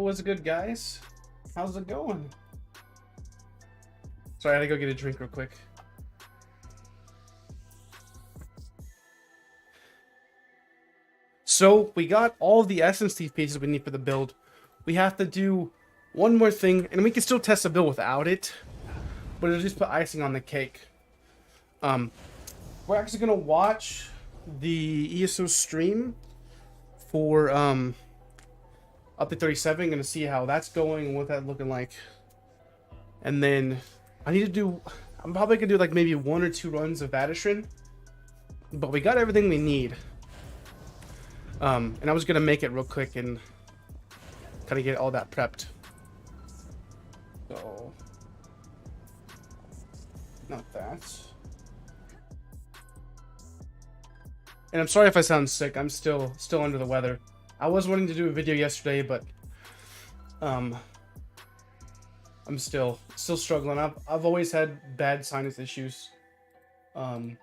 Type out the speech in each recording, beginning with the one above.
What's good, guys? How's it going? Sorry, I had to go get a drink real quick. So we got all the essence teeth pieces we need for the build. We have to do one more thing, and we can still test the build without it, but it'll just put icing on the cake. We're actually gonna watch the ESO stream for up to 37. Gonna see how that's going and what that's looking like, and then I need to do. I'm probably gonna do like maybe 1 or 2 runs of ASTRO, but we got everything we need. And I was gonna make it real quick and kind of get all that prepped. So, not that. And I'm sorry if I sound sick. I'm still under the weather. I was wanting to do a video yesterday, but I'm still struggling. I've always had bad sinus issues. I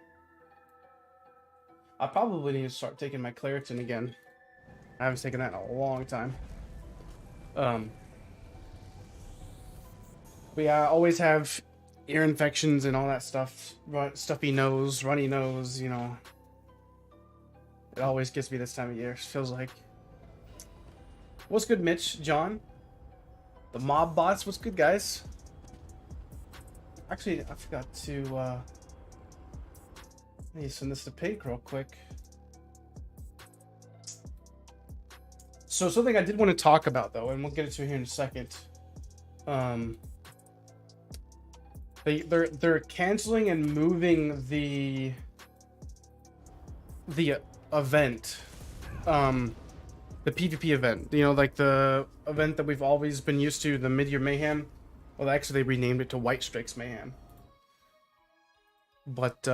probably need to start taking my Claritin again. I haven't taken that in a long time. We always have ear infections and all that stuff. Stuffy nose, runny nose, you know. It always gets me this time of year, it feels like. What's good, Mitch? John? The mob bots, what's good, guys? Actually, I forgot to, I need to send this to Pig real quick. So something I did want to talk about, though, and we'll get into it here in a second. They're canceling and moving the the event, the PvP event, you know, like the event that we've always been used to, the Mid-Year Mayhem. Well, actually, they renamed it to White Strix Mayhem. But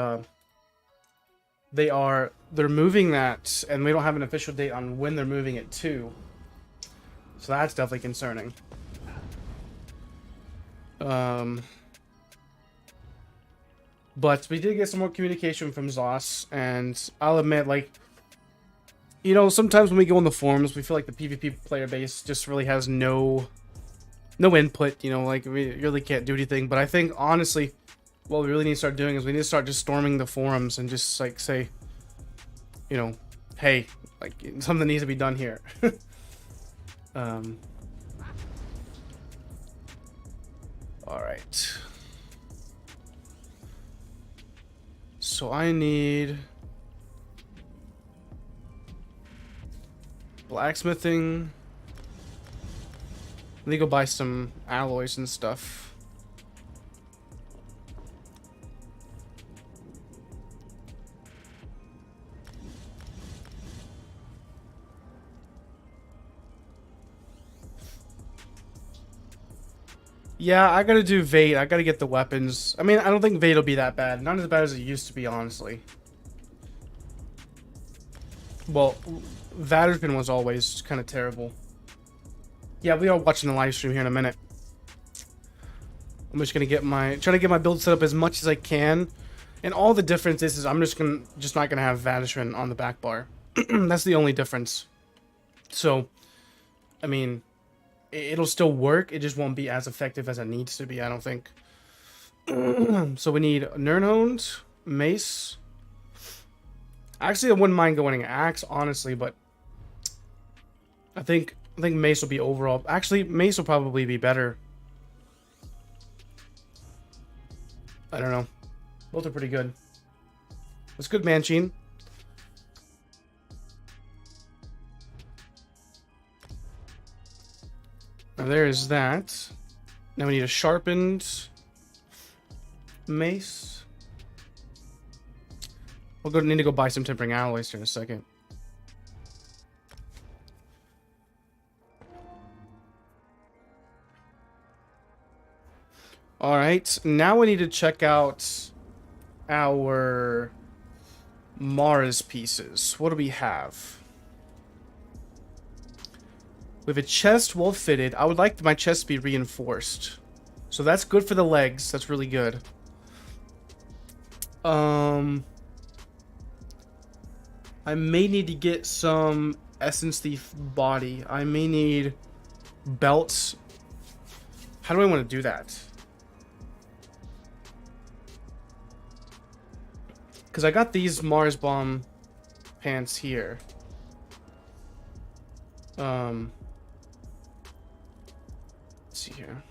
they're moving that, and we don't have an official date on when they're moving it to. So that's definitely concerning. But we did get some more communication from Zos, and I'll admit, like, you know, sometimes when we go on the forums, we feel like the PvP player base just really has no input, you know, like, we really can't do anything. But I think, honestly, what we really need to start doing is we need to start just storming the forums and just, like, say, you know, hey, like, something needs to be done here. Alright. So I need blacksmithing. Let me go buy some alloys and stuff. Yeah, I gotta do Vate. I gotta get the weapons. I mean, I don't think Vate will be that bad. Not as bad as it used to be, honestly. Well, Vaderpin was always kind of terrible. Yeah, we are watching the live stream here in a minute. I'm just gonna get trying to get my build set up as much as I can. And all the difference is I'm just not gonna have Vaderpin on the back bar. That's the only difference. So, I mean, it'll still work, it just won't be as effective as it needs to be, I don't think. So we need Nirnhond, Mace. Actually, I wouldn't mind going Axe, honestly, but I think Mace will be overall. Actually, Mace will probably be better. I don't know. Both are pretty good. It's good, Manchin. Now there's that. Now we need a sharpened mace. We'll need to go buy some tempering alloys here in a second. Alright, now we need to check out our Mars pieces. What do we have? We have a chest well fitted. I would like my chest to be reinforced. So that's good for the legs. That's really good. I may need to get some Essence Thief body. I may need belts. How do I want to do that? Because I got these Mars Bomb pants here. Let's see here.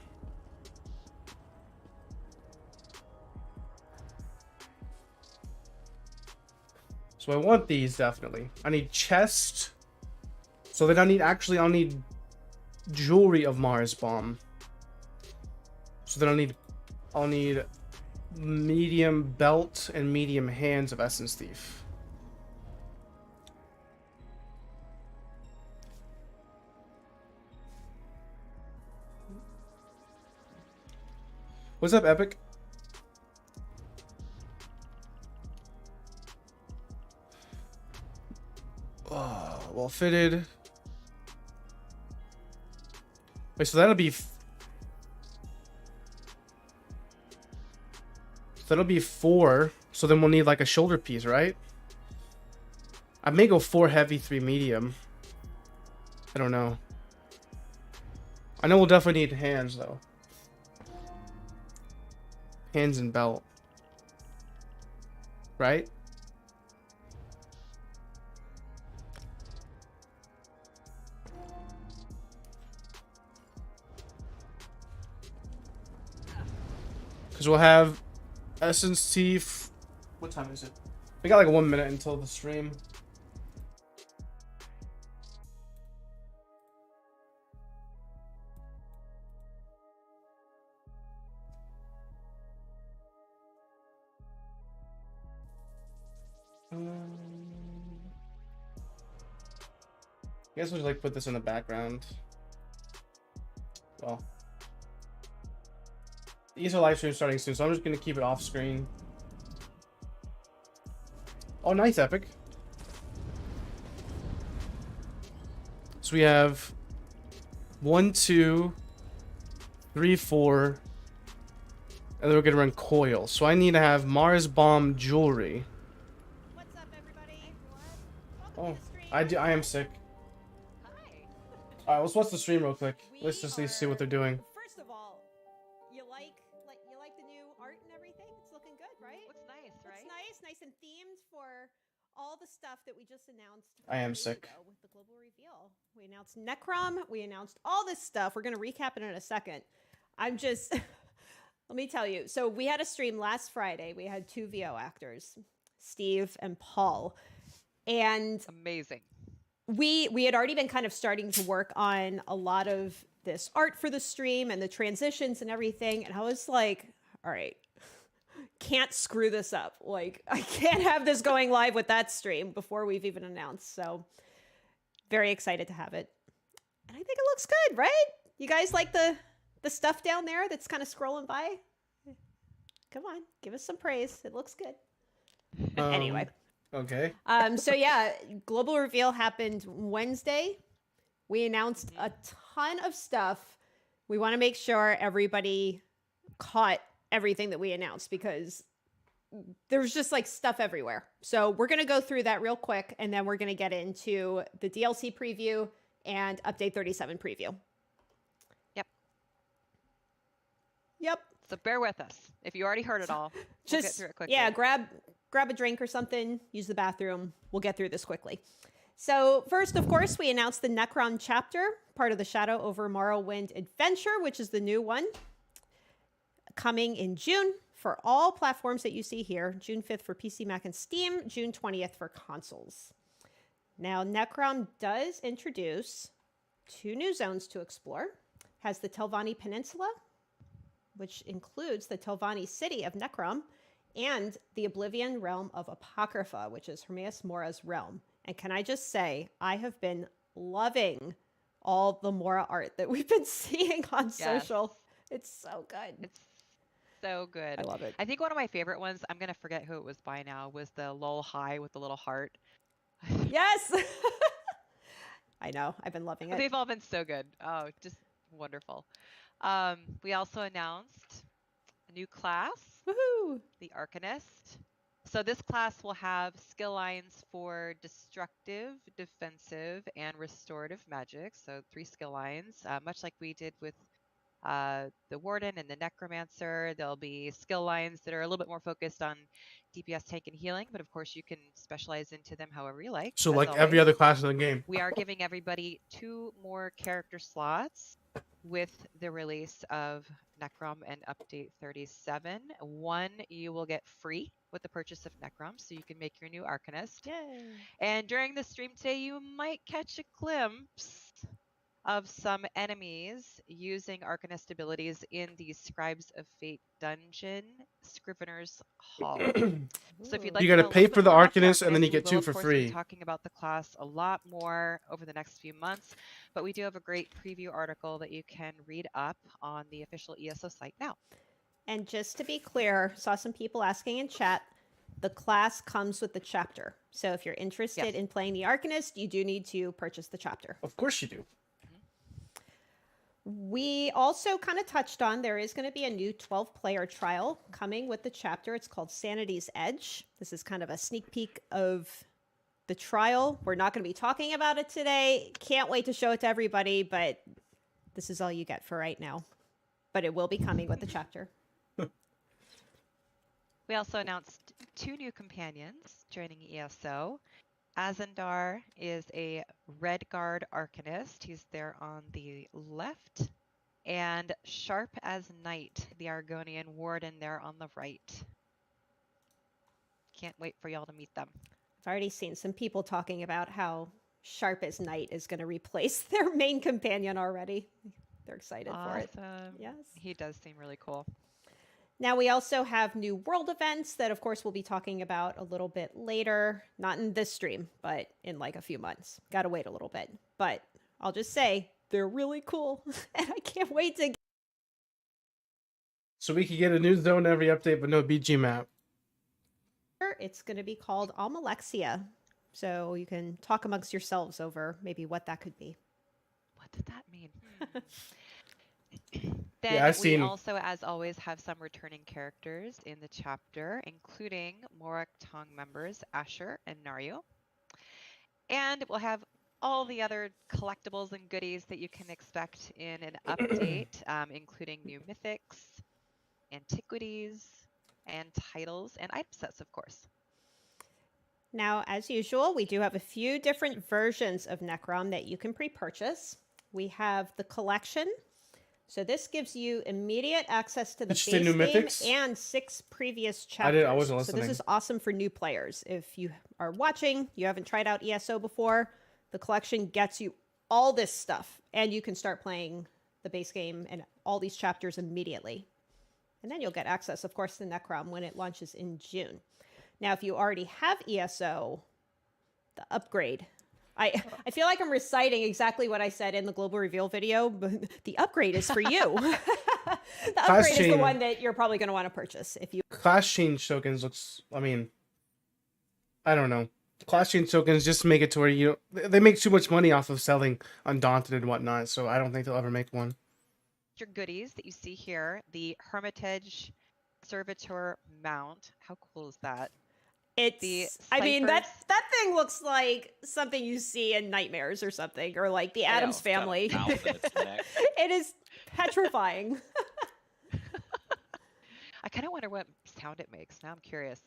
So I want these definitely. I need chest. So then I'll need jewelry of Mars Bomb. So then I'll need medium belt and medium hands of Essence Thief. What's up, Epic? Well fitted. Wait, so that'll be 4. So then we'll need like a shoulder piece, right? I may go 4 heavy, 3 medium. I don't know. I know we'll definitely need hands though. Hands and belt. Right? Because we'll have Essence Thief. What time is it? We got like 1 minute until the stream. I guess we'll like put this in the background. Well, the ESO live stream is starting soon, so I'm just gonna keep it off screen. Oh, nice, Epic. So we have 1, 2, 3, 4, and then we're gonna run coil. So I need to have Mars Bomb jewelry. What's up, everybody? Oh, I am sick. Hi. All right, let's watch the stream real quick. Let's just see what they're doing. First of all, you like the new art and everything? It's looking good, right? Looks nice, right? It's nice and themed for all the stuff that we just announced. I am sick. With the global reveal, we announced Necrom. We announced all this stuff. We're gonna recap it in a second. I'm just let me tell you. So we had a stream last Friday. We had 2 VO actors, Steve and Paul, and amazing. We had already been kind of starting to work on a lot of this art for the stream and the transitions and everything. And I was like, all right, can't screw this up. Like, I can't have this going live with that stream before we've even announced. So very excited to have it. And I think it looks good, right? You guys like the stuff down there that's kind of scrolling by? Come on, give us some praise. It looks good. Anyway. Okay. So yeah, global reveal happened Wednesday. We announced a ton of stuff. We want to make sure everybody caught everything that we announced because there's just like stuff everywhere. So we're going to go through that real quick and then we're going to get into the DLC preview and update 37 preview. Yep. So bear with us. If you already heard it all, we'll get through it quickly. Yeah, grab a drink or something, use the bathroom. We'll get through this quickly. So first, of course, we announced the Necrom chapter, part of the Shadow over Morrowind adventure, which is the new one, coming in June for all platforms that you see here. June 5th for PC, Mac, and Steam. June 20th for consoles. Now, Necrom does introduce 2 new zones to explore. Has the Telvanni Peninsula, which includes the Telvanni city of Necrom, and the Oblivion realm of Apocrypha, which is Hermaeus Mora's realm. And can I just say, I have been loving all the Mora art that we've been seeing on social. It's so good. It's so good. I love it. I think one of my favorite ones, I'm going to forget who it was by now, was the lol high with the little heart. Yes! I know. I've been loving it. They've all been so good. Oh, just wonderful. We also announced a new class. Woohoo! The Arcanist. So this class will have skill lines for destructive, defensive, and restorative magic. So 3 skill lines, much like we did with the Warden and the Necromancer. There'll be skill lines that are a little bit more focused on DPS, tank, and healing, but of course you can specialize into them however you like. So like always, every other class in the game. We are giving everybody 2 more character slots with the release of Necrom and Update 37. 1 you will get free with the purchase of Necrom, so you can make your new Arcanist. Yay! And during the stream today, you might catch a glimpse of some enemies using Arcanist abilities in the Scribes of Fate dungeon, Scrivener's Hall. So if you'd like, you got to pay for the Arcanist, and then you get 2 for free. We'll be talking about the class a lot more over the next few months, but we do have a great preview article that you can read up on the official ESO site now. And just to be clear, saw some people asking in chat, the class comes with the chapter. So if you're interested in playing the Arcanist, you do need to purchase the chapter. Of course you do. We also kind of touched on there is going to be a new 12-player trial coming with the chapter. It's called Sanity's Edge. This is kind of a sneak peek of the trial. We're not going to be talking about it today. Can't wait to show it to everybody, but this is all you get for right now. But it will be coming with the chapter. We also announced 2 new companions joining ESO. Azandar is a Red Guard Arcanist. He's there on the left. And Sharp as Night, the Argonian Warden, there on the right. Can't wait for y'all to meet them. I've already seen some people talking about how Sharp as Night is going to replace their main companion already. They're excited for it. Awesome. Yes. He does seem really cool. Now we also have new world events that, of course, we'll be talking about a little bit later. Not in this stream, but in like a few months. Gotta wait a little bit. But I'll just say, they're really cool. And I can't wait to... So we could get a new zone every update, but no BG map. It's going to be called Almalexia. So you can talk amongst yourselves over maybe what that could be. What did that mean? Then Yeah, I've we seen... also, as always, have some returning characters in the chapter, including Morak Tong members Asher and Nario. And we'll have all the other collectibles and goodies that you can expect in an update, including new mythics, antiquities, and titles and item sets, of course. Now, as usual, we do have a few different versions of Necrom that you can pre-purchase. We have the collection. So this gives you immediate access to the base game mythics? and 6 previous chapters. I wasn't listening. So this is awesome for new players. If you are watching, you haven't tried out ESO before, the collection gets you all this stuff, and you can start playing the base game and all these chapters immediately. And then you'll get access, of course, to Necrom when it launches in June. Now, if you already have ESO, the upgrade... I feel like I'm reciting exactly what I said in the global reveal video, but the upgrade is for you. The upgrade is the one that you're probably going to want to purchase if you... Class change tokens looks... I mean... I don't know. Class change tokens just make it to where you... They make too much money off of selling Undaunted and whatnot, so I don't think they'll ever make one. Your goodies that you see here, the Hermitage Servitor mount. How cool is that? I mean, that thing looks like something you see in nightmares or something, or like the Addams Family. It is petrifying. I kind of wonder what sound it makes. Now I'm curious.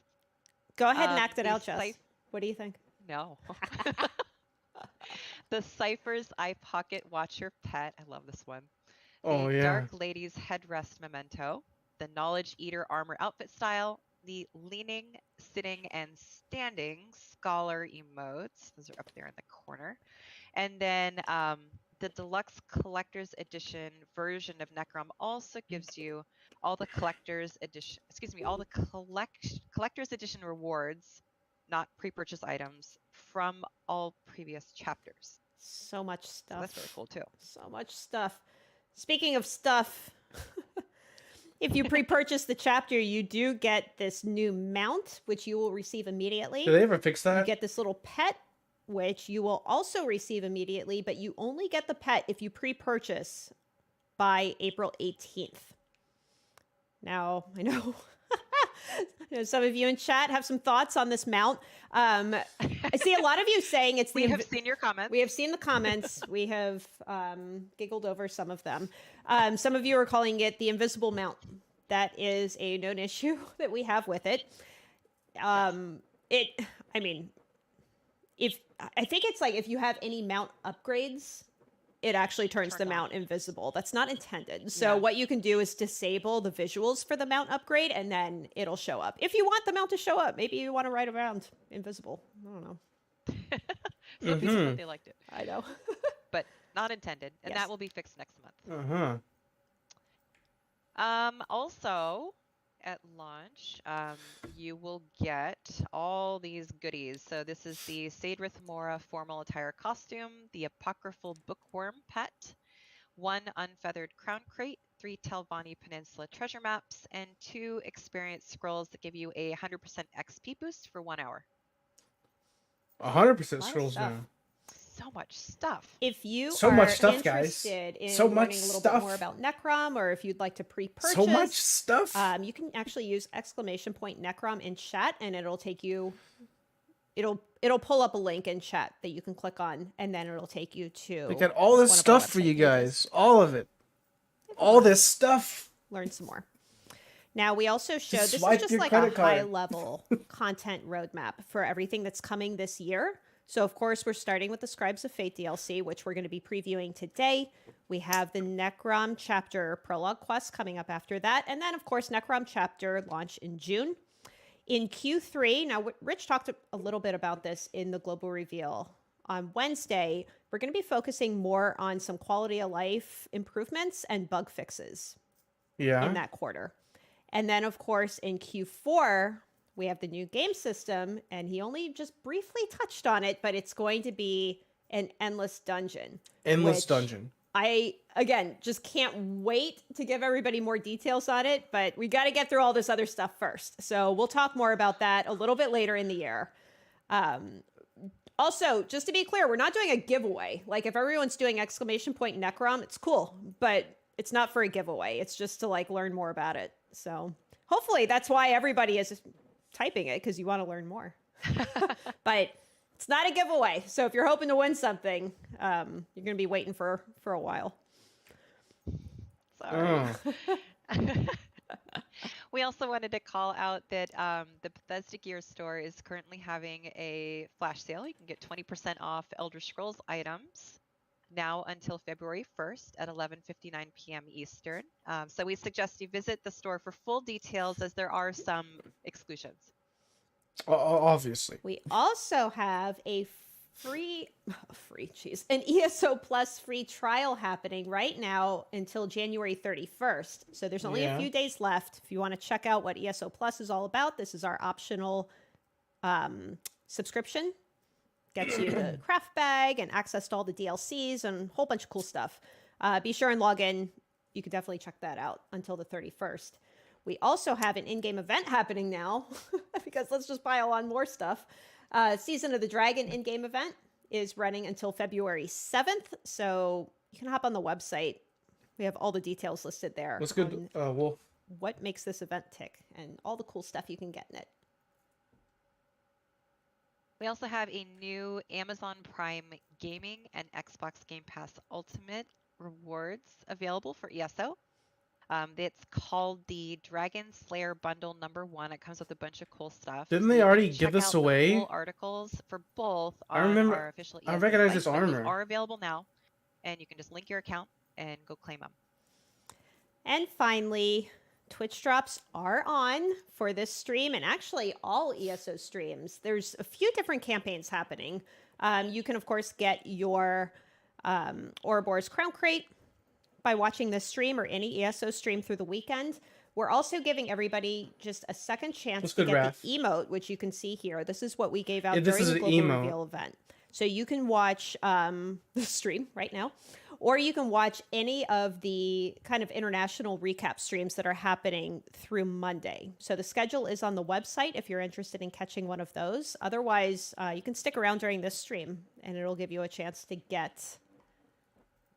Go ahead and act it out, Jess. What do you think? No. The Cypher's Eye Pocket Watcher Pet. I love this one. Oh, the yeah. Dark Lady's Headrest Memento. The Knowledge Eater Armor Outfit Style. The Leaning, Sitting, and Standing Scholar emotes. Those are up there in the corner. And then the Deluxe Collector's Edition version of Necrom also gives you all the Collector's Edition, all the Collector's Edition rewards, not pre-purchase items, from all previous chapters. So much stuff. So that's really cool, too. So much stuff. Speaking of stuff... If you pre-purchase the chapter, you do get this new mount, which you will receive immediately. Do they ever fix that? You get this little pet, which you will also receive immediately, but you only get the pet if you pre-purchase by April 18th. Now, I know some of you in chat have some thoughts on this mount. I see a lot of you saying it's We have seen your comments. We have seen the comments. We have giggled over some of them. Some of you are calling it the invisible mount. That is a known issue that we have with it. I mean, I think it's like if you have any mount upgrades, it actually turns the mount invisible. That's not intended. So what you can do is disable the visuals for the mount upgrade, and then it'll show up. If you want the mount to show up, maybe you want to ride around invisible. I don't know. Some people they liked it. I know. But not intended. And that will be fixed next month. Also, at launch, you will get all these goodies. So this is the Saedrith Mora formal attire costume, the apocryphal bookworm pet, 1 unfeathered crown crate, 3 Telvanni Peninsula treasure maps, and 2 experience scrolls that give you a 100% XP boost for 1 hour. 100% scrolls now. So much stuff. If you so are much stuff, interested guys. in learning a little bit more about Necrom, or if you'd like to pre-purchase, so much stuff. You can actually use !Necrom in chat, and it'll take you. It'll pull up a link in chat that you can click on, and then it'll take you to. We got all this stuff for you guys. All of it. All this stuff. Learn some more. Now, we also showed, this is just like a high-level content roadmap for everything that's coming this year. So, of course, we're starting with the Scribes of Fate DLC, which we're going to be previewing today. We have the Necrom Chapter Prologue Quest coming up after that. And then, of course, Necrom Chapter launch in June. In Q3, now, Rich talked a little bit about this in the Global Reveal. On Wednesday, we're going to be focusing more on some quality of life improvements and bug fixes in that quarter. And then, of course, in Q4, we have the new game system, and he only just briefly touched on it, but it's going to be an endless dungeon. Endless dungeon. I, again, just can't wait to give everybody more details on it, but we got to get through all this other stuff first. So we'll talk more about that a little bit later in the year. Also, just to be clear, we're not doing a giveaway. Like, if everyone's doing !Necrom, it's cool, but it's not for a giveaway. It's just to, like, learn more about it. So hopefully that's why everybody is typing it, because you want to learn more. But it's not a giveaway. So if you're hoping to win something, you're going to be waiting for a while. Sorry. We also wanted to call out that the Bethesda Gear store is currently having a flash sale. You can get 20% off Elder Scrolls items now until February 1st at 11:59 p.m. Eastern. So we suggest you visit the store for full details, as there are some exclusions. Obviously. We also have an ESO Plus free trial happening right now until January 31st. So there's only a few days left. If you want to check out what ESO Plus is all about, this is our optional subscription. Gets you the craft bag and access to all the DLCs and a whole bunch of cool stuff. Be sure and log in. You can definitely check that out until the 31st. We also have an in-game event happening now, because let's just pile on more stuff. Season of the Dragon in-game event is running until February 7th, so you can hop on the website. We have all the details listed there. That's good. What makes this event tick and all the cool stuff you can get in it. We also have a new Amazon Prime Gaming and Xbox Game Pass Ultimate rewards available for ESO. It's called the Dragon Slayer Bundle #1. It comes with a bunch of cool stuff. Didn't they already give this away? Full articles for both on I remember. our official ESO I recognize site, this but armor. those are available now, and you can just link your account and go claim them. And finally, Twitch drops are on for this stream, and actually all ESO streams. There's a few different campaigns happening. You can, of course, get your Ouroboros Crown Crate by watching this stream or any ESO stream through the weekend. We're also giving everybody just a second chance to get the emote, which you can see here. This is what we gave out during the Global Reveal event. So you can watch the stream right now, or you can watch any of the kind of international recap streams that are happening through Monday. So the schedule is on the website if you're interested in catching one of those. Otherwise, you can stick around during this stream, and it'll give you a chance to get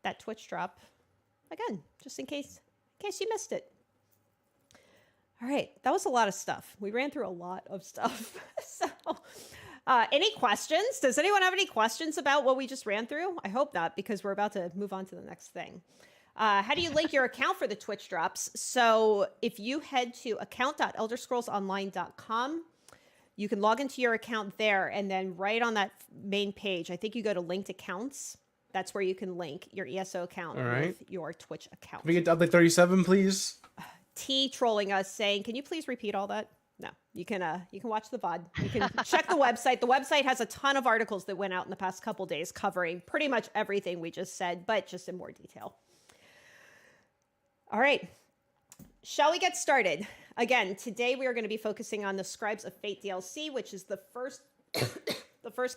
that Twitch drop again, just in case you missed it. All right, that was a lot of stuff. We ran through a lot of stuff. So, any questions? Does anyone have any questions about what we just ran through? I hope not, because we're about to move on to the next thing. How do you link your account for the Twitch drops? So if you head to account.elderscrollsonline.com, you can log into your account there, and then right on that main page, I think you go to linked accounts. That's where you can link your ESO account with your Twitch account. Can we get to update 37, please? T trolling us saying, "Can you please repeat all that?" No, you can watch the VOD. You can check the website. The website has a ton of articles that went out in the past couple days covering pretty much everything we just said, but just in more detail. All right, shall we get started? Again, today we are going to be focusing on the Scribes of Fate DLC, which is the first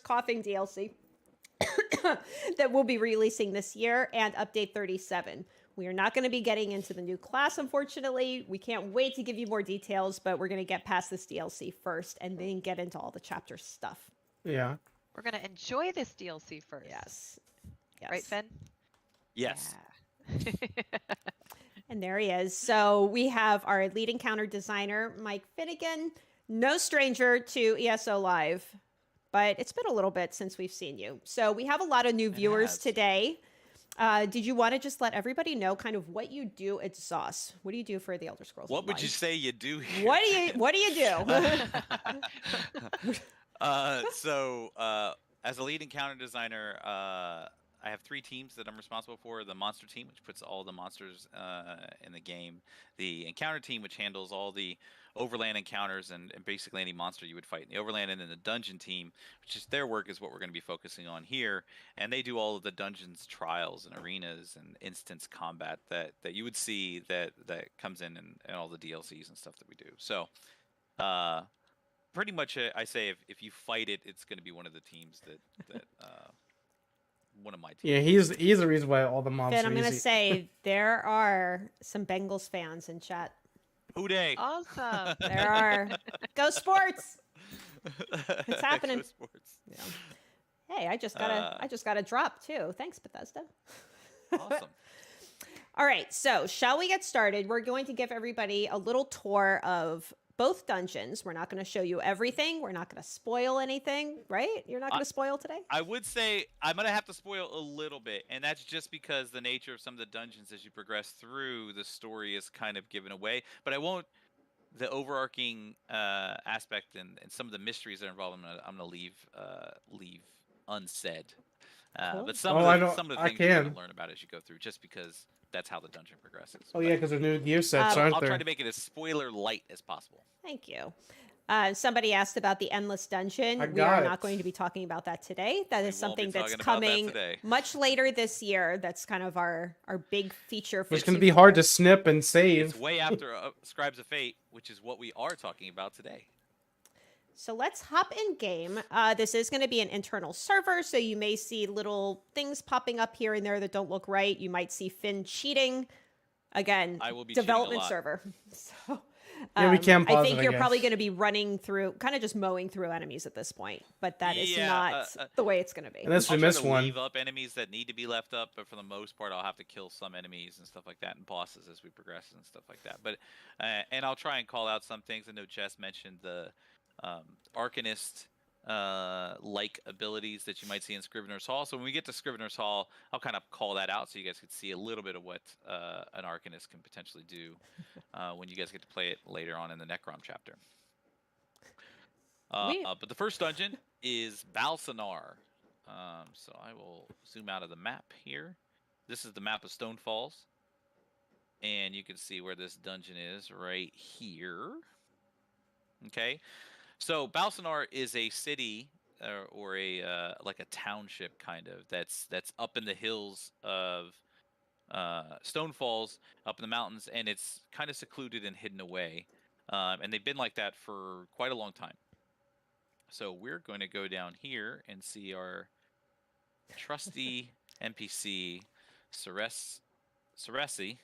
coughing DLC that we'll be releasing this year, and update 37. We are not going to be getting into the new class, unfortunately. We can't wait to give you more details, but we're going to get past this DLC first and then get into all the chapter stuff. Yeah. We're going to enjoy this DLC first. Yes. Right, Finn? Yes. Yeah. And there he is. So we have our lead encounter designer, Mike Finnegan, no stranger to ESO Live, but it's been a little bit since we've seen you. So we have a lot of new viewers today. Did you want to just let everybody know kind of what you do at ZOS? What do you do for the Elder Scrolls What Online? would you say you do here? What do you do? So as a lead encounter designer, I have 3 teams that I'm responsible for. The monster team, which puts all the monsters in the game. The encounter team, which handles all the overland encounters and basically any monster you would fight in the overland. And then the dungeon team, which is their work, is what we're going to be focusing on here. And they do all of the dungeons, trials, and arenas and instance combat that you would see that comes in and all the DLCs and stuff that we do. So pretty much I say if you fight it, it's going to be one of the teams that one of my teams. Yeah, he's the reason why all the mobs Finn, are I'm gonna easy. say there are some Bengals fans in chat. Who dey? Awesome. There are. Go Sports! It's happening. Go Sports. Yeah. Hey, I just got a drop too. Thanks, Bethesda. Awesome. All right, so shall we get started? We're going to give everybody a little tour of both dungeons. We're not going to show you everything. We're not going to spoil anything, right? You're not going to spoil today? I would say I'm going to have to spoil a little bit, and that's just because the nature of some of the dungeons as you progress through, the story is kind of given away. But I won't. The overarching aspect and some of the mysteries that are involved, I'm going to leave unsaid. Cool. But some Oh, of the things you're going can. to learn about as you go through, just because that's how the dungeon progresses. Oh yeah, because they're new gear sets, aren't I'll there? try to make it as spoiler light as possible. Thank you. Somebody asked about the Endless Dungeon. We got are it. not going to be talking about that today. That is We won't be something that's talking about that coming today. much later this year. That's kind of our big feature for It's going to Q4. be hard to snip and It's save. way after Scribes of Fate, which is what we are talking about today. So let's hop in game. This is going to be an internal server, so you may see little things popping up here and there that don't look right. You might see Finn cheating. Again, I will be cheating a development lot. server. So, Yeah, we can pause I it, think I you're probably guess. going to be running through, kind of just mowing through enemies at this point, but that is Yeah, not the way it's going to be. Unless we I'll try miss to one. leave up enemies that need to be left up, but for the most part, I'll have to kill some enemies and stuff like that, and bosses as we progress and stuff like that. But and I'll try and call out some things. I know Jess mentioned the Arcanist like abilities that you might see in Scrivener's Hall. So when we get to Scrivener's Hall, I'll kind of call that out so you guys can see a little bit of what an Arcanist can potentially do when you guys get to play it later on in the Necrom chapter. But the first dungeon is Balsanar. So I will zoom out of the map here. This is the map of Stone Falls. And you can see where this dungeon is right here. Okay. So Balsanar is a city or a like a township kind of that's up in the hills of Stone Falls, up in the mountains, and it's kind of secluded and hidden away. And they've been like that for quite a long time. So we're going to go down here and see our trusty NPC, Seresi.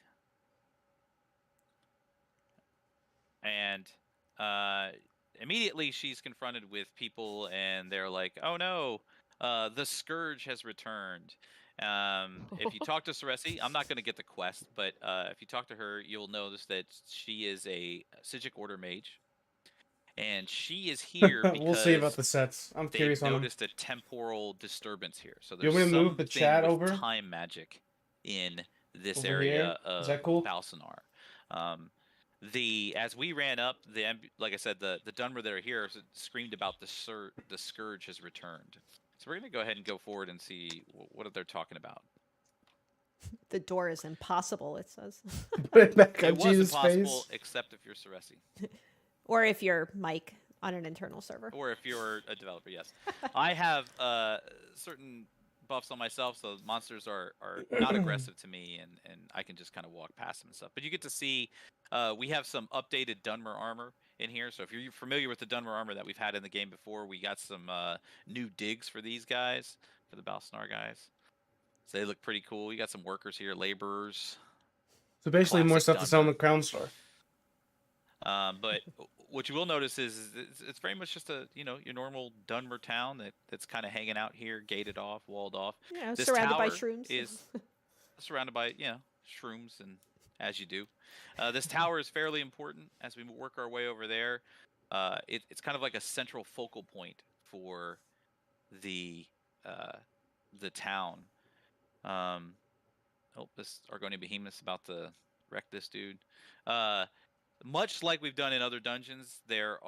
And immediately she's confronted with people and they're like, oh no, the Scourge has returned. If you talk to Seresi, I'm not going to get the quest, but if you talk to her, you'll notice that she is a Psijic Order mage. And she is here because We'll see about the sets. I'm they've curious on them. noticed a temporal disturbance here. So You there's want me to move the something chat with over? time magic in this Over area here? of Is that cool? Balsanar. As we ran up, like I said, the Dunmer that are here screamed about the Scourge has returned. So we're gonna go ahead and go forward and see what they're talking about. The door is impossible, it says. Put it back on It was Jesus' impossible, face. except if you're Seresi. Or if you're Mike on an internal server. Or if you're a developer, yes. I have certain buffs on myself, so monsters are not aggressive to me, and I can just kind of walk past them and stuff. But you get to see we have some updated Dunmer armor in here. So if you're familiar with the Dunmer armor that we've had in the game before, we got some new digs for these guys, for the Balsanar guys. So they look pretty cool. You got some workers here, laborers. So basically more Classic stuff to sell in Dunmer. the Crown Store. But what you will notice is it's very much just a your normal Dunmer town that's kind of hanging out here, gated off, walled off. Yeah, This surrounded by tower shrooms. is surrounded by shrooms, and as you do, this tower is fairly important as we work our way over there. It's kind of like a central focal point for the town. This Argonian Behemoth's about to wreck this dude. Much like we've done in other dungeons, there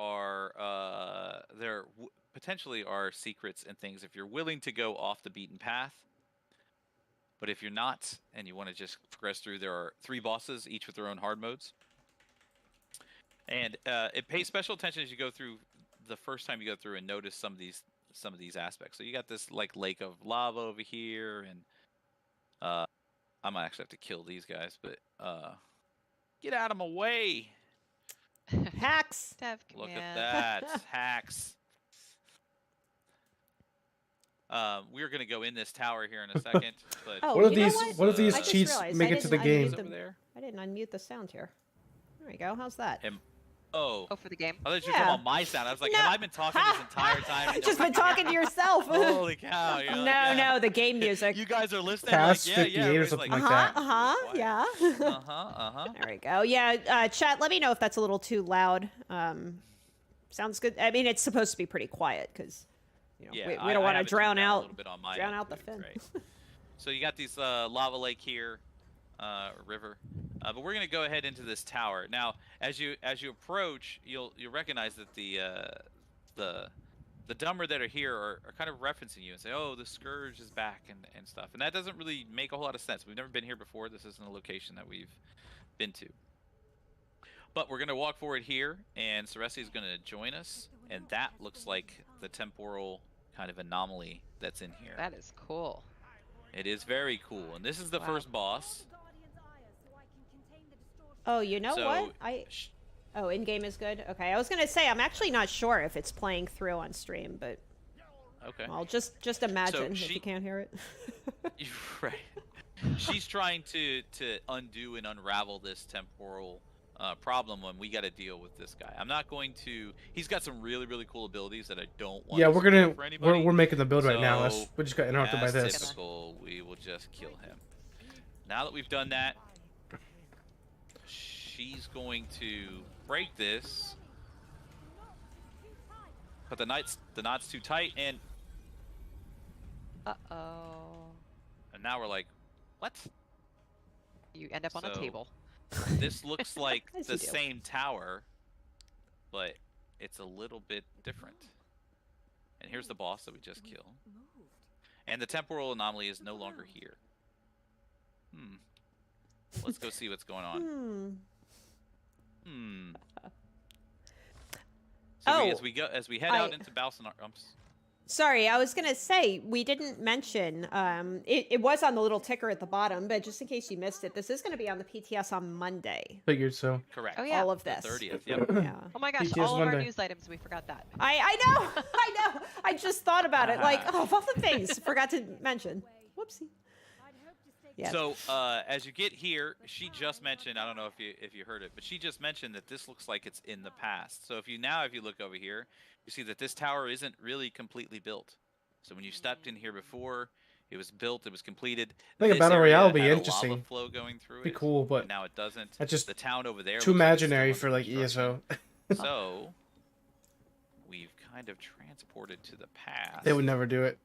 potentially are secrets and things. If you're willing to go off the beaten path, But if you're not, and you want to just progress through, there are 3 bosses, each with their own hard modes. And it pays special attention as you go through the first time you go through and notice some of these aspects. So you got this like lake of lava over here, and I might actually have to kill these guys, but get out of my way. Hacks. Dev Look command. at that. Hacks. We're gonna go in this tower here in a second, but Oh, What if you know these what? what if these I just cheats realized make I it to the didn't game? unmute over the- there. I didn't unmute the sound here. There you go. How's that? Oh, Oh, for the game. I thought you were Yeah. talking about my sound. I was like, No. have I been talking this entire time? I've just been talking to yourself. Holy cow! You're No, like, yeah. no, the game music. You guys are listening. Past like, 58 or everybody's something like, like that. Yeah. Uh-huh. There we go. Yeah, chat, let me know if that's a little too loud. Sounds good. I mean, it's supposed to be pretty quiet because Yeah, we I don't want to have it drown tuned down a out little bit on my drown end out the too, fin. right. So you got these lava lake here, river, but we're gonna go ahead into this tower now. As you approach, you'll recognize that the dumber that are here are kind of referencing you and say, oh, the Scourge is back and stuff, and that doesn't really make a whole lot of sense. We've never been here before. This isn't a location that we've been to. But we're going to walk forward here, and Ceresi is going to join us, and that looks like the temporal kind of anomaly that's in here. That is cool. It is very cool, and this is the Wow. first boss. Oh, you know So, what? Oh, in-game is good? Okay, I was going to say, I'm actually not sure if it's playing through on stream, but Okay. I'll just imagine if she- you can't hear it. Right. She's trying to undo and unravel this temporal problem when we got to deal with this guy. I'm not going to. He's got some really cool abilities that I don't want. Yeah, to we're spoil gonna for anybody. we're making the build right now. So, We just got interrupted by as this. typical, we will just kill him. Now that we've done that, she's going to break this, but the knot's too tight, and Uh-oh. now we're like, what? You end up on a So- table. This looks like As the you do. same tower, but it's a little bit different. And here's the boss that we just killed. And the temporal anomaly is no longer here. Let's go see what's going on. So Oh, as we head out into Balsanar, Sorry, I was gonna say we didn't mention. It was on the little ticker at the bottom, but just in case you missed it, this is gonna be on the PTS on Monday. Figured so. correct. Oh, yeah. All of this. The 30th. Yep. Yeah. Oh my gosh, PTS all of our Monday. news items, we forgot that. I know. I know. I just thought about it. Like, oh, of all the things, forgot to mention. Whoopsie. Yeah. So as you get here, she just mentioned, I don't know if you heard it, but she just mentioned that this looks like it's in the past. So if you look over here, you see that this tower isn't really completely built. So when you stepped in here before, it was built, it was completed. I think a This battle area royale would be had a interesting. lava flow going through Be it, cool, but now it doesn't. that's just the town over there too looks like it's still imaginary under for like construction. ESO. So we've kind of transported to the past. They would never do it.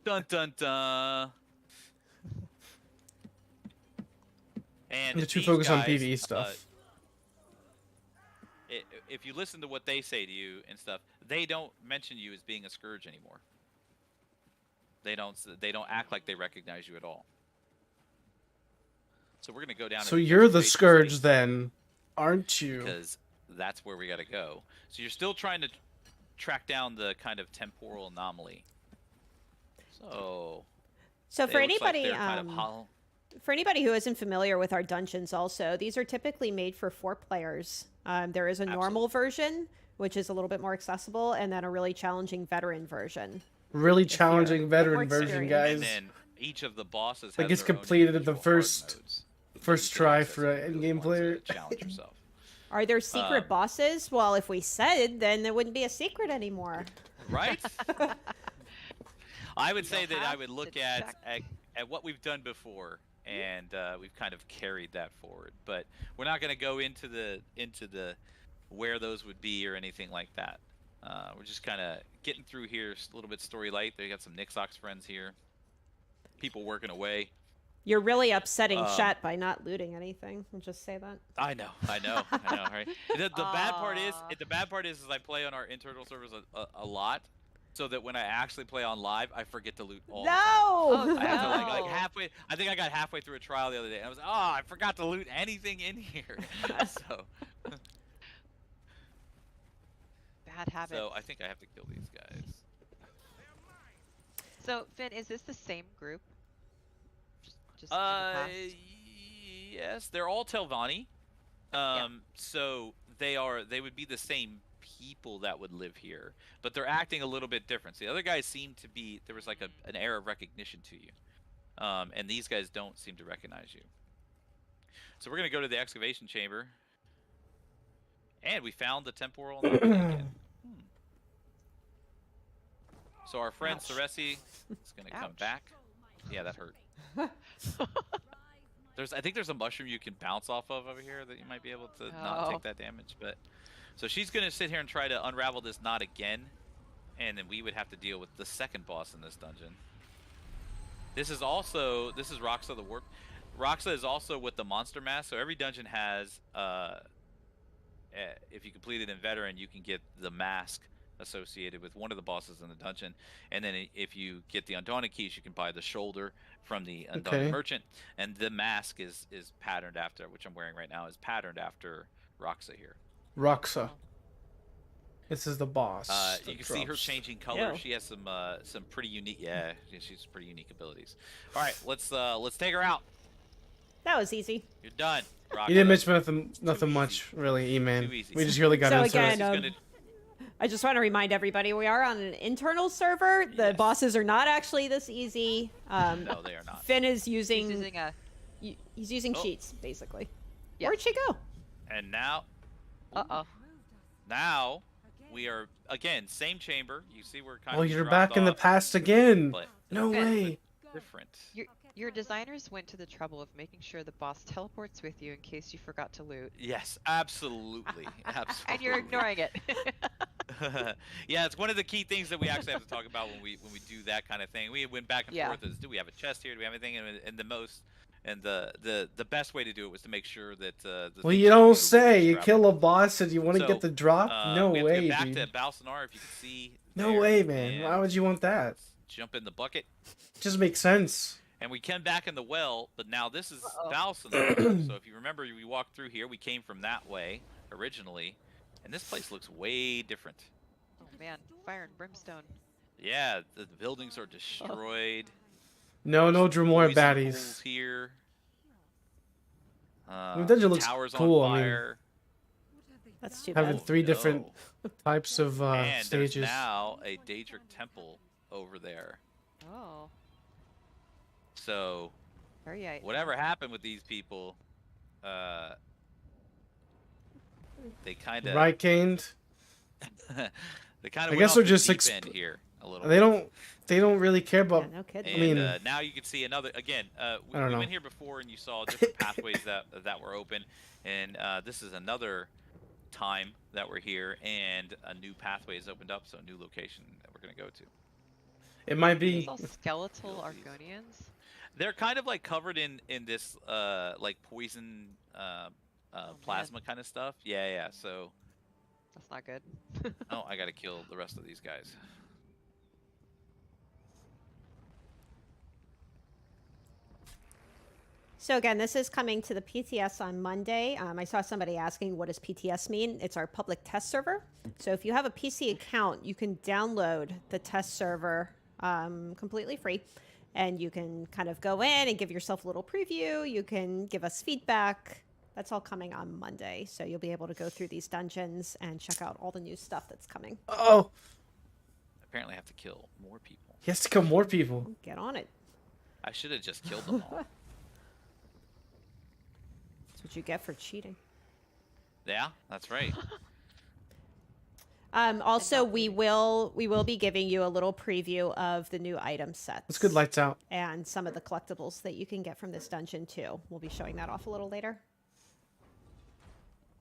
Dun dun dun. And They're too these focused on guys, PvE stuff. If you listen to what they say to you and stuff, they don't mention you as being a scourge anymore. They don't act like they recognize you at all. So we're gonna go down. So you're the scourge then, aren't you? Because that's where we gotta go. So you're still trying to track down the kind of temporal anomaly. So. So for it looks like anybody, they're kind of hollow. for anybody who isn't familiar with our dungeons, also these are typically made for 4 players. There is a normal version, which is a little bit more accessible, and then a really challenging veteran version. Really challenging more veteran version, experienced. guys. And then each of the bosses Like has it's their own completed at the individual hard first modes. first You can try access for an those in-game ones player. to challenge yourself. Are there secret bosses? Well, if we said, then it wouldn't be a secret anymore. Right? I would say You'll that I have would to look check. at what we've done before, and we've kind of carried that forward. But we're not going to go into the where those would be or anything like that. We're just kind of getting through here a little bit story light. They got some Nixox friends here, people working away. You're really upsetting chat by not looting anything. I'll just say that. I know, right? The bad part is I play on our internal servers a lot, so that when I actually play on live, I forget to loot all the No! time. Oh, I have to like no. halfway. I think I got halfway through a trial the other day, and I was I forgot to loot anything in here. so Bad habit. so I think I have to kill these guys. So Finn, is this the same group? Just in the past? Yes, they're all Telvanni. Yeah. So they would be the same people that would live here, but they're acting a little bit different. So the other guys seem to be, there was like an air of recognition to you. And these guys don't seem to recognize you. So we're gonna go to the excavation chamber. And we found the temporal anomaly again. So our friend Seresi is gonna come back. Yeah, that hurt. I think there's a mushroom you can bounce off of over here that you might be able to not take that damage. But so she's gonna sit here and try to unravel this knot again, and then we would have to deal with the second boss in this dungeon. This is Roxa the Warp. Roxa is also with the monster mask. So every dungeon has, if you complete it in veteran, you can get the mask associated with one of the bosses in the dungeon, and then if you get the Undaunted keys, you can buy the shoulder from the Undaunted merchant, and the mask is patterned after, which I'm wearing right now, is patterned after Roxa here. Roxa. This is the boss. You can see her changing color. Yeah. She has some pretty unique. Yeah, she's pretty unique abilities. All right, let's take her out. That was easy. You're done. Roxa. You didn't mention nothing much, really, E-Man. Too easy. We just really got So into again, it. I just want to remind everybody we are on an internal server. The bosses are not actually this easy. No, they are not. Finn is using. He's using cheats, basically. Yeah. Where'd she go? And now. Now we are again same chamber. You see we're kind of. You're back in the past again. But no way. Different. Your designers went to the trouble of making sure the boss teleports with you in case you forgot to loot. Yes, absolutely, absolutely. And you're ignoring it. Yeah, it's one of the key things that we actually have to talk about when we do that kind of thing. We went back and forth as, do we have a chest here? Do we have anything? And the best way to do it was to make sure that. Well, you don't say. You kill a boss and you want to get the drop? No we way, have to dude. get back to Balsanar, if you can see. No way, man. Why would you want that? Jump in the bucket. Just makes sense. And we came back in the well, but now this is Balsanar. So if you remember, we walked through here. We came from that way originally, and this place looks way different. Oh man, fire and brimstone. Yeah, the buildings are destroyed. No Dremora baddies. Here. The dungeon looks cool. On fire. That's too bad. Having 3 different types of and stages. There's now a Daedric temple over there. Oh. So, Very whatever happened with these people, they kind of right-caned. they kind of. I guess they're just end here a little. They don't really care about. Yeah, no kidding. And, I mean, now you can see another again. We know. went here before, and you saw different pathways that were open, and this is another time that we're here, and a new pathway has opened up, so a new location that we're gonna go to. It might be. These all skeletal Argonians. They're kind of like covered in this like poison plasma kind of stuff. Yeah. So that's not good. oh, I gotta kill the rest of these guys. So again, this is coming to the PTS on Monday. I saw somebody asking, what does PTS mean? It's our public test server. So if you have a PC account, you can download the test server completely free. And you can kind of go in and give yourself a little preview. You can give us feedback. That's all coming on Monday. So you'll be able to go through these dungeons and check out all the new stuff that's coming. Oh. Apparently I have to kill more people. He has to kill more people. Get on it. I should have just killed them all. That's what you get for cheating. Yeah, that's right. Also, we will be giving you a little preview of the new item sets. Let's get lights out. And some of the collectibles that you can get from this dungeon too. We'll be showing that off a little later.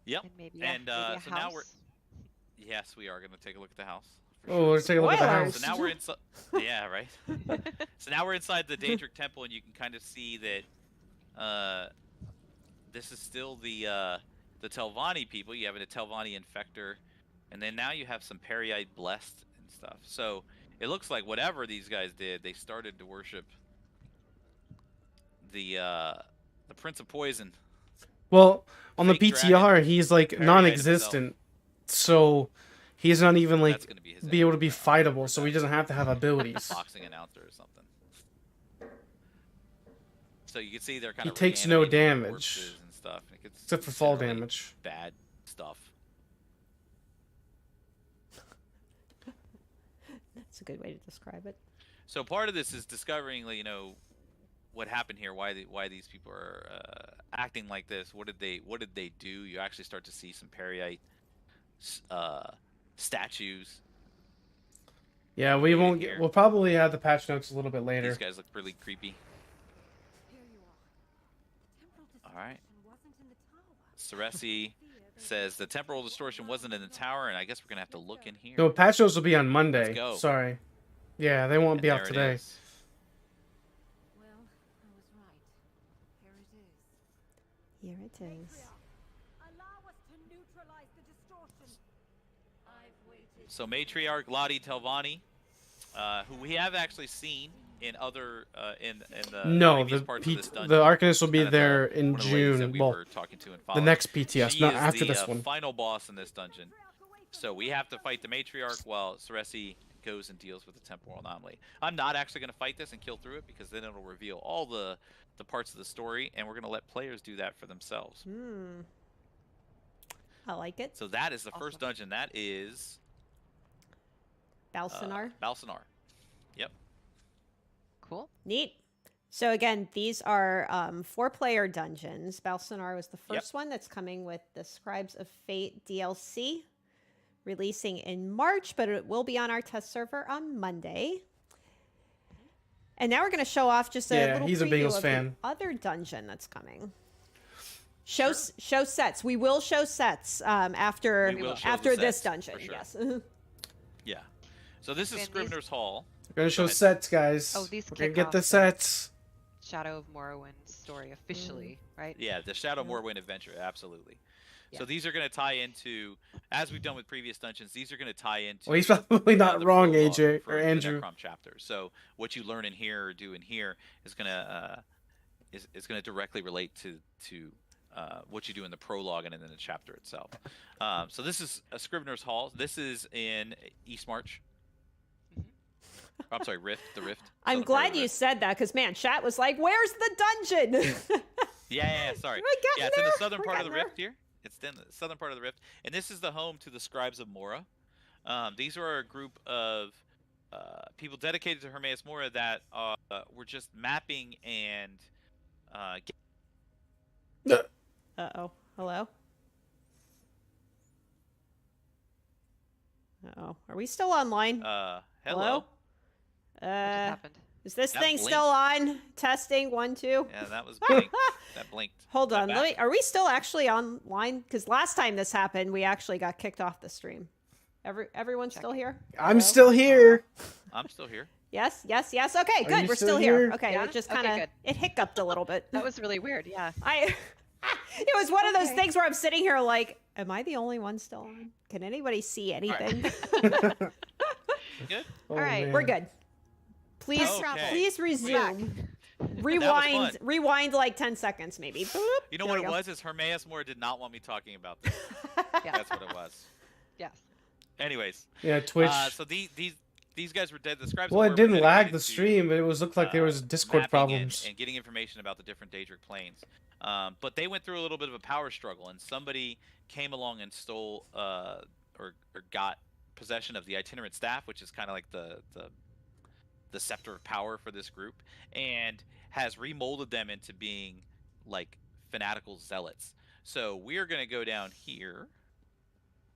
Yep. And maybe so house. now yes, we are going to take a look at the house. Oh, let's take a look at the Spoilers. house. So now we're inside. Yeah, right. So now we're inside the Daedric temple, and you can kind of see that this is still the Telvanni people. You have a Telvanni infector. And then now you have some Periite Blessed and stuff. So it looks like whatever these guys did, they started to worship the Prince of Poison. Well, on the Fake PTR, dragon, he's like parry item non-existent, so he's not even like That's gonna be his able to be enemy. fightable. So he doesn't have to have abilities. Boxing announcer or something. So you can see they're kind He of takes no reanimating damage. corpses and stuff. It's Except for fall generally damage. Bad stuff. That's a good way to describe it. So part of this is discovering, you know, what happened here, why these people are acting like this. What did they do? You actually start to see some Parryite statues. Yeah, we won't here. get. We'll probably have the patch notes a little bit later. These guys look really creepy. All right. Seresi says the temporal distortion wasn't in the tower, and I guess we're gonna have to look in here. No, patch notes will be on Monday. Let's go. Sorry. Yeah, they won't And be out there it today. is. Well, I was right. Here it is. Here it is. Allow us to neutralize the distortion. I've waited. So Matriarch Letï~, who we have actually seen in other in the No, previous the parts of this dungeon. the Arcanist will be Kind of there one in of the ladies that June. we Well, were talking to and the following. next PTS, She not is after the this one. final boss in this dungeon. So we have to fight the Matriarch while Seresi goes and deals with the temporal anomaly. I'm not actually going to fight this and kill through it because then it'll reveal all the parts of the story, and we're going to let players do that for themselves. I like it. So that is the first Awesome. dungeon. That is Balsanar. Balsanar. Yep. Cool. Neat. So again, these are 4-player dungeons. Balsanar was the first one that's coming with the Scribes of Fate DLC, releasing in March, but it will be on our test server on Monday. And now we're going to show off just a Yeah, little he's a preview Bengals of fan. the other dungeon that's coming. Show sets. We will show sets after We will show after the this sets, for dungeon. sure. Yes. Yeah. So this is And these- Scrivener's Hall. We're gonna show Go ahead. sets, guys. Oh, these We're gonna kick get off the the- sets. Shadow of Morrowind's story officially, right? Yeah, the Shadow Yeah. Morrowind adventure, absolutely. So Yeah. these are going to tie into, as we've done with previous dungeons, these are going to tie into. Well, he's probably not the wrong, prologue AJ for or the Andrew. Necrom chapter. So what you learn in here or do in here is going to directly relate to what you do in the prologue and in the chapter itself. So this is a Scrivener's Hall. This is in East March. I'm sorry, Rift. The Rift. I'm southern part of glad the you Rift. said that because man, chat was like, "Where's the dungeon?" Yeah, sorry. We're getting Yeah, it's in the there. southern We're part of the getting Rift here. It's in the southern part of the Rift, and this is the home to the Scribes of Mora. These are a group of people dedicated to Hermaeus Mora that were just mapping and Uh-oh. Hello? Uh-oh. Are we still online? hello. What just happened? Is this That thing still on? Testing, 1, 2. Yeah, that was blinked. That blinked. Hold That on. back. Are we still actually online? Because last time this happened, we actually got kicked off the stream. Everyone still here? I'm Hello? still here. I'm still here. Yes, yes, yes. Okay, Are good. you We're still still here. here? Okay, Yeah? it just Okay, kind of good. it hiccuped a little bit. That was really weird. Yeah. It was one of those Okay. things where I'm sitting here like, am I the only one still on? Can anybody see anything? Good. Oh, All right, We're man. good. Please, Okay. please resume. Rewind, fun. rewind like 10 seconds maybe. Boop. You know There what we it go. was? Is Hermaeus Mora did not want me talking about this. Yeah. That's what it was. Yes. Anyways, Yeah, Twitch. so these guys were dead. The Scribes of Well, Mora it were didn't lag dedicated the to, stream, but it was looked like there was Discord mapping problems. and getting information about the different Daedric planes. But they went through a little bit of a power struggle, and somebody came along and stole or got possession of the itinerant staff, which is kind of like the scepter of power for this group, and has remolded them into being like fanatical zealots. So we're gonna go down here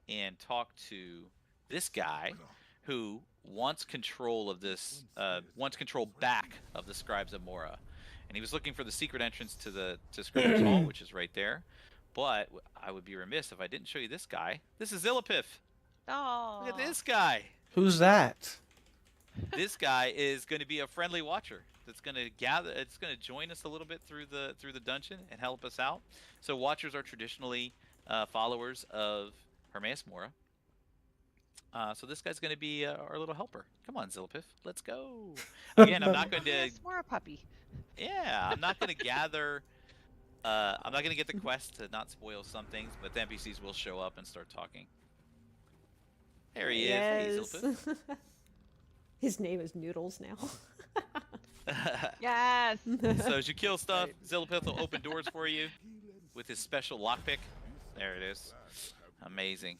and talk to this guy who wants control of this, wants control back of the Scribes of Mora, and he was looking for the secret entrance to Scrivener's Hall, which is right there. But I would be remiss if I didn't show you this guy. This is Illipif. Oh. Look at this guy. Who's that? This guy is going to be a friendly watcher. That's going to gather. It's going to join us a little bit through the dungeon and help us out. So watchers are traditionally followers of Hermaeus Mora. So this guy's going to be our little helper. Come on, Zillipiff, let's go. Again, I'm not going to. Yes, more a puppy. Yeah, I'm not going to gather. I'm not going to get the quest to not spoil some things, but the NPCs will show up and start talking. There he is. Hey, Zillipiff. His name is Noodles now. Yes. So as you kill stuff, Zillipiff will open doors for you with his special lockpick. There it is. Amazing.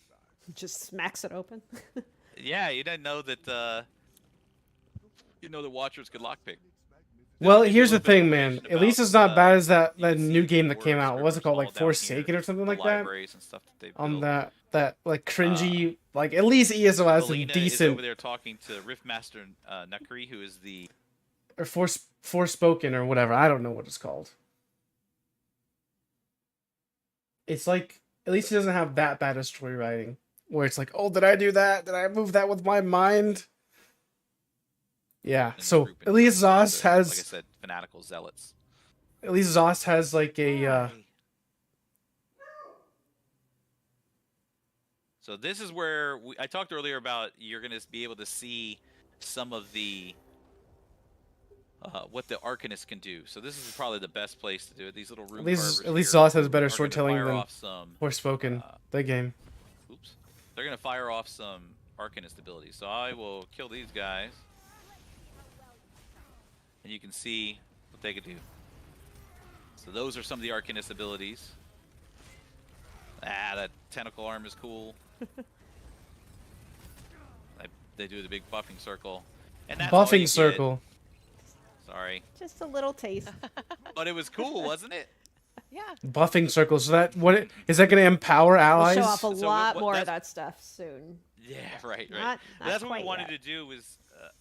Just smacks it open. Yeah, you didn't know that. You know the Watchers could lockpick. Well, There's a here's the little bit of thing, man. information At least about, it's not bad as that you can new see game that more came out. What's it called, like scriptures all down Forsaken here, or something the like that? libraries and stuff that they've On built. that like cringy, like at least ESO has some Alina is decent over there talking to Riftmaster Nukri, who is the or Forspoken or whatever. I don't know what it's called. It's like at least it doesn't have that bad a story writing where it's like, oh, did I do that? Did I move that with my mind? Yeah. in the So group in at least terms of Zoss the, like I has said, fanatical zealots. at least Zoss has like a Hi. So this is where I talked earlier about you're going to be able to see some of the what the Arcanist can do. So this is probably the best place to do it. These little room carvers at least here Zoss has better are gonna storytelling fire than off some, Forspoken, the game. oops. They're going to fire off some Arcanist abilities. So I will kill these guys. And you can see what they can do. So those are some of the Arcanist abilities. Ah, that tentacle arm is cool. They do the big buffing circle. And that's all you Buffing get. circle. Sorry. Just a little taste. But it was cool, wasn't it? Yeah. Buffing circle. So that what is that going to empower We'll allies? show off a So lot what- more of that's- that stuff soon. Yeah, right. Not That's what we quite wanted yet. to do was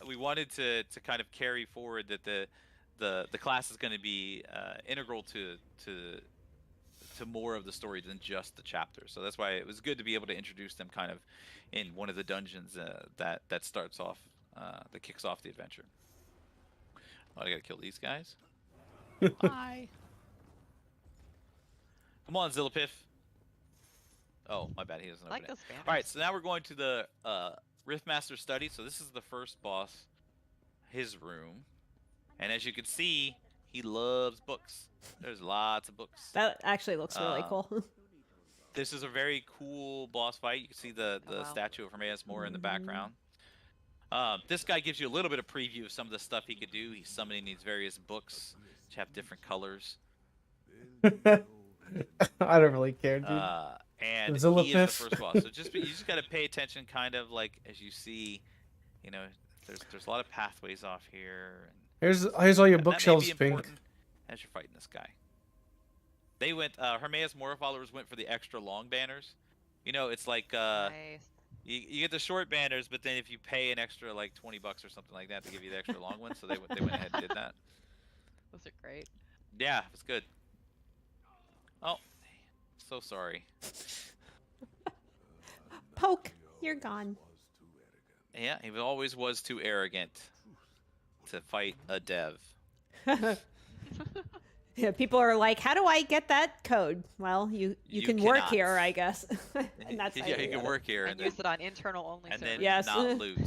we wanted to kind of carry forward that the class is going to be integral to more of the story than just the chapters. So that's why it was good to be able to introduce them kind of in one of the dungeons that starts off that kicks off the adventure. Oh, I gotta kill these guys. Bye. Come on, Zillipiff. Oh, my bad. He doesn't I like open it. those banners. All right, so now we're going to the Riftmaster study. So this is the first boss, his room, and as you can see, he loves books. There's lots of books. That actually looks really cool. This is a very cool boss fight. You can see the Oh, wow. statue of Hermaeus Mora in the background. This guy gives you a little bit of preview of some of the stuff he could do. He's summoning these various books which have different colors. I don't really care, dude. And he is Zillipiff. the first boss. So you just got to pay attention, kind of like as you see, you know, there's a lot of pathways off here. Here's all your And that may bookshelves, be Pink. important as you're fighting this guy. They went. Hermaeus Mora followers went for the extra long banners. You know, it's like Nice. you get the short banners, but then if you pay an extra like $20 or something like that to give you the extra long ones, so they went ahead and did that. Those are great. Yeah, it was good. Oh, so sorry. Poke, you're gone. Yeah, he always was too arrogant to fight a dev. Yeah, people are like, how do I get that code? Well, you You can work cannot. here, I guess. And that's how Yeah, you get can it. work here And use it on internal only and servers. then Yes. not loot.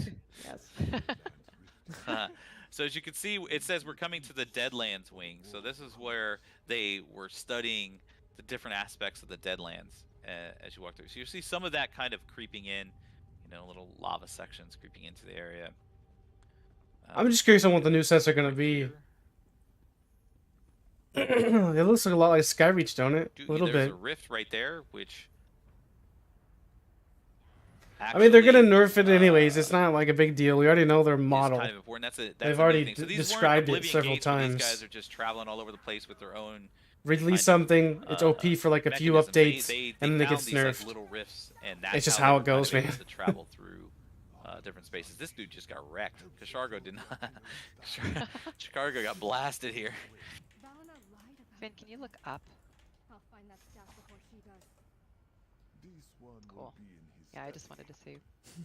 Yes. So as you can see, it says we're coming to the Deadlands wing. So this is where they were studying the different aspects of the Deadlands as you walk through. So you see some of that kind of creeping in, you know, little lava sections creeping into the area. I'm just curious on what the new sets are gonna be. It looks like a lot like Skyreach, don't it? Dude, A little there's bit. a rift right there, which. I mean, they're gonna actually, nerf it anyways. It's not like a big deal. We already know their is model. kind of important. That's They've a new already thing. So these weren't described it Oblivion several gates where times. These guys are just traveling all over the place with their own. Release kind of, something, it's OP for like a few mechanism. updates, and then it found gets these, like, nerfed. little rifts, and that's It's just they how were it goes, kind of able man. To travel through different spaces. This dude just got wrecked. Kashargo did not. Kashargo got blasted here. Valna lied about Finn, can you look up? I'll find that staff before she does. Cool. Yeah, I just wanted to see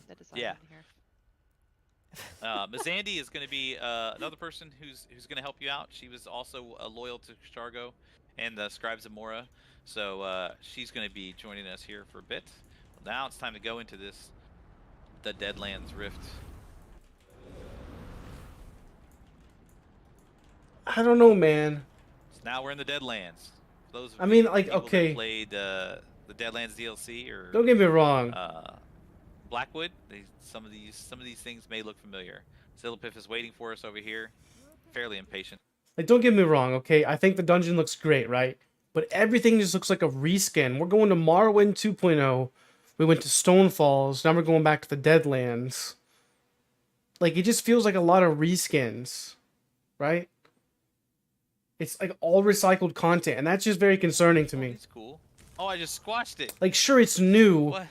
the design Yeah. in here. Mizandi is going to be another person who's going to help you out. She was also loyal to Kashargo and the Scribes of Mora, so she's going to be joining us here for a bit. Now it's time to go into this the Deadlands Rift. I don't know, man. So now we're in the Deadlands. Those of I mean, you like, people okay. that played the Deadlands DLC or Don't get me wrong. Blackwood, some of these things may look familiar. Zillapiff is waiting for us over here, fairly impatient. Like, don't get me wrong, okay? I think the dungeon looks great, right? But everything just looks like a reskin. We're going to Morrowind 2.0. We went to Stonefalls. Now we're going back to the Deadlands. Like, it just feels like a lot of reskins, right? It's like all recycled content, and that's just very concerning to me. It's cool. Oh, I just squashed it. Like, sure, it's new, What?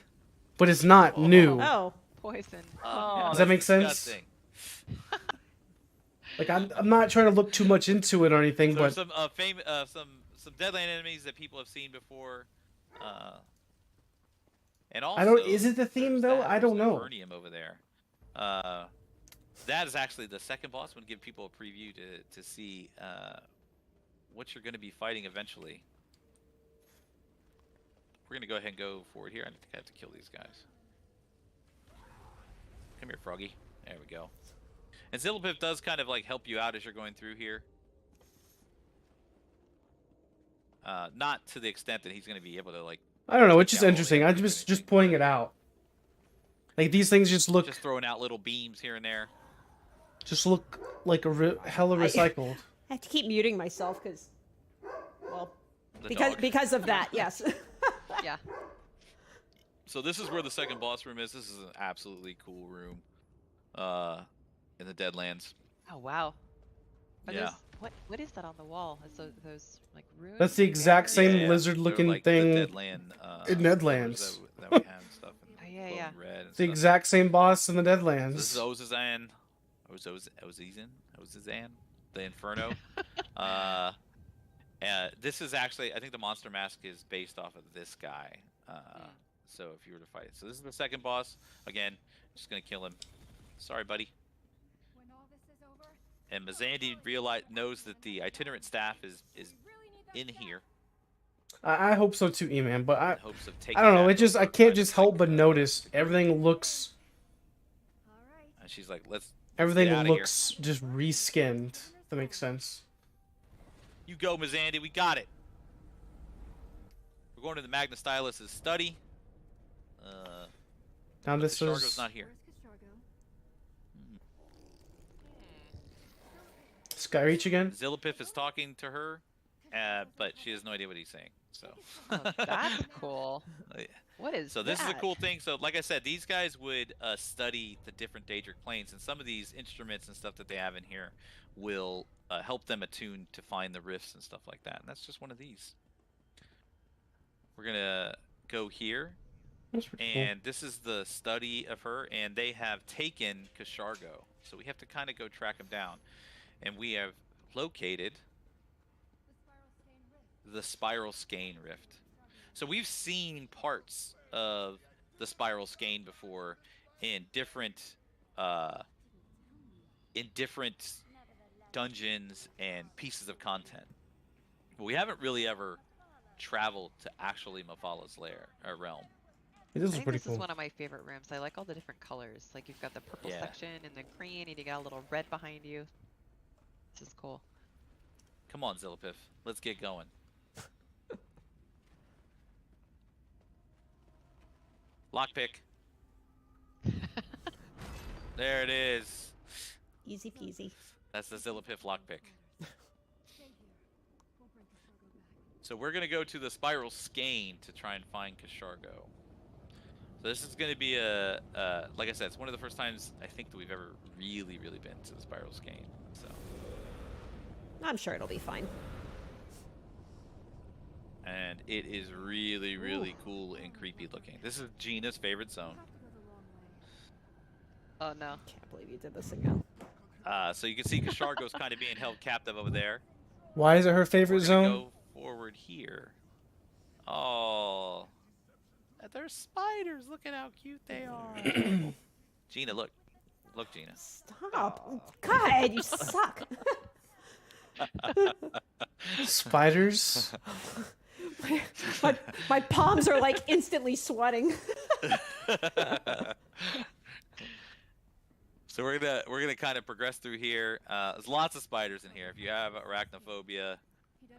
but it's not new. Oh. Poison. Oh, Does that make sense? disgusting. Like, I'm not trying to look too much into it or anything, So but there's some Deadland enemies that people have seen before. And also, I don't. Is it the theme though? I don't know. Vernium over there. That is actually the second boss. I'm gonna give people a preview to see what you're gonna be fighting eventually. We're gonna go ahead and go forward here. I think I have to kill these guys. Come here, Froggy. There we go. And Zillapiff does kind of like help you out as you're going through here. Not to the extent that he's going to be able to like. I don't know. It's take just out all the interesting. I'm enemies or just anything. pointing it out. Like, these things just look throwing out little beams here and there. like a hella recycled. I have to keep muting myself because, well, The dog. because of that. Yes. Yeah. So this is where the second boss room is. This is an absolutely cool room. In the Deadlands. Oh wow. Are Yeah. those, what is that on the wall? Is those like runes? That's the exact same Yeah, lizard-looking they're like thing the Deadland, in Nedlands. that we have and stuff. And Oh, yeah, glowing yeah. Red and It's the stuff. exact same boss in the This Deadlands. is Ozazan, the Inferno. This is actually, I think the monster mask is based off of this guy. So if you were to fight it. So this is the second boss. Again, just gonna kill him. Sorry, buddy. When all this is over, And Mazandi knows that the itinerant staff is in here I hope so too, E-Man. But in hopes of taking I don't know. back I over can't by just the help but second- notice everything looks all right. And she's like, let's everything get outta here. looks just reskinned. If that makes sense. You go, Mazandi. We got it. We're going to the Magna Stylus' study. Now But this Shargo's is not here. Skyreach again. Zillapiff is talking to her, but she has no idea what he's saying. So, Oh, that's cool. What is so this is a that? cool thing. So, like I said, these guys would study the different Daedric planes, and some of these instruments and stuff that they have in here will help them attune to find the rifts and stuff like that. And that's just one of these. We're gonna go here. That's pretty cool. And this is the study of her, and they have taken Kashargo. So we have to kind of go track him down. And we have located the Spiral Skein Rift. So we've seen parts of the Spiral Skein before in different dungeons and pieces of content. But we haven't really ever traveled to actually Mephalah's lair or realm. This I is think pretty this cool. is one of my favorite rooms. I like all the different colors. Like you've got the purple Yeah. section and the green, and you got a little red behind you. This is cool. Come on, Zillapiff. Let's get going. Lockpick. There it is. Easy peasy. That's the Zillapiff lockpick. Stay here. We'll bring Kashargo back. So we're gonna go to the Spiral Skein to try and find Kashargo. So this is gonna be a, like I said, it's one of the first times I think that we've ever really been to the Spiral Skein. So, I'm sure it'll be fine. and it is really cool and creepy looking. This is Gina's favorite zone. Have to go the long way. Oh no. Can't believe you did this again. So you can see Kashargo's kind of being held captive over there. Why is it her favorite We're gonna zone? go forward here. Oh, there's spiders. Look at how cute they are. Gina, look. Look, Gina. Stop. God, you suck. Spiders. my palms are like instantly sweating. So we're gonna kind of progress through here. There's lots of spiders in here. If you have arachnophobia,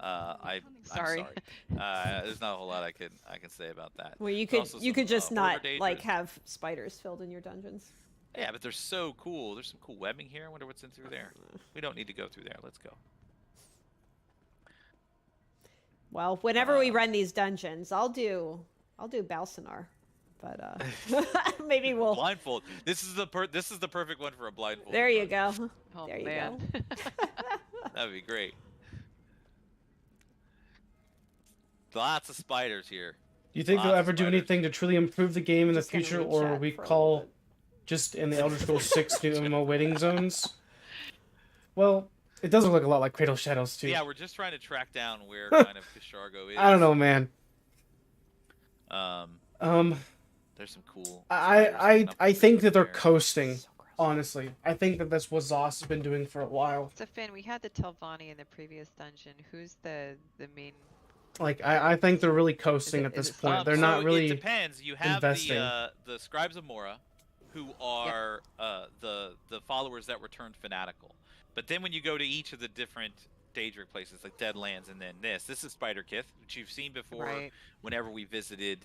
I'm sorry. There's not a whole lot I can say about that. Well, you There's could also you could some, just border not like dangers. have spiders filled in your dungeons. Yeah, but they're so cool. There's some cool webbing here. I wonder what's in through there. We don't need to go through there. Let's go. Well, whenever we run these dungeons, I'll do Balsanar, but maybe we'll. Blindfold. This is the perfect one for a blindfold. There you go. Oh, There you man. go. That'd be great. Lots of spiders here. Do you think Lots they'll of ever do spiders. anything to truly improve the game in the Just gonna future, read or chat we for a call little bit. just in the Elder Scrolls 6 new MMO waiting zones? Well, it does look a lot like Cradle Shadows too. Yeah, we're just trying to track down where kind of Kishargo is. I don't know, man. There's some cool. I think that they're there. coasting. So gross. Honestly, I think that that's what Zoss has been doing for a while. So Finn, we had the Telvanni in the previous dungeon. Who's the main? Like I think they're really coasting it- at this is it point. They're So not really. It depends. You have investing. the Scribes of Mora, who are the followers that were turned fanatical. But then when you go to each of the different Daedric places, like Deadlands, and then this is Spiderkith, which you've seen before Right. whenever we visited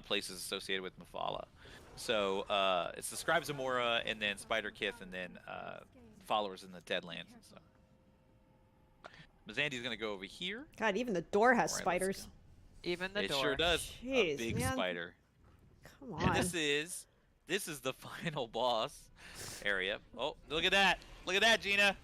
places associated with Mephala. So it's the Scribes of Mora, and then Spiderkith, and then followers in the Deadlands and stuff. Mazandy's gonna go over here. God, even the door has All right, let's spiders. go. Even the It door. sure does. Jeez, A big man. spider. Come on. And this is the final boss area. Oh, look at that! Look at that, Gina.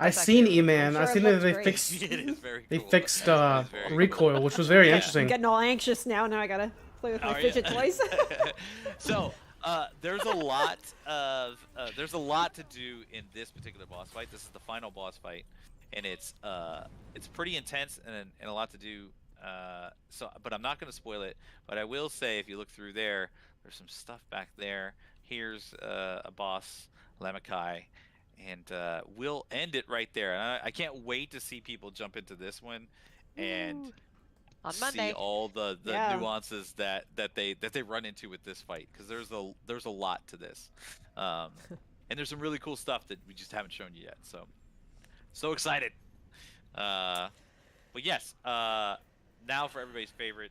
I've seen actually- E-Man. I'm I've sure seen it that looks they great. fixed It is very they cool. fixed It is very cool. recoil, which was very Yeah. I'm interesting. getting all anxious now. Now I gotta play with my Are ya? fidget toys. So there's a lot to do in this particular boss fight. This is the final boss fight, and it's pretty intense and a lot to do. But I'm not going to spoil it. But I will say, if you look through there, there's some stuff back there. Here's a boss, Lamakai, and we'll end it right there. And I can't wait to see people jump into this one and On Monday. see all the Yeah. nuances that they run into with this fight, because there's a lot to this, and there's some really cool stuff that we just haven't shown you yet. So excited. But yes, now for everybody's favorite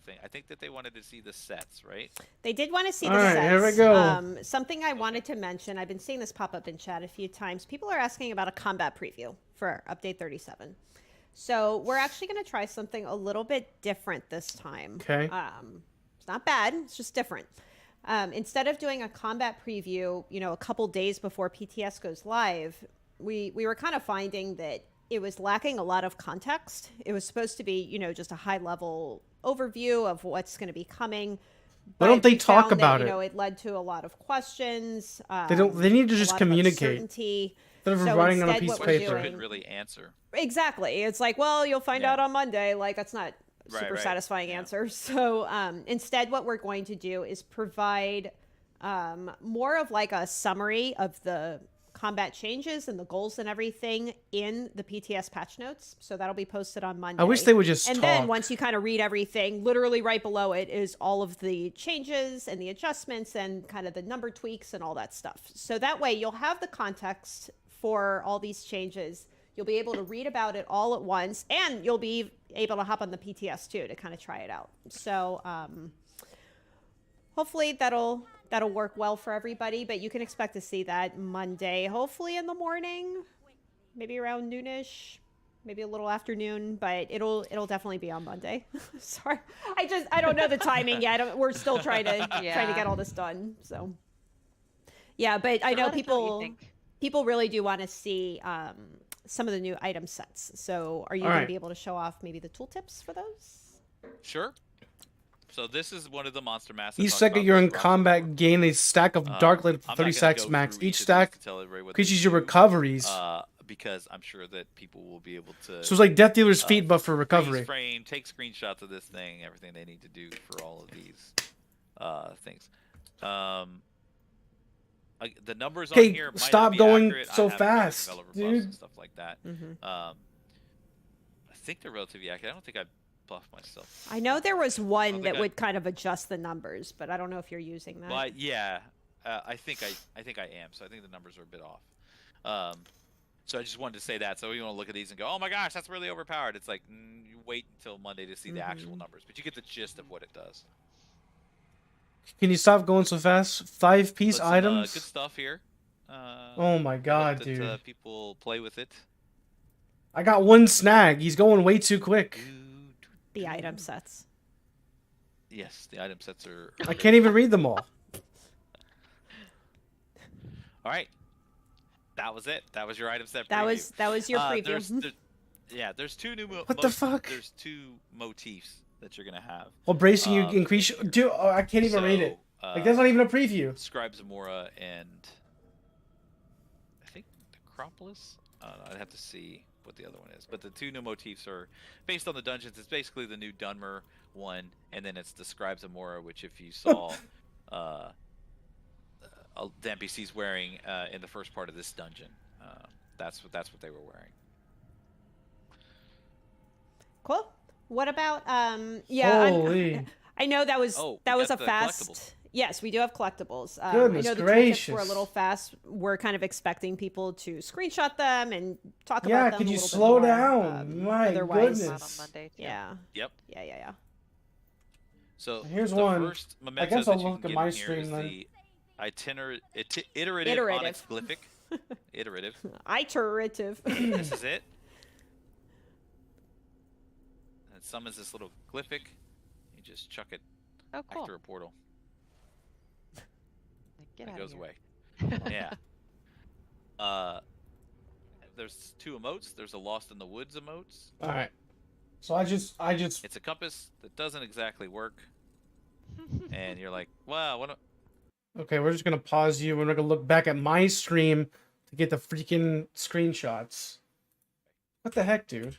thing. I think that they wanted to see the sets, right? They did want to see All the right, sets. here we go. Something I wanted to mention. I've been seeing this pop up in chat a few times. People are asking about a combat preview for update 37. So we're actually going to try something a little bit different this time. Okay. It's not bad. It's just different. Instead of doing a combat preview, a couple days before PTS goes live, we were kind of finding that it was lacking a lot of context. It was supposed to be, just a high level overview of what's going to be coming. Why don't but they we talk found that, about it? It led to a lot of questions. They need to a just lot of communicate uncertainty. instead of So writing on a instead piece what of we're paper. doing- Couldn't really answer. Exactly. It's like, well, you'll find Yeah. out on Monday. Like, that's not Right, super right. satisfying Yeah. answer. So instead, what we're going to do is provide more of like a summary of the combat changes and the goals and everything in the PTS patch notes. So that'll be posted on Monday. I wish they would just And talk. then once you kind of read everything, literally right below it is all of the changes and the adjustments and kind of the number tweaks and all that stuff. So that way you'll have the context for all these changes. You'll be able to read about it all at once, and you'll be able to hop on the PTS too to kind of try it out. So hopefully that'll work well for everybody, but you can expect to see that Monday, hopefully in the morning, maybe around noonish, maybe a little afternoon, but it'll definitely be on Monday. Sorry, I don't know the timing yet. We're still trying to get all this done. So yeah, but I So know let us what you people think. really do want to see some of the new item sets. So are you All going right. to be able to show off maybe the tooltips for those? Sure. So this is one of the monster masks. Each second you're in combat, gain a stack of Dark Light for 30 stacks max. Each stack increases your recoveries. Because I'm sure that people will be able to. So it's like Death Dealer's feet, but for recovery. freeze frame, take screenshots of this thing, everything they need to do for all of these things. The numbers on Okay, here might stop not be going accurate. I so haven't read the fast, developer buffs and dude. stuff like that. Mm-hmm. I think they're relatively accurate. I don't think I buff myself. I know there was one think that I- would kind of adjust the numbers, but I don't know if you're using that. But yeah, I think I am. So I think the numbers are a bit off. So I just wanted to say that. So you want to look at these and go, oh my gosh, that's really overpowered. It's like you wait until Monday to see the actual numbers, but you get the gist of what it does. Can you stop going so fast? 5-piece But some, items? good stuff here. Oh my I hope god, that, dude. people play with it. I got one snag. He's going way too quick. The item sets. Yes, the item sets are. I can't even read them all. All right, that was it. That was your item set. That preview. was your preview. There's two new. What the fuck? There's two motifs that you're gonna have. Well, bracing you increase. Dude, oh, I can't even read it. Like that's not even a preview. Scribe Zamora and I think Necropolis. I'd have to see what the other one is. But the two new motifs are based on the dungeons. It's basically the new Dunmer one, and then it's the Scribe Zamora, which if you saw the NPCs wearing in the first part of this dungeon, that's what they were wearing. Cool. What about yeah? Holy. I know that was Oh, that we was a got the fast. collectibles. Yes, we do have collectibles. Goodness I know the gracious. tooltips were a little fast. We're kind of expecting people to screenshot them and talk Yeah, about them. could a you little bit slow more, down? My otherwise, goodness. Not on Monday. Too. Yeah. Yep. Yeah. So Here's the one. first memento guess I'll that you look can at get my in here stream is then. the iterative onyx glyphic. Iterative. Iterative. This is it. And it summons this little glyphic. You just chuck it Oh, back cool. through a portal. Get And out it goes of away. here. Yeah. There's two emotes. There's a Lost in the Woods emotes. All right. So I just. It's a compass that doesn't exactly work. And you're like, wow, what? Okay, we're just gonna pause you. We're gonna look back at my stream to get the freaking screenshots. What the heck, dude?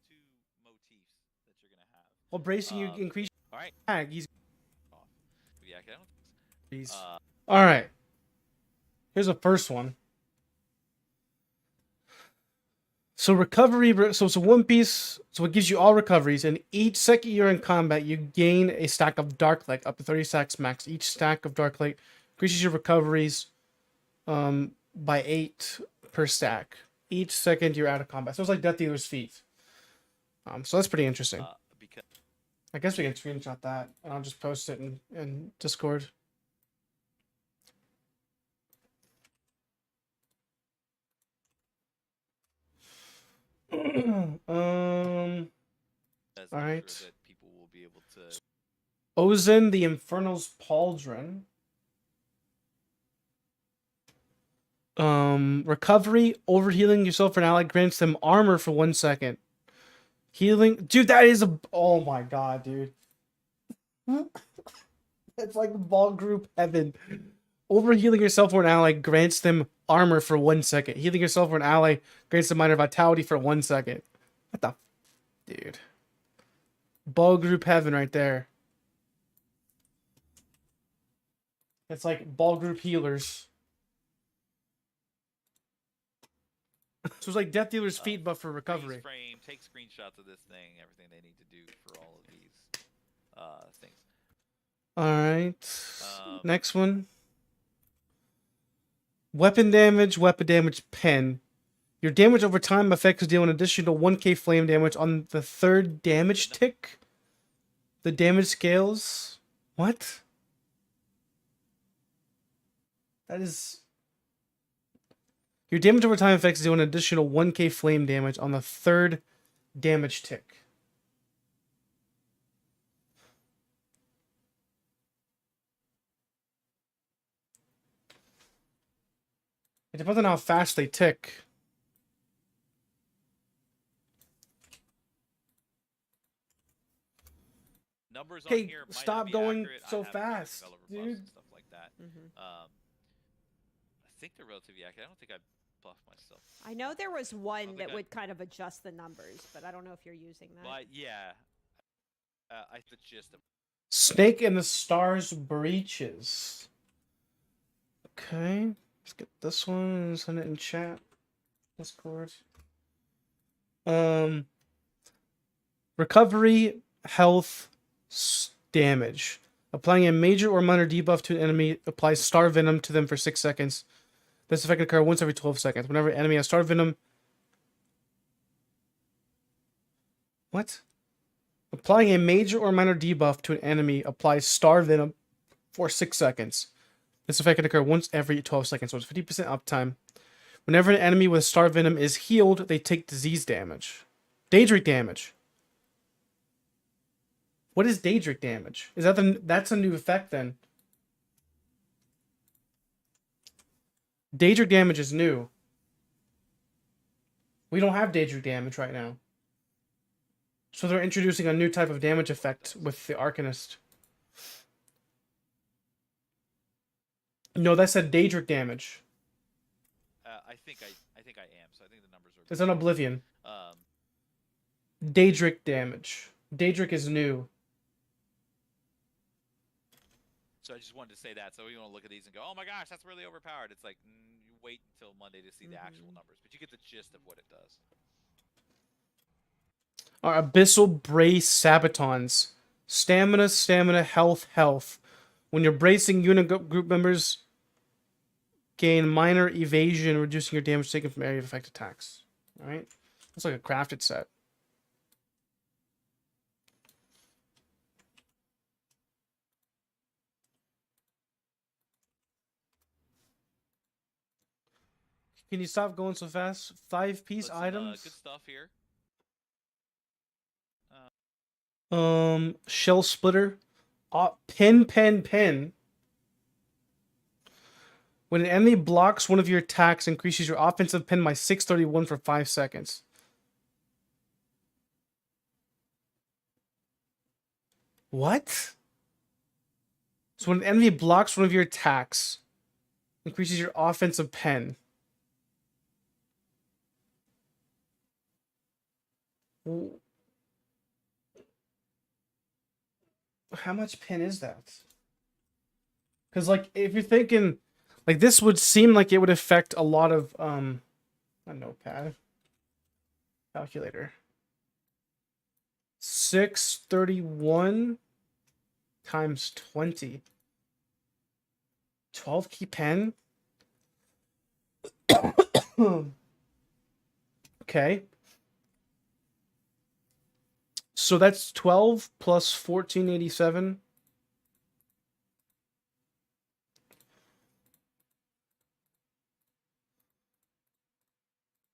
Two motifs that you're gonna have. Well, bracing you increase All right. tag. He's. Yeah, I don't. He's. All right. Here's the first one. So recovery, so One Piece, so it gives you all recoveries, and each second you're in combat, you gain a stack of Dark Light, up to 30 stacks max. Each stack of Dark Light increases your recoveries by 8 per stack. Each second you're out of combat. So it's like Death Dealer's Feet. So that's pretty interesting. Because I guess we can screenshot that, and I'll just post it in Discord. All right. Sure that people will be able to. Ozen, the Infernal's Pauldron. Recovery, overhealing yourself for an ally grants them armor for 1 second. Healing, dude, that is a. Oh my god, dude. It's like ball group heaven. Overhealing yourself for an ally grants them armor for 1 second. Healing yourself for an ally grants them minor vitality for 1 second. What the, dude? Ball group heaven right there. It's like ball group healers. So it's like Death Dealer's Feet, but for recovery. Freeze frame, take screenshots of this thing, everything they need to do for all of these things. Alright. Next one. Weapon damage pen. Your damage over time effects deal an additional 1k flame damage on the third damage tick. The damage scales. What? That is... Your damage over time effects deal an additional 1k flame damage on the third damage tick. It depends on how fast they tick. Numbers Okay, on here might stop not be going accurate. I so haven't read fast, developer buffs dude. and stuff like that. I think they're relatively accurate. I don't think I buffed myself. I know there was one think that I- would kind of adjust the numbers, but I don't know if you're using that. But yeah, I the gist of. Snake in the Stars Breaches. Okay. Let's get this one and send it in chat. Discord. Recovery, health, damage. Applying a major or minor debuff to an enemy applies star venom to them for 6 seconds. This effect can occur once every 12 seconds. Whenever an enemy has star venom. What? Applying a major or minor debuff to an enemy applies star venom for 6 seconds. This effect can occur once every 12 seconds, so it's 50% uptime. Whenever an enemy with star venom is healed, they take disease damage. Daedric damage. What is Daedric damage? Is that that's a new effect then? Daedric damage is new. We don't have Daedric damage right now. So they're introducing a new type of damage effect with the Arcanist. No, that said Daedric damage. I think I am. So I think the numbers are. It's on Oblivion. Daedric damage. Daedric is new. So I just wanted to say that. So you want to look at these and go, "Oh my gosh, that's really overpowered." It's like you wait until Monday to see the actual numbers, but you get the gist of what it does. Our Abyssal Brace Sabatons. Stamina, health. When you're bracing, U.N.O group members gain minor evasion, reducing your damage taken from area of effect attacks. Alright? That's like a crafted set. Can you stop going so fast? 5-piece items? Good stuff here. Shell Splitter. Pin. When an enemy blocks one of your attacks, increases your offensive pin by 631 for 5 seconds. What? So when an enemy blocks one of your attacks, increases your offensive pin. How much pin is that? Because, like, if you're thinking, like, this would seem like it would affect a lot of, a notepad. Calculator. 631 times 20. 12 key pen? Okay. So that's 12 plus 1487.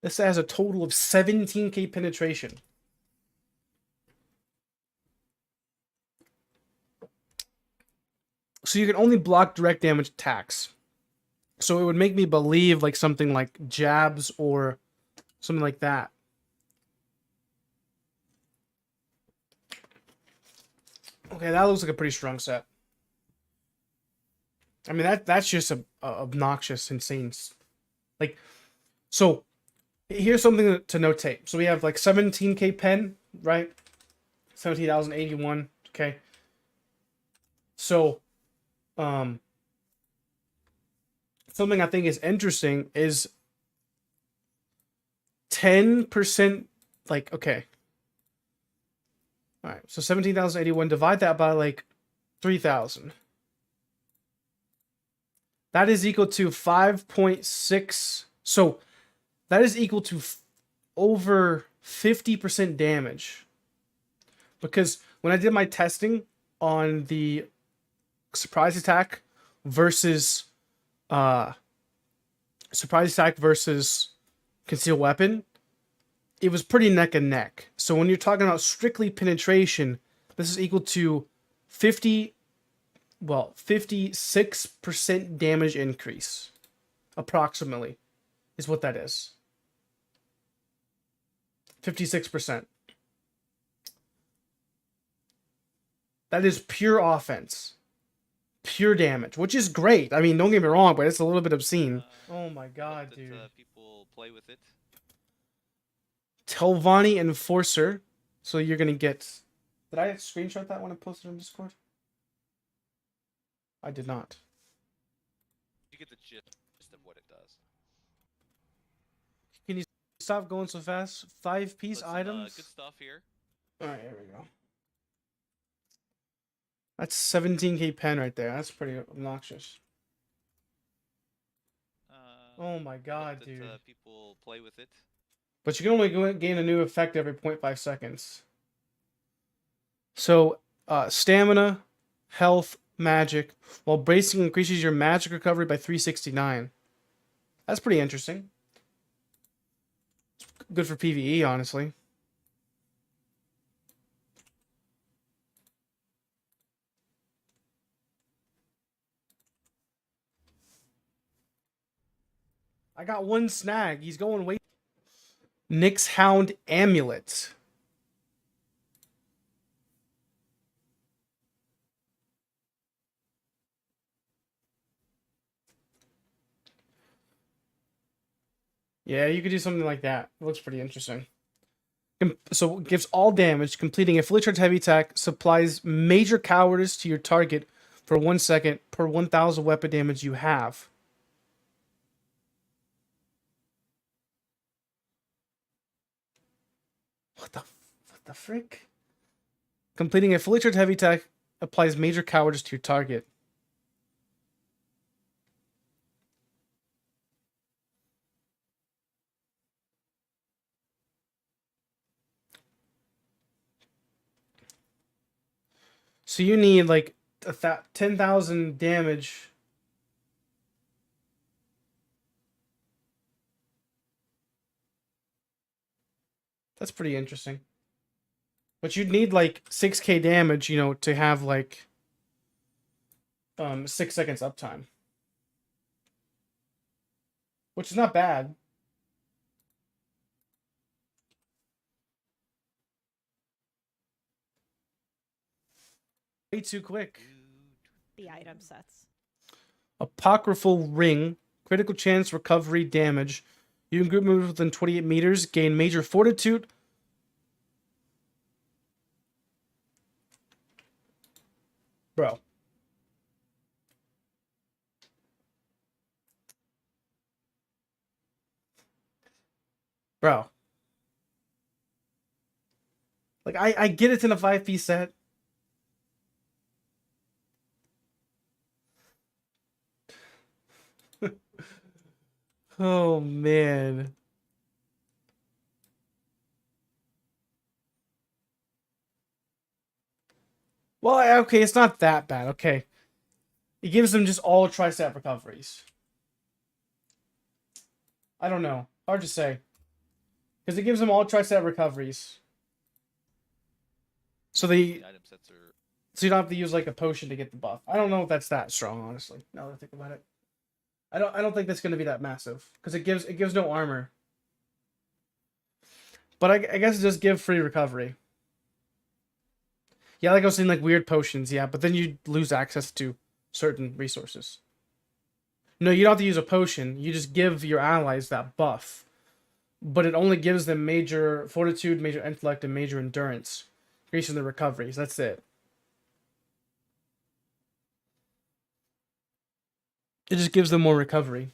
This has a total of 17k penetration. So you can only block direct damage attacks. So it would make me believe like something like jabs or something like that. Okay, that looks like a pretty strong set. I mean, that's just a obnoxious, insane. Like, so here's something to notate. So we have like 17k pen, right? 17,081. Okay. So, something I think is interesting is 10%. Like, okay. All right, so 17,081, divide that by like 3,000. That is equal to 5.6. So that is equal to over 50% damage. Because when I did my testing on the surprise attack versus concealed weapon, it was pretty neck and neck. So when you're talking about strictly penetration, this is equal to 56% damage increase. Approximately is what that is. 56%. That is pure offense. Pure damage, which is great. I mean, don't get me wrong, but it's a little bit obscene. Oh my god, dude. People play with it. Telvanni Enforcer. So you're gonna get... Did I screenshot that when I posted on Discord? I did not. You get the gist of what it does. Can you Stop going so fast. 5-piece But some, items. good stuff here. All right, here we go. That's 17k pen right there. That's pretty obnoxious. Oh my god, Hope that, dude. people play with it. But you can only gain a new effect every 0.5 seconds. So, stamina, health, magic, while bracing increases your magic recovery by 369. That's pretty interesting. Good for PvE, honestly. I got one snag. He's going way. Nyx Hound Amulet. Yeah, you could do something like that. It looks pretty interesting. So it gives all damage, completing a fully charged heavy attack, supplies major cowardice to your target for 1 second per 1,000 weapon damage you have. What the frick? Completing a fully charged heavy attack applies major cowardice to your target. So you need like 10,000 damage. That's pretty interesting. But you'd need like 6k damage, you know, to have like 6 seconds uptime. Which is not bad. Way too quick. The item sets. Apocryphal Ring. Critical chance recovery damage. You can group move within 28 meters. Gain major fortitude. Bro. Bro. Like, I get it's in a 5-piece set. Oh, man. Well, okay, it's not that bad. Okay. It gives them just all tri-stat recoveries. I don't know. Hard to say. Because it gives them all tri-stat recoveries. So The item sets are... So you don't have to use like a potion to get the buff. I don't know if that's that strong, honestly. Now that I think about it. I don't think that's gonna be that massive. Because it gives no armor. But I guess it does give free recovery. Yeah, like I was saying, like weird potions, yeah, but then you lose access to certain resources. No, you don't have to use a potion. You just give your allies that buff. But it only gives them major fortitude, major intellect, and major endurance. Increasing the recoveries. That's it. It just gives them more recovery.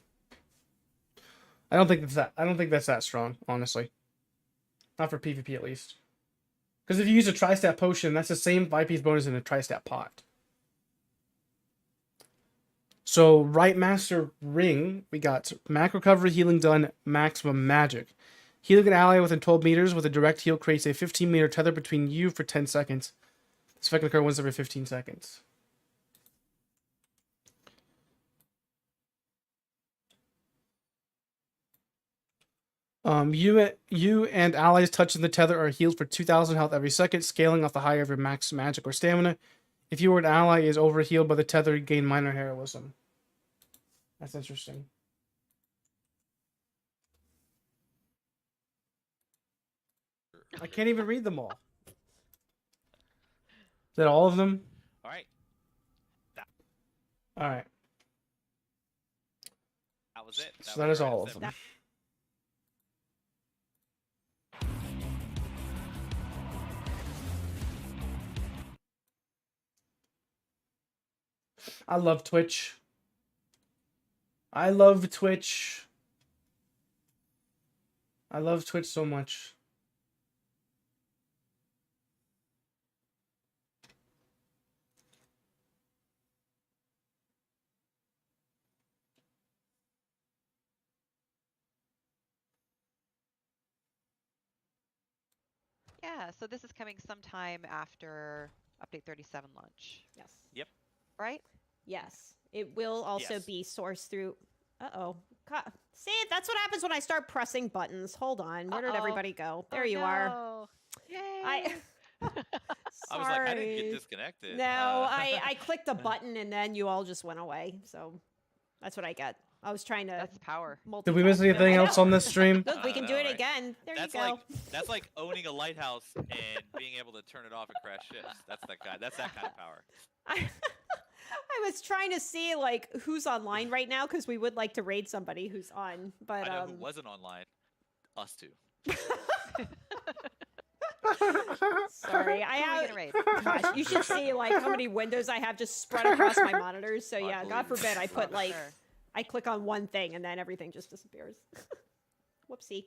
I don't think that's that strong, honestly. Not for PvP at least. Because if you use a tri-stat potion, that's the same 5-piece bonus in a tri-stat pot. So, Right Master Ring, we got Max Recovery, Healing Done, Maximum Magic. Healing an ally within 12 meters with a direct heal creates a 15-meter tether between you for 10 seconds. This effect can occur once every 15 seconds. You and allies touching the tether are healed for 2,000 health every second, scaling off the higher of your max magic or stamina. If you or an ally is overhealed by the tether, you gain minor heroism. That's interesting. I can't even read them all. Is that all of them? All right. All right. That was it. So that is all of them. I love Twitch. I love Twitch. I love Twitch so much. Yeah, so this is coming sometime after update 37 launch, Yes. Yep. right? Yes. It will also Yes. be sourced through. Uh-oh. See, that's what happens when I start pressing buttons. Hold on. Where did Uh-oh. everybody go? There Oh, you are. no. Yay! I I was like, I didn't get Sorry. disconnected. No, I clicked a button and then you all just went away. So that's what I get. I was trying to That's power. multitask. Did we miss anything I else know. on this stream? Look, we I can know, do it right? again. There That's you go. like owning a lighthouse and being able to turn it off and crash ships. That's that guy. That's that kind of power. I was trying to see like who's online right now because we would like to raid somebody who's on, but I know who wasn't online. Us two. sorry, I Who are we have. gonna raid? Gosh, you should see like how many windows I have just spread across my monitors. So I yeah, believe God it. forbid I put like Sure. I click on one thing and then everything just disappears. Whoopsie.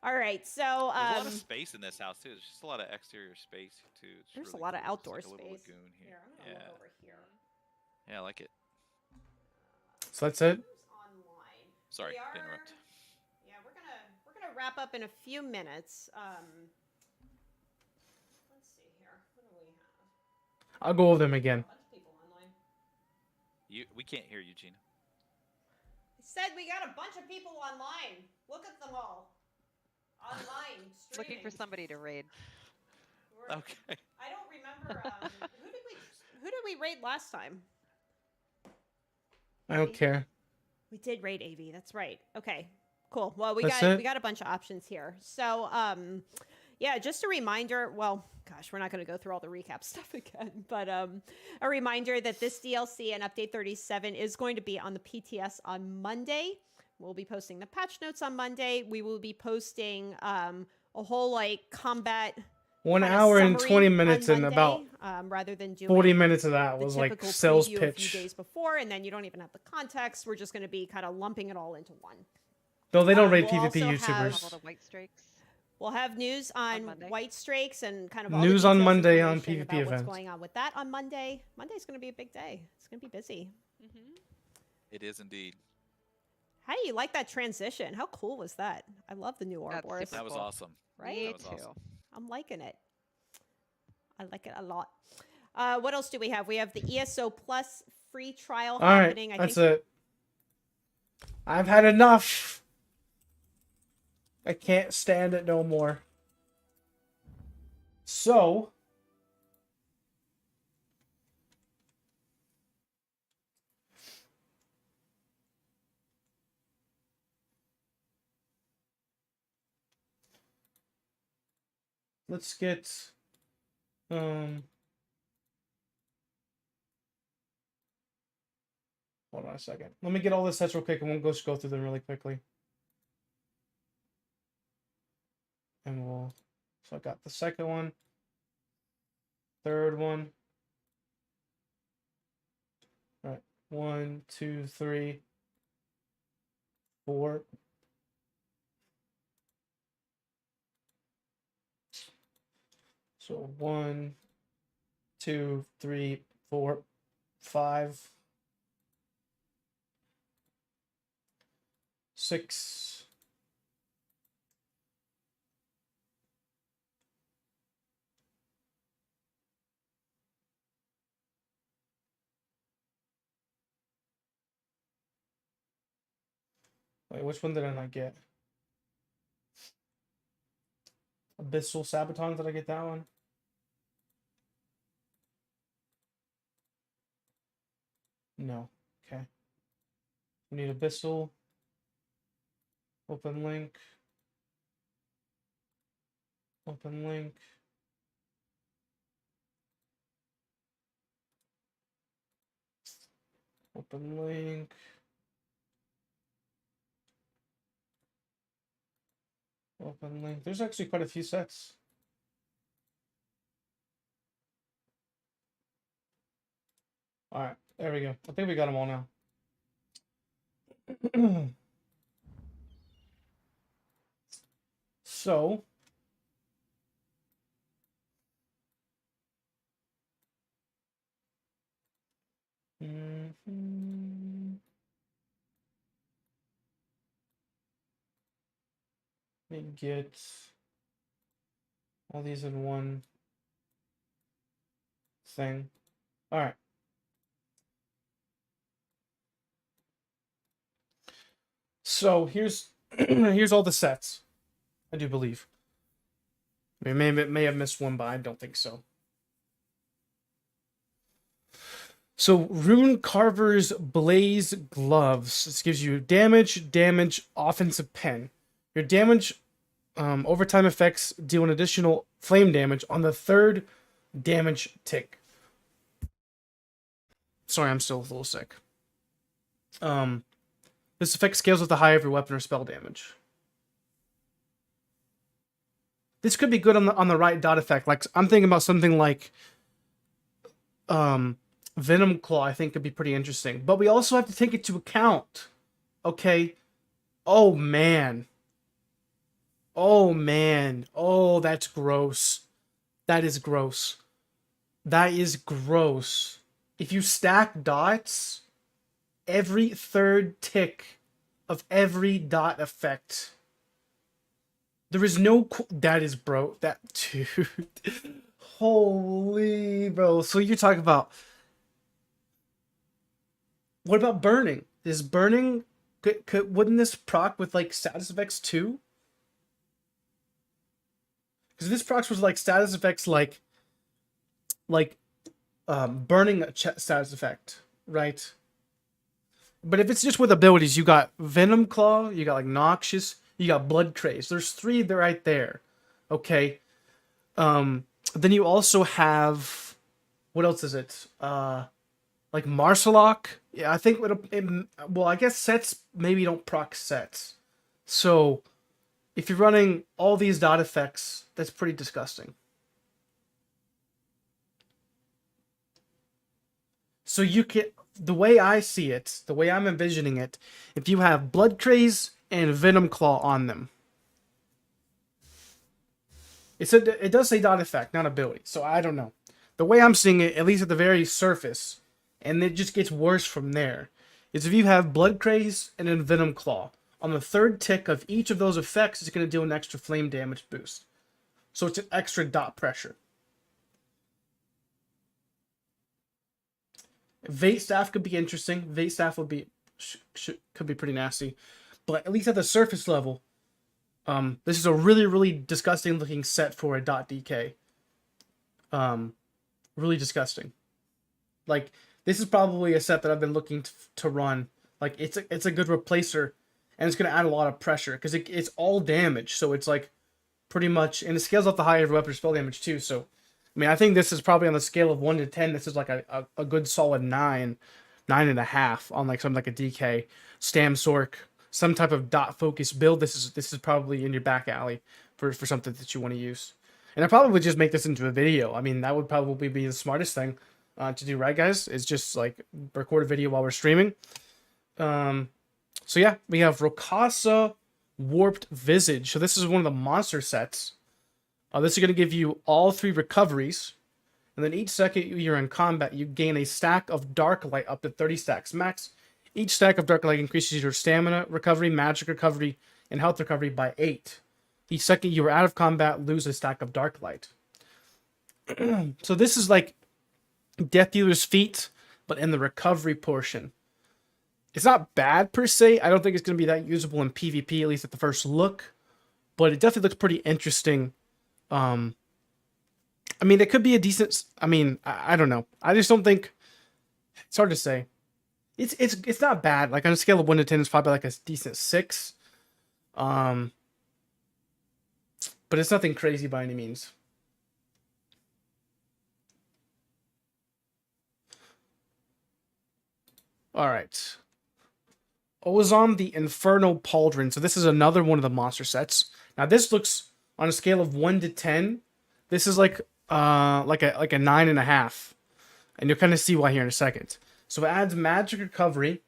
All right, so There's a lot of space in this house too. There's just a lot of exterior space too. It's there's really a lot of cool. It's outdoor like a little space. lagoon here. I'm gonna Yeah. look over here. Yeah, I like it. So that's it. Who's online? Sorry We to are- interrupt. Yeah, we're gonna wrap up in a few minutes. Let's see here. What do we have? I'll go over them again. A bunch of people online. We can't hear you, Gina. I said we got a bunch of people online. Look at them all. Online. Looking for streaming. somebody to raid. We're- Okay. I don't remember. Who did we raid last time? I don't care. We did raid AV. That's right. Okay. Cool. Well, we That's got it? we got a bunch of options here. So, yeah, just a reminder. Well, gosh, we're not going to go through all the recap stuff again, but a reminder that this DLC and update 37 is going to be on the PTS on Monday. We'll be posting the patch notes on Monday. We will be posting a whole like combat 1 kinda hour and summary 20 on minutes and about Monday, rather than doing 40 minutes of that the was like typical sales preview a few pitch. days before, and then you don't even have the context. We're just going to be kind of lumping it all into one. Though they don't rate we'll PvP also have- YouTubers. All the white streaks. We'll have news on Monday. white strakes and kind of all News the on details, Monday on information PvP about what's events. going on with that on Monday. Monday's going to be a big day. It's going to be busy. Mm-hmm. It is indeed. How do you like that transition? How cool was that? I love the new That's Ouroboros. super That was cool. awesome. Right? Me That was too. awesome. I'm liking it. I like it a lot. What else do we have? We have the ESO Plus free trial All right, happening. I that's think it. I've had enough. I can't stand it no more. So, let's get hold on a second. Let me get all this sets real quick and we'll go through them really quickly. And we'll, so I got the second one, third one. All right, 1, 2, 3, 4. So 1, 2, 3, 4, 5, 6. Wait, which one did I not get? Abyssal Sabaton, did I get that one? No. Okay. We need Abyssal. Open link. Open link. Open link. Open link. There's actually quite a few sets. All right, there we go. I think we got them all now. So let me get all these in one thing. All right. So here's here's all the sets. I do believe. I may have missed one, but I don't think so. So Rune Carver's Blaze Gloves. This gives you damage, offensive pen. Your damage overtime effects deal an additional flame damage on the third damage tick. Sorry, I'm still a little sick. This effect scales with the higher of your weapon or spell damage. This could be good on the right dot effect. Like I'm thinking about something like Venom Claw, I think could be pretty interesting. But we also have to take into account, okay? Oh man. Oh man. Oh, that's gross. That is gross. That is gross. If you stack dots, every third tick of every dot effect, there is no... That is, bro. That... Dude. Holy, bro. So you're talking about... What about burning? Is burning... Wouldn't this proc with, like, status effects too? Because this procs with, like, status effects like burning a status effect, right? But if it's just with abilities, you got Venom Claw, you got, like, Noxious... You got Blood Craze. There's 3 there right there. Okay. Then you also have... What else is it? Like Marcelock. Yeah, I think... well, I guess sets maybe don't proc sets. So, if you're running all these dot effects, that's pretty disgusting. So you can... The way I see it, the way I'm envisioning it, if you have Blood Craze and Venom Claw on them. It does say dot effect, not ability, so I don't know. The way I'm seeing it, at least at the very surface, and it just gets worse from there, is if you have Blood Craze and then Venom Claw, on the third tick of each of those effects, it's going to deal an extra flame damage boost. So it's an extra dot pressure. Vate Staff could be interesting. Vate Staff would be could be pretty nasty. But at least at the surface level, this is a really, really disgusting looking set for a dot DK. Really disgusting. Like, this is probably a set that I've been looking to run. Like, it's a good replacer, and it's going to add a lot of pressure, because it's all damage, so it's like pretty much, and it scales off the higher weapon spell damage too, so, I mean, I think this is probably on the scale of 1 to 10, this is like a good solid 9, 9.5 on like something like a DK, Stam Sork, some type of dot focus build. This is probably in your back alley for something that you want to use. And I probably would just make this into a video. I mean, that would probably be the smartest thing to do, right, guys? Is just like record a video while we're streaming. So yeah, we have Rokasa Warped Visage. So this is one of the monster sets. This is going to give you all 3 recoveries. And then each second you're in combat, you gain a stack of Dark Light up to 30 stacks max. Each stack of Dark Light increases your stamina recovery, magic recovery, and health recovery by 8. Each second you are out of combat, lose a stack of Dark Light. So this is like Death Dealer's Feat, but in the recovery portion. It's not bad per se. I don't think it's going to be that usable in PvP, at least at the first look. But it definitely looks pretty interesting. I mean, it could be a decent... I mean, I don't know. I just don't think... It's hard to say. It's not bad. Like, on a scale of 1 to 10, it's probably like a decent 6. But it's nothing crazy by any means. Alright. Ozon the Infernal Pauldron. So this is another one of the monster sets. Now this looks, on a scale of 1 to 10, this is like a 9.5. And you'll kind of see why here in a second. So it adds magic recovery.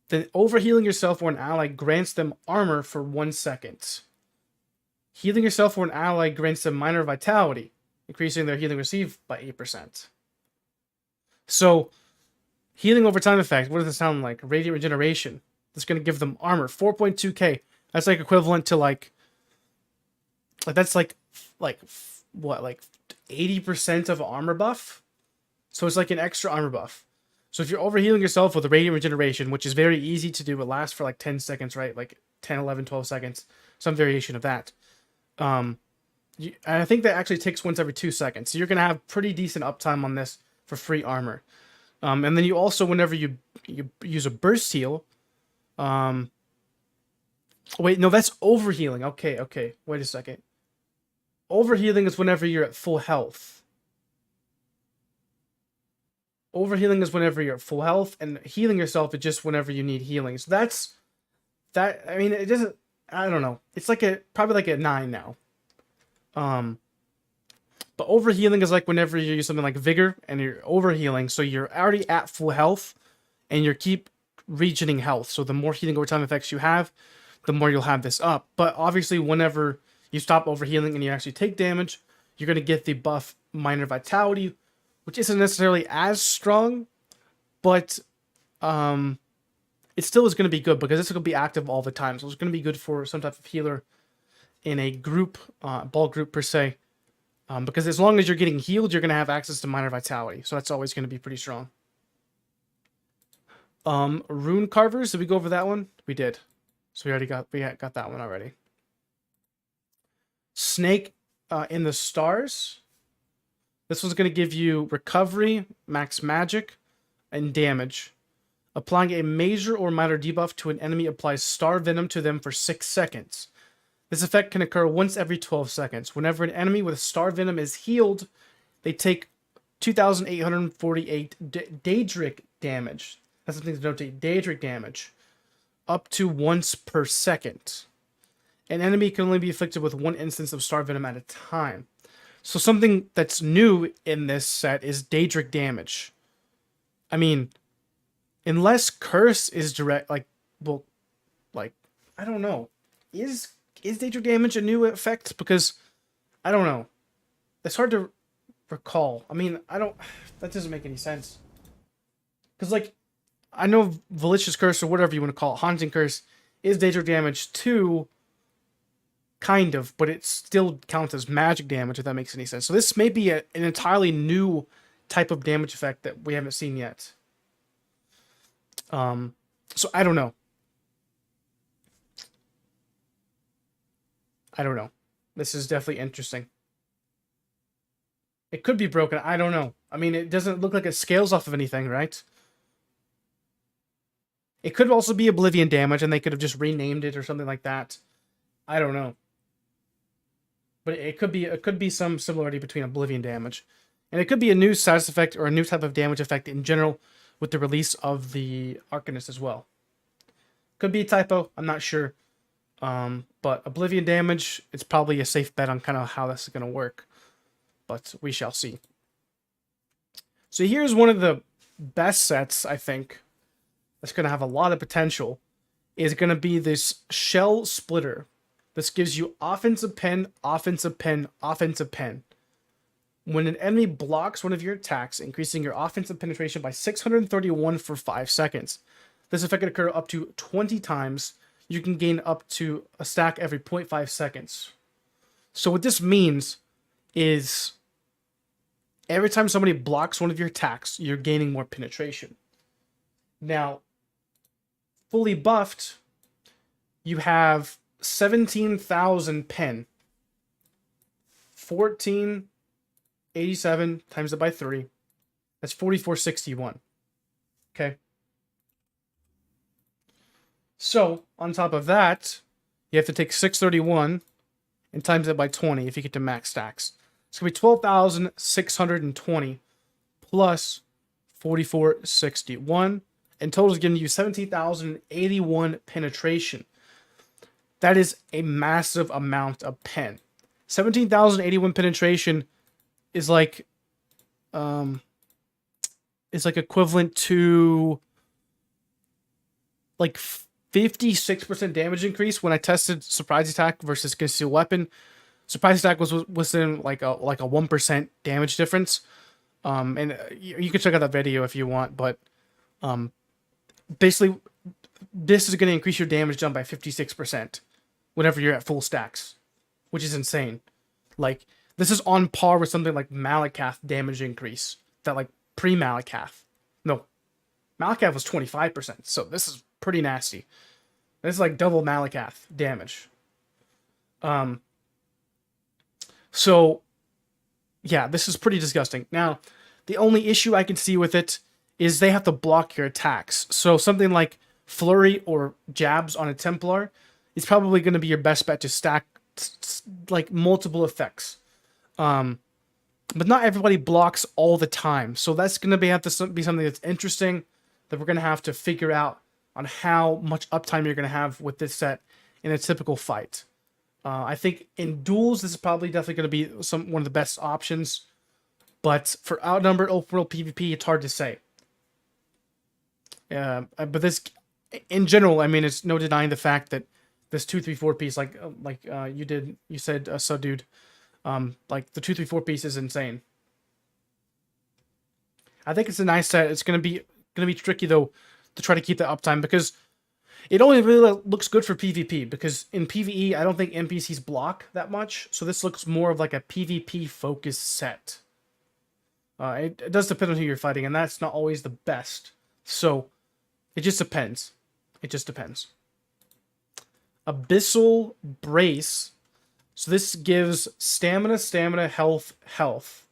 Then overhealing yourself or an ally grants them armor for 1 second. Healing yourself or an ally grants them minor vitality, increasing their healing received by 8%. So, healing over time effect, what does it sound like? Radiant regeneration. That's going to give them armor, 4.2k. That's like equivalent to like that's like what, like 80% of armor buff? So it's like an extra armor buff. So if you're overhealing yourself with a radiant regeneration, which is very easy to do, it lasts for like 10 seconds, right? Like 10, 11, 12 seconds, some variation of that. I think that actually takes once every 2 seconds. So you're going to have pretty decent uptime on this for free armor. And then you also, whenever you use a burst heal, wait, no, that's overhealing. Okay. Wait a second. Overhealing is whenever you're at full health. Overhealing is whenever you're at full health, and healing yourself is just whenever you need healing. So that's that. I mean, it doesn't. I don't know. It's like probably like a 9 now. But overhealing is like whenever you use something like Vigor and you're overhealing, so you're already at full health, and you keep regening health. So the more healing over time effects you have, the more you'll have this up. But obviously, whenever you stop overhealing and you actually take damage, you're going to get the buff Minor Vitality, which isn't necessarily as strong, but it still is going to be good because it's going to be active all the time. So it's going to be good for some type of healer in a group, ball group per se. Because as long as you're getting healed, you're going to have access to Minor Vitality. So that's always going to be pretty strong. Rune Carvers, did we go over that one? We did. So we got that one already. Snake in the Stars. This one's going to give you recovery, max magic, and damage. Applying a major or minor debuff to an enemy applies star venom to them for 6 seconds. This effect can occur once every 12 seconds. Whenever an enemy with star venom is healed, they take 2,848 Daedric damage. That's something to notate. Daedric damage. Up to once per second. An enemy can only be afflicted with 1 instance of star venom at a time. So something that's new in this set is Daedric damage. I mean, unless Curse is direct, I don't know. Is Daedric damage a new effect? Because, I don't know. It's hard to recall. I mean, that doesn't make any sense. Because, I know Valicious Curse, or whatever you want to call it, Haunting Curse, is Daedric damage too, kind of, but it still counts as magic damage, if that makes any sense. So this may be an entirely new type of damage effect that we haven't seen yet. So I don't know. This is definitely interesting. It could be broken. I don't know. I mean, it doesn't look like it scales off of anything, right? It could also be Oblivion damage, and they could have just renamed it or something like that. I don't know. But it could be some similarity between Oblivion damage. And it could be a new status effect or a new type of damage effect in general with the release of the Arcanist as well. Could be a typo, I'm not sure. But Oblivion damage, it's probably a safe bet on kind of how this is going to work. But we shall see. So here's one of the best sets, I think, that's going to have a lot of potential. Is going to be this Shell Splitter. This gives you offensive pen, offensive pen, offensive pen. When an enemy blocks one of your attacks, increasing your offensive penetration by 631 for 5 seconds. This effect can occur up to 20 times. You can gain up to a stack every 0.5 seconds. So what this means is every time somebody blocks one of your attacks, you're gaining more penetration. Now, fully buffed, you have 17,000 pen. 1487 times it by 3. That's 4461. Okay. So, on top of that, you have to take 631 and times it by 20 if you get to max stacks. It's going to be 12,620 plus 4461. And total is giving you 17,081 penetration. That is a massive amount of pen. 17,081 penetration is like equivalent to 56% damage increase when I tested surprise attack versus concealed weapon. Surprise attack was within like a 1% damage difference. And you can check out that video if you want, but basically this is going to increase your damage done by 56% whenever you're at full stacks, which is insane. Like, this is on par with something like Malakath damage increase that like pre-Malakath. No, Malakath was 25%, so this is pretty nasty. This is like double Malakath damage. So yeah, this is pretty disgusting. Now, the only issue I can see with it is they have to block your attacks. So something like Flurry or Jabs on a Templar is probably going to be your best bet to stack like multiple effects. But not everybody blocks all the time. So that's going to have to be something that's interesting that we're going to have to figure out on how much uptime you're going to have with this set in a typical fight. I think in duels, this is probably definitely going to be one of the best options. But for outnumbered open world PvP, it's hard to say. But this, in general, I mean, it's no denying the fact that this 2-3-4 piece, like you said, Dude, like the 2-3-4 piece is insane. I think it's a nice set. It's gonna be tricky though to try to keep the uptime because it only really looks good for PvP, because in PvE I don't think NPCs block that much, so this looks more of like a PvP focused set. It does depend on who you're fighting, and that's not always the best. So it just depends. It just depends. Abyssal Brace. So this gives stamina, health.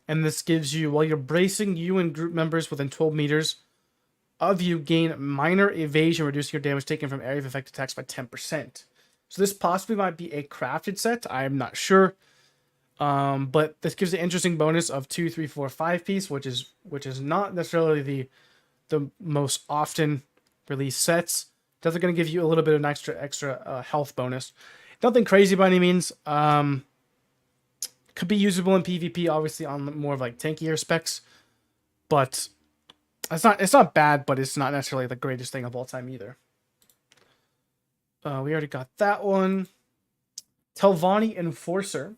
And this gives you, while you're bracing, you and group members within 12 meters of you gain minor evasion, reducing your damage taken from area of effect attacks by 10%. So this possibly might be a crafted set. I'm not sure. But this gives an interesting bonus of 2, 3, 4, 5 piece, which is not necessarily the most often released sets. Definitely going to give you a little bit of an extra health bonus. Nothing crazy by any means. Could be usable in PvP, obviously on more of like tankier specs, but it's not bad, but it's not necessarily the greatest thing of all time either. We already got that one. Telvanni Enforcer.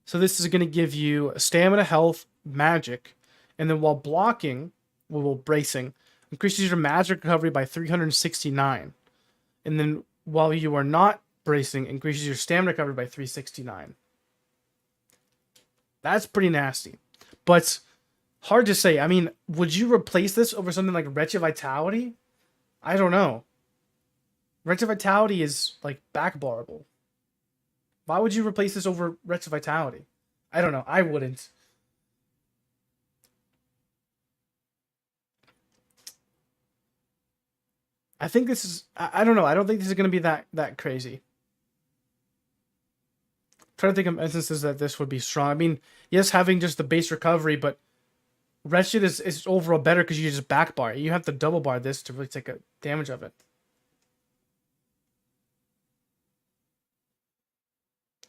So this is going to give you stamina, health, magic, and then while blocking, while bracing, increases your magic recovery by 369. And then while you are not bracing, increases your stamina recovery by 369. That's pretty nasty. But hard to say. I mean, would you replace this over something like Wretched Vitality? I don't know. Wretched Vitality is like backbarable. Why would you replace this over Wretched Vitality? I don't know. I wouldn't. I think this is... I don't know. I don't think this is going to be that crazy. Trying to think of instances that this would be strong. I mean, yes, having just the base recovery, but Wretched is overall better because you just back bar. You have to double bar this to really take a damage of it.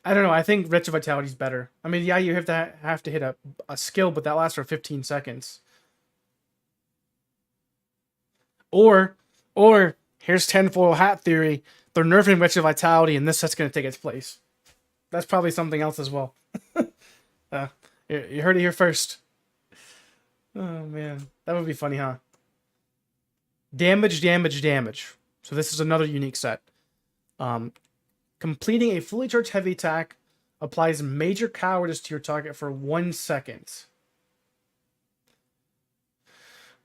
I don't know. I think Wretched Vitality is better. I mean, yeah, you have to hit a skill, but that lasts for 15 seconds. Or here's tinfoil hat theory. They're nerfing Wretched Vitality, and this set's going to take its place. That's probably something else as well. You heard it here first. Oh, man. That would be funny, huh? Damage. So this is another unique set. Completing a fully charged heavy attack applies major cowardice to your target for 1 second.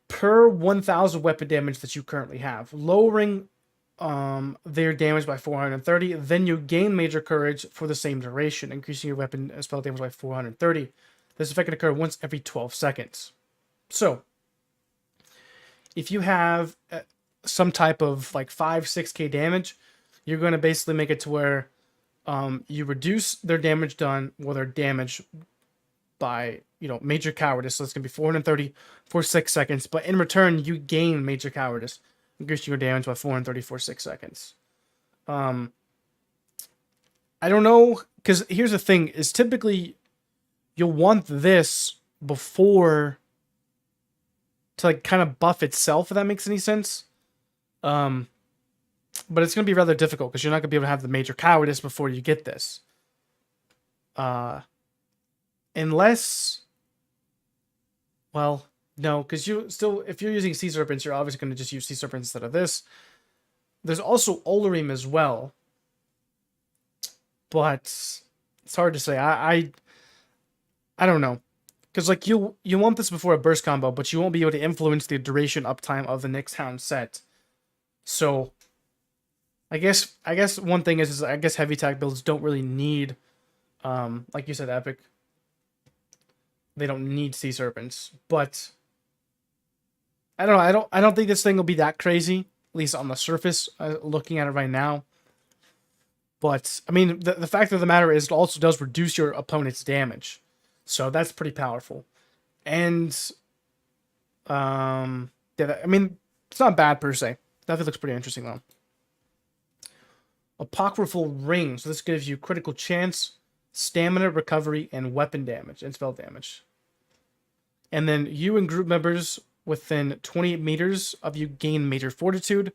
Per 1,000 weapon damage that you currently have. Lowering their damage by 430. Then you gain major courage for the same duration, increasing your weapon spell damage by 430. This effect can occur once every 12 seconds. So, if you have some type of like 5-6k damage, you're going to basically make it to where you reduce their damage done, well, their damage by, major cowardice. So it's going to be 430 for 6 seconds. But in return, you gain major cowardice, increasing your damage by 430 for 6 seconds. I don't know, because here's the thing, is typically you'll want this before to like kind of buff itself, if that makes any sense. but it's going to be rather difficult because you're not going to be able to have the major cowardice before you get this. Unless, well, no, because you still, if you're using Sea Serpents, you're obviously going to just use Sea Serpents instead of this. There's also Olorime as well, but it's hard to say. I don't know, because like you want this before a burst combo, but you won't be able to influence the duration uptime of the Nyx Hound set. So I guess one thing is I guess heavy attack builds don't really need, like you said, Epic. They don't need Sea Serpents, but I don't know. I don't think this thing will be that crazy, at least on the surface, looking at it right now. But I mean, the fact of the matter is, it also does reduce your opponent's damage, so that's pretty powerful. And yeah, I mean, it's not bad per se. Definitely looks pretty interesting though. Apocryphal Ring. So this gives you critical chance, stamina, recovery, and weapon damage, and spell damage. And then you and group members within 28 meters of you gain major fortitude,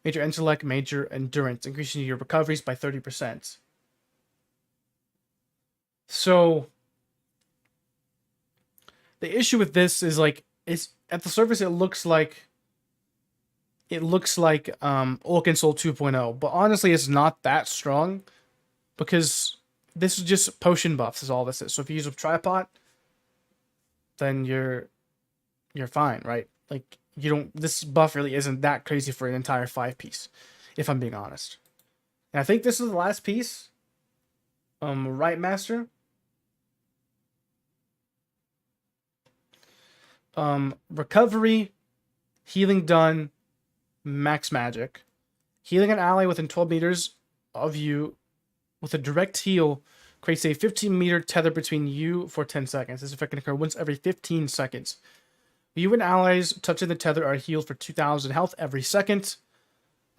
major intellect, major endurance, increasing your recoveries by 30%. So the issue with this is like, it's at the surface it looks like Ulkin Soul 2.0, but honestly it's not that strong because this is just potion buffs is all this is. So if you use a tripod, then you're fine, right? Like this buff really isn't that crazy for an entire 5-piece, if I'm being honest. And I think this is the last piece. Right, Master. Recovery, healing done, max magic. Healing an ally within 12 meters of you with a direct heal creates a 15-meter tether between you for 10 seconds. This effect can occur once every 15 seconds. You and allies touching the tether are healed for 2,000 health every second,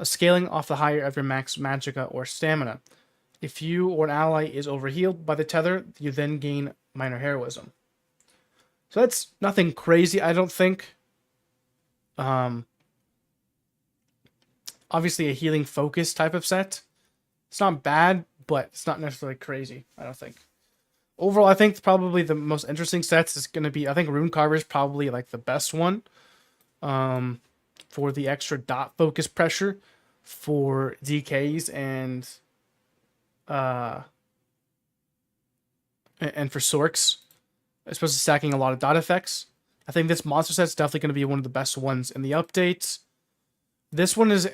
scaling off the higher of your max magicka or stamina. If you or an ally is overhealed by the tether, you then gain minor heroism. So that's nothing crazy, I don't think. Obviously a healing focus type of set. It's not bad, but it's not necessarily crazy, I don't think. Overall, I think probably the most interesting sets is going to be, I think Rune Carver is probably like the best one. For the extra dot focus pressure for DKs and for Sorks, especially stacking a lot of dot effects. I think this monster set's definitely going to be one of the best ones in the updates. This one's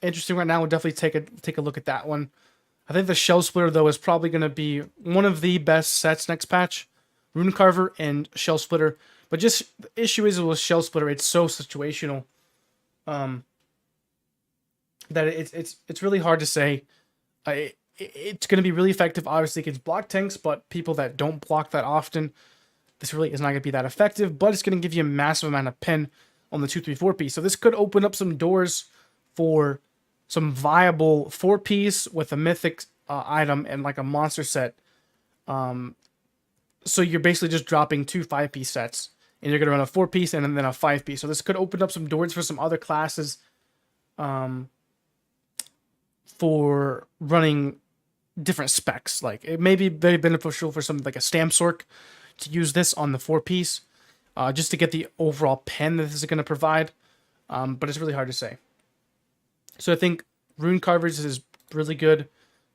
interesting right now. We'll definitely take a look at that one. I think the Shell Splitter, though, is probably going to be one of the best sets next patch. Rune Carver and Shell Splitter. But just the issue is with Shell Splitter, it's so situational that it's really hard to say. It's going to be really effective, obviously, against block tanks, but people that don't block that often, this really is not going to be that effective. But it's going to give you a massive amount of pen on the 2-3-4 piece. So this could open up some doors for some viable 4-piece with a mythic item and like a monster set. So you're basically just dropping 2 5-piece sets, and you're going to run a 4-piece and then a 5-piece. So this could open up some doors for some other classes for running different specs. Like it may be very beneficial for something like a Stamsork to use this on the 4-piece just to get the overall pen that this is going to provide. But it's really hard to say. So I think Rune Carvers is really good.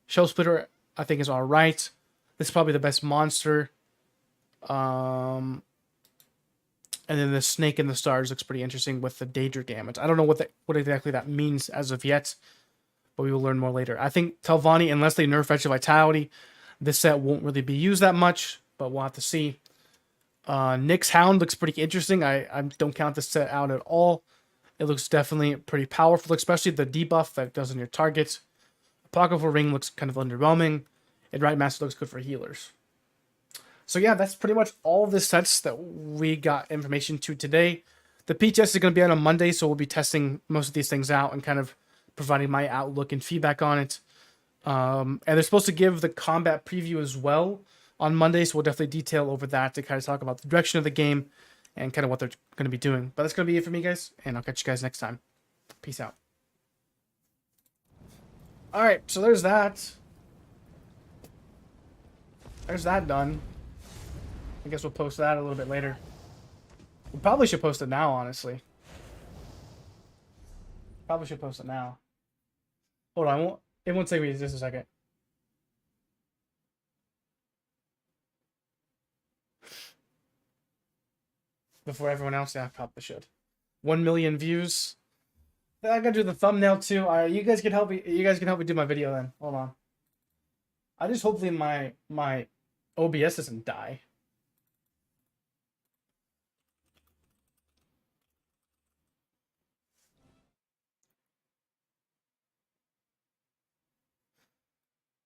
Shell Splitter, I think, is alright. This is probably the best monster. And then the Snake in the Stars looks pretty interesting with the Daedric damage. I don't know what exactly that means as of yet, but we will learn more later. I think Telvanni, unless they nerf Extra Vitality, this set won't really be used that much, but we'll have to see. Nyx Hound looks pretty interesting. I don't count this set out at all. It looks definitely pretty powerful, especially the debuff that it does on your target. Apocryphal Ring looks kind of underwhelming. And Right Master looks good for healers. So yeah, that's pretty much all of the sets that we got information to today. The PTS is going to be out on Monday, so we'll be testing most of these things out and kind of providing my outlook and feedback on it. And they're supposed to give the combat preview as well on Monday, so we'll definitely detail over that to kind of talk about the direction of the game and kind of what they're going to be doing. But that's going to be it for me, guys, and I'll catch you guys next time. Peace out. All right, so there's that. There's that done. I guess we'll post that a little bit later. We probably should post it now, honestly. Probably should post it now. Hold on, it won't take me just a second. Before everyone else, yeah, I probably should. 1 million views. I gotta do the thumbnail too. All right, you guys can help me. You guys can help me do my video then. Hold on. I just hopefully my OBS doesn't die.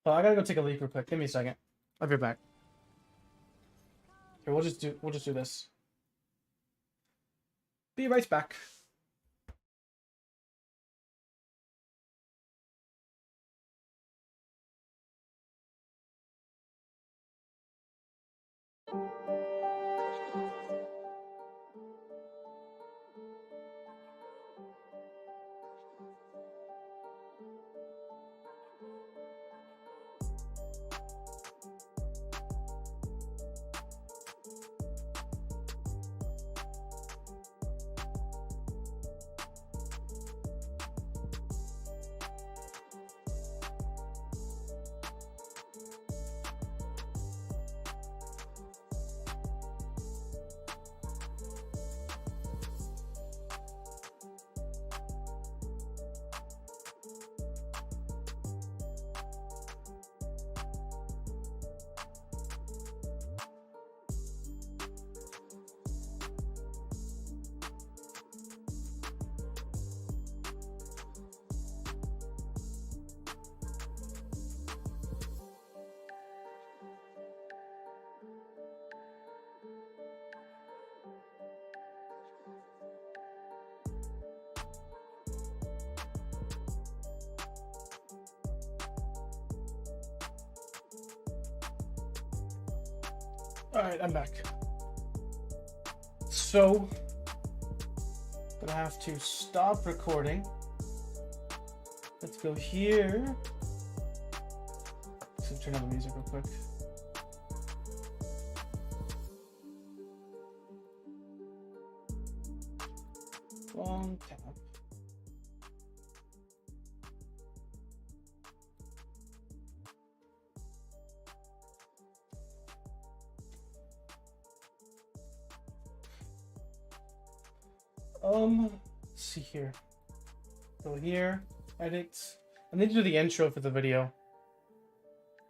Oh, I gotta go take a leak real quick. Give me a second. I'll be right back. Here, we'll just do this. Be right back. Alright, I'm back. So, gonna have to stop recording. Let's go here. Let's turn on the music real quick. Long tap. Let's see here. Go here, edit. I need to do the intro for the video.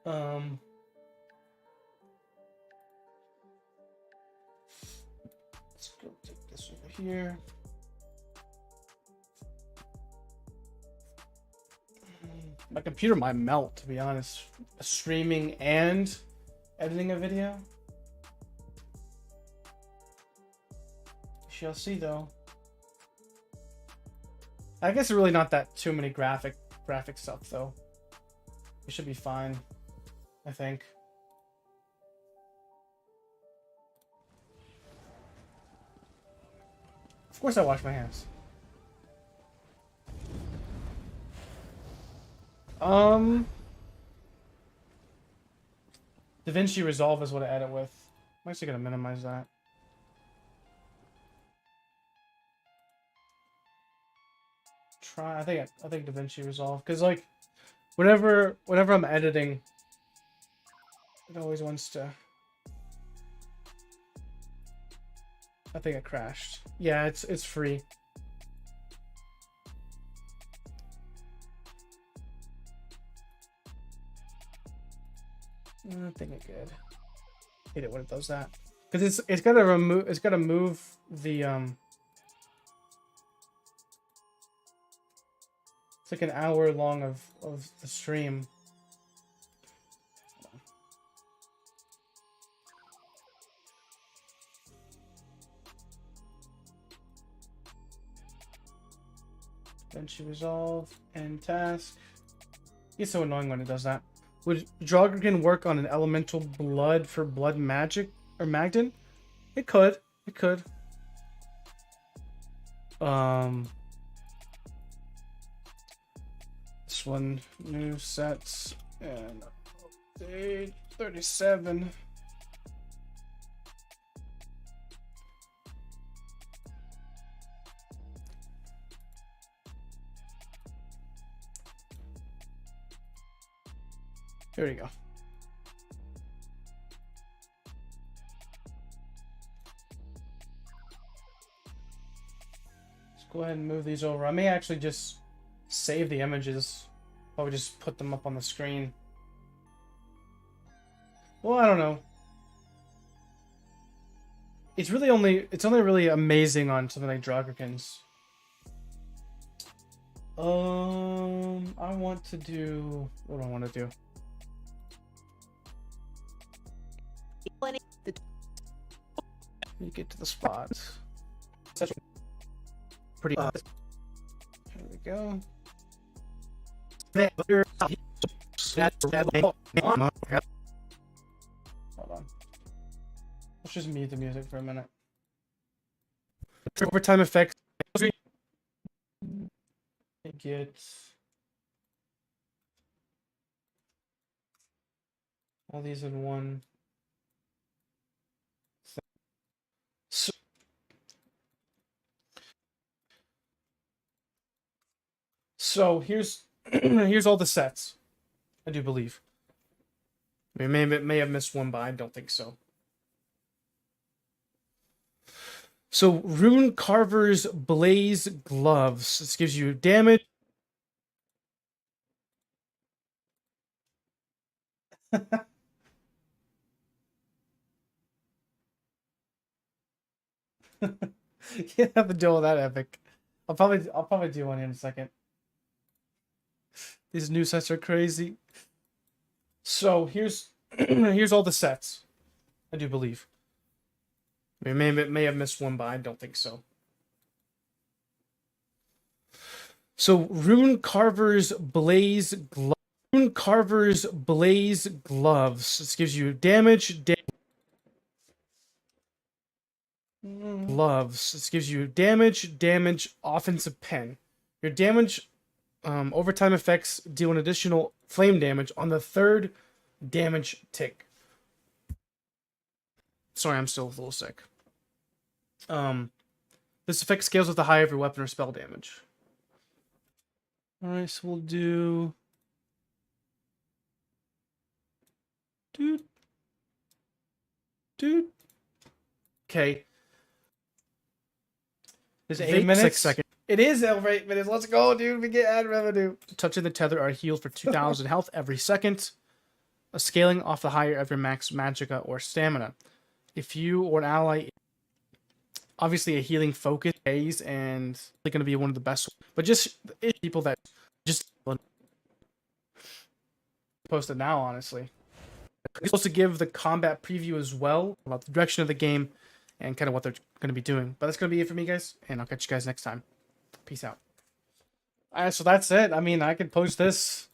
Let's go take this over here. My computer might melt, to be honest. Streaming and editing a video. Shall see though. I guess really not that too many graphic stuff though. We should be fine, I think. Of course I wash my hands. DaVinci Resolve is what I edit with. I'm actually gonna minimize that. I think DaVinci Resolve, because like whenever I'm editing, it always wants to. I think it crashed. Yeah, it's free. I think it's good. Hate it when it does that, because it's gotta move the It's like an hour long of the stream. DaVinci Resolve and task. It's so annoying when it does that. Would Drogon work on an elemental blood for blood magic or Magden? It could. It could. this one. New sets and update 37. Here we go. Let's go ahead and move these over. I may actually just save the images. Probably just put them up on the screen. Well, I don't know. It's only really amazing on something like Draugr. I want to do, what do I want to do? Let me get to the spots. Pretty Here we go. Hold on. Let's just mute the music for a minute. Overtime effects. Get all these in one. So here's here's all the sets. I do believe. We may have missed one, but I don't think so. So Rune Carver's Blaze Gloves. This gives you damage. You have to deal with that epic. I'll probably do one in a second. These new sets are crazy. So here's here's all the sets. I do believe. We may have missed one, but I don't think so. So Rune Carver's Blaze Gloves. Rune Carver's Blaze Gloves. This gives you damage. Gloves. This gives you damage, offensive pen. Your damage, overtime effects deal an additional flame damage on the third damage tick. Sorry, I'm still a little sick. This effect scales with the higher of your weapon or spell damage. Alright, so we'll do... Dude. Okay. Is 8 minutes? 6 seconds. It is over 8 minutes. Let's go, dude. We get ad revenue. Touching the tether are healed for 2,000 health every second. A scaling off the higher of your max magicka or stamina. If you or an ally, obviously a healing focus phase, and they're going to be one of the best. But just people that just post it now, honestly. It's supposed to give the combat preview as well about the direction of the game and kind of what they're going to be doing. But that's going to be it for me, guys, and I'll catch you guys next time. Peace out. Alright, so that's it. I mean, I could post this.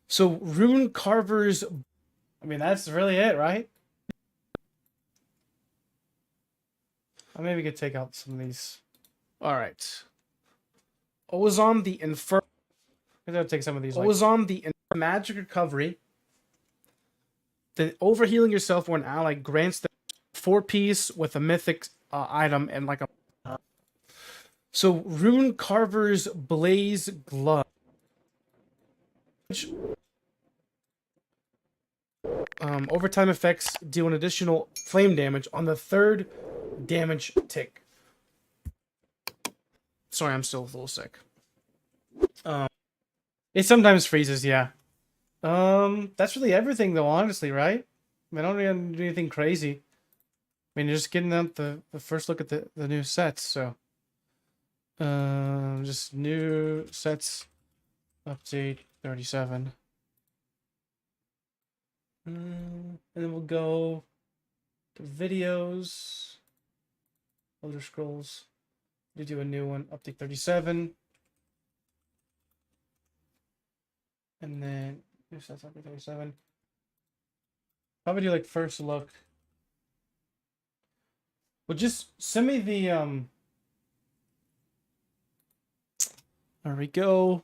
So, Rune Carver's... I mean, that's really it, right? Maybe we could take out some of these. Alright. Ozon the Infer... I'm going to take some of these. Ozon the Magic Recovery. The overhealing yourself or an ally grants the 4-piece with a mythic item and like a... So, Rune Carver's Blaze Glove. Overtime effects deal an additional flame damage on the third damage tick. Sorry, I'm still a little sick. It sometimes freezes, yeah. That's really everything, though, honestly, right? I mean, I don't really do anything crazy. I mean, you're just getting out the first look at the new sets, so... just new sets, update 37. And then we'll go to videos, Elder Scrolls. We do a new one, update 37. And then new sets, update 37. Probably do like first look. Well, just send me the There we go.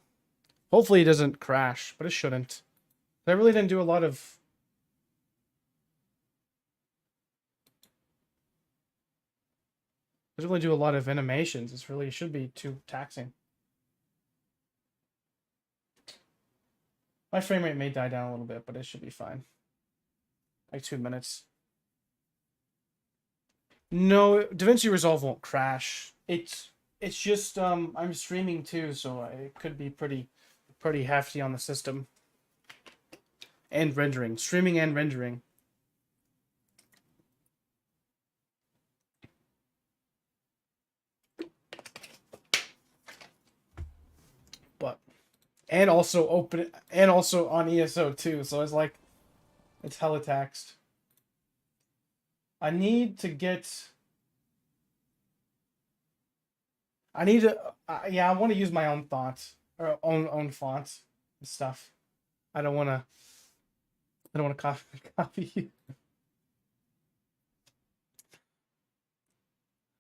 Hopefully it doesn't crash, but it shouldn't. I really didn't do a lot of... Doesn't really do a lot of animations. It's really, it should be too taxing. My frame rate may die down a little bit, but it should be fine. Like 2 minutes. No, DaVinci Resolve won't crash. It's just I'm streaming too, so it could be pretty hefty on the system. And rendering, streaming and rendering. But and also open and also on ESO too, so it's like it's hella taxed. I need to yeah, I want to use my own thoughts or own fonts and stuff. I don't want to copy you.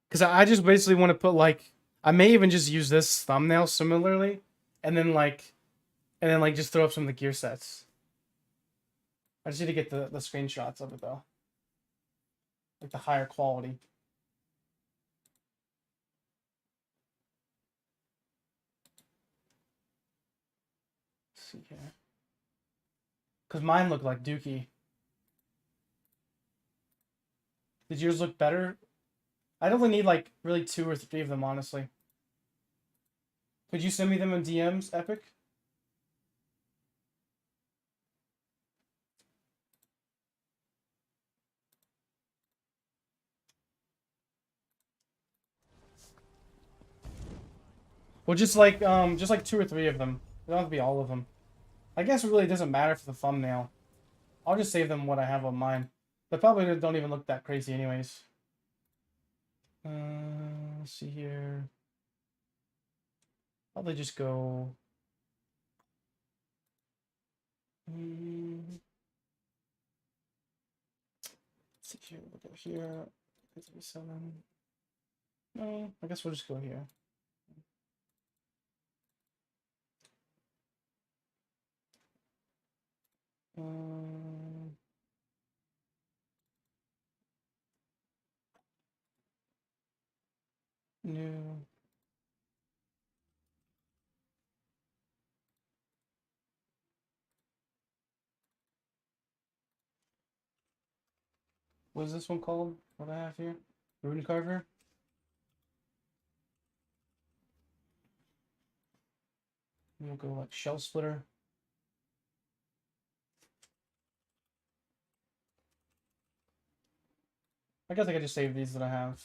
Because I just basically want to put like, I may even just use this thumbnail similarly, and then just throw up some of the gear sets. I just need to get the screenshots of it though, like the higher quality. Let's see here, because mine look like Dookie. Did yours look better? I'd only need like really 2 or 3 of them, honestly. Could you send me them in DMs, Epic? Well, just like 2 or 3 of them. It don't have to be all of them. I guess it really doesn't matter for the thumbnail. I'll just save them what I have on mine. They probably don't even look that crazy anyways. Let's see here. Probably just go... Let's see here, look at here. 7. No, I guess we'll just go here. New. What is this one called? What I have here? Rune Carver? And we'll go like Shell Splitter. I guess I could just save these that I have.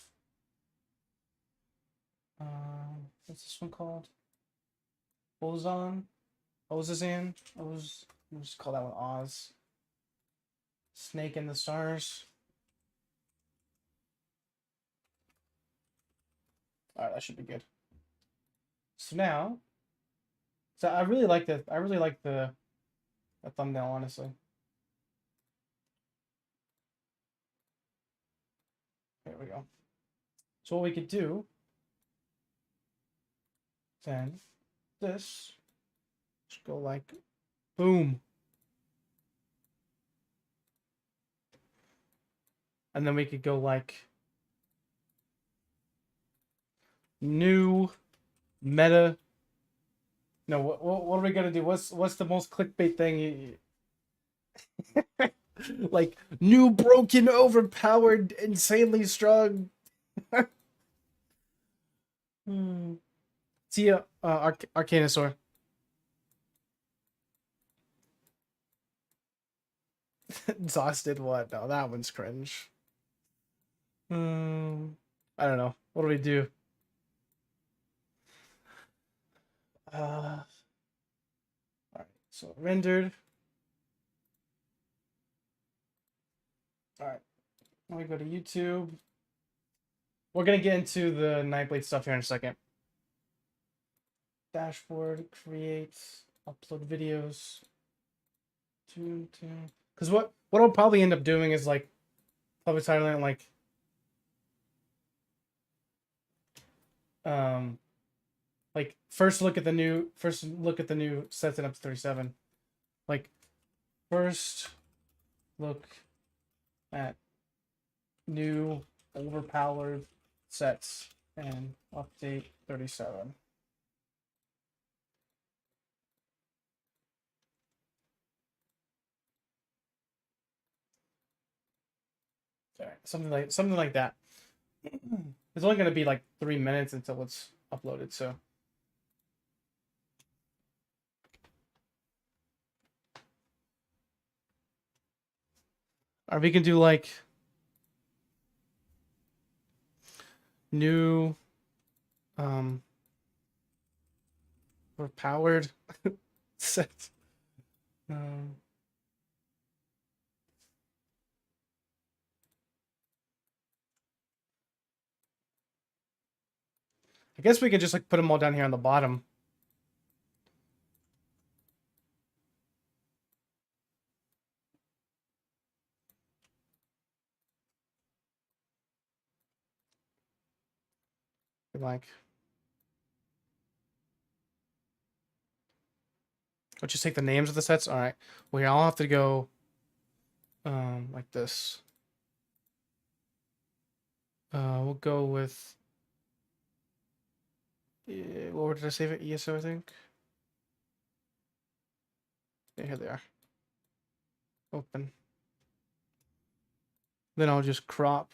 What's this one called? Ozan? Ozazan? We'll just call that one Oz. Snake in the Stars. Alright, that should be good. So now, I really like the thumbnail, honestly. There we go. So what we could do then, this just go like boom, and then we could go like new meta. No, what are we gonna do? What's the most clickbait thing? Like new, broken, overpowered, insanely strong. See ya, Arcanosaur. Exhausted what? No, that one's cringe. I don't know. What do we do? Alright, so rendered. Alright, now we go to YouTube. We're gonna get into the Nightblade stuff here in a second. Dashboard, create, upload videos. Because what I'll probably end up doing is like probably titling like Like first look at the new sets in up to 37. Like first look at new overpowered sets and update 37. Okay, something like that. It's only going to be like 3 minutes until it's uploaded, so. Or we can do like new overpowered set. I guess we could just like put them all down here on the bottom. Like, let's just take the names of the sets. All right. We all have to go like this. We'll go with what did I save it? ESO, I think. Yeah, here they are. Open. Then I'll just crop.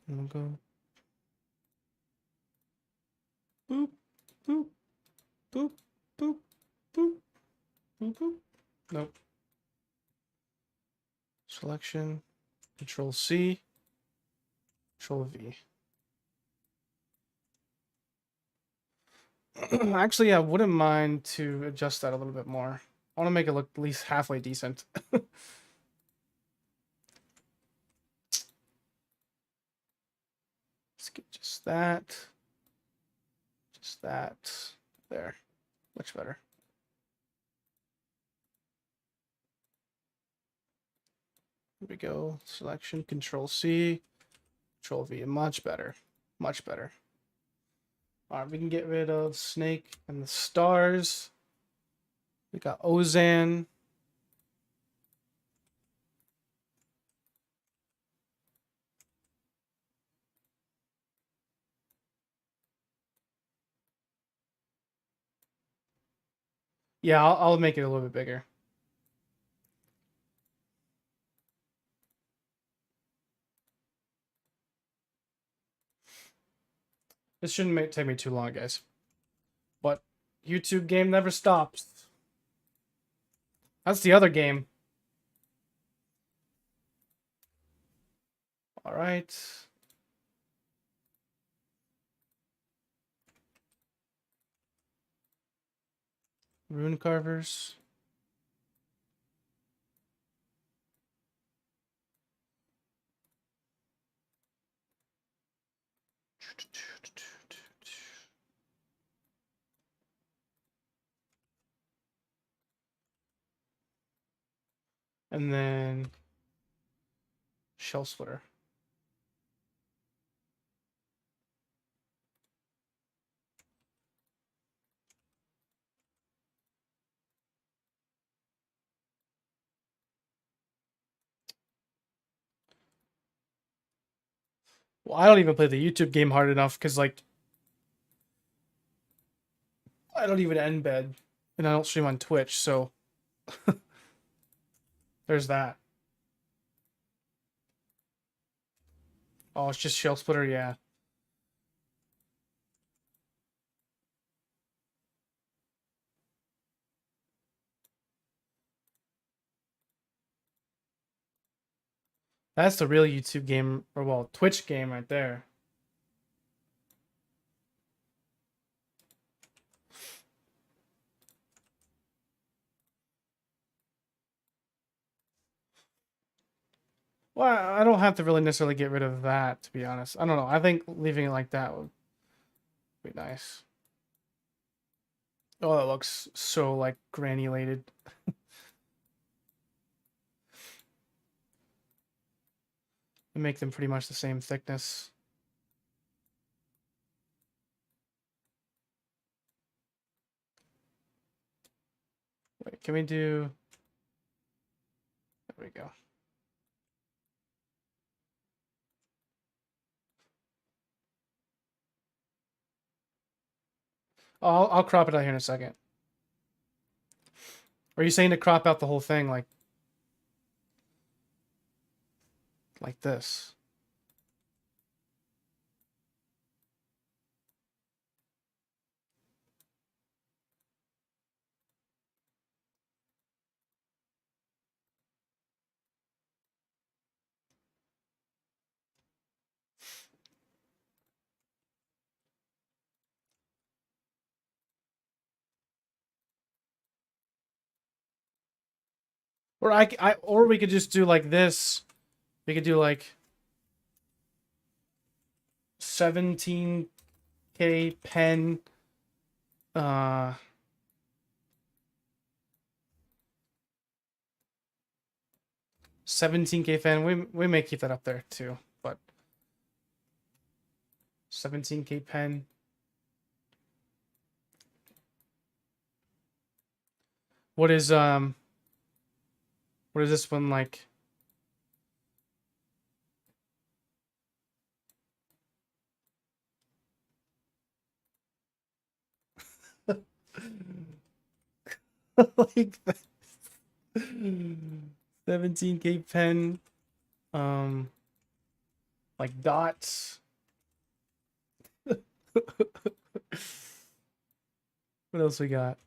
And we'll go boop, boop, boop, boop, boop, boop, boop. Nope. Selection, Control C, Control V. Actually, I wouldn't mind to adjust that a little bit more. I want to make it look at least halfway decent. Let's get just that. Just that. There. Much better. Here we go. Selection, Control C, Control V. Much better. Much better. Alright, we can get rid of Snake and the stars. We got Ozan. Yeah, I'll make it a little bit bigger. This shouldn't take me too long, guys. But YouTube game never stops. That's the other game. All right. Rune carvers. And then shell splitter. Well, I don't even play the YouTube game hard enough because, like, I don't even embed and I don't stream on Twitch, so there's that. Oh, it's just shell splitter, yeah. That's the real YouTube game, or well, Twitch game right there. Well, I don't have to really necessarily get rid of that, to be honest. I don't know. I think leaving it like that would be nice. Oh, that looks so like granulated. And make them pretty much the same thickness. Wait, can we do... There we go. Oh, I'll crop it out here in a second. Are you saying to crop out the whole thing like this? Or or we could just do like this. We could do like 17K pen. 17K fan. We may keep that up there too, but 17K pen. What is this one like? Like 17K pen. Like dots. What else we got?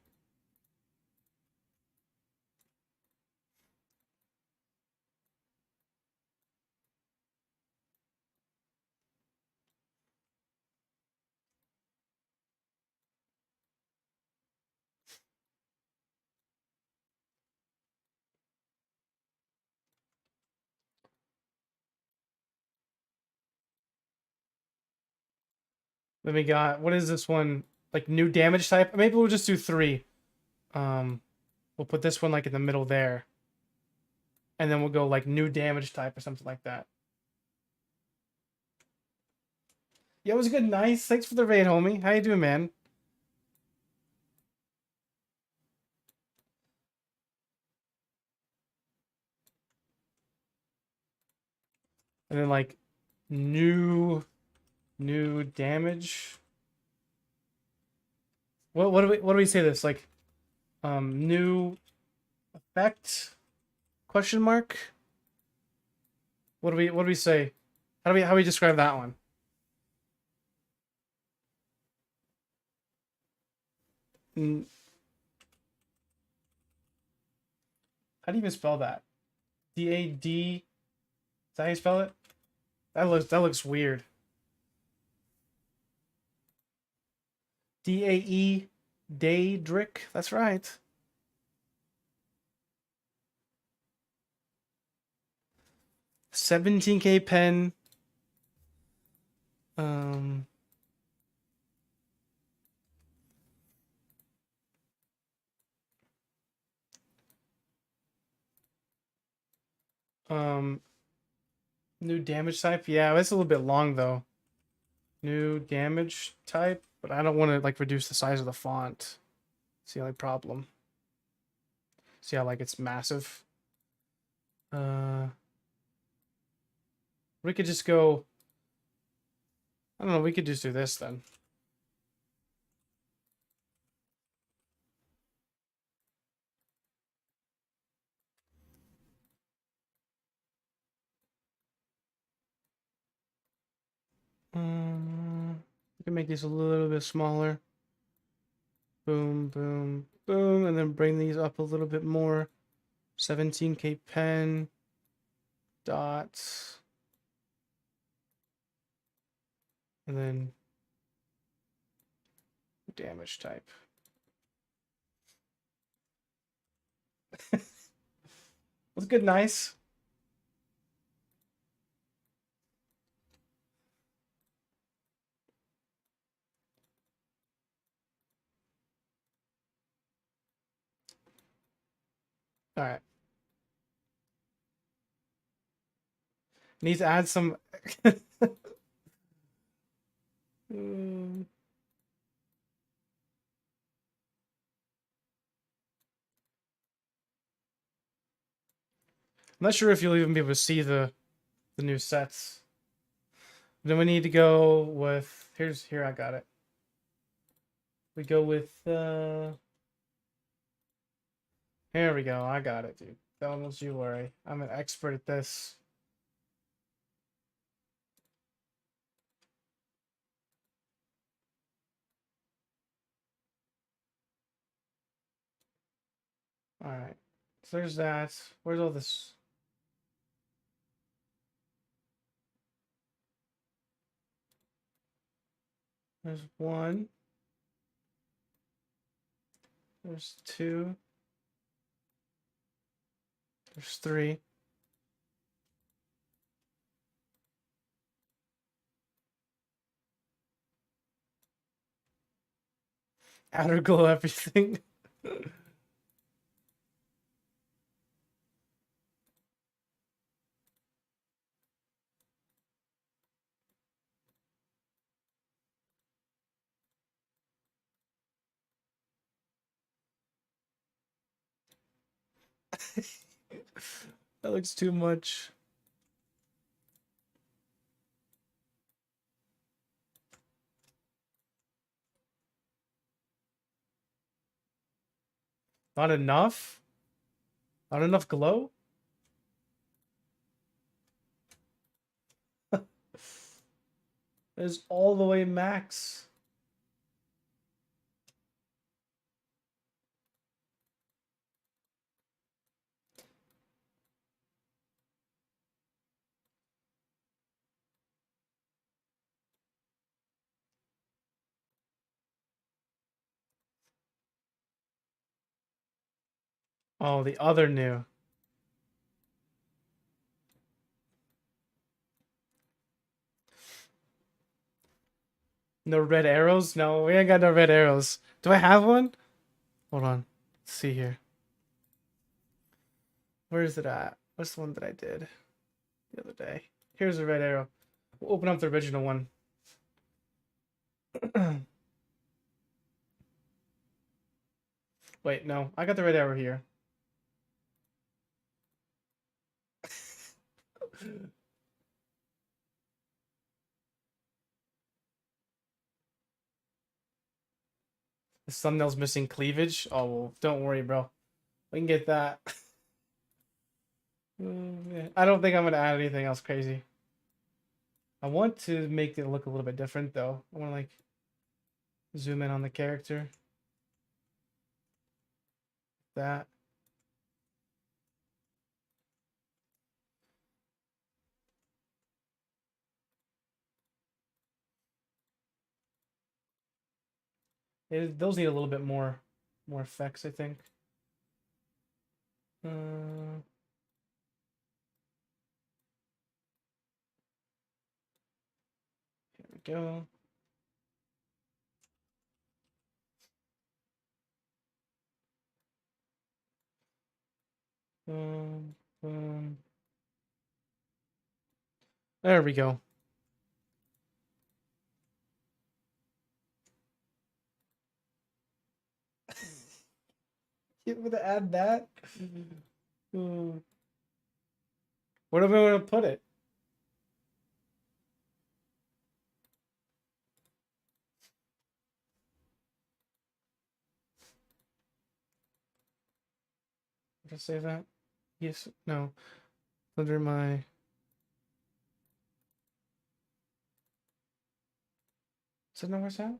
Then we got, what is this one? Like new damage type? Maybe we'll just do 3. We'll put this one like in the middle there. And then we'll go like new damage type or something like that. Yeah, it was good. Nice. Thanks for the raid, homie. How you doing, man? And then like new damage. What do we say this? Like new effect question mark? What do we say? How do we describe that one? How do you even spell that? D-A-D. Is that how you spell it? That looks weird. D-A-E. Daedric. That's right. $17K pen. New damage type. Yeah, that's a little bit long though. New damage type, but I don't want to like reduce the size of the font. It's the only problem. See how like it's massive. We could just go. I don't know. We could just do this then. We can make these a little bit smaller. Boom, boom, boom, and then bring these up a little bit more. 17K pen. Dots. And then damage type. Looks good, nice. All right. Needs to add some. Mm. I'm not sure if you'll even be able to see the new sets. Then we need to go with here I got it. We go with here we go. I got it, dude. Don't you worry. I'm an expert at this. All right. So there's that. Where's all this? There's one. There's two. There's three. Outer glow everything. That looks too much. Not enough? Not enough glow? It's all the way max. Oh, the other new. No red arrows? No, we ain't got no red arrows. Do I have one? Hold on. Let's see here. Where is it at? What's the one that I did the other day? Here's the red arrow. We'll open up the original one. Wait, no. I got the red arrow here. The thumbnail's missing cleavage. Oh, well, don't worry, bro. We can get that. I don't think I'm going to add anything else crazy. I want to make it look a little bit different, though. I want to, like, zoom in on the character. That. Those need a little bit more effects, I think. Here we go. Boom. There we go. You able to add that? Where do we want to put it? Did I say that? Yes. No. Under my. Is that not where it's at?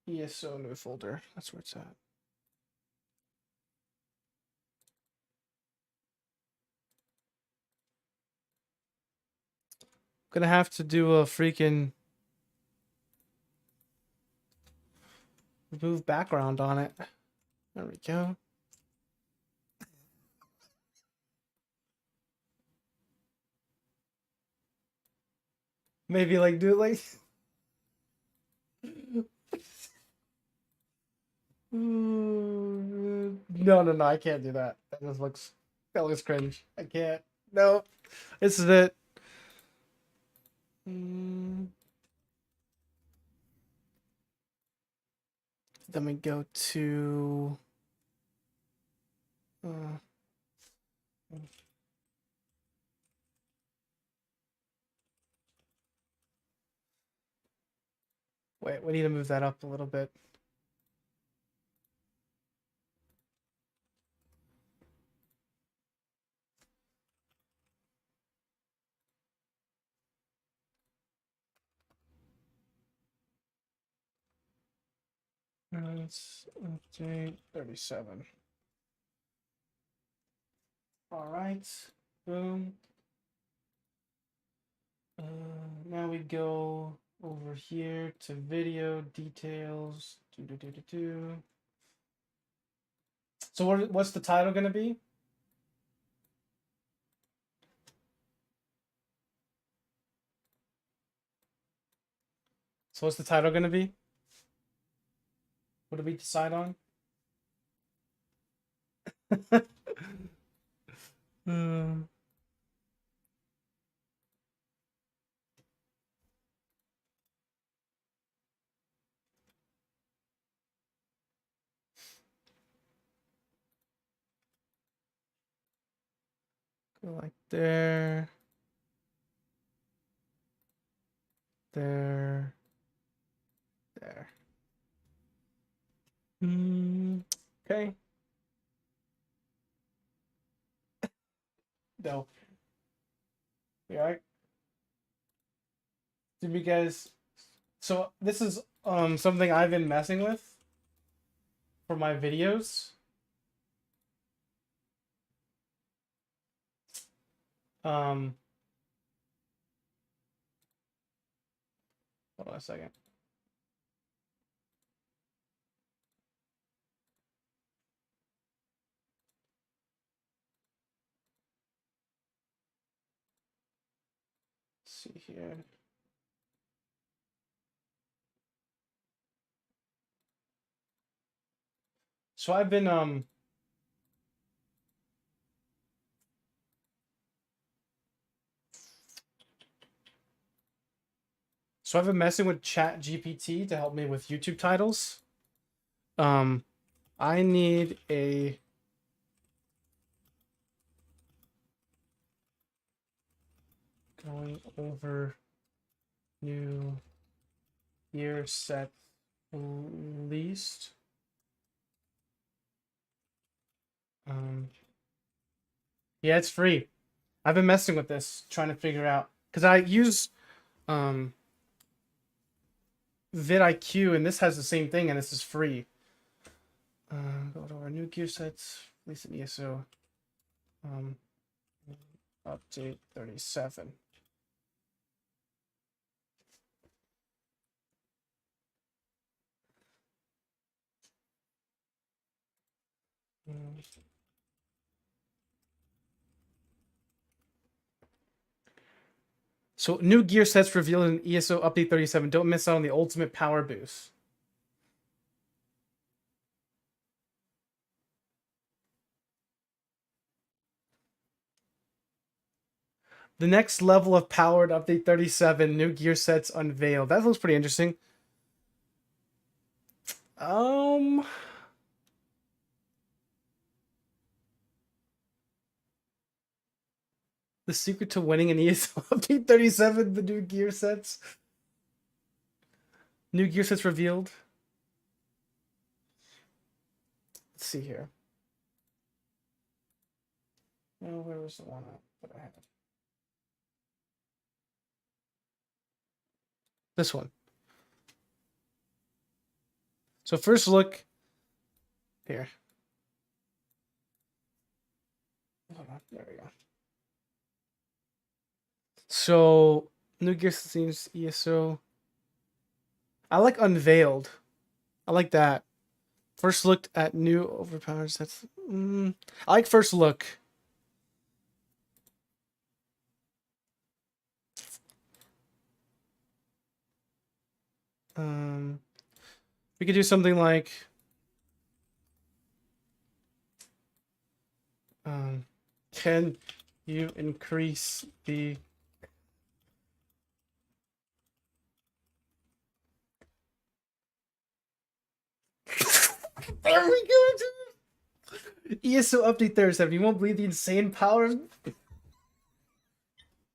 ESO new folder. That's where it's at. Gonna have to do a freaking remove background on it. There we go. Maybe like do it like No, I can't do that. That looks cringe. I can't. No, this is it. Then we go to. Wait, we need to move that up a little bit. Let's update 37. All right, boom. Now we go over here to video details. So what's the title gonna be? So what's the title gonna be? What did we decide on? Go like there. There. There. Okay. No. You alright? Did we guys? So this is something I've been messing with for my videos. Hold on a second. Let's see here. So I've been messing with ChatGPT to help me with YouTube titles. I need a going over new year set released. Yeah, it's free. I've been messing with this, trying to figure out, because I use vidIQ, and this has the same thing, and this is free. Go to our new gear sets, release an ESO. Update 37. So new gear sets revealed in ESO update 37. Don't miss out on the ultimate power boost. The next level of powered update 37. New gear sets unveiled. That looks pretty interesting. The secret to winning an ESO update 37. The new gear sets. New gear sets revealed. Let's see here. Oh, where was the one that I had? This one. So first look here. Hold on, there we go. So new gear seems ESO. I like unveiled. I like that. First looked at new overpowered sets. I like first look. We could do something like Can you increase the... There we go, dude! ESO update 37. You won't believe the insane power of...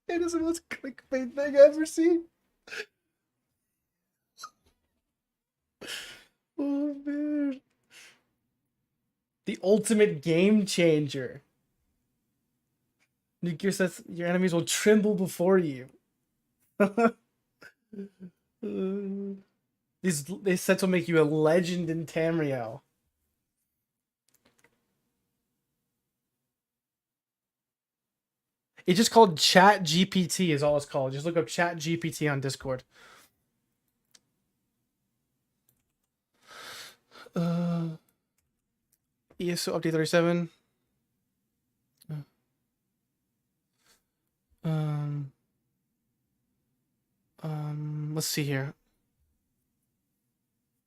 It is the most clickbait thing I've ever seen. Oh, man. The ultimate game changer. New gear sets, your enemies will tremble before you. These sets will make you a legend in Tamriel. It's just called Chat GPT is all it's called. Just look up Chat GPT on Discord. ESO update 37. Let's see here.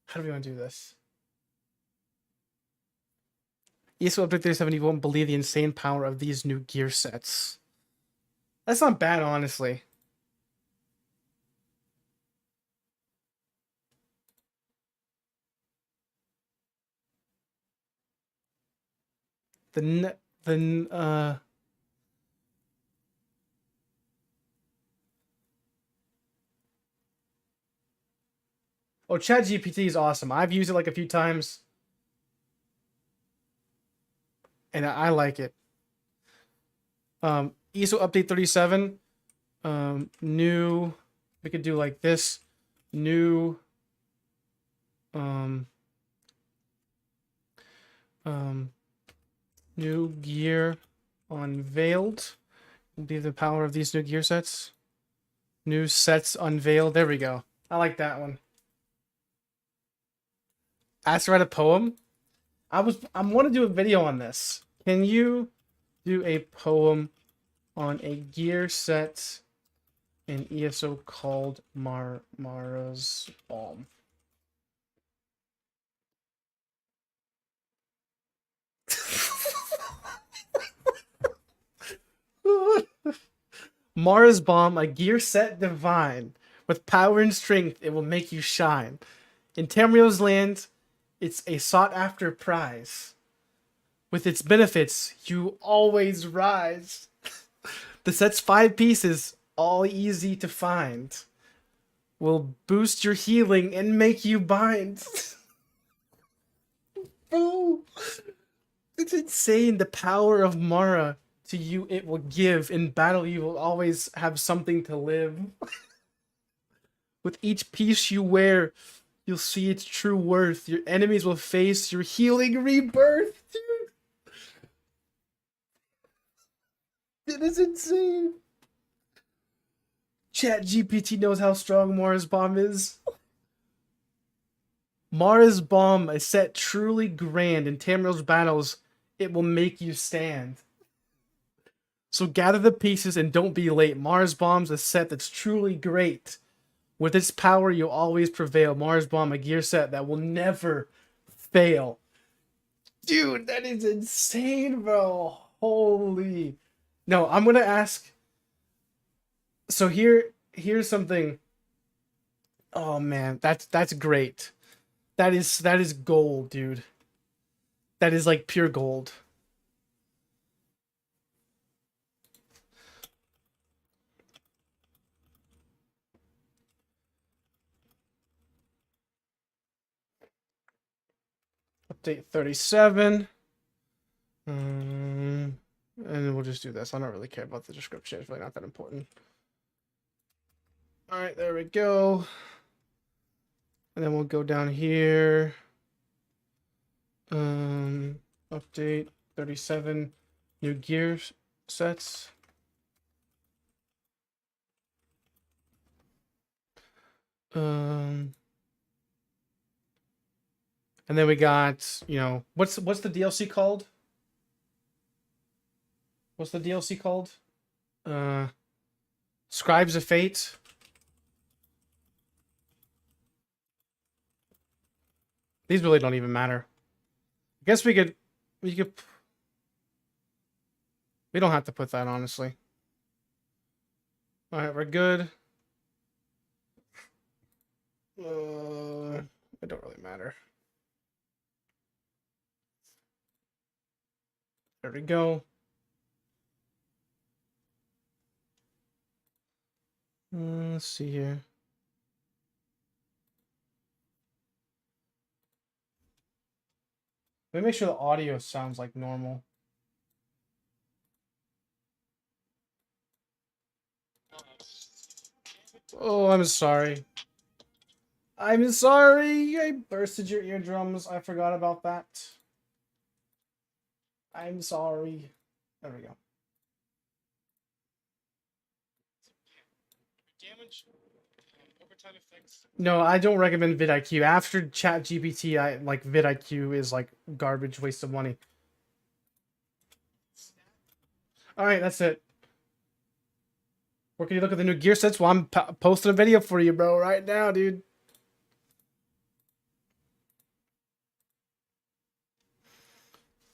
How do we want to do this? ESO update 37, you won't believe the insane power of these new gear sets. That's not bad, honestly. Oh, ChatGPT is awesome. I've used it like a few times. And I like it. ESO update 37. New, we could do like this. New new gear unveiled. Be the power of these new gear sets. New sets unveiled. There we go. I like that one. Asked to write a poem. I want to do a video on this. Can you do a poem on a gear set in ESO called Mara's Balm? Mara's Balm, a gear set divine. With power and strength, it will make you shine. In Tamriel's land, it's a sought-after prize. With its benefits, you always rise. The set's 5 pieces, all easy to find, will boost your healing and make you bind. Bro, it's insane the power of Mara. To you it will give. In battle you will always have something to live. With each piece you wear, you'll see its true worth. Your enemies will face your healing rebirth, dude. It is insane. ChatGPT knows how strong Mara's Balm is. Mara's Balm, a set truly grand. In Tamriel's battles, it will make you stand. So gather the pieces and don't be late. Mara's Balm's a set that's truly great. With its power, you'll always prevail. Mara's Balm, a gear set that will never fail. Dude, that is insane, bro. Holy. No, I'm gonna ask. So here's something. Oh man, that's great. That is gold, dude. That is like pure gold. Update 37. And we'll just do this. I don't really care about the description. It's really not that important. All right, there we go. And then we'll go down here. Update 37. New gear sets. And then we got, you know, what's the DLC called? What's the DLC called? Scribes of Fate. These really don't even matter. I guess we could We don't have to put that, honestly. All right, we're good. It don't really matter. There we go. Let's see here. Let me make sure the audio sounds like normal. Oh, I'm sorry. I'm sorry. I bursted your eardrums. I forgot about that. I'm sorry. There we go. No, I don't recommend vidIQ. After ChatGPT, I like vidIQ is like garbage, waste of money. All right, that's it. Where can you look at the new gear sets? Well, I'm posting a video for you, bro, right now, dude.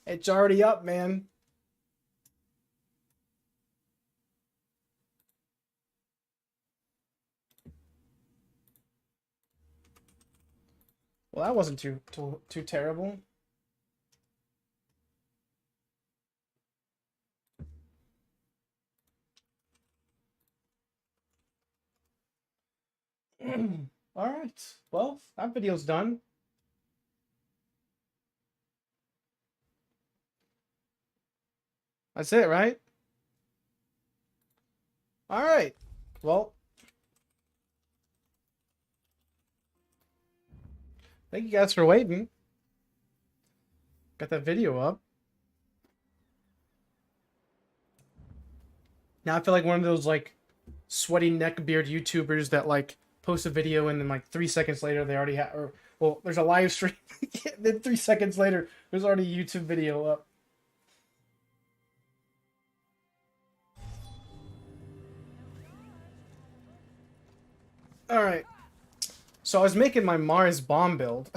It's already up, man. Well, that wasn't too terrible. All right. Well, that video's done. That's it, right? All right. Well, thank you guys for waiting. Got that video up. Now I feel like one of those like sweaty neckbeard YouTubers that like post a video and then like 3 seconds later they already have, or well, there's a live stream. Then 3 seconds later there's already a YouTube video up. All right. So I was making my Mars bomb build,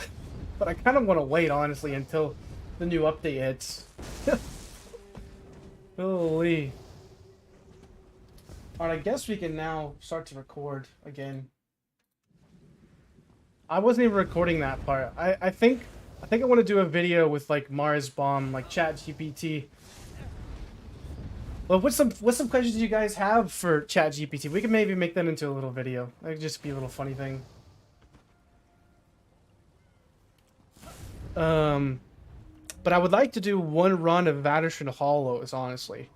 but I kind of want to wait honestly until the new update hits. Holy. Alright, I guess we can now start to record again. I wasn't even recording that part. I think I want to do a video with like Mars bomb, like ChatGPT. Well, what's some questions do you guys have for ChatGPT? We can maybe make that into a little video. That could just be a little funny thing. But I would like to do one run of Vadershn Hollows, honestly.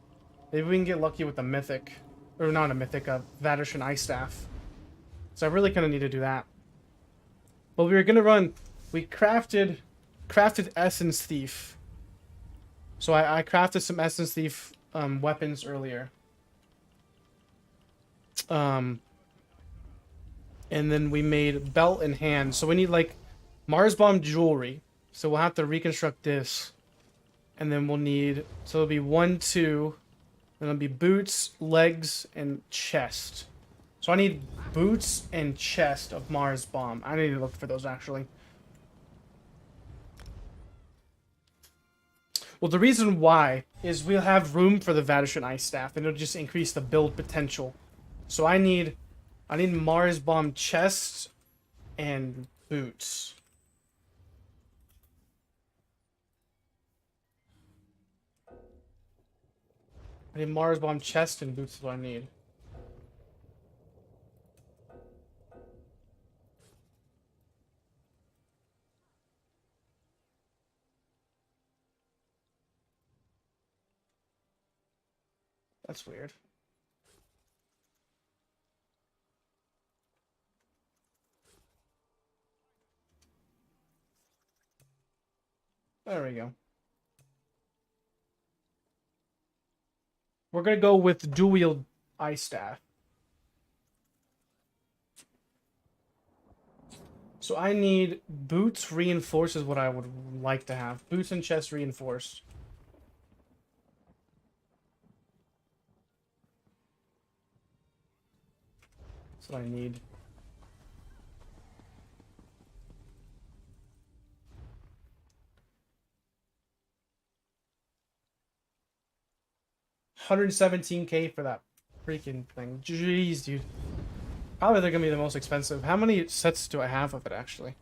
Maybe we can get lucky with a mythic. Or not a mythic, a Vadershn Ice Staff. So I really kind of need to do that. But we were going to run... We crafted Essence Thief. So I crafted some Essence Thief weapons earlier. And then we made belt and hand. So we need like Mars Bomb jewelry. So we'll have to reconstruct this. And then we'll need... So it'll be 1, 2... Then it'll be boots, legs, and chest. So I need boots and chest of Mars Bomb. I need to look for those, actually. Well, the reason why is we'll have room for the Vadershn Ice Staff, and it'll just increase the build potential. So I need Mars Bomb chest and boots. I need Mars Bomb chest and boots is what I need. That's weird. There we go. We're gonna go with dual wield Ice Staff. So I need boots reinforced is what I would like to have. Boots and chest reinforced. That's what I need. 117K for that freaking thing. Jeez, dude. Probably they're gonna be the most expensive. How many sets do I have of it actually?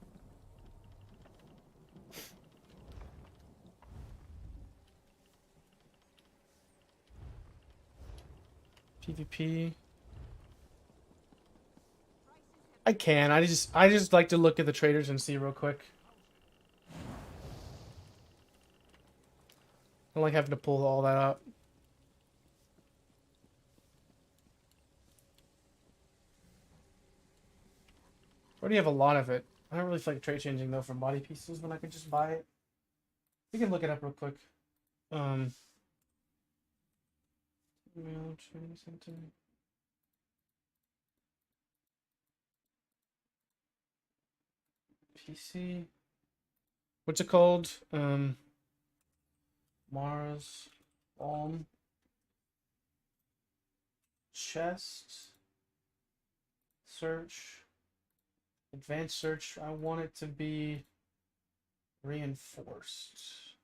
PvP. I can. I just like to look at the traders and see real quick. I don't like having to pull all that up. I already have a lot of it. I don't really feel like trade changing though from body pieces when I could just buy it. We can look it up real quick. Email training center. PC. What's it called? Mars. Chest. Search. Advanced search. I want it to be reinforced.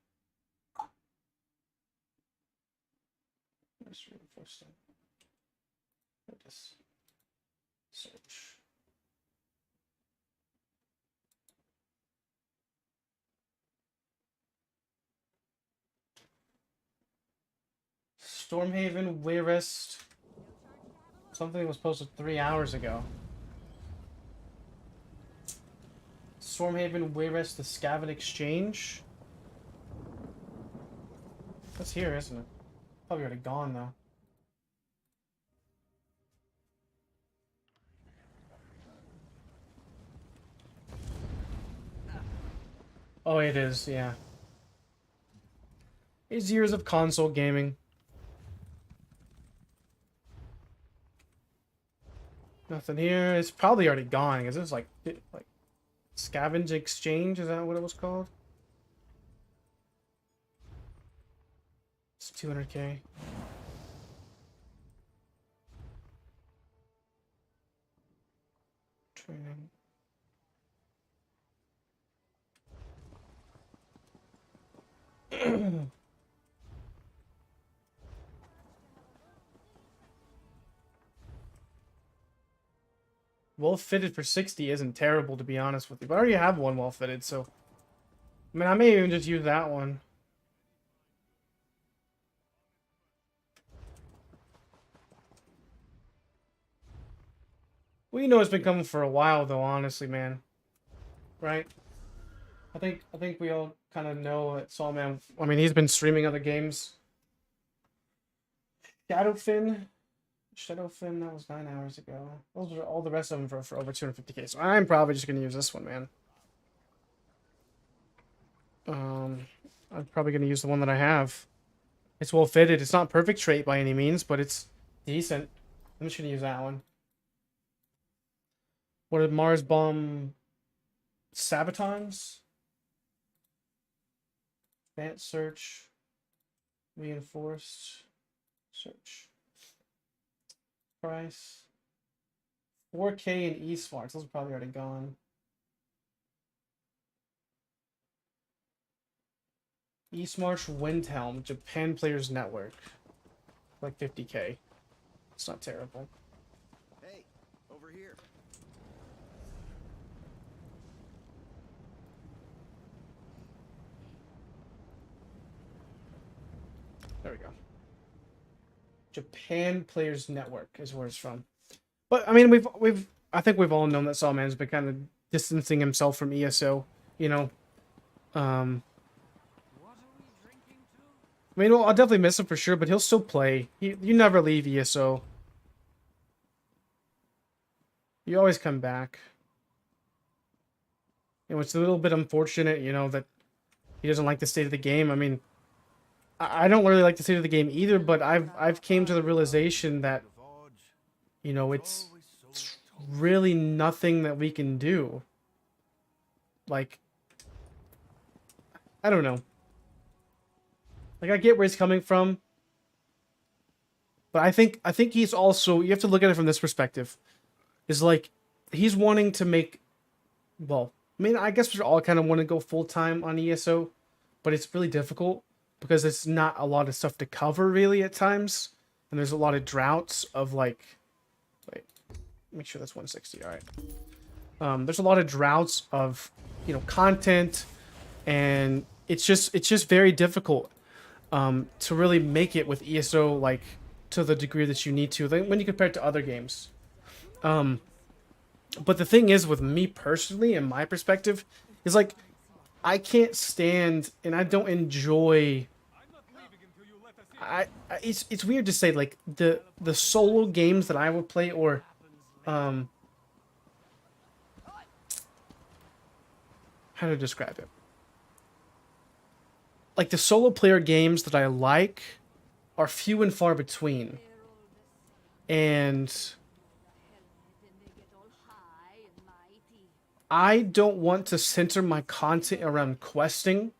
Where's reinforced? There it is. Search. Stormhaven, Wayrest. Something was posted 3 hours ago. Stormhaven, Wayrest, the Scaven Exchange. That's here, isn't it? Probably already gone though. Oh, it is, yeah. It's years of console gaming. Nothing here. It's probably already gone because it's like Scavenge Exchange. Is that what it was called? It's 200K. Training. Well fitted for 60 isn't terrible, to be honest with you. But I already have one well fitted, so I mean, I may even just use that one. Well, you know it's been coming for a while, though. Honestly, man, right? I think we all kind of know that Sawman. I mean, he's been streaming other games. Shadowfin, that was 9 hours ago. Those are all the rest of them for over 250K. So I'm probably just gonna use this one, man. I'm probably gonna use the one that I have. It's well fitted. It's not perfect trait by any means, but it's decent. I'm just gonna use that one. What are Mars Bomb Sabatons? Advanced search. Reinforced search. Price. 4K and eSmarts. Those are probably already gone. eSmarts Windhelm, Japan Players Network. Like 50K. It's not terrible. Hey, over here. There we go. Japan Players Network is where it's from. But I mean, I think we've all known that Sawman's been kind of distancing himself from ESO, you know. I mean, well, I'll definitely miss him for sure, but he'll still play. You never leave ESO. You always come back. You know, it's a little bit unfortunate, you know, that he doesn't like the state of the game. I mean, I don't really like the state of the game either, but I've came to the realization that, you know, it's really nothing that we can do. Like, I don't know. Like, I get where he's coming from, but I think he's also, you have to look at it from this perspective. Is like, he's wanting to make, well, I mean, I guess we all kind of want to go full-time on ESO, but it's really difficult. because it's not a lot of stuff to cover really at times, and there's a lot of droughts of like, wait, make sure that's 160. All right. There's a lot of droughts of, you know, content, and it's just very difficult to really make it with ESO like to the degree that you need to, like, when you compare it to other games. But the thing is, with me personally and my perspective, is like I can't stand and I don't enjoy. It's weird to say, like the solo games that I would play, or how to describe it. Like the solo player games that I like are few and far between, and I don't want to center my content around questing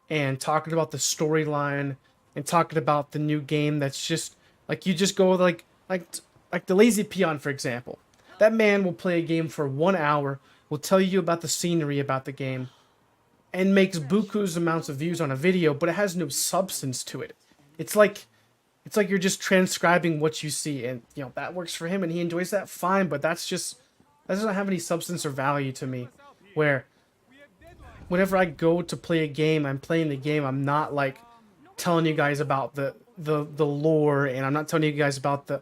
and talking about the storyline and talking about the new game. That's just like, you just go like the Lazy Peon, for example. That man will play a game for 1 hour, will tell you about the scenery about the game, and makes buku's amounts of views on a video, but it has no substance to it. It's like you're just transcribing what you see, and you know that works for him and he enjoys that, fine, but that doesn't have any substance or value to me. Where whenever I go to play a game, I'm playing the game. I'm not like telling you guys about the lore, and I'm not telling you guys about the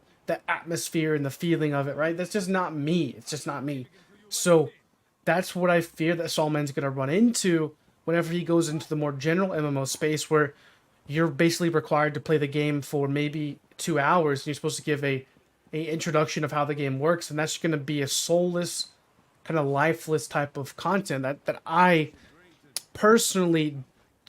atmosphere and the feeling of it, right? That's just not me. It's just not me. So that's what I fear that Solman's gonna run into whenever he goes into the more general MMO space, where you're basically required to play the game for maybe 2 hours, and you're supposed to give a introduction of how the game works, and that's going to be a soulless, kind of lifeless type of content that I personally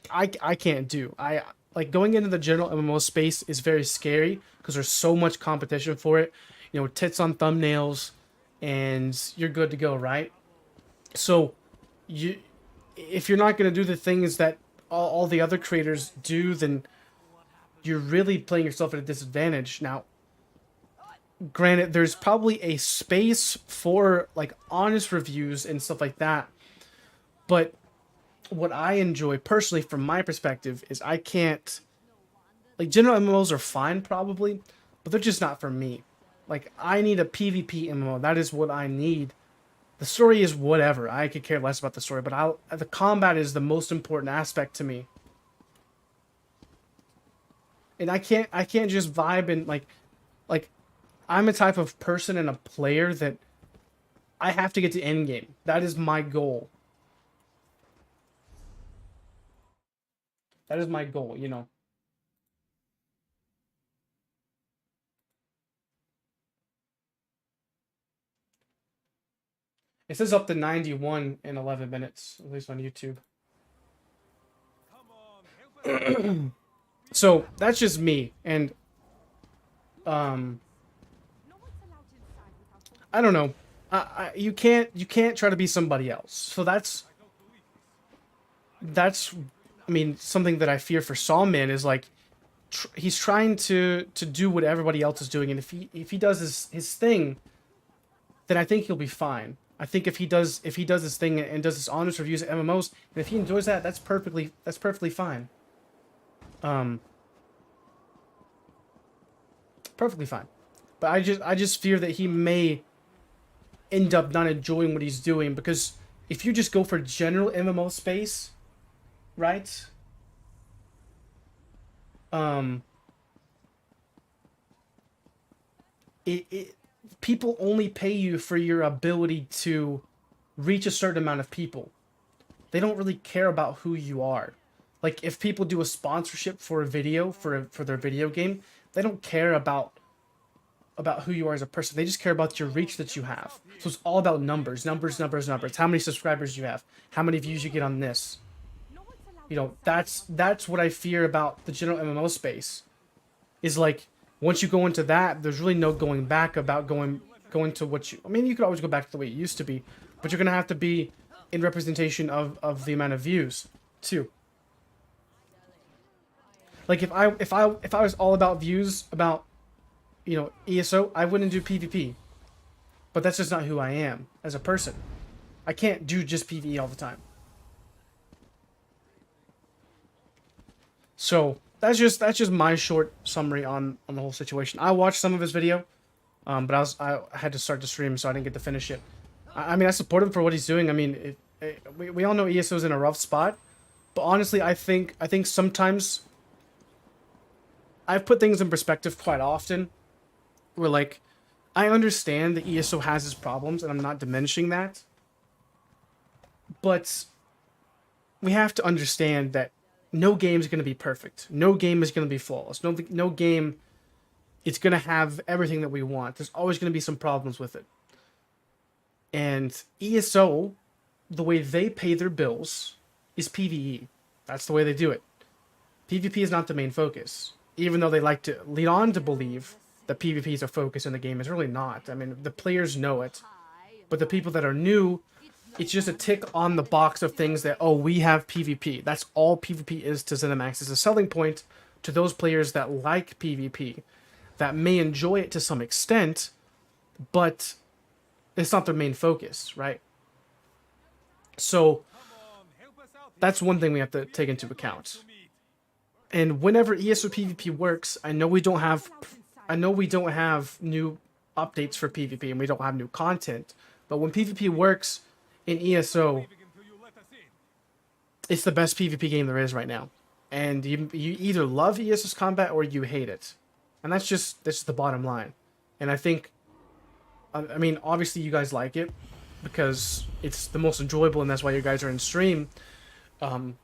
I can't do. I like going into the general MMO space is very scary because there's so much competition for it. You know, tits on thumbnails, and you're good to go, right? So if you're not going to do the things that all the other creators do, then you're really playing yourself at a disadvantage. Now, granted, there's probably a space for like honest reviews and stuff like that, but what I enjoy personally from my perspective is I can't, like, general MMOs are fine probably, but they're just not for me. Like, I need a PvP MMO. That is what I need. The story is whatever. I could care less about the story, but the combat is the most important aspect to me. And I can't just vibe and like I'm a type of person and a player that I have to get to end game. That is my goal. That is my goal, you know. It says up to 91 in 11 minutes, at least on YouTube. So that's just me, and I don't know. You can't try to be somebody else. So that's I mean, something that I fear for Sawman is like he's trying to do what everybody else is doing, and if he does his thing, then I think he'll be fine. I think if he does his thing and does his honest reviews of MMOs, and if he enjoys that, that's perfectly fine. Perfectly fine. But I just fear that he may end up not enjoying what he's doing, because if you just go for general MMO space, right? People only pay you for your ability to reach a certain amount of people. They don't really care about who you are. Like, if people do a sponsorship for a video, for their video game, they don't care about who you are as a person. They just care about your reach that you have. So it's all about numbers. How many subscribers you have, how many views you get on this. You know, that's what I fear about the general MMO space. Is like, once you go into that, there's really no going back about going to what you... I mean, you could always go back to the way it used to be, but you're going to have to be in representation of the amount of views, too. Like, if I was all about views, about, you know, ESO, I wouldn't do PvP. But that's just not who I am as a person. I can't do just PvE all the time. So that's just my short summary on the whole situation. I watched some of his video, but I had to start the stream, so I didn't get to finish it. I mean, I support him for what he's doing. I mean, we all know ESO's in a rough spot, but honestly, I think sometimes I've put things in perspective quite often, where like I understand that ESO has his problems, and I'm not diminishing that, but we have to understand that no game is going to be perfect. No game is going to be flawless. No game is going to have everything that we want. There's always going to be some problems with it. And ESO, the way they pay their bills is PvE. That's the way they do it. PvP is not the main focus. Even though they like to lead on to believe that PvP is a focus in the game, it's really not. I mean, the players know it. But the people that are new, it's just a tick on the box of things that, oh, we have PvP. That's all PvP is to ZeniMax. It's a selling point to those players that like PvP, that may enjoy it to some extent, but it's not their main focus, right? So that's one thing we have to take into account. And whenever ESO PvP works, I know we don't have new updates for PvP and we don't have new content, but when PvP works in ESO, it's the best PvP game there is right now. And you either love ESO's combat or you hate it. And that's just the bottom line. And I think, I mean, obviously you guys like it because it's the most enjoyable and that's why you guys are in stream. But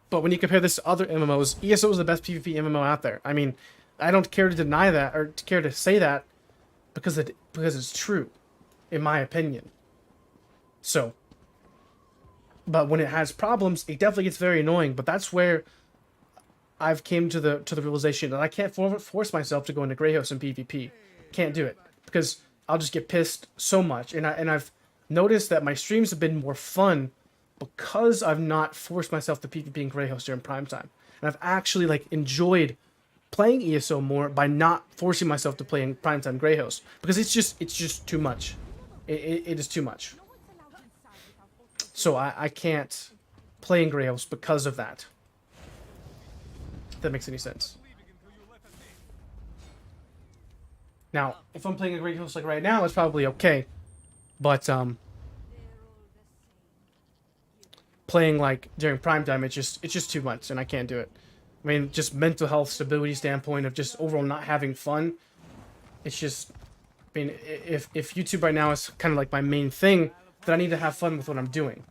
when you compare this to other MMOs, ESO is the best PvP MMO out there. I mean, I don't care to deny that or care to say that because it's true, in my opinion. So, but when it has problems, it definitely gets very annoying. But that's where I've came to the realization that I can't force myself to go into Greyhouse in PvP. Can't do it because I'll just get pissed so much. And I've noticed that my streams have been more fun because I've not forced myself to PvP in Greyhouse during prime time. And I've actually like enjoyed playing ESO more by not forcing myself to play in primetime Greyhouse because it's just too much. It is too much. So I can't play in Greyhouse because of that. If that makes any sense. Now, if I'm playing a Greyhouse like right now, it's probably okay. But playing like during primetime, it's just too much, and I can't do it. I mean, just mental health stability standpoint of just overall not having fun. It's just, I mean, if YouTube right now is kind of like my main thing, then I need to have fun with what I'm doing,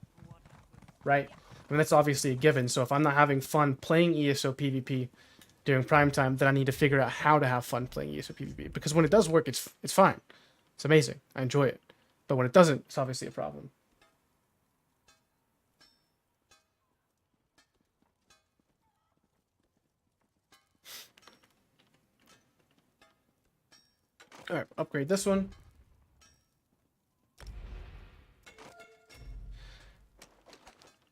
right? I mean, that's obviously a given. So if I'm not having fun playing ESO PvP during prime time, then I need to figure out how to have fun playing ESO PvP. Because when it does work, it's fine. It's amazing. I enjoy it. But when it doesn't, it's obviously a problem. Alright, upgrade this one.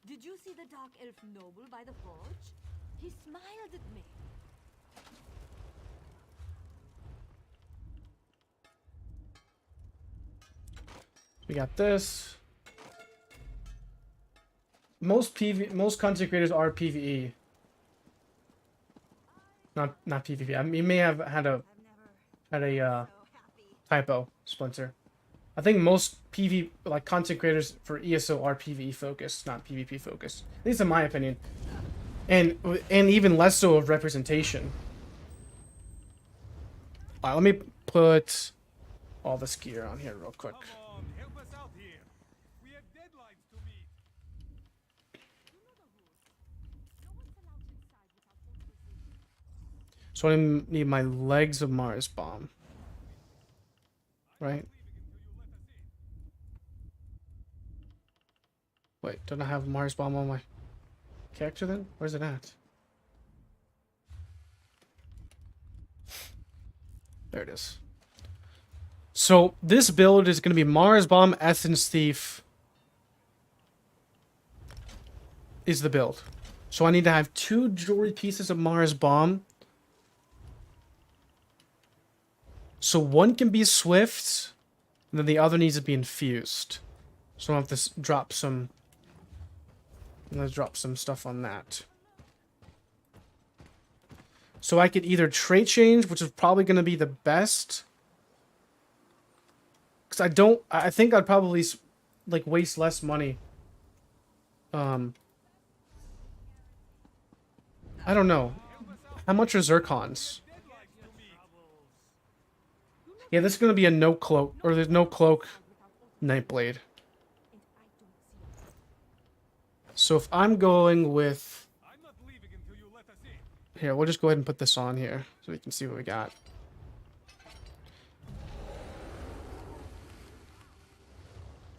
Did you see the dark elf noble by the forge? He smiled at me. We got this. Most content creators are PvE. Not PvP. I mean, you may have had a typo, Splinter. I think most PvP like content creators for ESO are PvE focused, not PvP focused. At least in my opinion. And even less so of representation. Alright, let me put all this gear on here real quick. So I need my legs of Mars bomb. Right? Wait, don't I have Mars bomb on my character then? Where's it at? There it is. So this build is going to be Mars bomb, Essence Thief is the build. So I need to have 2 jewelry pieces of Mars bomb. So one can be swift, and then the other needs to be infused. So I'll have to drop some. I'm gonna drop some stuff on that. So I could either trait change, which is probably going to be the best. Because I think I'd probably like waste less money. I don't know. How much are zircons? Yeah, this is going to be a no cloak, or there's no cloak Nightblade. So if I'm going with... Here, we'll just go ahead and put this on here so we can see what we got.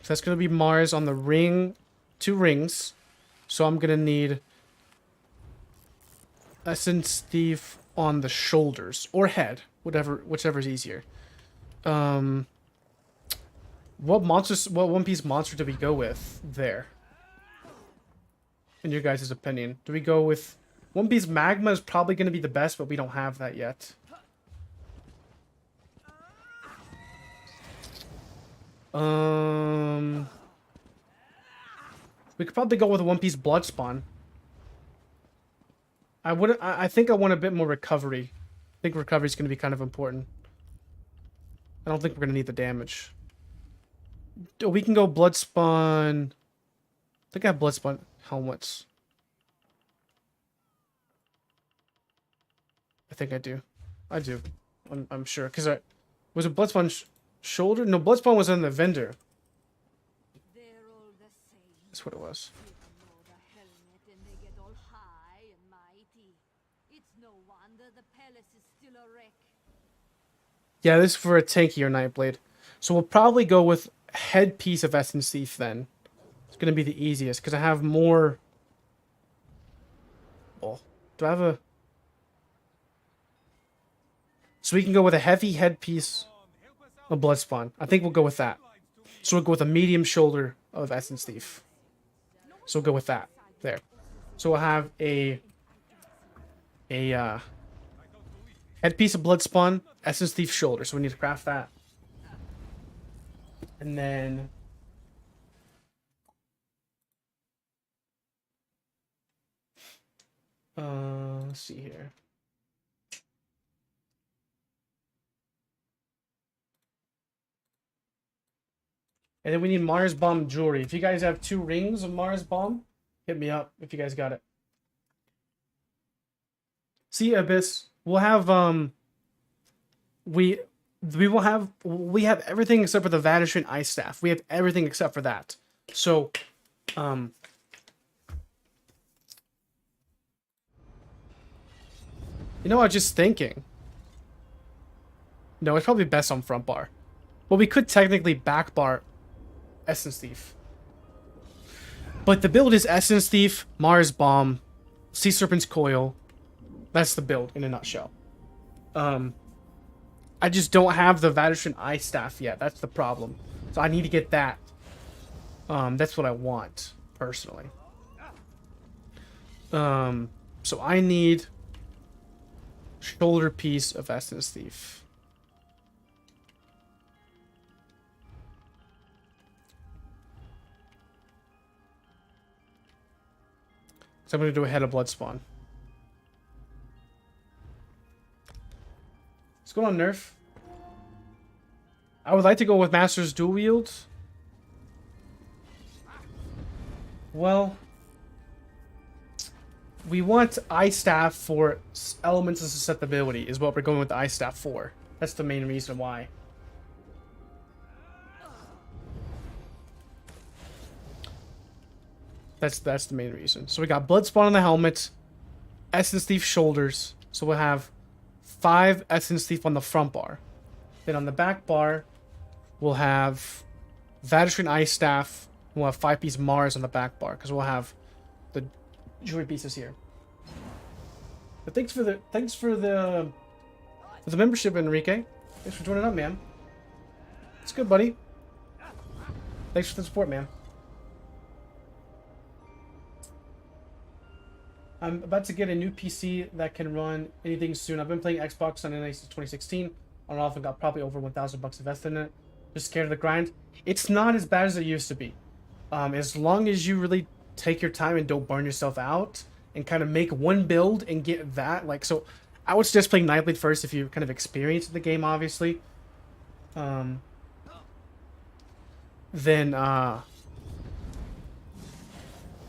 So that's going to be Mars on the ring, 2 rings. So I'm going to need Essence Thief on the shoulders or head, whichever's easier. What One Piece monster do we go with there? In your guys' opinion, do we go with One Piece Magma? Is probably going to be the best, but we don't have that yet. We could probably go with a One Piece Bloodspawn. I think I want a bit more recovery. I think recovery is going to be kind of important. I don't think we're going to need the damage. We can go Bloodspawn. I think I have Bloodspawn helmets. I think I do. I do. I'm sure. Because was it Bloodspawn shoulder? No, Bloodspawn was in the vendor. They're all the same. That's what it was. Know the helmet and they get all high and mighty. It's no wonder the palace is still a wreck. Yeah, this is for a tankier Nightblade. So we'll probably go with headpiece of Essence Thief then. It's going to be the easiest because I have more... Oh, do I have a... So we can go with a heavy headpiece of Bloodspawn. I think we'll go with that. So we'll go with a medium shoulder of Essence Thief. So we'll go with that. There. So we'll have a headpiece of Bloodspawn, Essence Thief shoulder. So we need to craft that. And then... let's see here. And then we need Mars Bomb jewelry. If you guys have 2 rings of Mars Bomb, hit me up if you guys got it. See, Abyss, we'll have we have everything except for the Vanishing Ice Staff. We have everything except for that. So you know, I was just thinking. No, it's probably best on front bar. Well, we could technically back bar Essence Thief. But the build is Essence Thief, Mars Bomb, Sea Serpent's Coil. That's the build in a nutshell. I just don't have the Vanishing Ice Staff yet. That's the problem. So I need to get that. That's what I want, personally. So I need shoulder piece of Essence Thief. So I'm going to do a head of Bloodspawn. What's going on, Nerf? I would like to go with Master's Dual Wield. Well, we want Ice Staff for elements of susceptibility is what we're going with the Ice Staff for. That's the main reason why. That's the main reason. So we got Bloodspawn on the helmet, Essence Thief shoulders. So we'll have 5 Essence Thief on the front bar. Then on the back bar, we'll have Vanishing Ice Staff. We'll have 5-piece Mars on the back bar because we'll have the jewelry pieces here. But thanks for the membership, Enrique. Thanks for joining up, man. It's good, buddy. Thanks for the support, man. I'm about to get a new PC that can run anything soon. I've been playing Xbox on NA since 2016. On and off, and got probably over 1,000 bucks invested in it. Just scared of the grind. It's not as bad as it used to be. As long as you really take your time and don't burn yourself out and kind of make one build and get that. Like, so I would suggest playing Nightblade first if you're kind of experienced in the game, obviously. Then,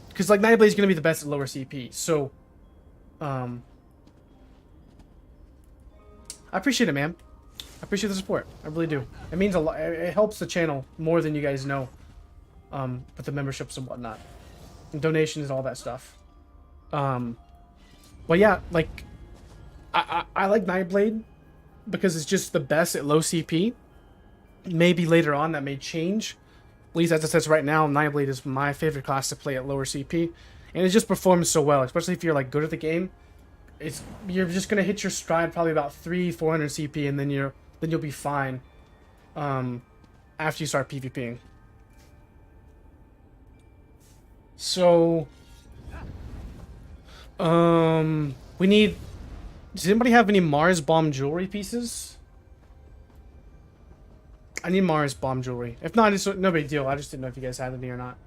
because like Nightblade is gonna be the best at lower CP, so, I appreciate it, man. I appreciate the support. I really do. It means a lot. It helps the channel more than you guys know. With the memberships and whatnot, and donations and all that stuff. Well, yeah, like I like Nightblade because it's just the best at low CP. Maybe later on that may change. At least as it says right now, Nightblade is my favorite class to play at lower CP, and it just performs so well. Especially if you're like good at the game, you're just gonna hit your stride probably about 300-400 CP, and then you'll be fine. After you start PvPing. So, we need. Does anybody have any Mars bomb jewelry pieces? I need Mars bomb jewelry. If not, it's no big deal. I just didn't know if you guys had any or not.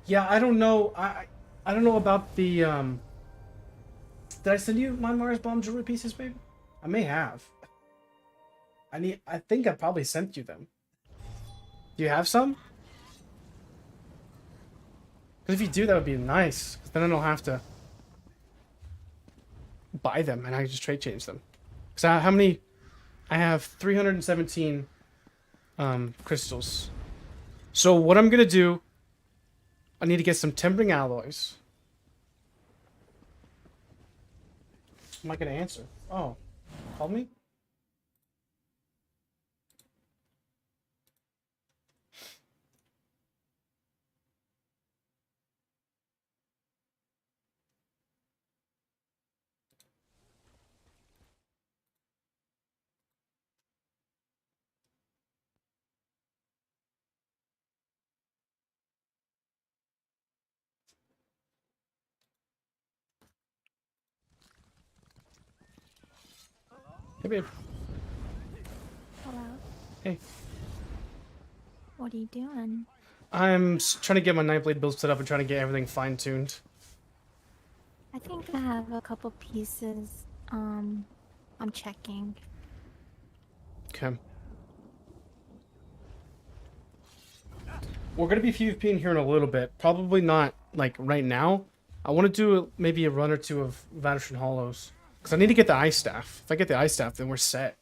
Yeah, I don't know. I don't know about the. Did I send you my Mars bomb jewelry pieces, babe? I may have. I think I probably sent you them. Do you have some? Because if you do, that would be nice. Because then I don't have to buy them, and I can just trade change them. Because how many? I have 317 crystals. So what I'm gonna do? I need to get some tempering alloys. I'm not gonna answer. Oh, call me. Hey, babe. Hello. Hey. What are you doing? I'm trying to get my Nightblade build set up and trying to get everything fine-tuned. I think I have a couple pieces. I'm checking. Okay. We're gonna be PvPing here in a little bit. Probably not like right now. I want to do maybe a run or two of Vanishing Hollows. Because I need to get the Ice Staff. If I get the Ice Staff, then we're set.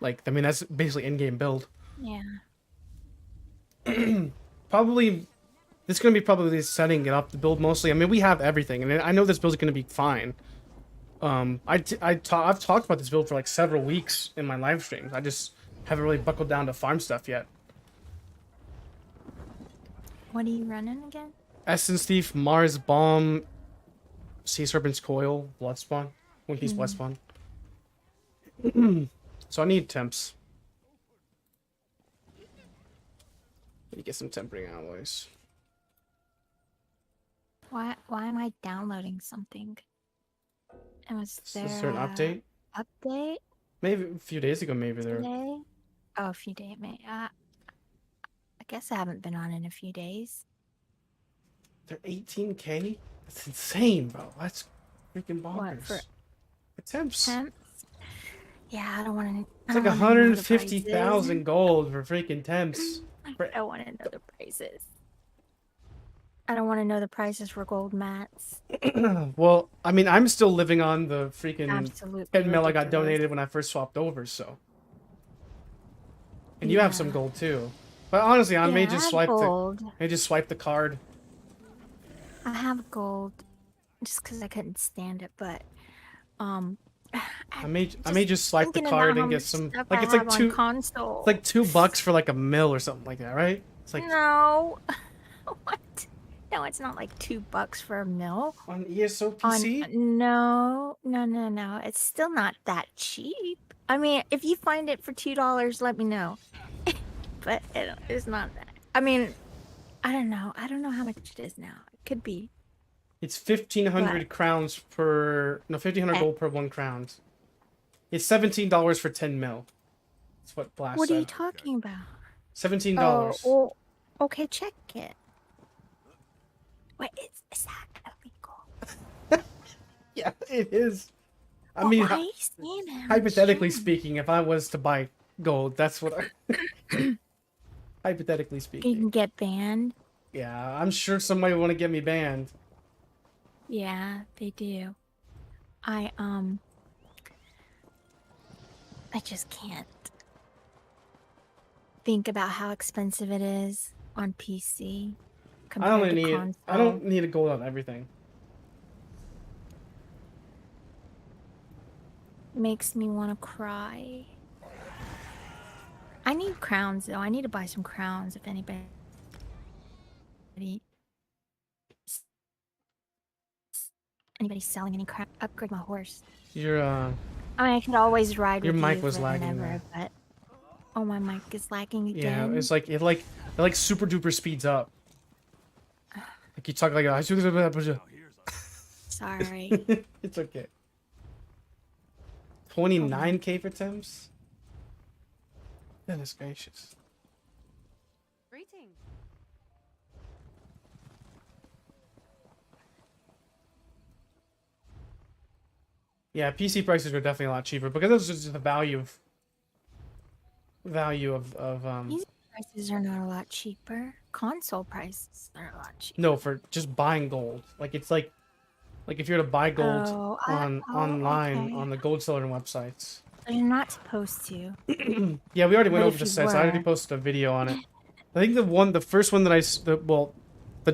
Like, I mean, that's basically in-game build. Yeah. Probably, this is going to be probably setting it up, the build mostly. I mean, we have everything, and I know this build is going to be fine. I've talked about this build for like several weeks in my live streams. I just haven't really buckled down to farm stuff yet. What are you running again? Essence Thief, Mars Bomb, Sea Serpent's Coil, Bloodspawn. Winky's Bloodspawn. So I need temps. Let me get some tempering alloys. Why am I downloading something? And was there Is there an update? Update? Maybe a few days ago, maybe there. Today? Oh, a few days. I guess I haven't been on in a few days. They're 18K? That's insane, bro. That's freaking bonkers. What, for temps? temps? Yeah, I don't want to. It's like 150,000 gold for freaking temps. I don't want to know the prices. I don't want to know the prices for gold mats. Well, I mean, I'm still living on the freaking Absolutely 10 mil I got ridiculous. donated when I first swapped over, so. And you have some gold too. But honestly, I may just swipe the card. I have gold just because I couldn't stand it, but I may just swipe the card and get some, like it's like console. It's like $2 for like a mil or something like that, right? It's like No. What? No, it's not like $2 for a mil. on ESO PC. No. It's still not that cheap. I mean, if you find it for $2, let me know. But it's not that. I mean, I don't know. I don't know how much it is now. It could be. It's 1,500 crowns per... No, 1,500 gold per 1 crown. It's $17 for 10 mil. That's what Blast What said. are you talking about? $17. Oh, well, okay, check it. Wait, is that illegal? Yeah, it is. I Well, mean, why are you saying that? hypothetically Sure. speaking, if I was to buy gold, that's what I... hypothetically You speaking. can get banned. Yeah, I'm sure somebody would want to get me banned. Yeah, they do. I just can't think about how expensive it is on PC I compared don't to need console. I don't need a gold on everything. Makes me want to cry. I need crowns though. I need to buy some crowns if anybody anybody's selling any crap. Upgrade my horse. Your I mean, I could always ride Your with mic you was lagging forever, there. but oh, my mic is lagging yeah, again. it's like it like super duper speeds up. Like you talk like a... Sorry. It's okay. 29K for Temps? Goodness gracious. Greetings. Yeah, PC prices are definitely a lot cheaper because this is just the value of These prices are not a lot cheaper. Console prices are a lot cheaper. no, for just buying gold. Like it's like if you were to buy gold Oh, online okay. on the gold selling websites. You're not supposed to. Yeah, we already went But over if the you sets. I already were- posted a video on it. I think the first one that the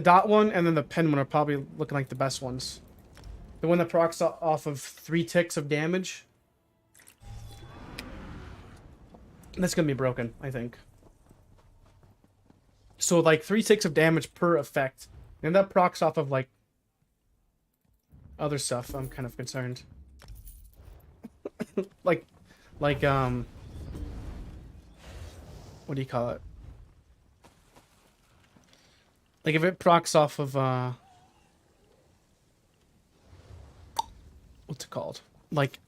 dot one and then the pen one are probably looking like the best ones. The one that procs off of 3 ticks of damage. That's gonna be broken, I think. So like 3 ticks of damage per effect, and that procs off of like other stuff. I'm kind of concerned. like what do you call it? Like if it procs off of what's it called? Like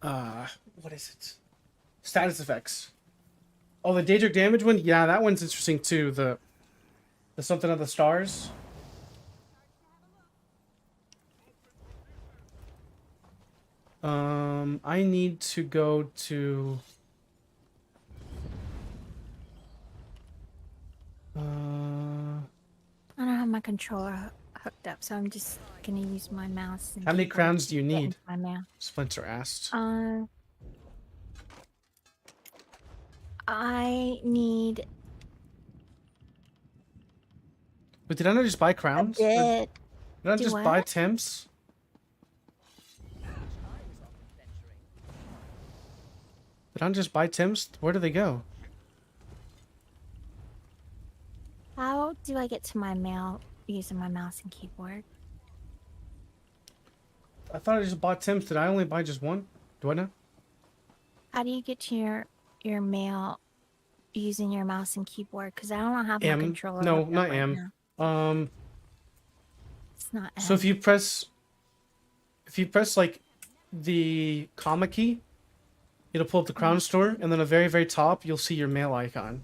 what is it? Status effects. Oh, the Daedric damage one? Yeah, that one's interesting too. The something of the stars. I need to go to I don't have my controller hooked up, so I'm just gonna use my mouse. And how many keyboard crowns to do you get need? into my mouse. Splinter asked. I need But did I not just buy a crowns? bit. Did I Do just buy what? temps? Did I just buy temps? Where do they go? How do I get to my mail using my mouse and keyboard? I thought I just bought temps. Did I only buy just one? Do I know? How do you get to your mail using your mouse and keyboard? Because I don't have my M. controller. No, hooked up not right M. now. It's not M. So if you press like the comma key, it'll pull up the crown store, and then at the very, very top, you'll see your mail icon.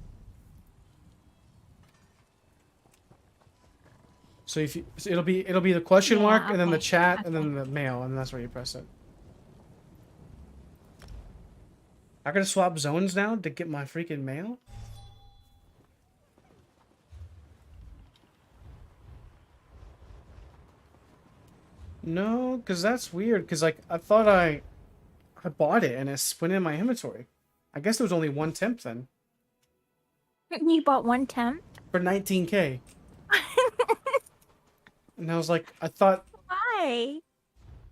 So if you, so it'll be the question Yeah, mark, and then the okay, chat, and okay. then the mail, and that's where you press it. I gotta swap zones now to get my freaking mail? No, because that's weird, because like I thought I bought it and it went in my inventory. I guess there was only one temp then. You bought one temp? For 19K. And I was like, I thought... Why?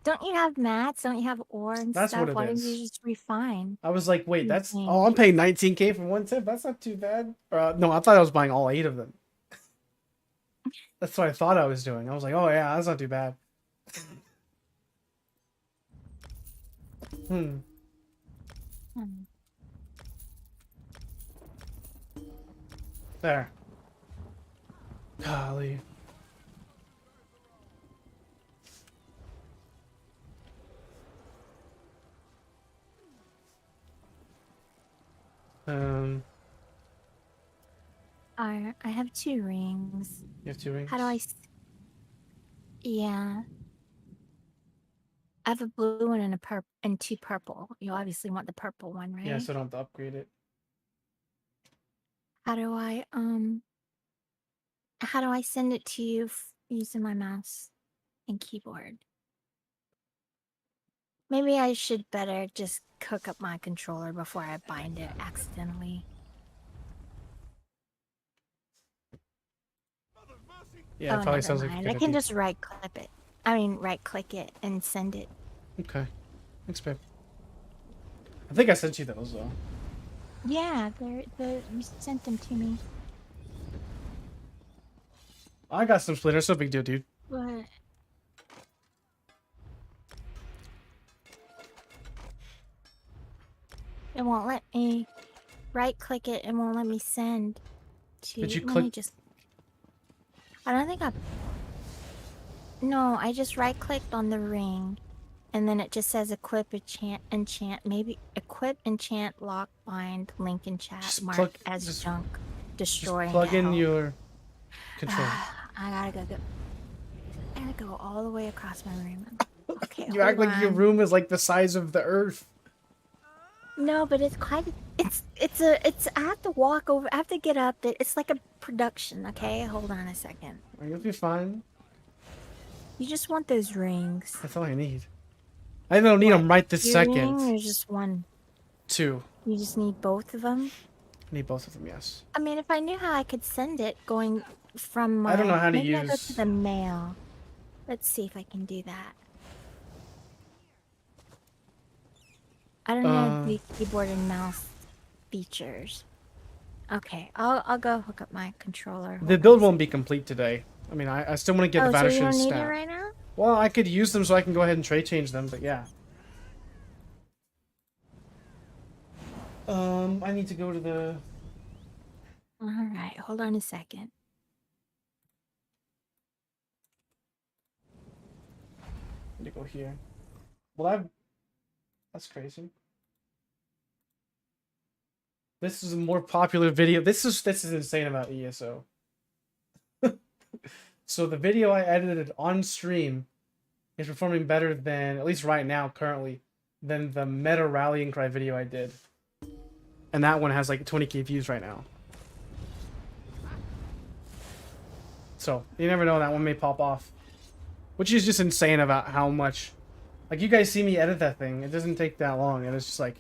Don't you have mats? Don't you have ore and That's stuff? what it Why is. didn't you just refine? I was like, wait, that's... Insane. Oh, I'm paying 19K for one temp? That's not too bad. No, I thought I was buying all 8 of them. That's what I thought I was doing. I was like, oh yeah, that's not too bad. There. Golly. I have 2 rings. You have 2 rings? How do I? Yeah. I have a blue one and a purple and 2 purple. You obviously want the purple one, right? Yeah, so I don't have to upgrade it. How do I send it to you using my mouse and keyboard? Maybe I should better just cook up my controller before I bind it accidentally. Yeah, it Oh, probably never sounds like mind. a I good can idea. just right-click it. I mean, right-click it and send it. Okay. Thanks, babe. I think I sent you those, though. Yeah, you sent them to me. I got some splinters. No big deal, dude. But it won't let me right-click it. It won't let me send to. Did you Let click? me just. I don't think I. No, I just right-clicked on the ring, and then it just says equip, enchant, maybe equip, enchant, lock, bind, link, and chat, Just mark plug- as just- junk, Just destroy. plug in hell. your controller. I gotta go all the way across my room. Okay, You act like your room is like the size of the earth. No, but it's quite. It's. I have to walk over. I have to get up. It's like a production. Okay, hold on a second. You'll be fine. You just want those rings. That's all I need. I don't need them right this 2 second. rings or just 1? 2. You just need both of them. I need both of them, yes. I mean, if I knew how I could send it going from my. I don't know how to maybe I go use- to the mail. Let's see if I can do that. I don't know the keyboard and mouse features. Okay, I'll go hook up my controller. The build won't be complete today. I mean, I still want to get the so you Vanishing don't need it stat. right now? Well, I could use them so I can go ahead and trade change them, but yeah. I need to go to the... Alright, hold on a second. I need to go here. Well, that's crazy. This is a more popular video. This is insane about ESO. So the video I edited on stream is performing better than, at least right now, currently, than the meta rallying cry video I did. And that one has like 20k views right now. So, you never know, that one may pop off. Which is just insane about how much... Like, you guys see me edit that thing. It doesn't take that long, and it's just like...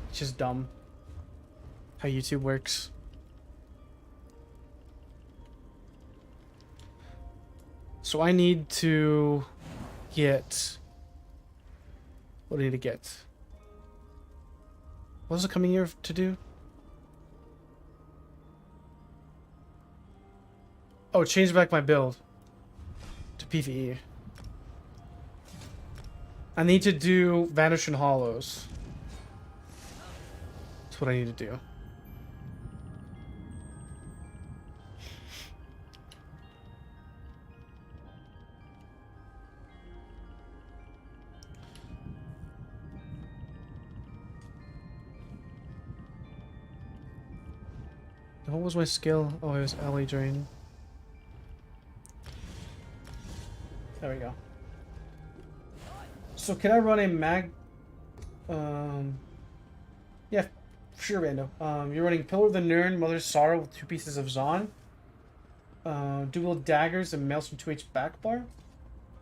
It's just dumb. How YouTube works. So I need to get... What do I need to get? What was it coming here to do? Oh, change back my build to PvE. I need to do Vanishing Hollows. That's what I need to do. What was my skill? Oh, it was LA Drain. There we go. So can I run a mag... Yeah, sure, Rando. You're running Pillar of the Nirn, Mother's Sorrow with 2 pieces of Zon. Dual Daggers and Maelstrom 2H backbar.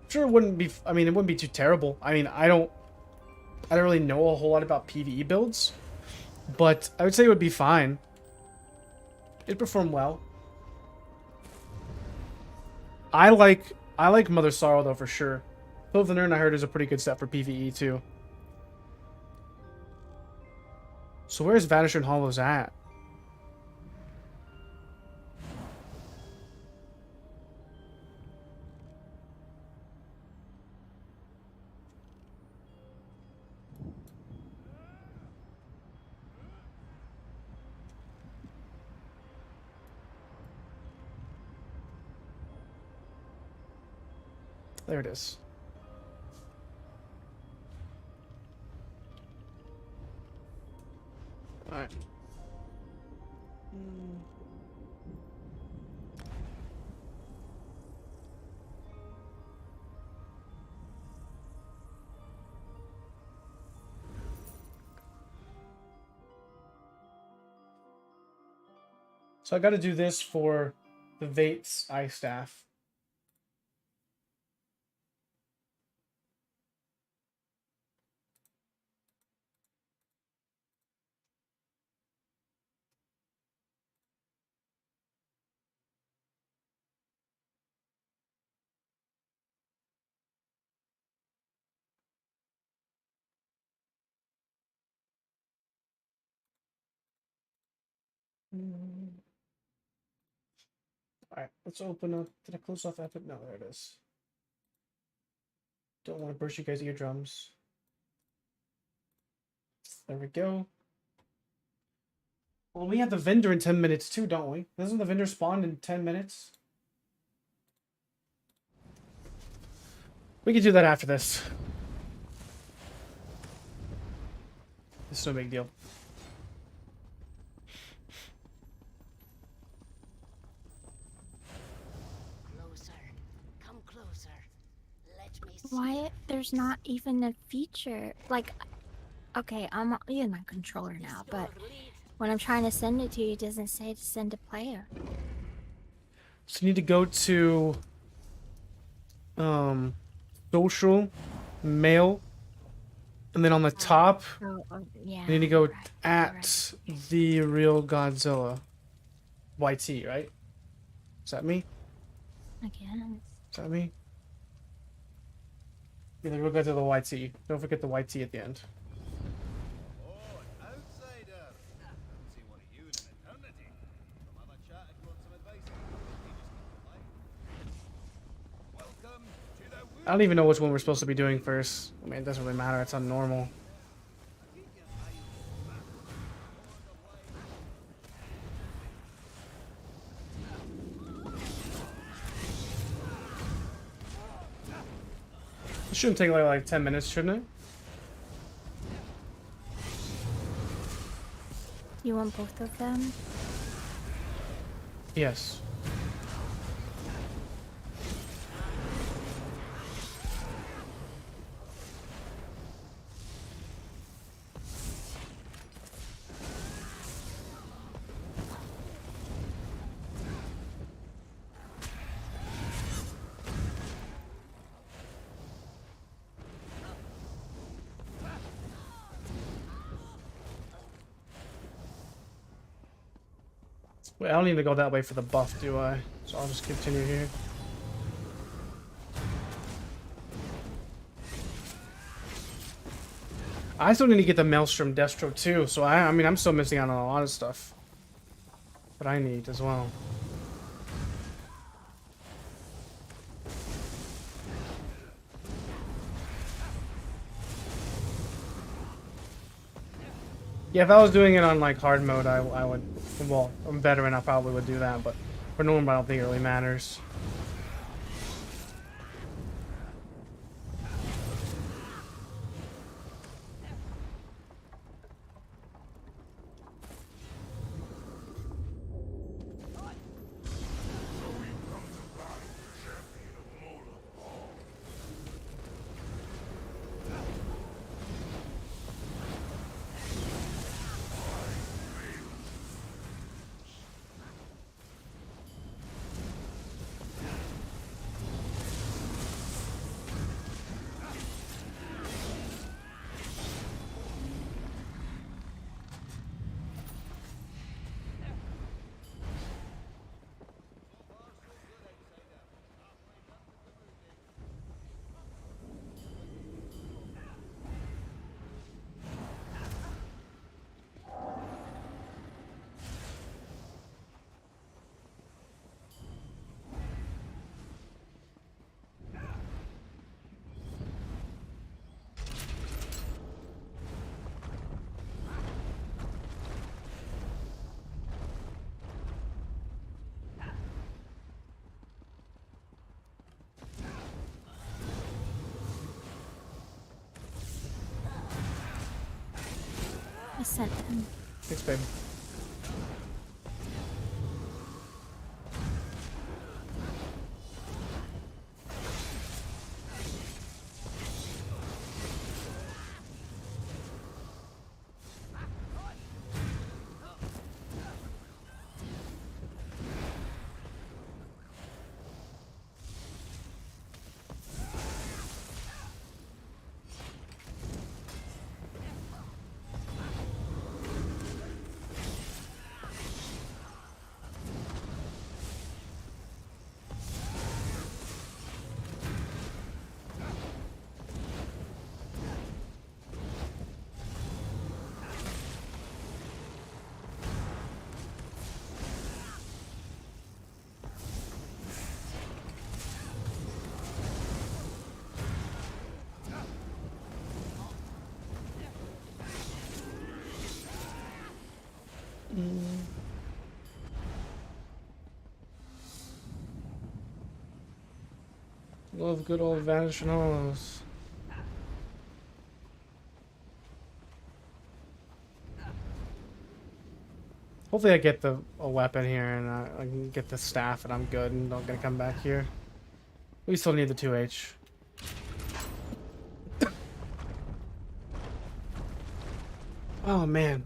Sure, it wouldn't be... I mean, it wouldn't be too terrible. I mean, I don't really know a whole lot about PvE builds. But I would say it would be fine. It'd perform well. I like Mother's Sorrow, though, for sure. Pillar of the Nirn, I heard, is a pretty good set for PvE, too. So where's Vanishing Hollows at? There it is. Alright. So I got to do this for the Vate's eye staff. Alright, let's open up. Did I close off Epic? No, there it is. Don't want to burst you guys' eardrums. There we go. Well, we have the vendor in 10 minutes too, don't we? Doesn't the vendor spawn in 10 minutes? We can do that after this. It's no big deal. Closer. Come closer. Let me see. Why there's not even a feature like, okay, I'm in my controller now, but when I'm trying to send it to you, it doesn't say to send to player. So you need to go to social, mail, and then on the top Yeah. you need to go right, at the Real Godzilla. YT, right? Is that me? I guess. Is that me? Yeah, the Real Godzilla YT. Don't forget the YT at the end. Oh, an outsider. Haven't seen one of you in an eternity. Come have a chat if you want some advice. Welcome to the I don't even know which one we're supposed to be doing first. I mean, it doesn't really matter. It's on normal. It shouldn't take like 10 minutes, shouldn't it? You want both of them? Yes. Wait, I don't need to go that way for the buff, do I? So I'll just continue here. I still need to get the Maelstrom Destro too, so I mean, I'm still missing out on a lot of stuff that I need as well. Yeah, if I was doing it on like hard mode, I would. Well, I'm veteran, I probably would do that, but for normal, I don't think it really matters. I sent him. Thanks, babe. Love good old vanishing hollows. Hopefully I get a weapon here and I can get the staff and I'm good and don't gonna come back here. We still need the 2H. Oh man.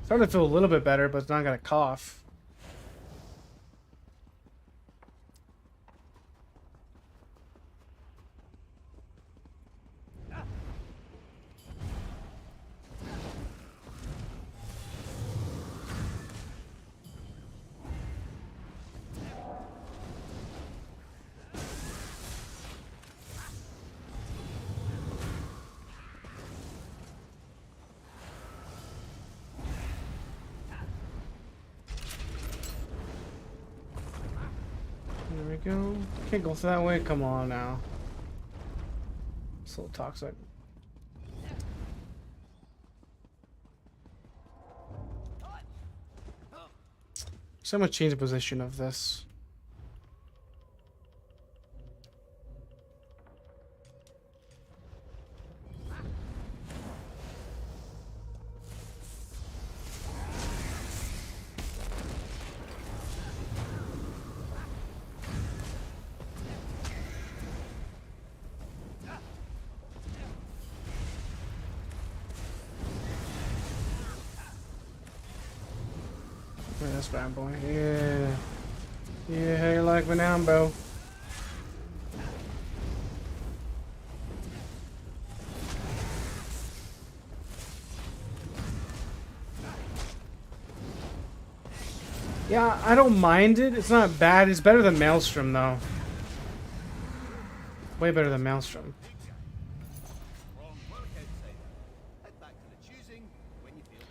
Starting to feel a little bit better, but it's not gonna cough. There we go. Can't go that way. Come on now. It's a little toxic. So I'm gonna change the position of this. That's bad boy. Yeah. Yeah, how you like me now, bro? Yeah, I don't mind it. It's not bad. It's better than Maelstrom, though. Way better than Maelstrom. Wrong work outside. Head back to the choosing when you feel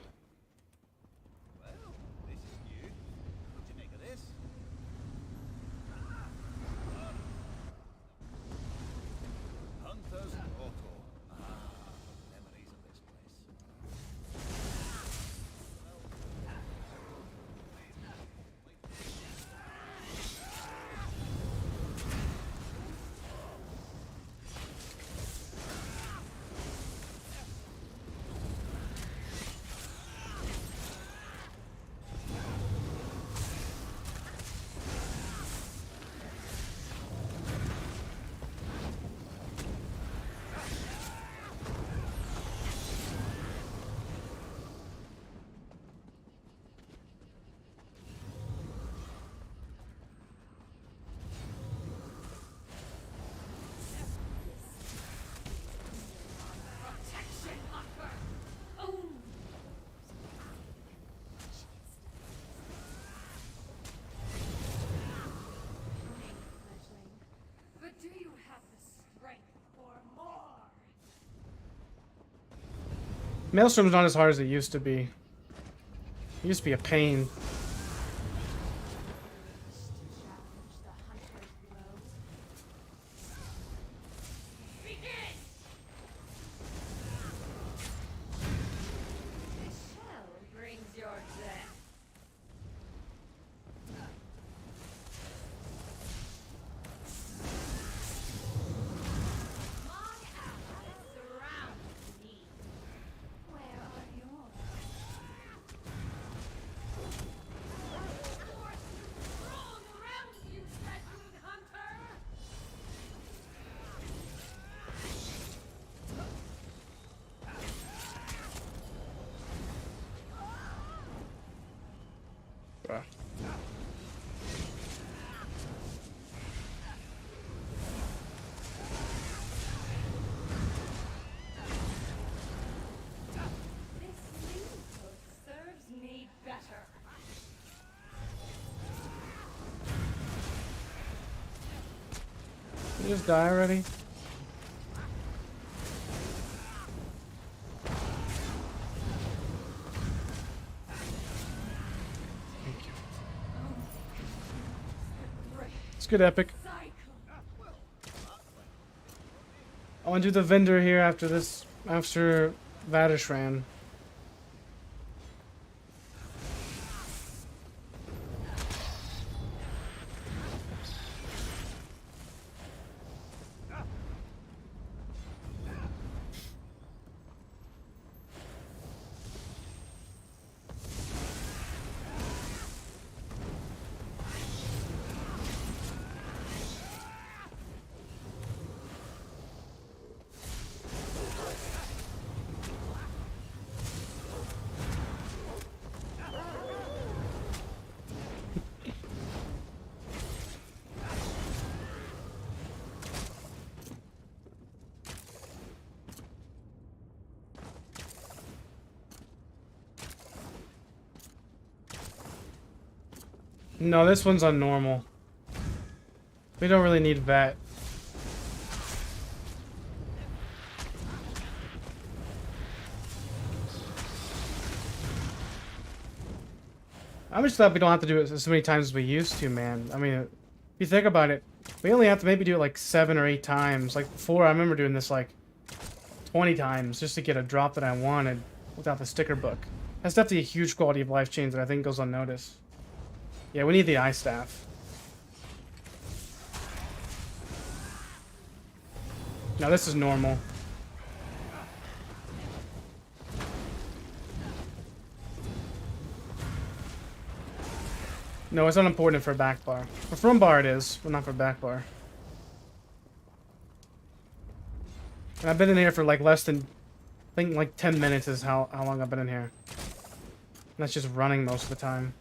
ready. Well, this is new. What do you make of this? Hunter's Auto. Memories of this place. But do you have the strength for more? Maelstrom's not as hard as it used to be. It used to be a pain. This shell brings your death. My allies surround me. Where are yours? Strong around you, Redwood Hunter! Bruh. This new book serves me better. You just die already? Thank you. It's good, Epic. I want to do the vendor here after this, after Vadishran. No, this one's on normal. We don't really need vet. I'm just glad we don't have to do it as many times as we used to, man. I mean, if you think about it, we only have to maybe do it like 7 or 8 times. Like before, I remember doing this like 20 times just to get a drop that I wanted without the sticker book. That's definitely a huge quality of life change that I think goes unnoticed. Yeah, we need the eye staff. No, this is normal. No, it's not important for back bar. For front bar it is, but not for back bar. And I've been in here for like less than, I think like 10 minutes is how long I've been in here. And that's just running most of the time.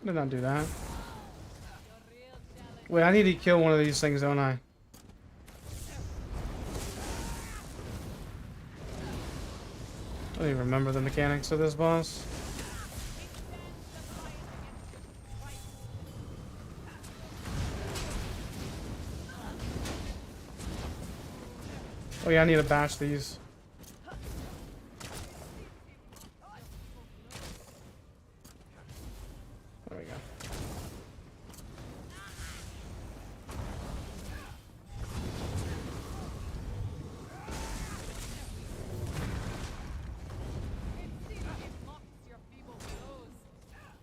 I did not do that. Wait, I need to kill one of these things, don't I? I don't even remember the mechanics of this boss. Oh yeah, I need to bash these. There we go.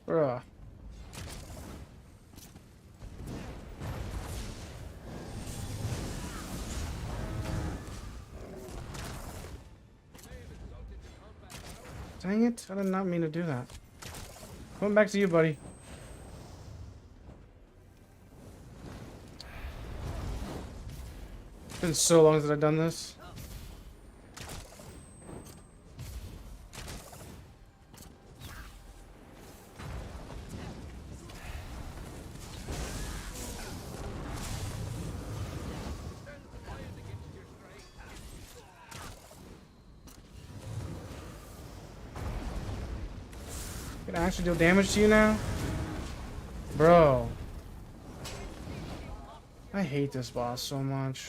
Bruh. Dang it, I did not mean to do that. Going back to you, buddy. It's been so long since I've done this. Can I actually deal damage to you now? Bro. I hate this boss so much.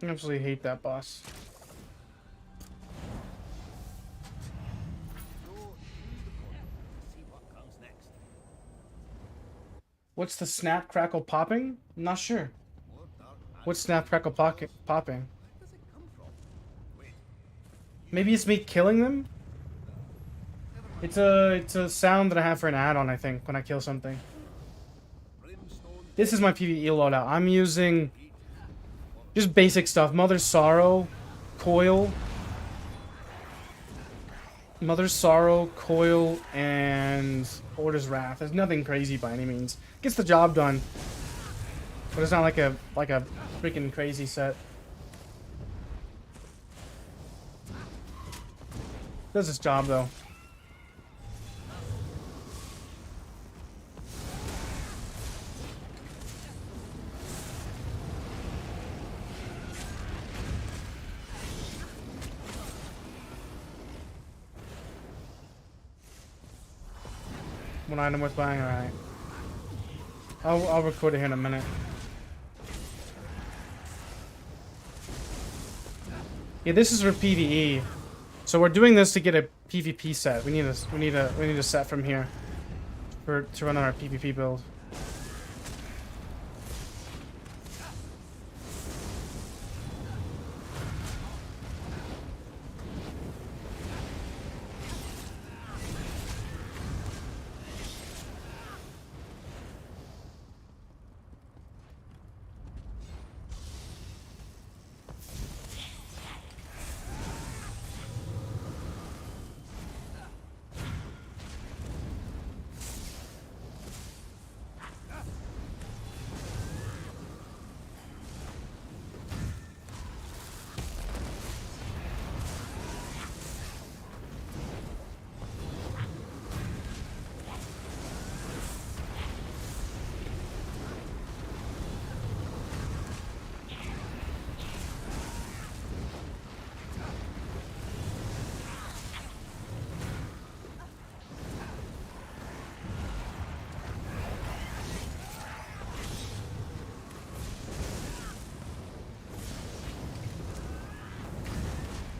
I absolutely hate that boss. What's the snap crackle popping? I'm not sure. What's snap crackle popping? Maybe it's me killing them? It's a sound that I have for an add-on, I think, when I kill something. This is my PvE loadout. I'm using just basic stuff. Mother's Sorrow, Coil. Mother's Sorrow, Coil, and Order's Wrath. There's nothing crazy by any means. Gets the job done. But it's not like a freaking crazy set. Does its job though. One item worth buying, alright. I'll record it here in a minute. Yeah, this is for PvE. So we're doing this to get a PvP set. We need a set from here to run on our PvP build.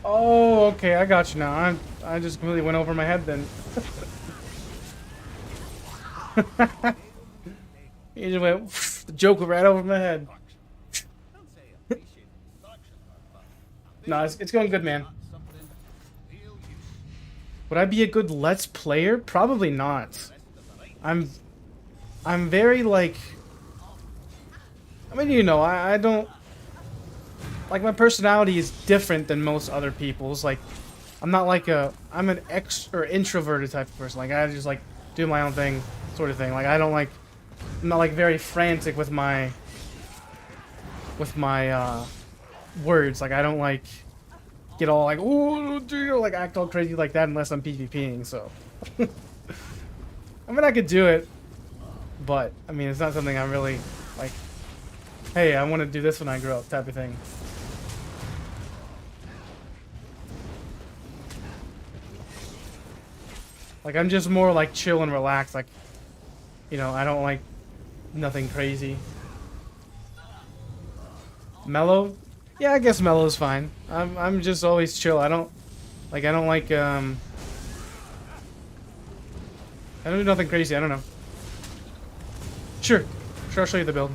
Oh, okay, I got you now. I just completely went over my head then. You just went the joke right over my head. No, it's going good, man. Would I be a good Let's Player? Probably not. I'm very like. I mean, you know, I don't. Like, my personality is different than most other people's. Like, I'm not like I'm an introverted type of person. Like, I just like do my own thing, sort of thing. Like, I'm not like very frantic with my words. Like, I don't like get all like, ooh, like act all crazy like that unless I'm PvPing. So, I mean, I could do it, but I mean, it's not something I'm really like. Hey, I want to do this when I grow up, type of thing. Like, I'm just more, like, chill and relaxed. Like, you know, I don't like nothing crazy. Mellow? Yeah, I guess mellow is fine. I'm just always chill. I don't like, I don't do nothing crazy. I don't know. Sure, I'll show you the build.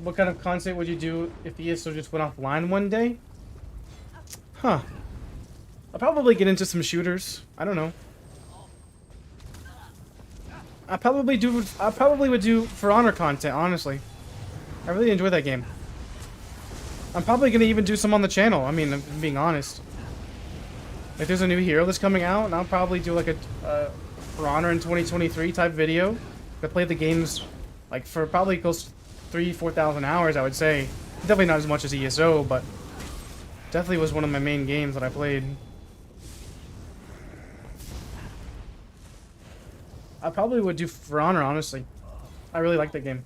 What kind of content would you do if ESO just went offline one day? Huh. I'll probably get into some shooters. I don't know. I probably would do For Honor content, honestly. I really enjoy that game. I'm probably gonna even do some on the channel. I mean, I'm being honest. If there's a new hero that's coming out, and I'll probably do like a For Honor in 2023 type video. I played the games like for probably close to 3,000-4,000 hours, I would say. Definitely not as much as ESO, but definitely was one of my main games that I played. I probably would do For Honor, honestly. I really like that game.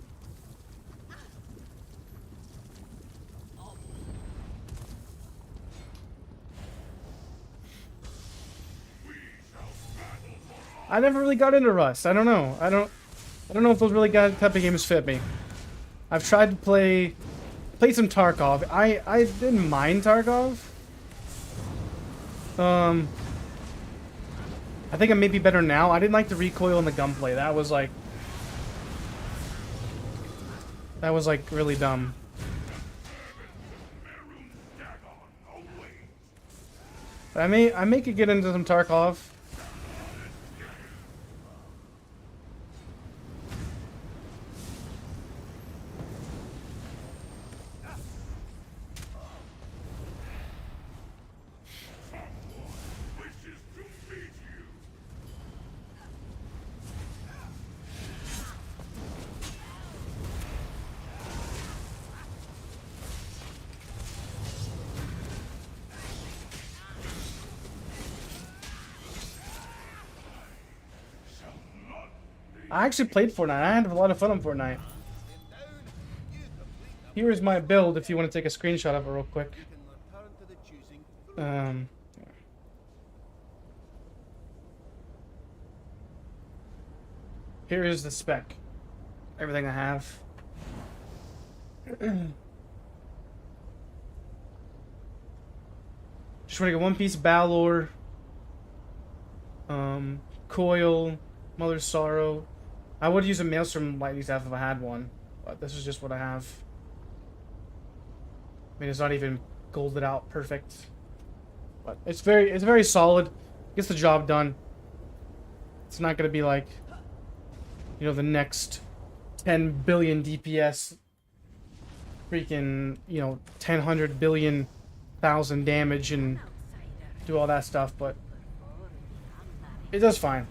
I never really got into Rust. I don't know. I don't know if those really type of games fit me. I've tried to play some Tarkov. I didn't mind Tarkov. I think I may be better now. I didn't like the recoil and the gunplay. That was like really dumb. But I may could get into some Tarkov. I actually played Fortnite. I had a lot of fun on Fortnite. Here is my build if you want to take a screenshot of it real quick. Here is the spec. Everything I have. Just want to get one piece Balor. Coil. Mother's Sorrow. I would use a Maelstrom Lightning Staff if I had one. But this is just what I have. I mean, it's not even golded out perfect. But it's very solid. Gets the job done. It's not gonna be like, you know, the next 10 billion DPS, freaking, you know, 100 billion thousand damage and do all that stuff, but it does fine.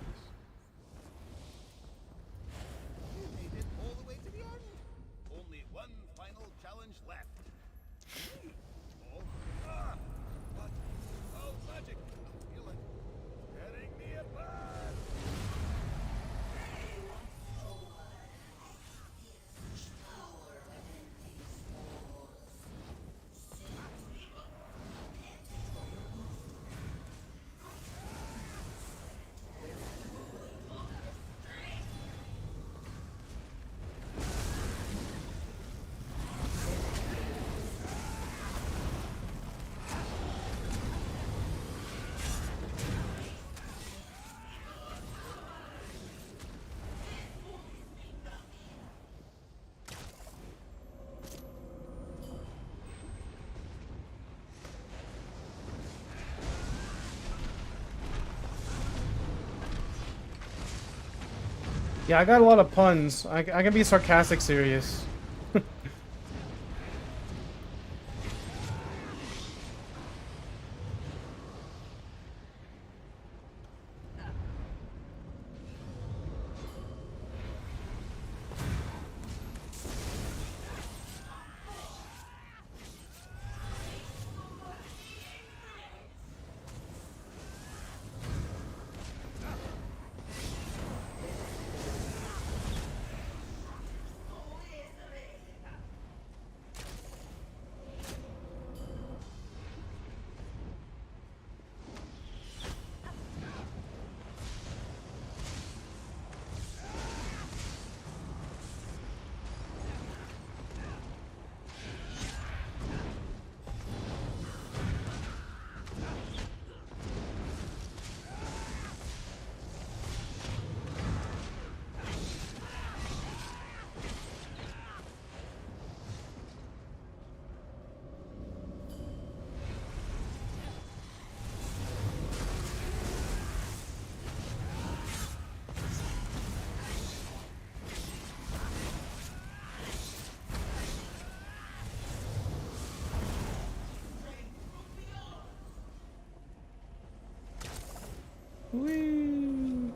Yeah, I got a lot of puns. I can be sarcastic serious. Whee!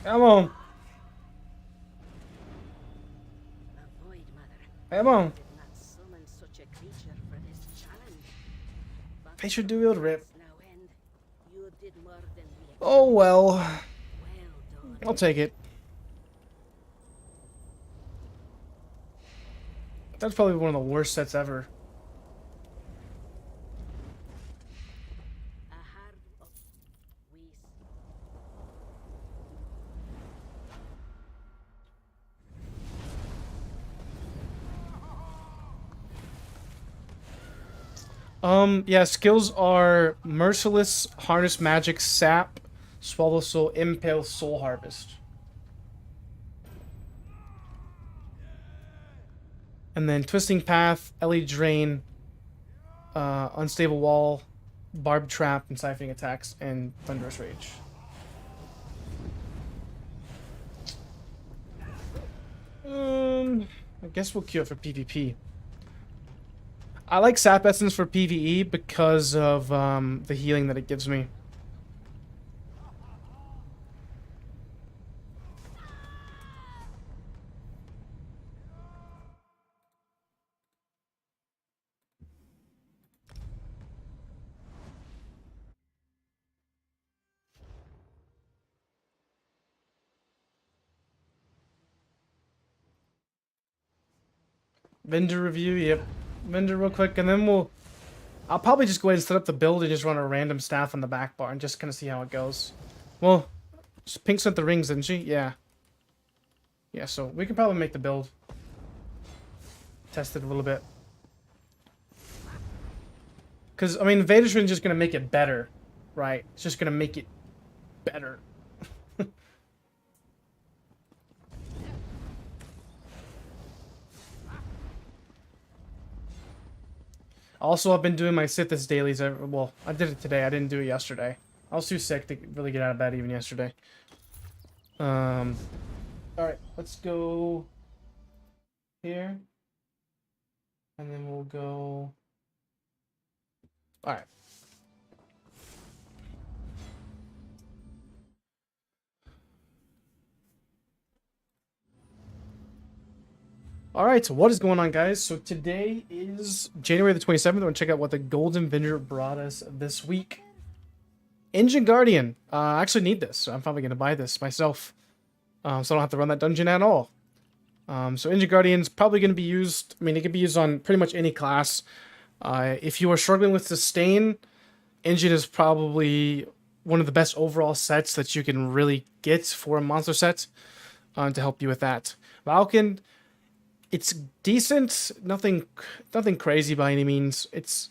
Come on. Come on. They should do build rip. Oh well. I'll take it. That's probably one of the worst sets ever. Yeah, skills are Merciless, Harness Magic, Sap, Swallow Soul, Impale, Soul Harvest. And then Twisting Path, LE Drain, Unstable Wall, Barb Trap, and Siphoning Attacks, and Thunderous Rage. I guess we'll queue it for PvP. I like Sap Essence for PvE because of the healing that it gives me. Vendor review, yep. Vendor real quick, and then I'll probably just go ahead and set up the build and just run a random staff on the back bar and just kind of see how it goes. Well, Pink sent the rings, didn't she? Yeah. Yeah, so we can probably make the build. Test it a little bit. Because, I mean, Vader's just going to make it better, right? It's just going to make it better. Also, I've been doing my Sithis dailies. Well, I did it today. I didn't do it yesterday. I was too sick to really get out of bed even yesterday. Alright, let's go here. And then we'll go... Alright. Alright, so what is going on, guys? So today is January the 27th. We're going to check out what the Golden Vendor brought us this week. Engine Guardian. I actually need this, so I'm probably going to buy this myself. So I don't have to run that dungeon at all. So Engine Guardian's probably going to be used... I mean, it can be used on pretty much any class. If you are struggling with Sustain, Engine is probably one of the best overall sets that you can really get for a monster set to help you with that. Valken... It's decent, nothing crazy by any means. It's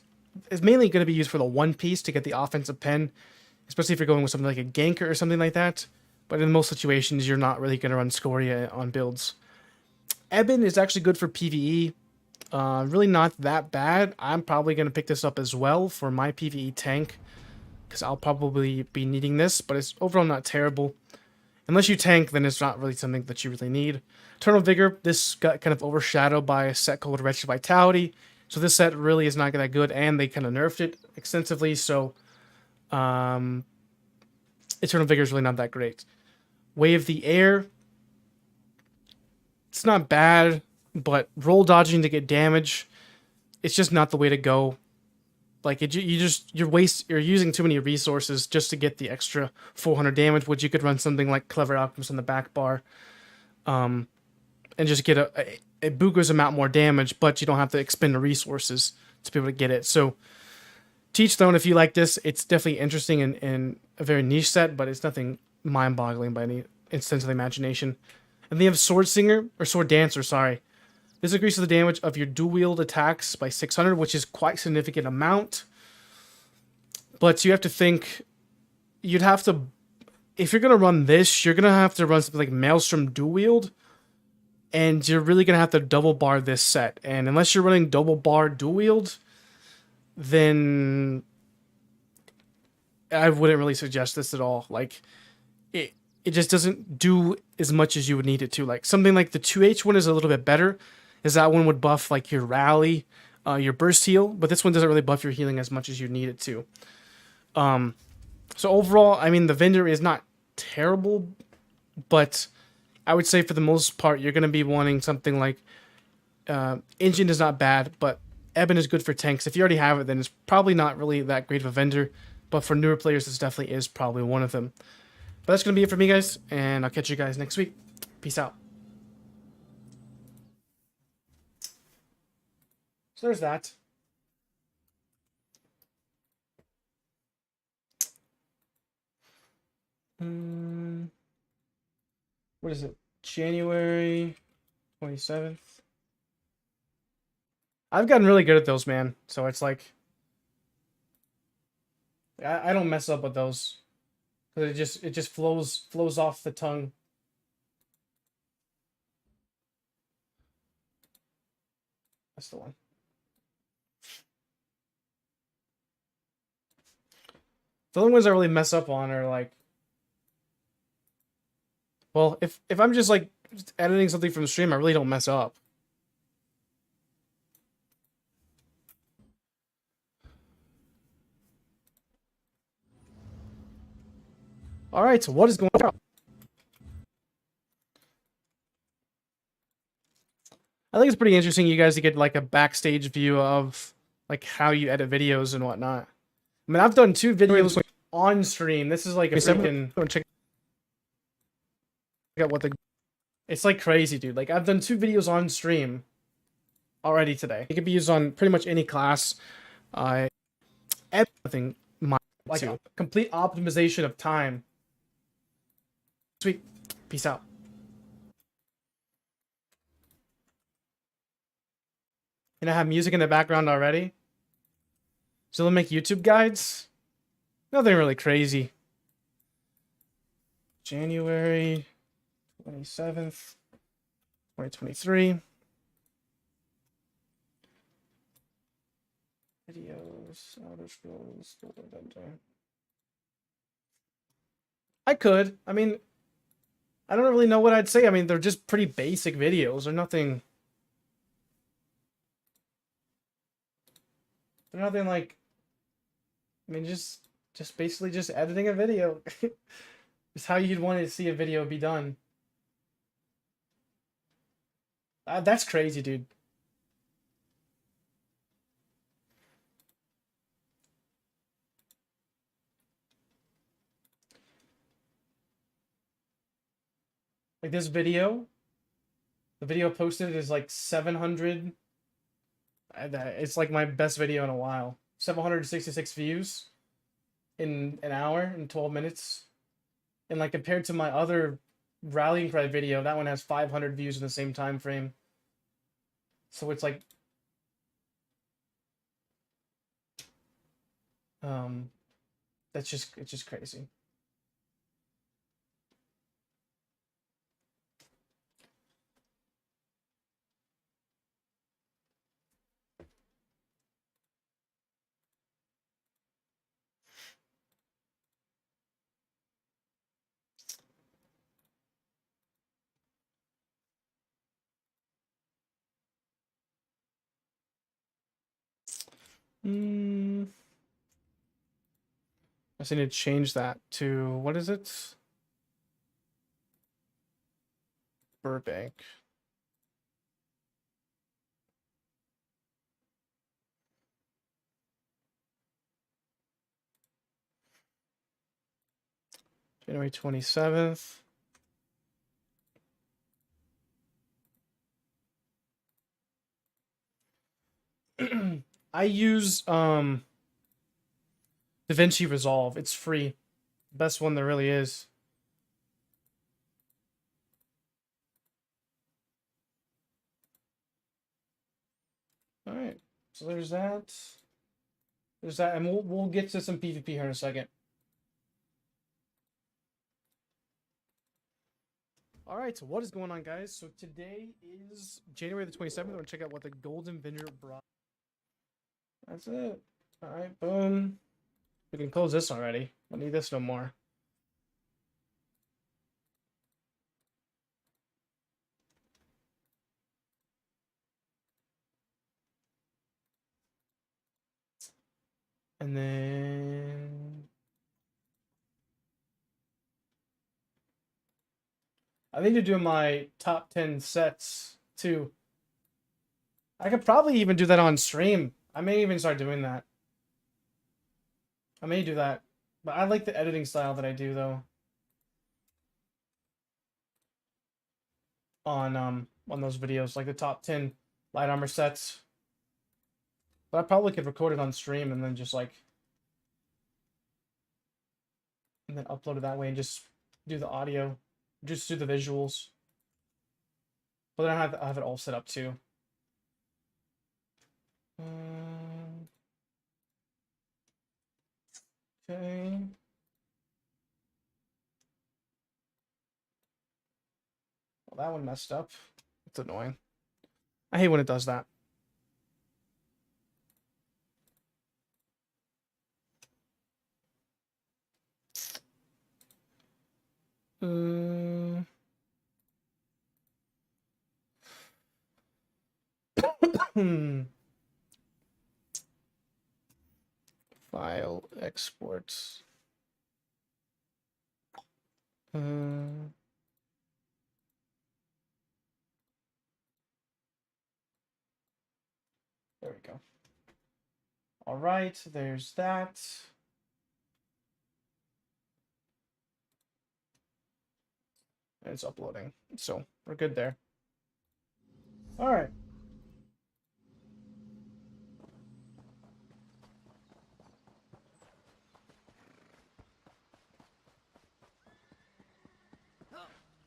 mainly going to be used for the one piece to get the offensive pen, especially if you're going with something like a ganker or something like that. But in most situations, you're not really going to run Scoria on builds. Eyr0n is actually good for PvE. Really not that bad. I'm probably going to pick this up as well for my PvE tank, because I'll probably be needing this, but it's overall not terrible. Unless you tank, then it's not really something that you really need. Eternal Vigor, this got kind of overshadowed by a set called Wretched Vitality. So this set really is not that good, and they kind of nerfed it extensively, so Eternal Vigor is really not that great. Way of the Air, it's not bad, but roll dodging to get damage, it's just not the way to go. Like, you're using too many resources just to get the extra 400 damage, which you could run something like Clever Alchemist on the back bar, and just get a buku's amount more damage, but you don't have to expend the resources to be able to get it. So, Teach Throne, if you like this, it's definitely interesting and a very niche set, but it's nothing mind-boggling by any sense of the imagination. And then you have Sword Singer, or Sword Dancer, sorry. This increases the damage of your dual-wield attacks by 600, which is quite a significant amount. But you have to think, you'd have to, if you're going to run this, you're going to have to run something like Maelstrom dual-wield, and you're really going to have to double bar this set. And unless you're running double bar dual-wield, then I wouldn't really suggest this at all. Like, it just doesn't do as much as you would need it to. Like, something like the 2H one is a little bit better, is that one would buff like your rally, your burst heal, but this one doesn't really buff your healing as much as you need it to. So overall, I mean, the vendor is not terrible, but I would say for the most part, you're going to be wanting something like Engine is not bad, but Eyr0n is good for tanks. If you already have it, then it's probably not really that great of a vendor, but for newer players, this definitely is probably one of them. But that's going to be it for me, guys, and I'll catch you guys next week. Peace out. So there's that. What is it? January 27th. I've gotten really good at those, man. So it's like, I don't mess up with those. It just flows off the tongue. That's the one. The only ones I really mess up on are like, well, if I'm just like editing something from the stream, I really don't mess up. All right, so what is going on? I think it's pretty interesting, you guys, to get like a backstage view of like how you edit videos and whatnot. I mean, I've done 2 videos on stream. This is like a freaking check out what the. It's like crazy, dude. Like I've done 2 videos on stream already today. It could be used on pretty much any class. Everything, like a complete optimization of time. Sweet. Peace out. And I have music in the background already. So they'll make YouTube guides. Nothing really crazy. January 27th, 2023. Videos, outer scrolls, I could. I mean, I don't really know what I'd say. I mean, they're just pretty basic videos. They're nothing. They're nothing like. I mean, just basically just editing a video. It's how you'd want to see a video be done. That's crazy, dude. Like this video, the video posted is like 700. It's like my best video in a while. 766 views in an hour and 12 minutes. And like compared to my other rallying cry video, that one has 500 views in the same time frame. So it's like it's just crazy. I just need to change that to, what is it? Burbank. January 27th. I use DaVinci Resolve. It's free. Best one there really is. All right. So there's that. There's that, and we'll get to some PvP here in a second. All right, so what is going on, guys? So today is January the 27th. We're gonna check out what the Golden Vineyard brought. That's it. All right, boom. We can close this already. I don't need this no more. And then I need to do my top 10 sets too. I could probably even do that on stream. I may even start doing that. I may do that. But I like the editing style that I do though. On those videos, like the top 10 light armor sets. But I probably could record it on stream and then just like and then upload it that way and just do the audio. Just do the visuals. But then I have it all set up too. Okay. Well, that one messed up. It's annoying. I hate when it does that. File exports. There we go. All right, there's that. And it's uploading. So we're good there. All right.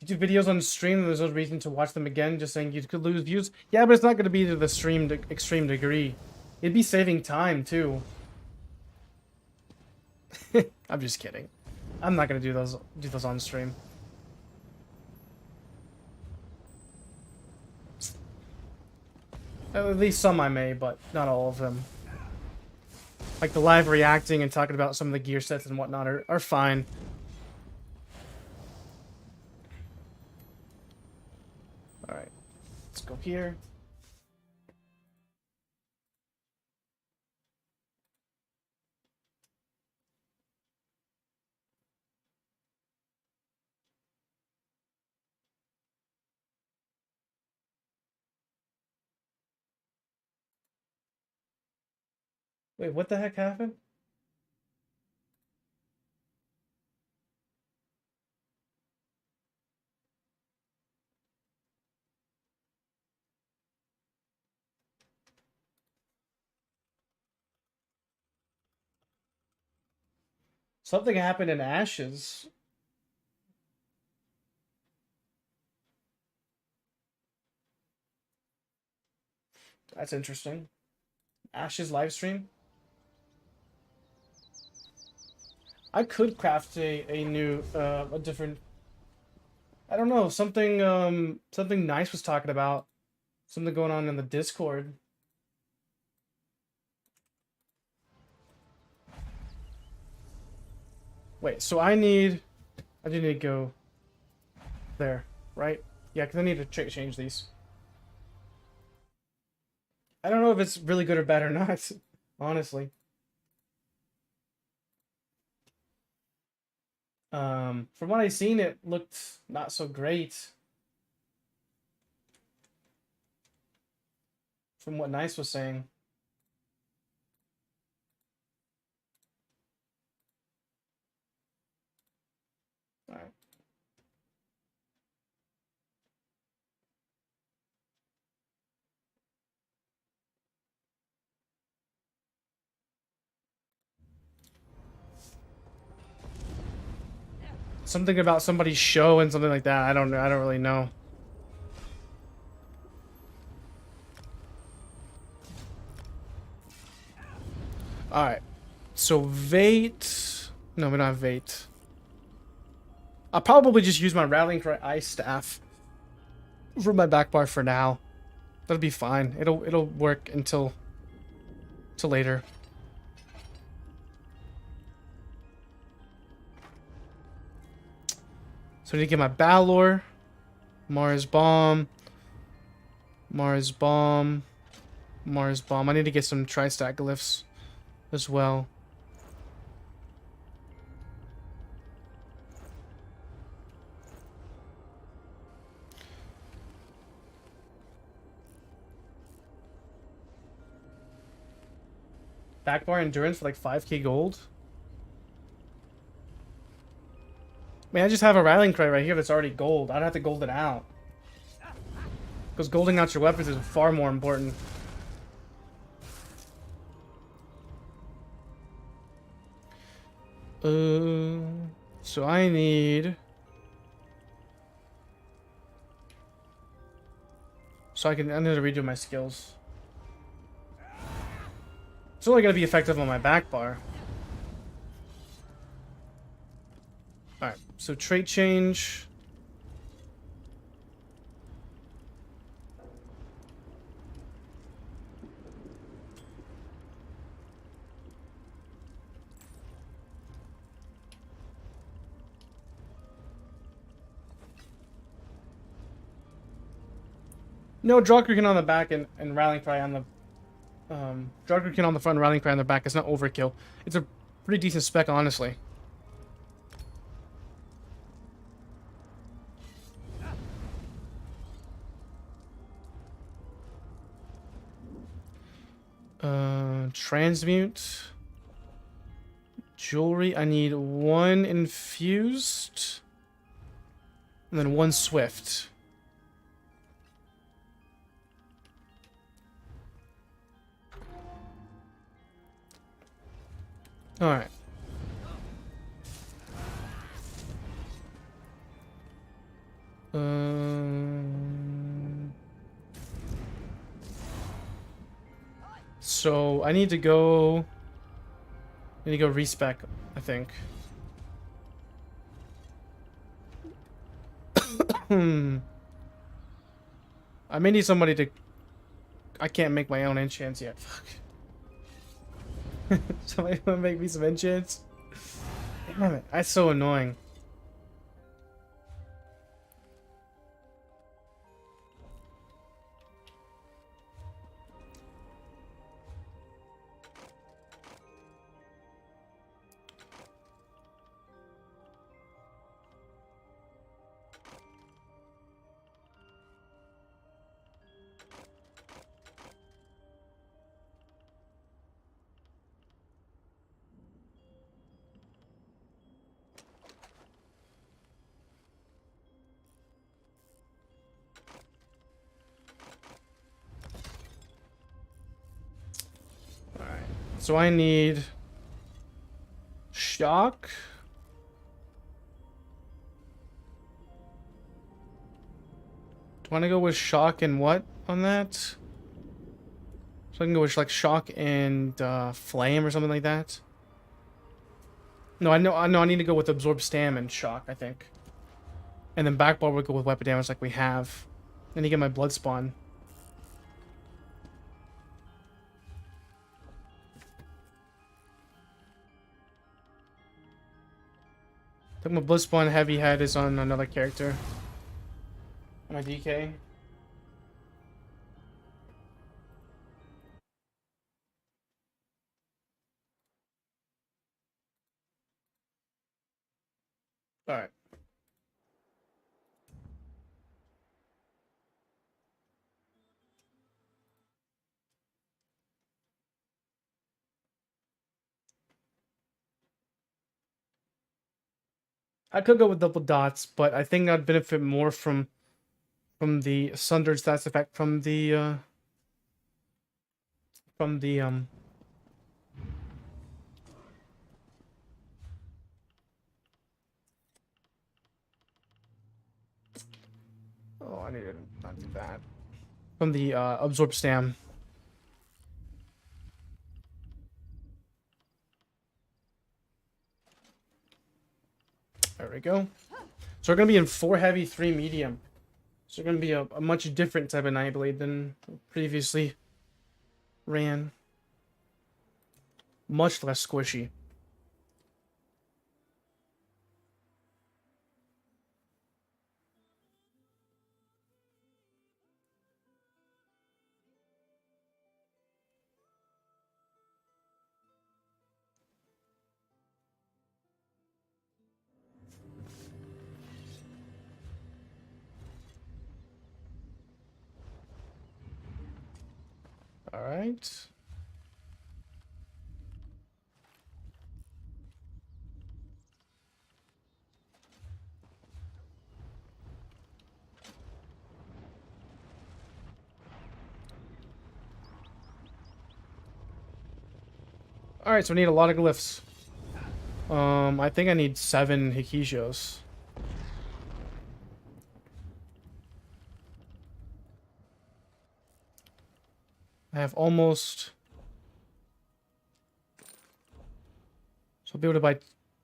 You do videos on stream, and there's no reason to watch them again, just saying you could lose views. Yeah, but it's not going to be to the extreme degree. It'd be saving time, too. I'm just kidding. I'm not going to do those on stream. At least some I may, but not all of them. Like the live reacting and talking about some of the gear sets and whatnot are fine. Alright. Let's go here. Wait, what the heck happened? Something happened in Ashes. That's interesting. Ashes livestream. I could craft a new a different, I don't know, something something nice was talking about. Something going on in the Discord. Wait, so I do need to go there, right? Yeah, because I need to change these. I don't know if it's really good or bad or not, honestly. From what I've seen, it looked not so great. From what Nice was saying. All right. Something about somebody's show and something like that. I don't know. I don't really know. All right. So Vate. No, we don't have Vate. I'll probably just use my Rattling Cry Ice Staff for my back bar for now. That'll be fine. It'll work until later. So I need to get my Balor, Mars Bomb, Mars Bomb, Mars Bomb. I need to get some Tri-Stack Glyphs as well. Backbar endurance for like 5k gold. I mean, I just have a Rattling Cry right here that's already gold. I don't have to gold it out. Because golding out your weapons is far more important. So I need... I need to redo my skills. It's only going to be effective on my back bar. Alright, so trait change. No, Draugr on the back and Rallying Cry on the... Draugr on the front and Rallying Cry on the back. It's not overkill. It's a pretty decent spec, honestly. Transmute. Jewelry. I need 1 infused. And then 1 swift. Alright. So I need to go respec, I think. I may need somebody to... I can't make my own enchants yet. Fuck. Somebody wanna make me some enchants? Damn it, that's so annoying. So I need shock. Do I want to go with shock and what on that? So I can go with like shock and flame or something like that. No, I know. I need to go with absorb stam and shock, I think. And then backball would go with weapon damage like we have. Then you get my blood spawn. I think my blood spawn heavy head is on another character. My DK. Alright. I could go with double dots, but I think I'd benefit more from the sundered stats effect from the oh, I need to not do that. From the absorb stam. There we go. So we're gonna be in 4 heavy, 3 medium. So we're gonna be a much different type of Nightblade than previously ran. Much less squishy. All right. All right, so we need a lot of glyphs. I think I need 7 Hikishos. I have almost... So I'll be able to buy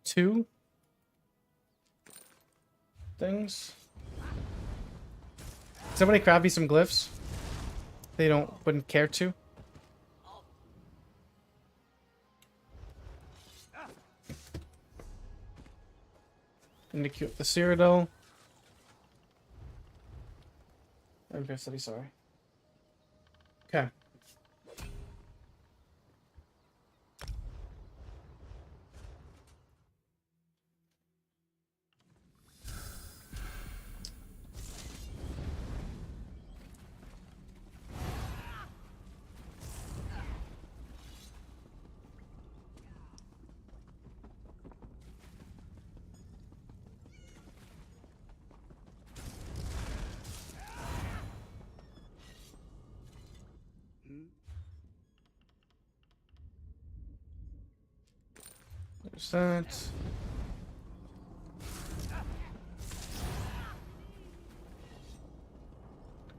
2 things. Somebody grab me some glyphs. They wouldn't care to. And to queue up the Cyrodiil. I'm sorry. Okay. There's that.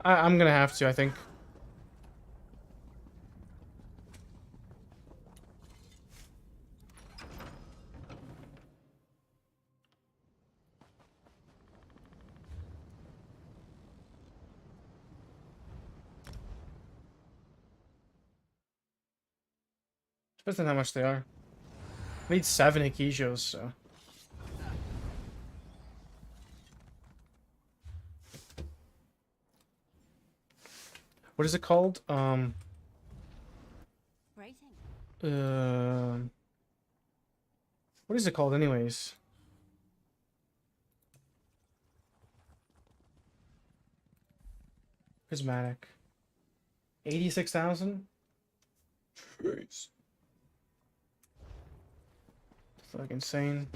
I'm gonna have to, I think. Depends on how much they are. I need 7 Ikijos, so. What is it called? What is it called anyways? Prismatic. 86,000? Jeez. It's like insane.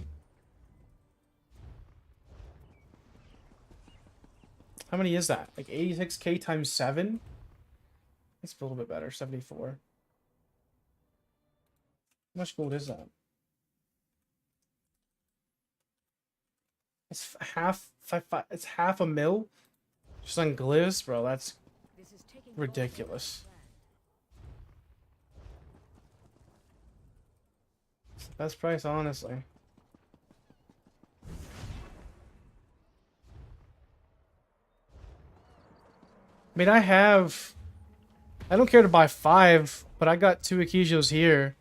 How many is that? Like 86k times 7? It's a little bit better. 74. How much gold is that? It's it's half a mil just on glyphs, bro. That's ridiculous. It's the best price, honestly. I mean, I don't care to buy 5, but I got 2 Ikijos here.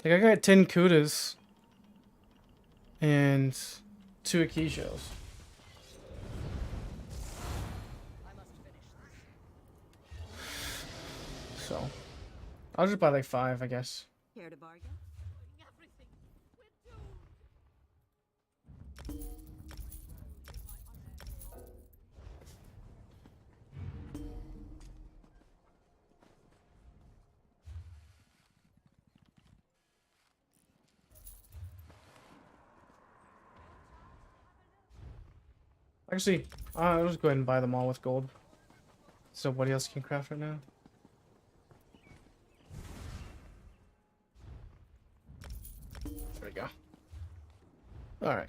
Like, I got 10 Kudas and 2 Ikijos. So, I'll just buy like 5, I guess. Care to bargain? Actually, I'll just go ahead and buy them all with gold. So nobody else can craft right now. There we go. Alright.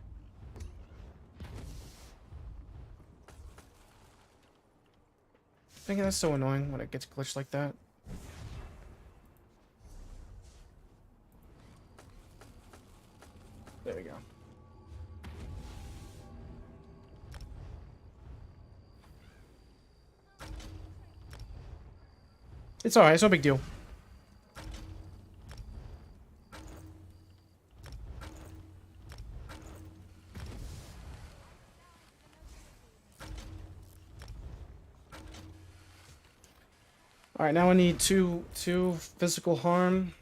I think that's so annoying when it gets glitched like that. There we go. It's alright, it's no big deal. Alright, now I need two physical harm.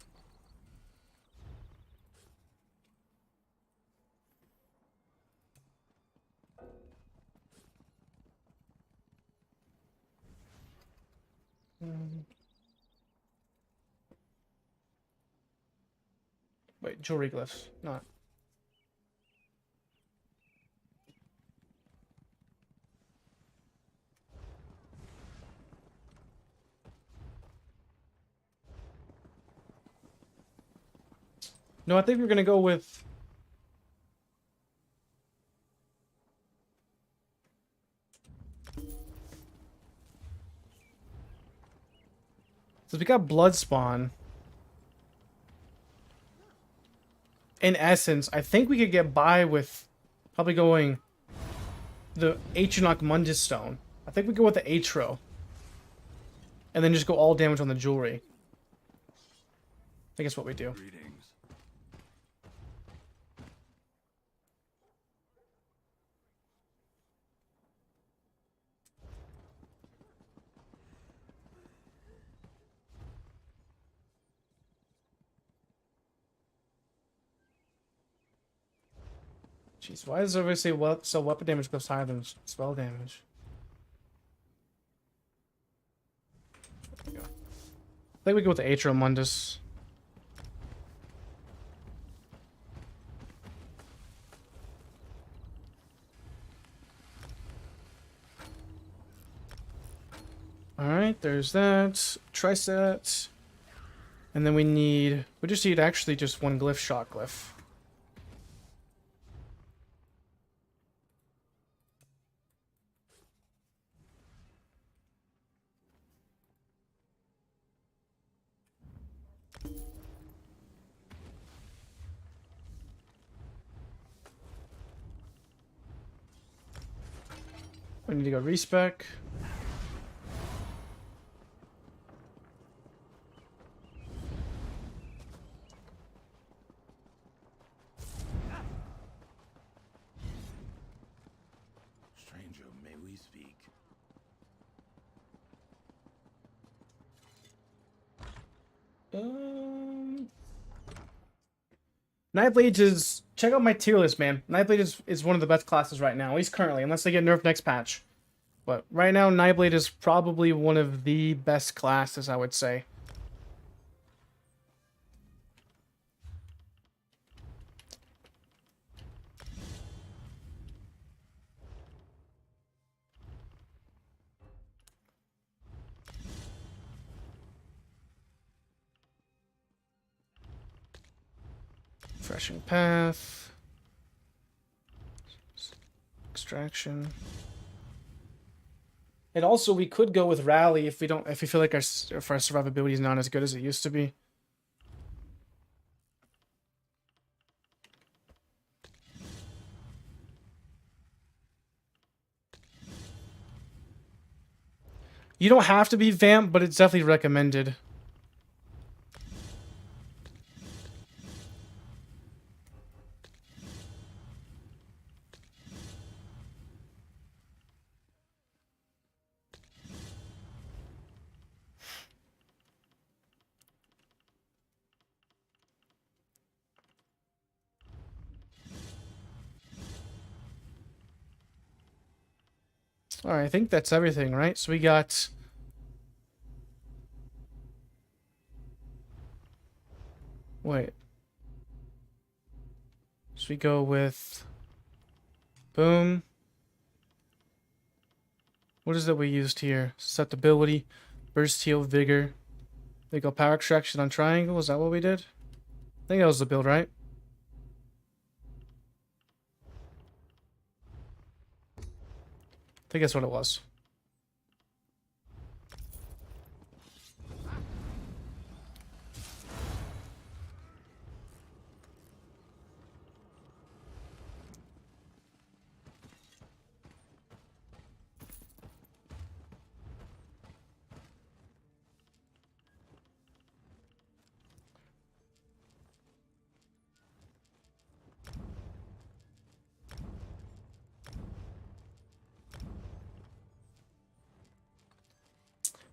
Wait, jewelry glyphs, not. No, I think we're gonna go with. So we got blood spawn. In essence, I think we could get by with probably going the Eyr0n Mundus Stone. I think we go with the ASTRO. And then just go all damage on the jewelry. I think that's what we do. Greetings. Jeez, why does everybody say so weapon damage goes higher than spell damage? There we go. I think we go with the Eyr0n Mundus. Alright, there's that. Triset. And then we just need actually just one glyph, shot glyph. We need to go respec. Stranger, may we speak? Nightblade is... Check out my tier list, man. Nightblade is one of the best classes right now, at least currently, unless they get nerfed next patch. But right now, Nightblade is probably one of the best classes, I would say. Refreshing path. Extraction. And also, we could go with rally if we feel like our survivability is not as good as it used to be. You don't have to be vamp, but it's definitely recommended. Alright, I think that's everything, right? So we got... Wait. So we go with... Boom. What is it we used here? Susceptibility, burst heal, vigor. They go power extraction on triangle. Is that what we did? I think that was the build, right? I think that's what it was.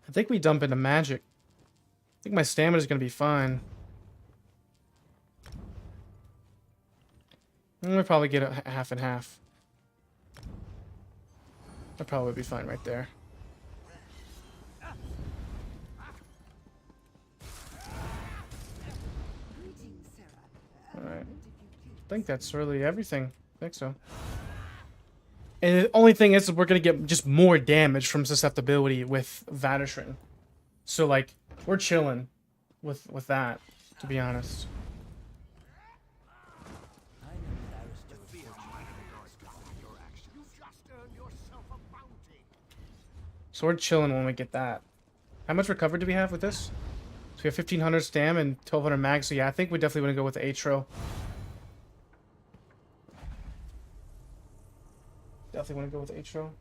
I think we dump into magic. I think my stamina is going to be fine. We'll probably get a half and half. That'll probably be fine right there. Alright. I think that's really everything. I think so. And the only thing is we're going to get just more damage from susceptibility with Vanishing. So, like, we're chilling with that, to be honest. So we're chilling when we get that. How much recovery do we have with this? So we have 1500 stam and 1200 mag. So yeah, I think we definitely want to go with the ASTRO. Definitely want to go with ASTRO.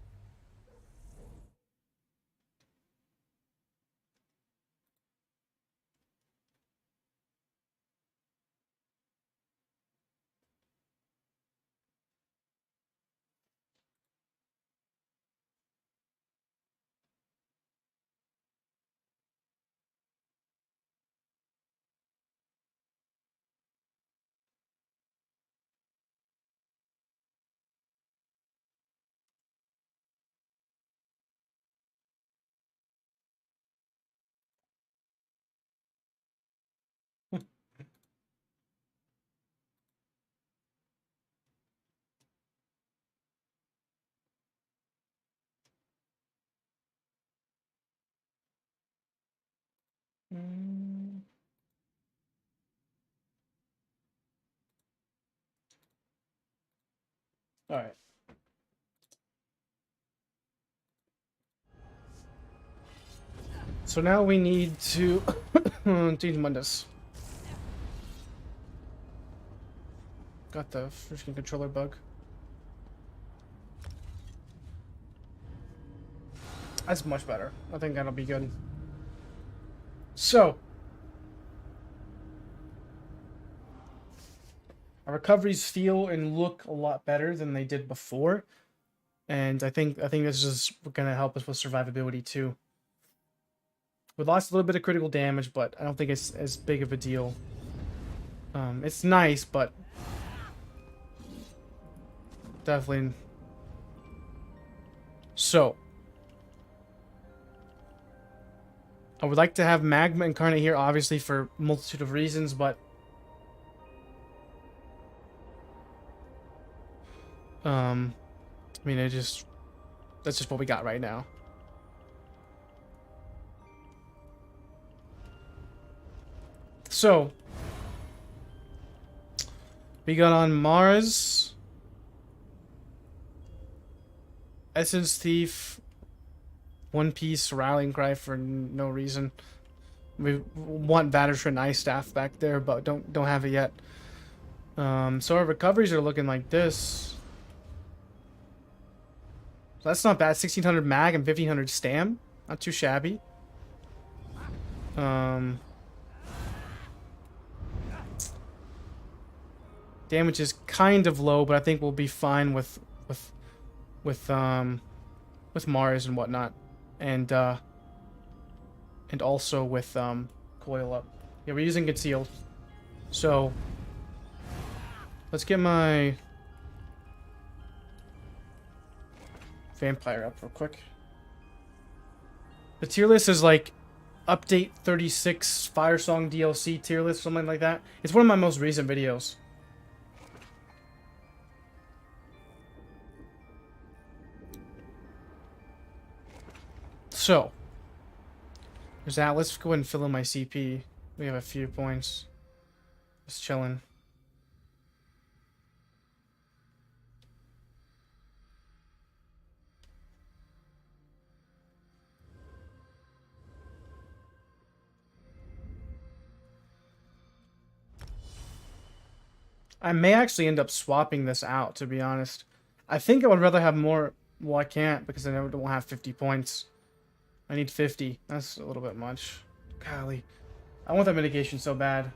All right. So now we need to change Mundus. Got the freaking controller bug. That's much better. I think that'll be good. So our recoveries feel and look a lot better than they did before, and I think this is gonna help us with survivability too. We lost a little bit of critical damage, but I don't think it's as big of a deal. It's nice, but definitely. So I would like to have Magma Incarnate here, obviously for a multitude of reasons, but I mean, that's just what we got right now. So we got on Mars, Essence Thief, One Piece, Rallying Cry for no reason. We want Vadershrin Ice Staff back there, but don't have it yet. So our recoveries are looking like this. So that's not bad. 1600 mag and 1500 stam. Not too shabby. Damage is kind of low, but I think we'll be fine with Mars and whatnot, and also with Coil Up. Yeah, we're using Concealed. So let's get my Vampire up real quick. The tier list is like update 36 Fire Song DLC tier list, something like that. It's one of my most recent videos. So there's that. Let's go ahead and fill in my CP. We have a few points. Just chilling. I may actually end up swapping this out, to be honest. I think I would rather have more. Well, I can't because I don't have 50 points. I need 50. That's a little bit much. Golly. I want that mitigation so bad.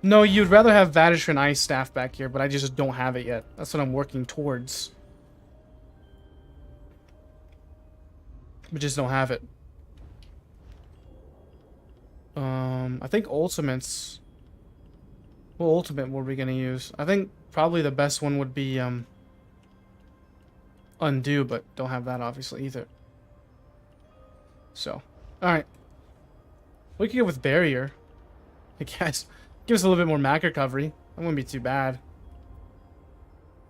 No, you'd rather have Vadershrin Ice Staff back here, but I just don't have it yet. That's what I'm working towards. We just don't have it. I think ultimates. What ultimate were we gonna use? I think probably the best one would be Undo, but don't have that obviously either. So, alright. We could go with Barrier, I guess. Give us a little bit more mag recovery. That wouldn't be too bad.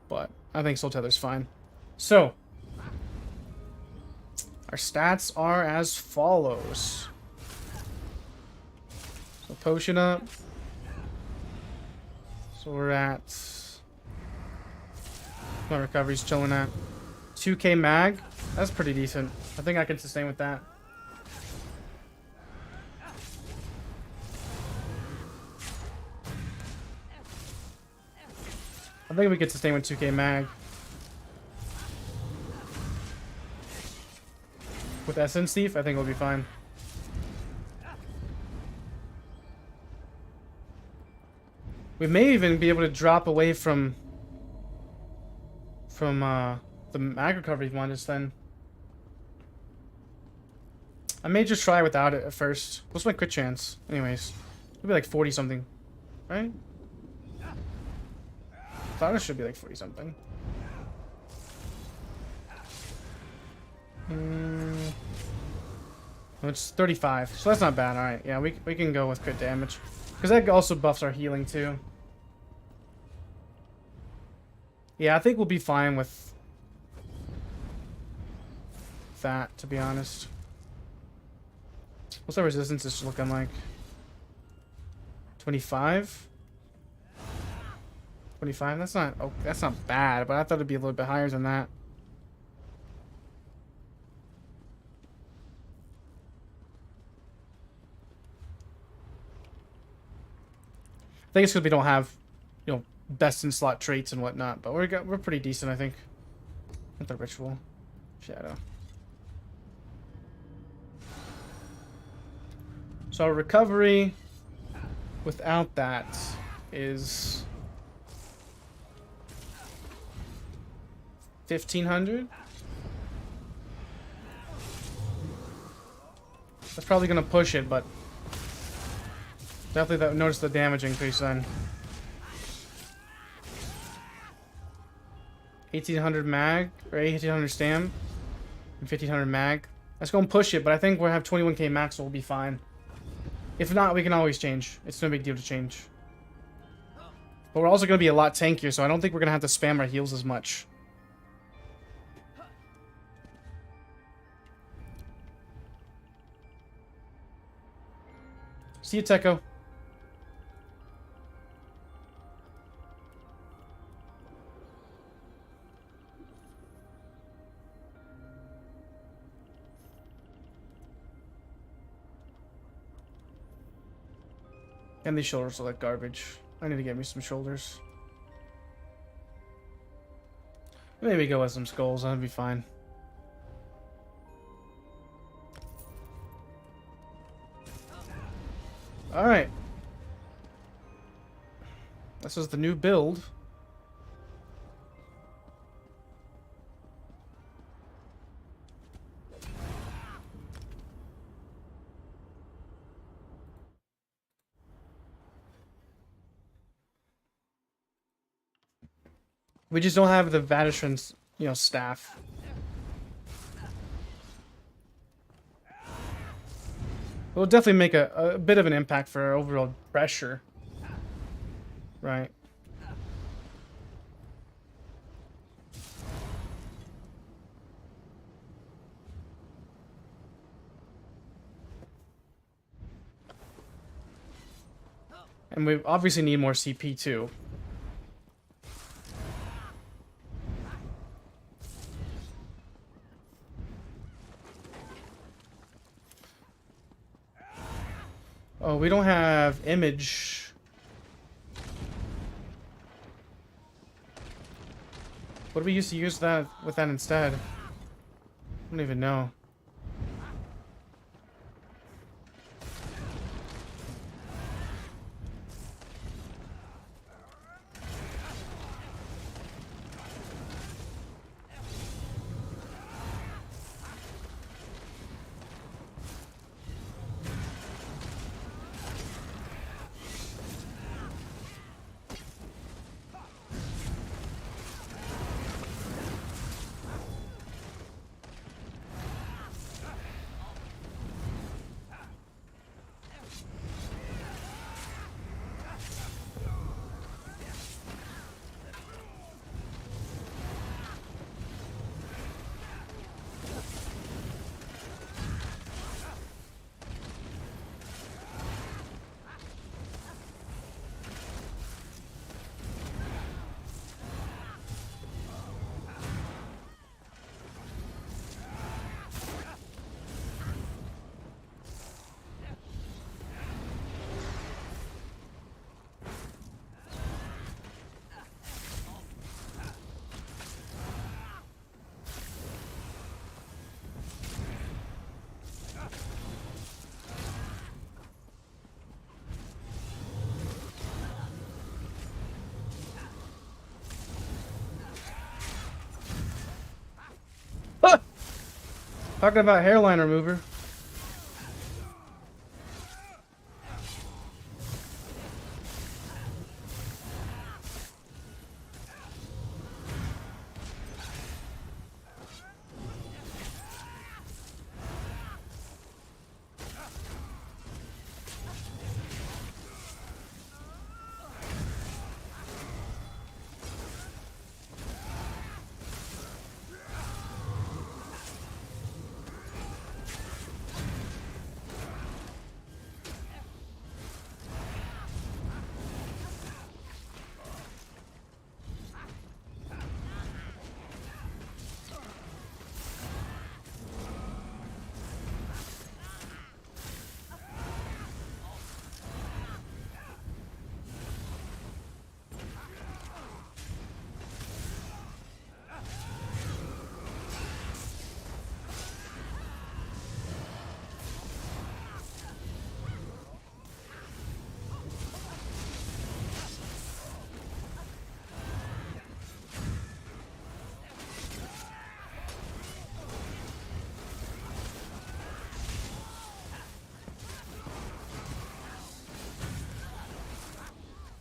But I think Soul Tether's fine. So, our stats are as follows. So potion up. So we're at... My recovery's chilling at 2k mag. That's pretty decent. I think I can sustain with that. I think we could sustain with 2k mag. With Essence Thief, I think we'll be fine. We may even be able to drop away from the mag recovery one just then. I may just try without it at first. What's my crit chance? Anyways, maybe like 40 something, right? I thought it should be like 40 something. It's 35, so that's not bad. All right, yeah, we can go with crit damage because that also buffs our healing too. Yeah, I think we'll be fine with that, to be honest. What's our resistance is looking like? 25? 25? That's not, oh, that's not bad, but I thought it'd be a little bit higher than that. I think it's because we don't have, you know, best in slot traits and whatnot, but we're pretty decent, I think. With the ritual shadow. So our recovery without that is 1,500. That's probably gonna push it, but definitely notice the damage increase then. 1,800 mag, or 1,800 stam, and 1,500 mag. That's gonna push it, but I think we'll have 21k max, so we'll be fine. If not, we can always change. It's no big deal to change. But we're also gonna be a lot tankier, so I don't think we're gonna have to spam our heals as much. See you, Techo. And these shoulders are like garbage. I need to get me some shoulders. Maybe go with some skulls, that'd be fine. Alright. This is the new build. We just don't have the Vadishran's, you know, staff. It'll definitely make a bit of an impact for our overall pressure. Right. And we obviously need more CP too. Oh, we don't have image. What do we used to use that with that instead? I don't even know. Talking about hairline remover.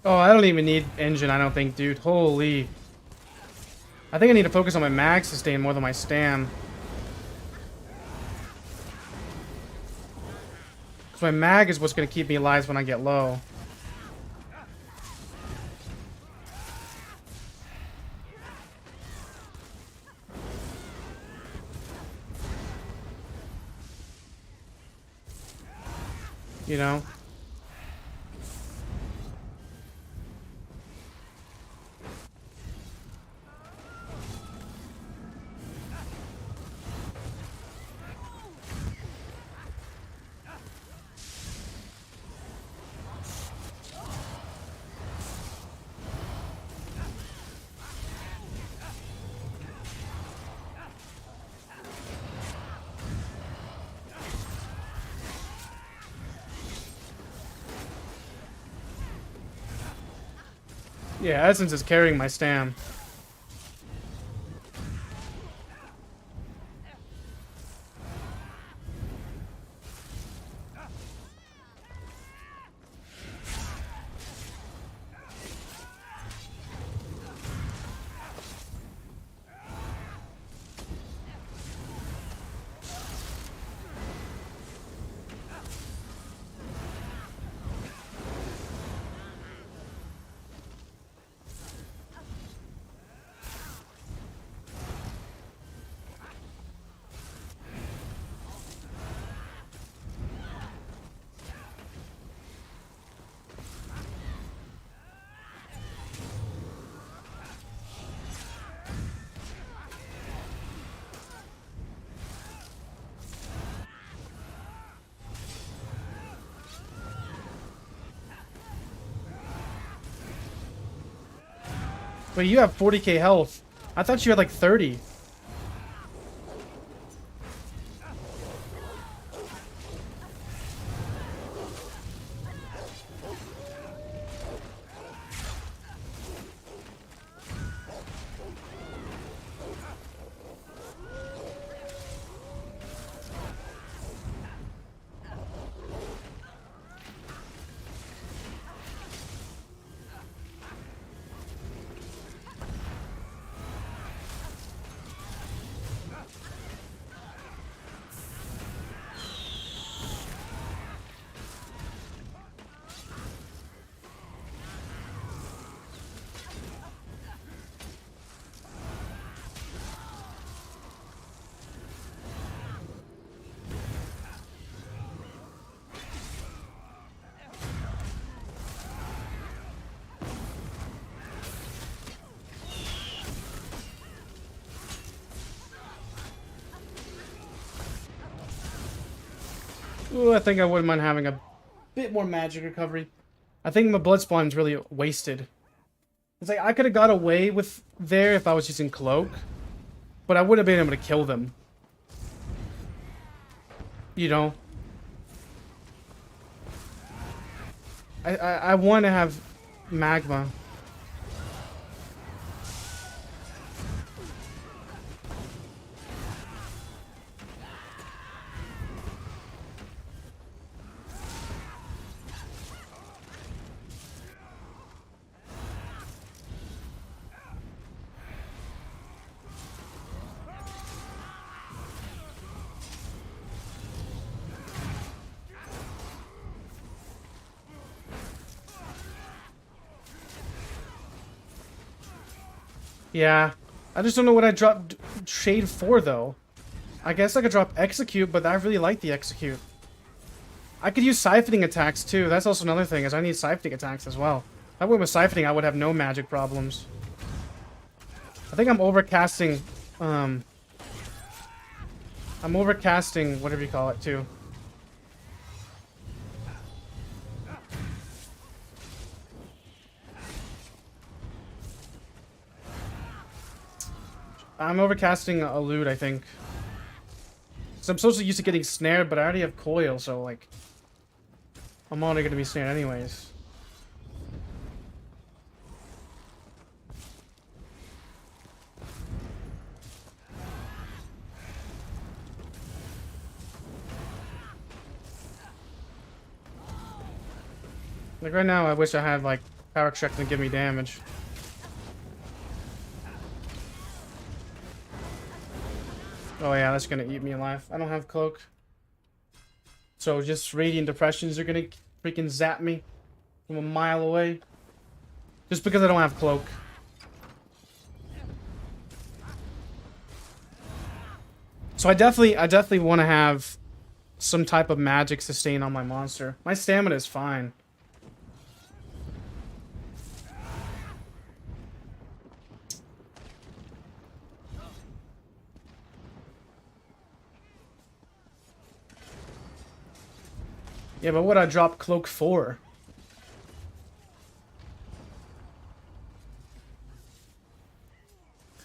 Oh, I don't even need engine, I don't think, dude. Holy. I think I need to focus on my mag sustain more than my stam. Because my mag is what's going to keep me alive when I get low. You know? Yeah, Essence is carrying my stam. Wait, you have 40k health. I thought you had like 30. Ooh, I think I wouldn't mind having a bit more magic recovery. I think my blood spawn's really wasted. It's like I could have got away with there if I was using cloak, but I would have been able to kill them. You know? I want to have magma. Yeah, I just don't know what I dropped Shade for, though. I guess I could drop Execute, but I really like the Execute. I could use Siphoning attacks, too. That's also another thing, is I need Siphoning attacks as well. That way with Siphoning, I would have no magic problems. I think I'm overcasting, I'm overcasting, whatever you call it, too. I'm overcasting a loot, I think. So I'm supposed to used to getting snared, but I already have coil, so like I'm already gonna be snared anyways. Like right now I wish I had like Power extract gonna give me damage. Oh yeah, that's gonna eat me alive. I don't have cloak. So just radiant depressions are gonna freaking zap me from a mile away. Just because I don't have cloak. So I definitely want to have some type of magic sustain on my monster. My stamina is fine. Yeah, but what I drop cloak for?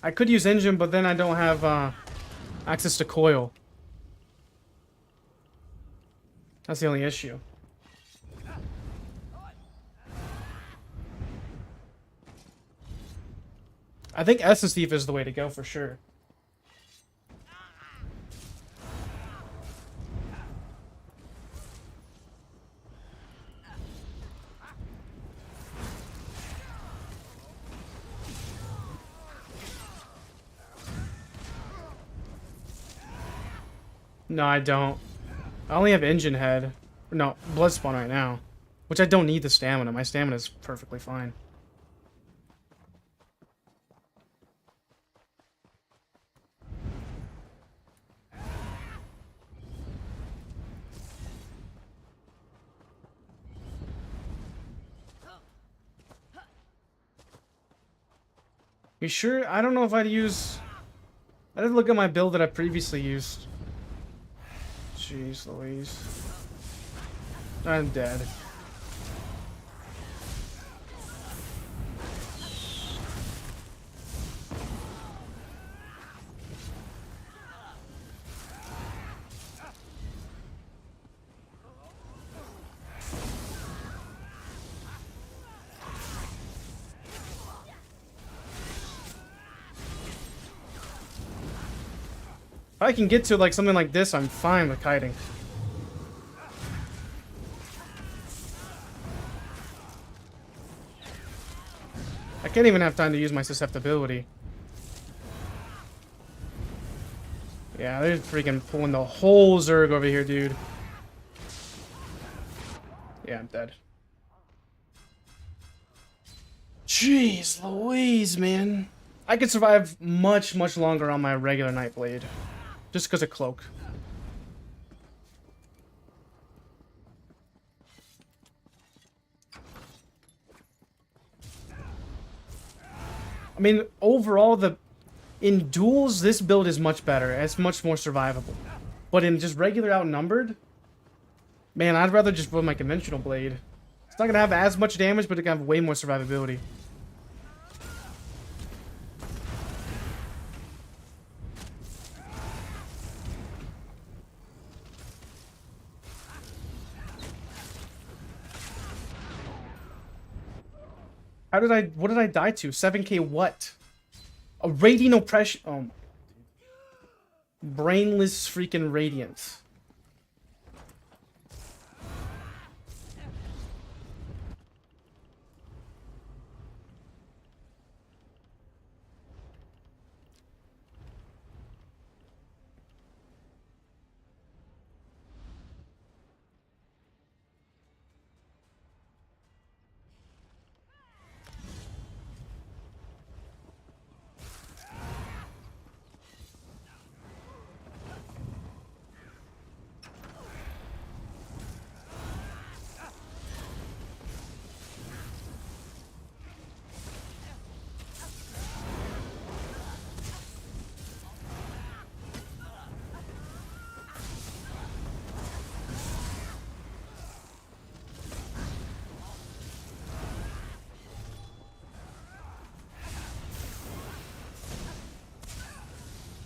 I could use engine, but then I don't have access to coil. That's the only issue. I think Essence Thief is the way to go for sure. No, I don't. I only have Engine Head. No, Blood Spawn right now. Which I don't need the stamina. My stamina is perfectly fine. You sure? I don't know if I'd use... I didn't look at my build that I previously used. Jeez Louise. I'm dead. If I can get to like something like this, I'm fine with kiting. I can't even have time to use my susceptibility. Yeah, they're freaking pulling the whole Zerg over here, dude. Yeah, I'm dead. Jeez Louise, man. I could survive much, much longer on my regular Nightblade. Just because of cloak. I mean, overall, in duels, this build is much better. It's much more survivable. But in just regular outnumbered, man, I'd rather just run my conventional blade. It's not gonna have as much damage, but it can have way more survivability. What did I die to? 7k what? A radiant oppression. Oh. Brainless freaking radiant.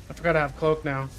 I forgot to have cloak now.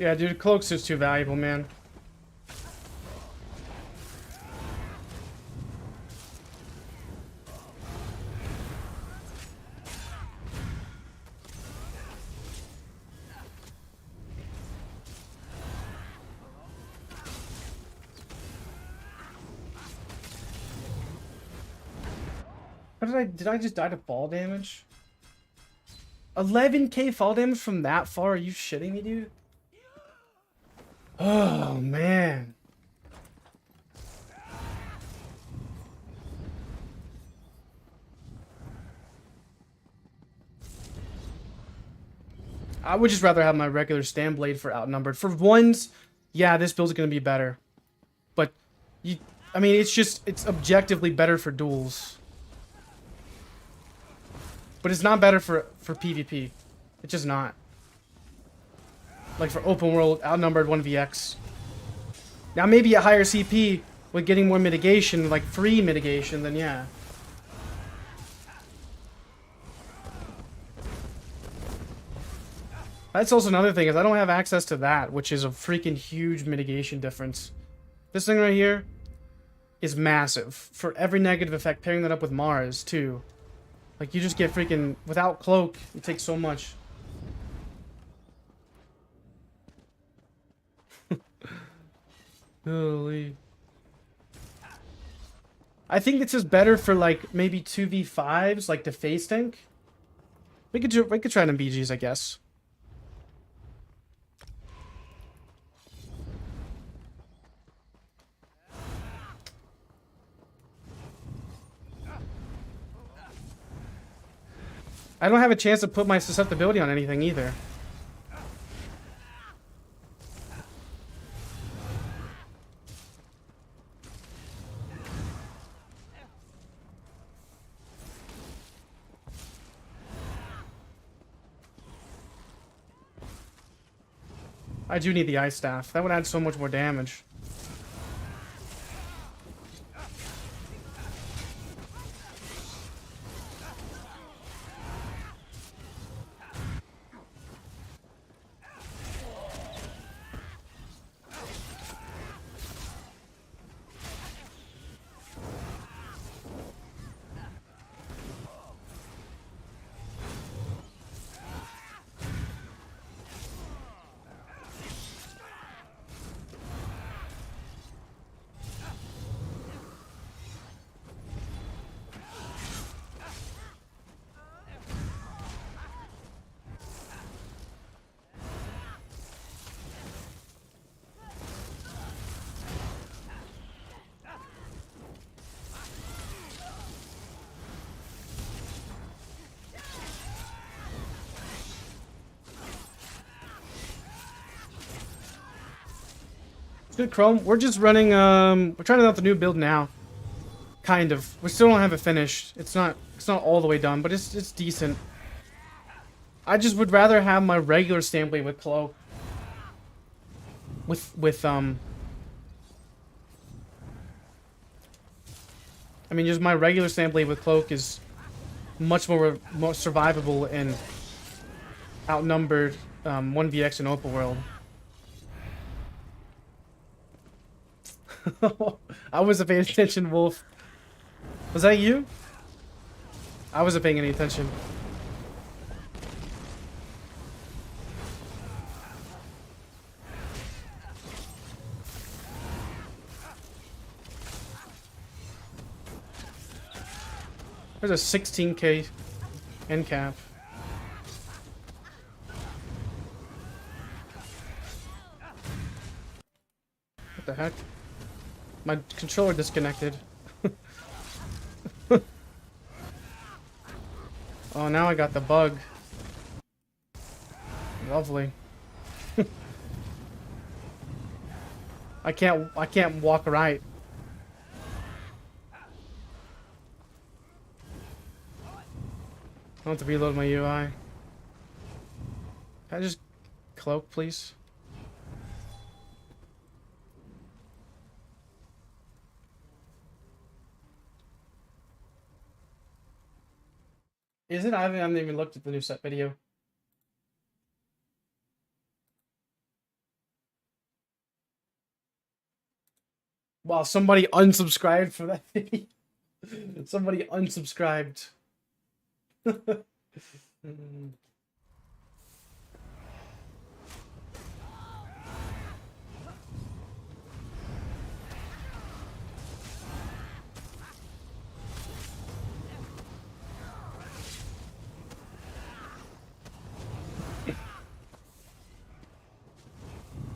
Yeah, dude, cloak's just too valuable, man. Did I just die to fall damage? 11k fall damage from that far? Are you shitting me, dude? Oh, man. I would just rather have my regular stand blade for outnumbered. For ones, yeah, this build's gonna be better. But I mean, it's objectively better for duels. But it's not better for PvP. It's just not. Like for open world, outnumbered 1vx. Now maybe a higher CP with getting more mitigation, like free mitigation, then yeah. That's also another thing, is I don't have access to that, which is a freaking huge mitigation difference. This thing right here is massive. For every negative effect, pairing that up with Mars, too. Like, you just get freaking... Without cloak, it takes so much. Holy... I think this is better for, like, maybe 2v5s, like the phase tank. We could try them BGs, I guess. I don't have a chance to put my susceptibility on anything either. I do need the ice staff. That would add so much more damage. Good, Chrome. We're just running, we're trying out the new build now. Kind of. We still don't have it finished. It's not all the way done, but it's decent. I just would rather have my regular stand blade with cloak. I mean, just my regular stand blade with cloak is much more survivable in outnumbered 1vx in open world. I wasn't paying attention, Wolf. Was that you? I wasn't paying any attention. There's a 16k end cap. What the heck? My controller disconnected. Oh, now I got the bug. Lovely. I can't walk right. I want to reload my UI. Can I just cloak, please? Is it? I haven't even looked at the new set video. Wow, somebody unsubscribed for that video. Somebody unsubscribed.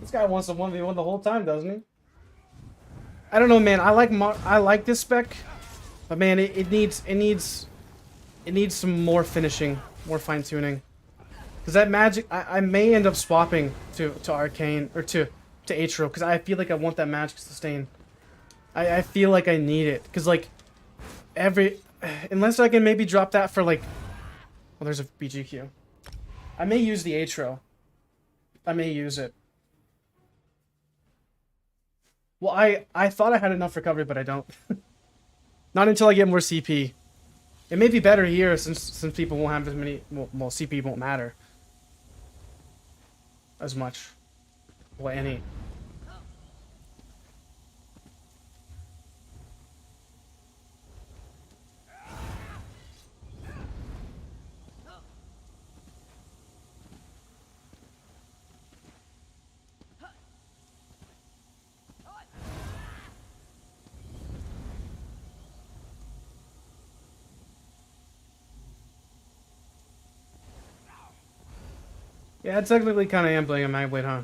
This guy wants a 1v1 the whole time, doesn't he? I don't know, man. I like this spec, but man, it needs some more finishing, more fine tuning. Cause that magic, I may end up swapping to Arcane or to ASTRO, cause I feel like I want that magic sustain. I feel like I need it, cause like unless I can maybe drop that for like, well, there's a BGQ. I may use the ASTRO. I may use it. Well, I thought I had enough recovery, but I don't. Not until I get more CP. It may be better here since people won't have as many. Well, CP won't matter as much. Well, any. Yeah, technically kind of am playing a Nightblade, huh?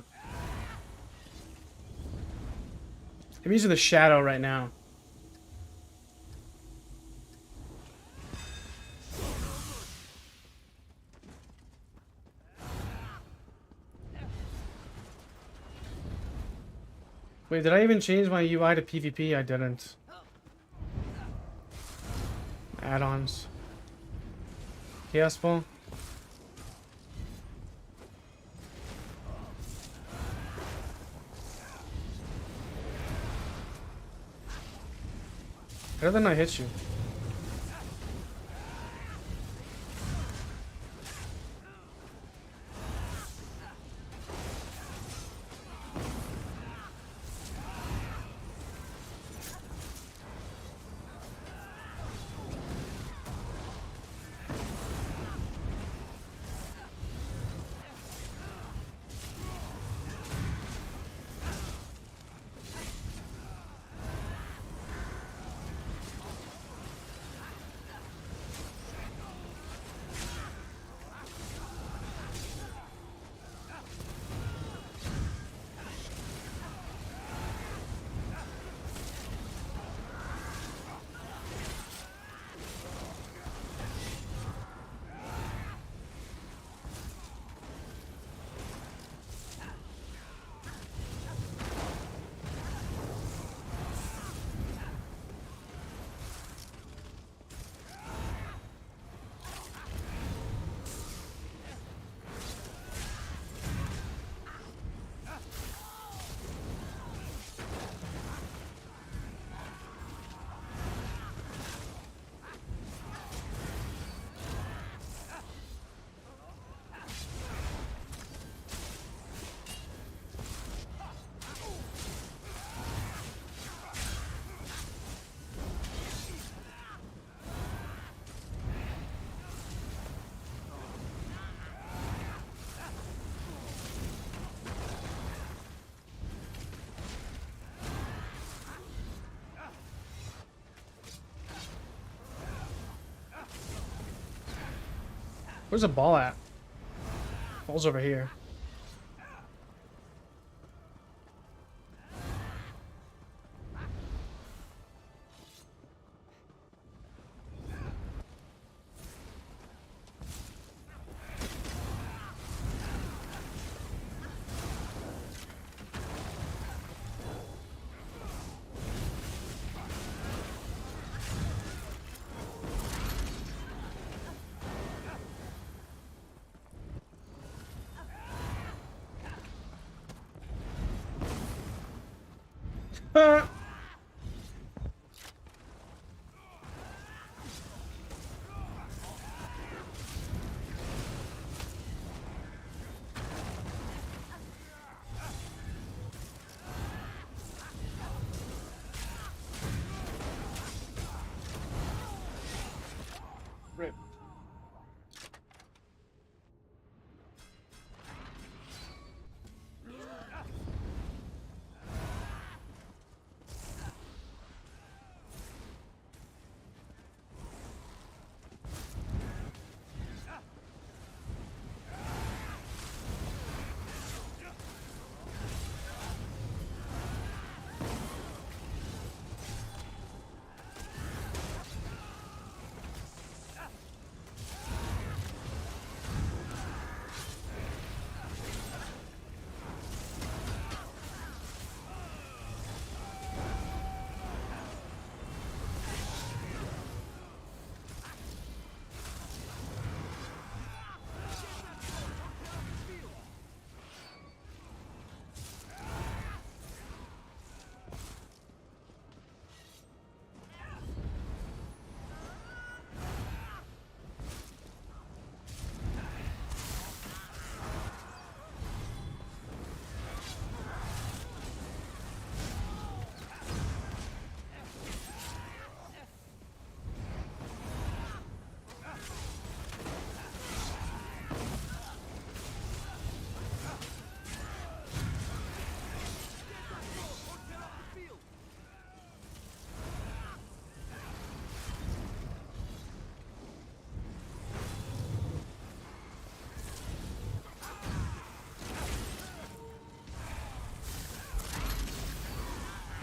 I'm using the shadow right now. Wait, did I even change my UI to PvP? I didn't. Add-ons. Chaos Ball. How did I hit you? Where's the ball at? Ball's over here.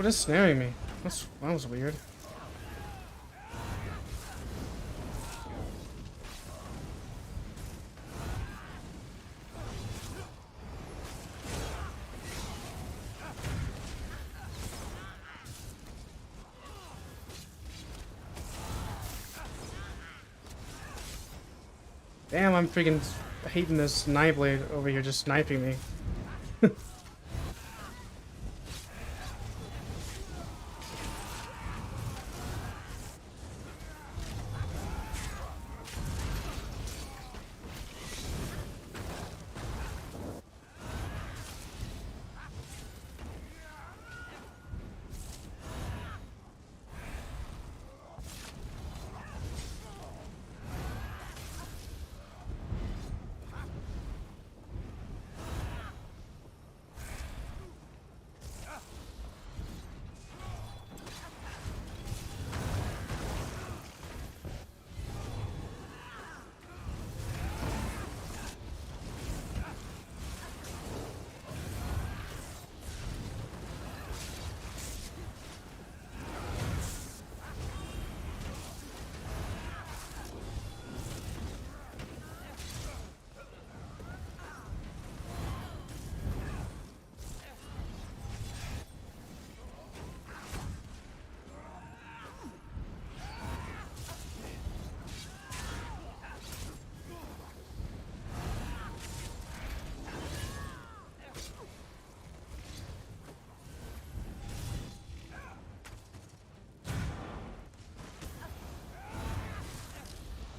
What is snaring me? That was weird. Damn, I'm freaking hating this Nightblade over here just sniping me.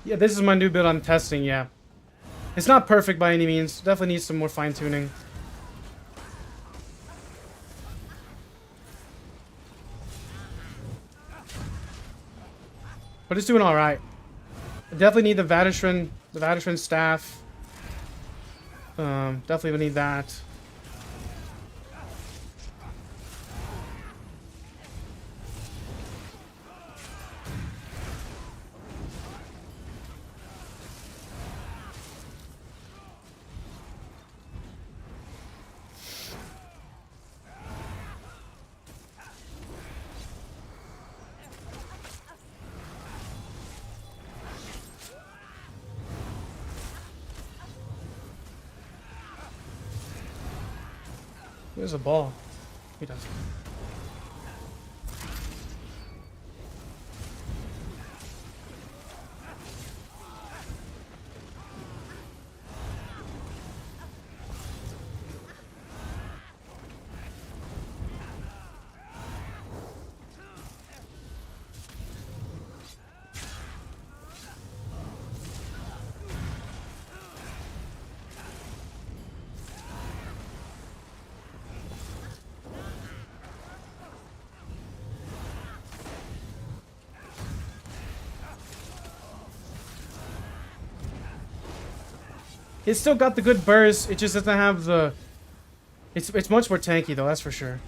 Yeah, this is my new build I'm testing, yeah. It's not perfect by any means. Definitely needs some more fine-tuning. But it's doing alright. I definitely need the Vadishran staff. Definitely would need that. There's a ball. He does. It's still got the good burst. It just doesn't have the. It's much more tanky though. That's for sure.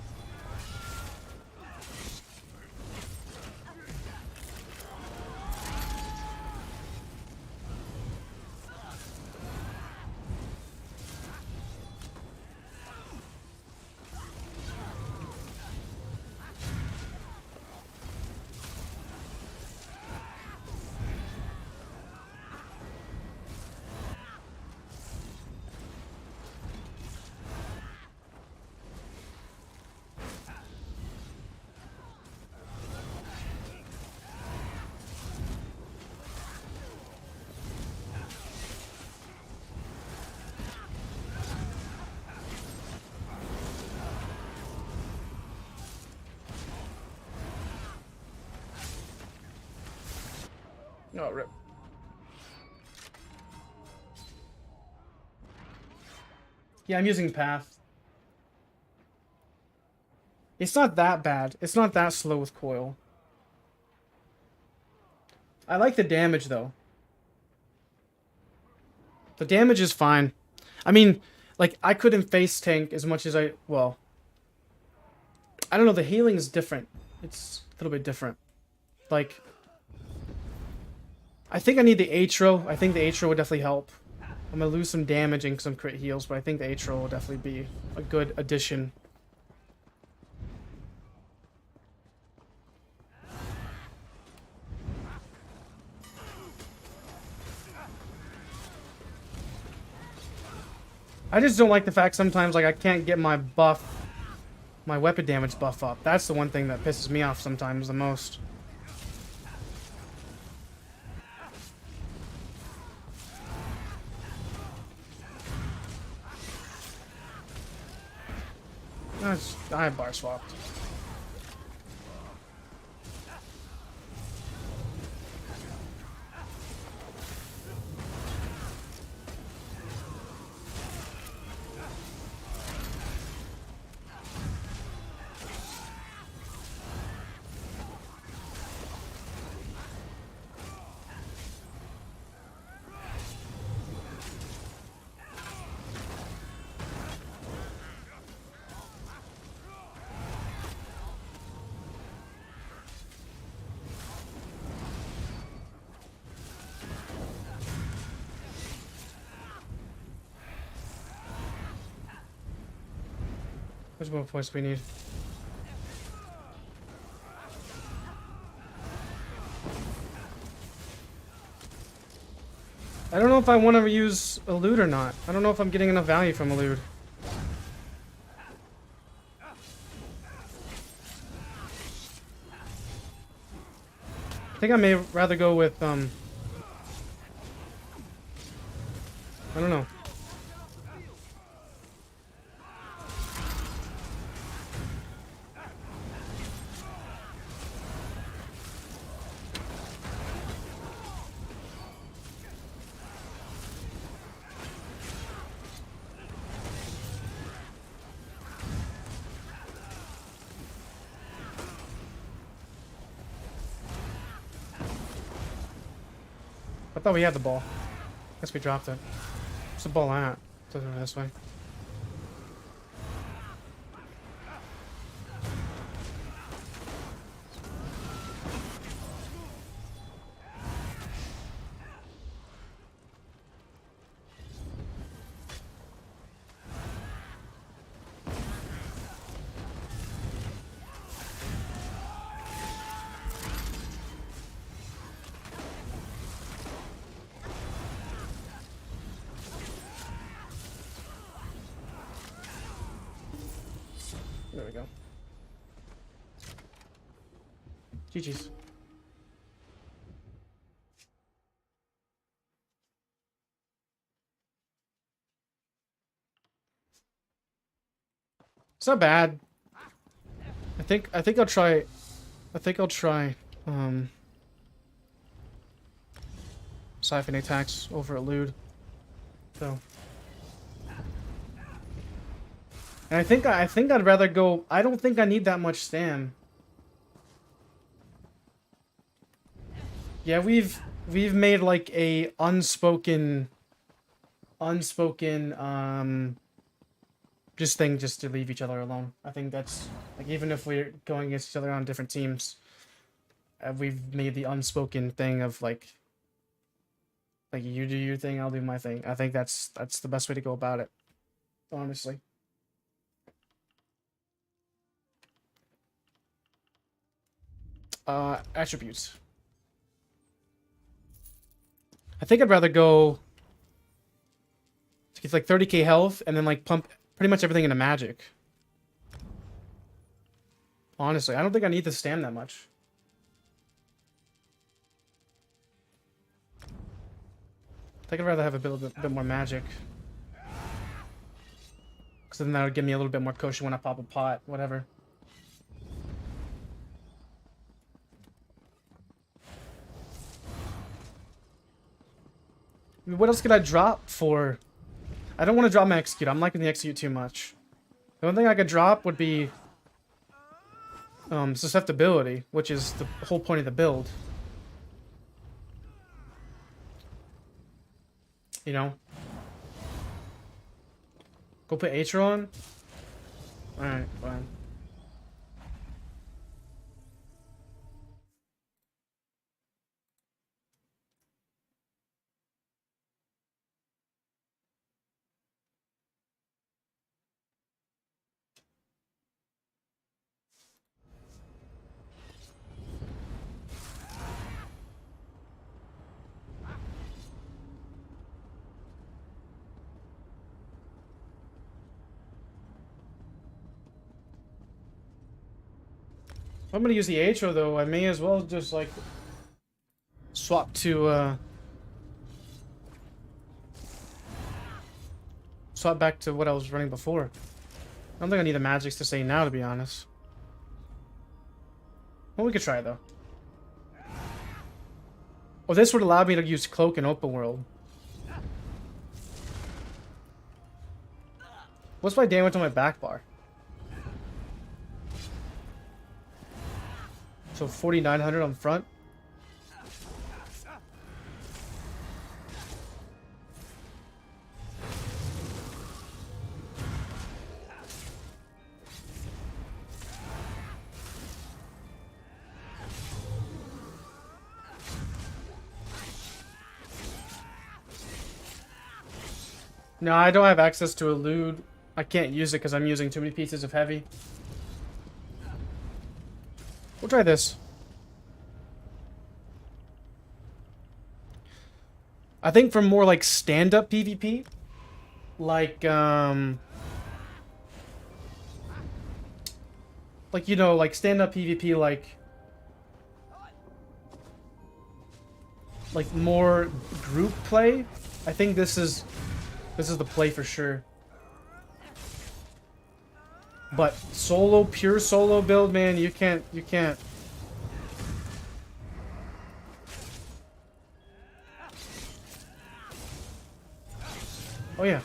Oh, rip. Yeah, I'm using Path. It's not that bad. It's not that slow with Coil. I like the damage, though. The damage is fine. I mean, like, I couldn't face tank as much as I... Well... I don't know, the healing is different. It's a little bit different. Like... I think I need the ASTRO. I think the ASTRO would definitely help. I'm gonna lose some damage and some crit heals, but I think the ASTRO will definitely be a good addition. I just don't like the fact sometimes like I can't get my buff, my weapon damage buff up. That's the one thing that pisses me off sometimes the most. I bar swapped. Which more points we need? I don't know if I want to use a loot or not. I don't know if I'm getting enough value from a loot. I think I may rather go with I don't know. I thought we had the ball. Guess we dropped it. Where's the ball at? Doesn't go this way. There we go. GG's. It's not bad. I think I'll try siphon attacks over elude. So and I think I'd rather go. I don't think I need that much stam. Yeah, we've made like a unspoken just thing just to leave each other alone. I think that's like, even if we're going against each other on different teams, we've made the unspoken thing of like you do your thing, I'll do my thing. I think that's the best way to go about it, honestly. Attributes. I think I'd rather go to get like 30k health and then like pump pretty much everything into magic. Honestly, I don't think I need to stam that much. I think I'd rather have a bit more magic. Because then that would give me a little bit more cushion when I pop a pot, whatever. I mean, what else could I drop for? I don't want to drop my execute. I'm liking the execute too much. The only thing I could drop would be susceptibility, which is the whole point of the build. You know? Go put Eyr0n? Alright, fine. If I'm gonna use the HO though, I may as well just like swap to swap back to what I was running before. I don't think I need the magics to say now, to be honest. Well, we could try though. Oh, this would allow me to use cloak in open world. What's my damage on my back bar? So 4,900 on front. No, I don't have access to elude. I can't use it because I'm using too many pieces of heavy. We'll try this. I think for more like stand-up PvP, like you know, like stand-up PvP, like more group play. I think this is the play for sure. But solo, pure solo build, man, you can't. Oh yeah,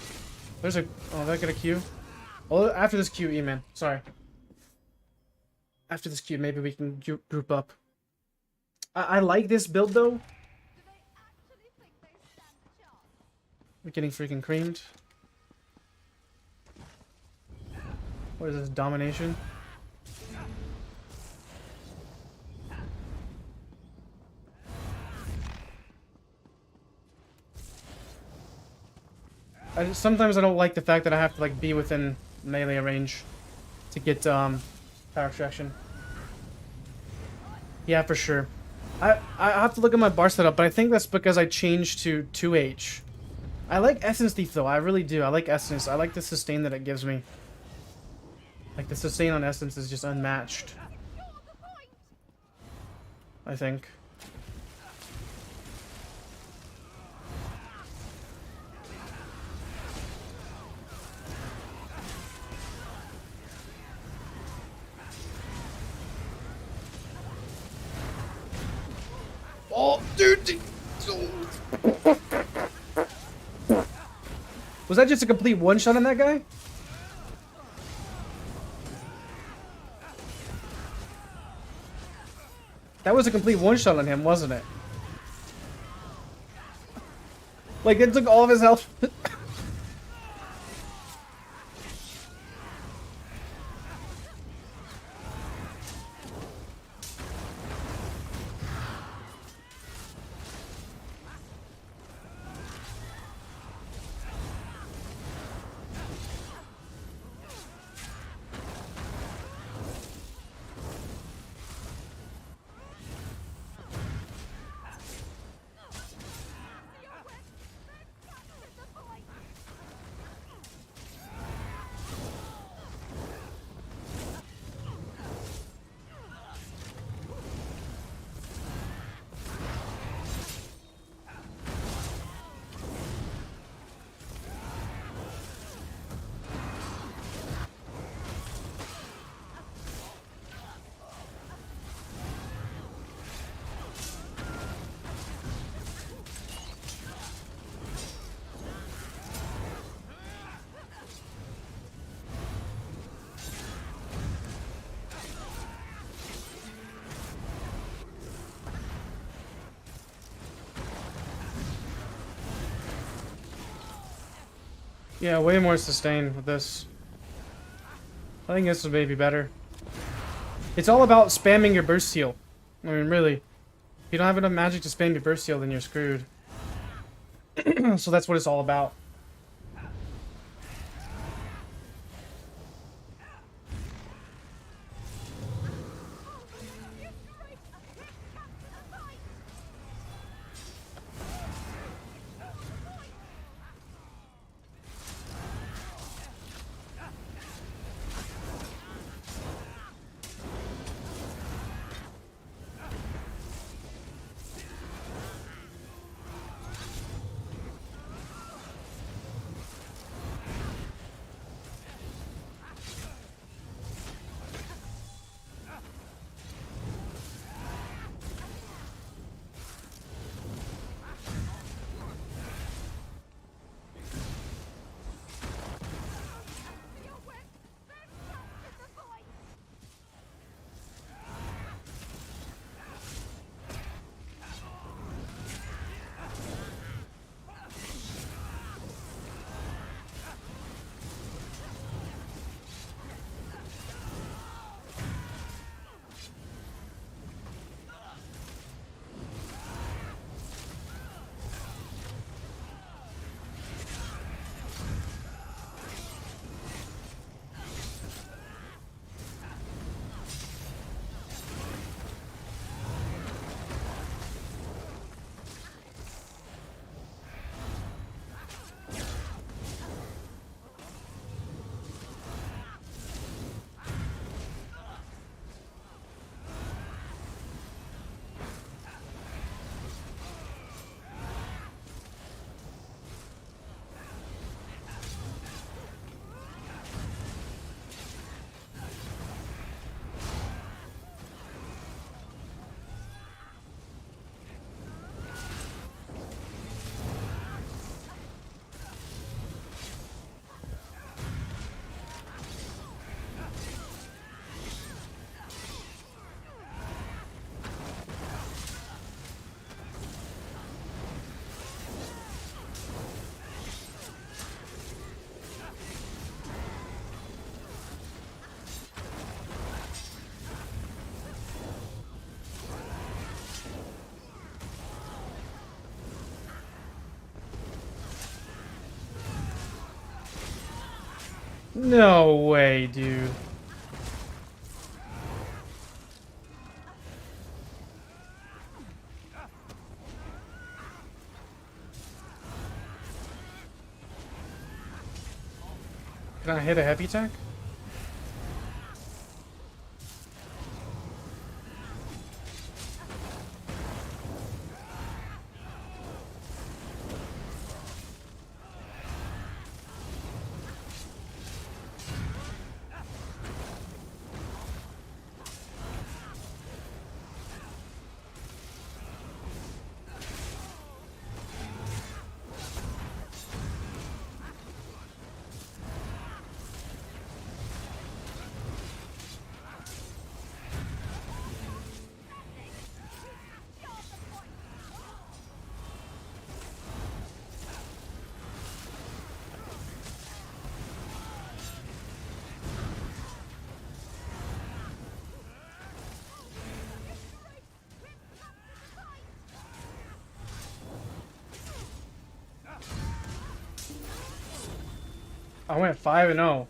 there's a. Oh, did I get a Q? Oh, after this Q, E-man. Sorry. After this Q, maybe we can group up. I like this build though. We're getting freaking creamed. What is this, domination? Sometimes I don't like the fact that I have to like be within melee range to get power extraction. Yeah, for sure. I have to look at my bar setup, but I think that's because I changed to 2H. I like Essence Thief though, I really do. I like Essence. I like the sustain that it gives me. Like, the sustain on Essence is just unmatched. I think. Oh, dude! Was that just a complete one-shot on that guy? That was a complete one-shot on him, wasn't it? Like, it took all of his health. Yeah, way more sustain with this. I think this would maybe better. It's all about spamming your burst heal. I mean, really. If you don't have enough magic to spam your burst heal, then you're screwed. So that's what it's all about. No way, dude. Can I hit a heavy attack? I went 5-0.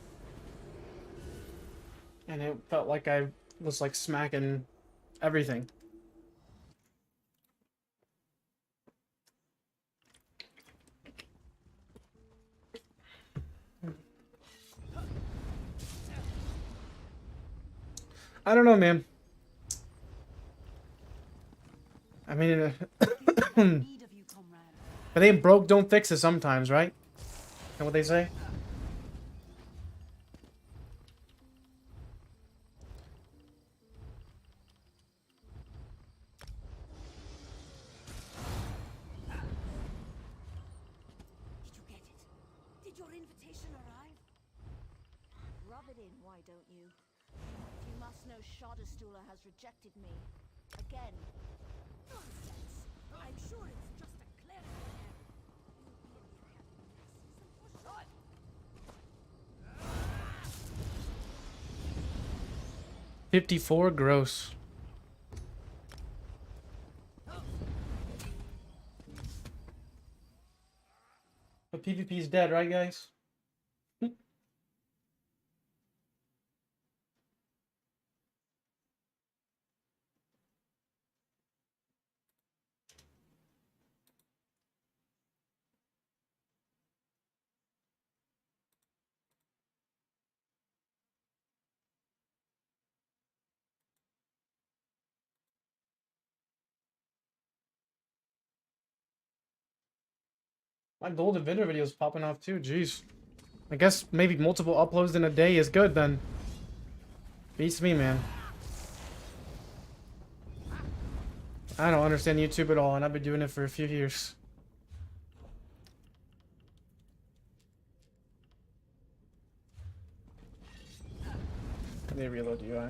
And it felt like I was like smacking everything. I don't know, man. I mean, if it ain't broke, don't fix it sometimes, right? Know what they say? Did you get it? Did your invitation arrive? Rub it in, why don't you? You must know Shadowstooler has rejected me. Again. Nonsense. I'm sure it's just a clerical error. You'll be in the 54 gross. But PvP's dead, right, guys? My golden vendor video is popping off too, jeez. I guess maybe multiple uploads in a day is good then. Beats me, man. I don't understand YouTube at all, and I've been doing it for a few years. They reload UI.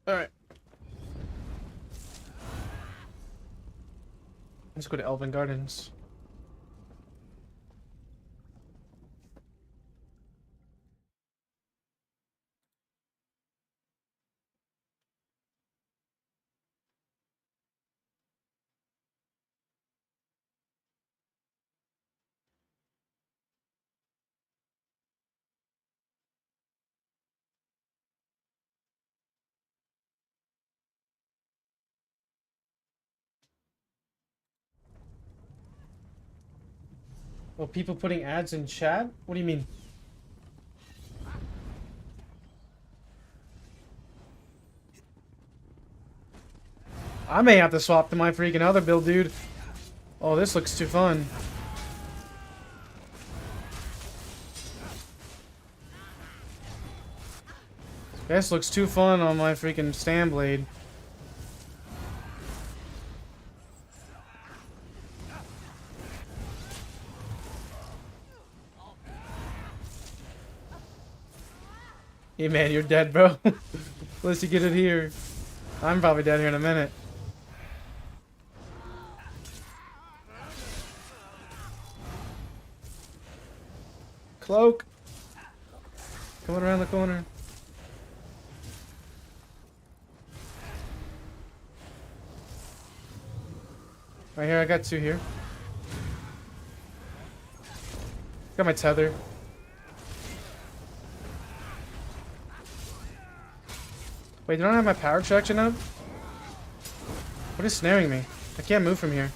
Alright. Let's go to Elven Gardens. Oh, people putting ads in chat? What do you mean? I may have to swap to my freaking other build, dude. Oh, this looks too fun. This looks too fun on my freaking stand blade. Hey man, you're dead, bro. Unless you get it here. I'm probably dead here in a minute. Cloak. Coming around the corner. Right here, I got 2 here. Got my tether. Wait, do I not have my power traction up? What is snaring me? I can't move from here.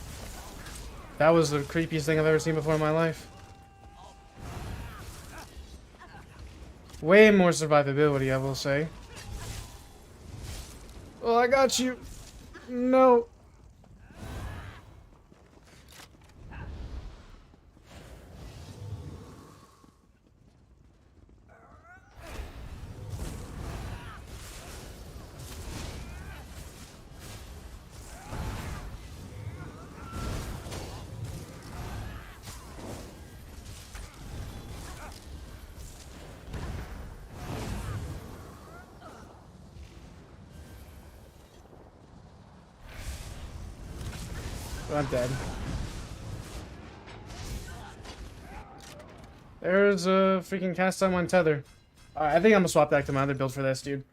That was the creepiest thing I've ever seen before in my life. Way more survivability, I will say. Oh, I got you. No. I'm dead. There's a freaking cast time on tether. I think I'm gonna swap back to my other build for this, dude.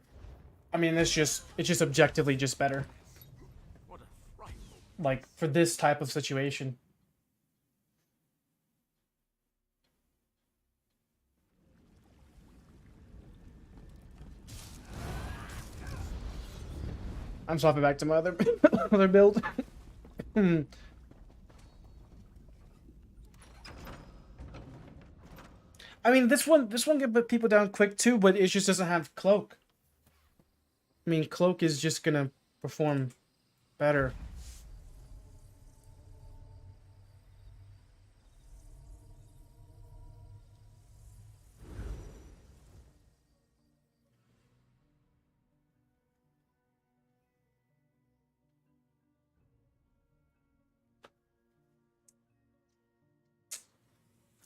I mean, it's just objectively just better. Like, for this type of situation. I'm swapping back to my other other build. I mean, this one can put people down quick too, but it just doesn't have cloak. I mean, cloak is just gonna perform better.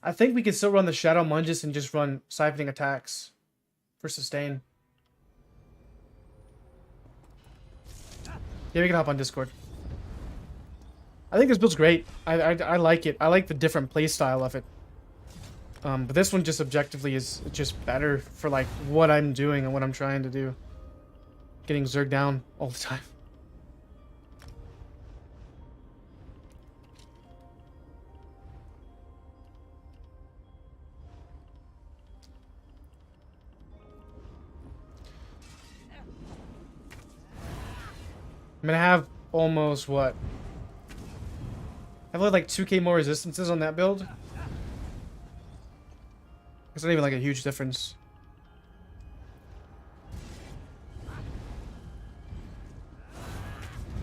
I think we can still run the Shadow Mungus and just run siphoning attacks for sustain. Yeah, we can hop on Discord. I think this build's great. I like it. I like the different playstyle of it. But this one just objectively is just better for like what I'm doing and what I'm trying to do. Getting zerged down all the time. I'm gonna have almost what? I have like 2k more resistances on that build. It's not even like a huge difference.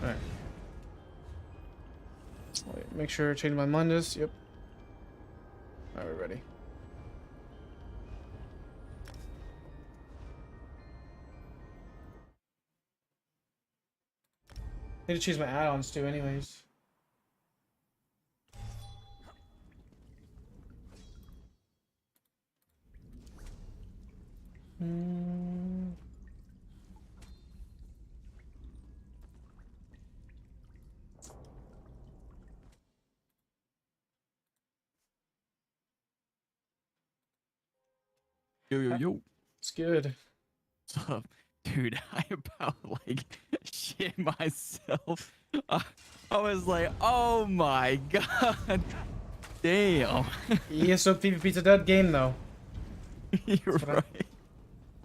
Alright. Wait, make sure I change my Mundus. Yep. Alright, we're ready. Need to choose my add-ons too, anyways. Yo. It's good. What's up? Dude, I about like shit myself. I was like, oh my god. Damn. ESO PvP's a dead game though. You're right.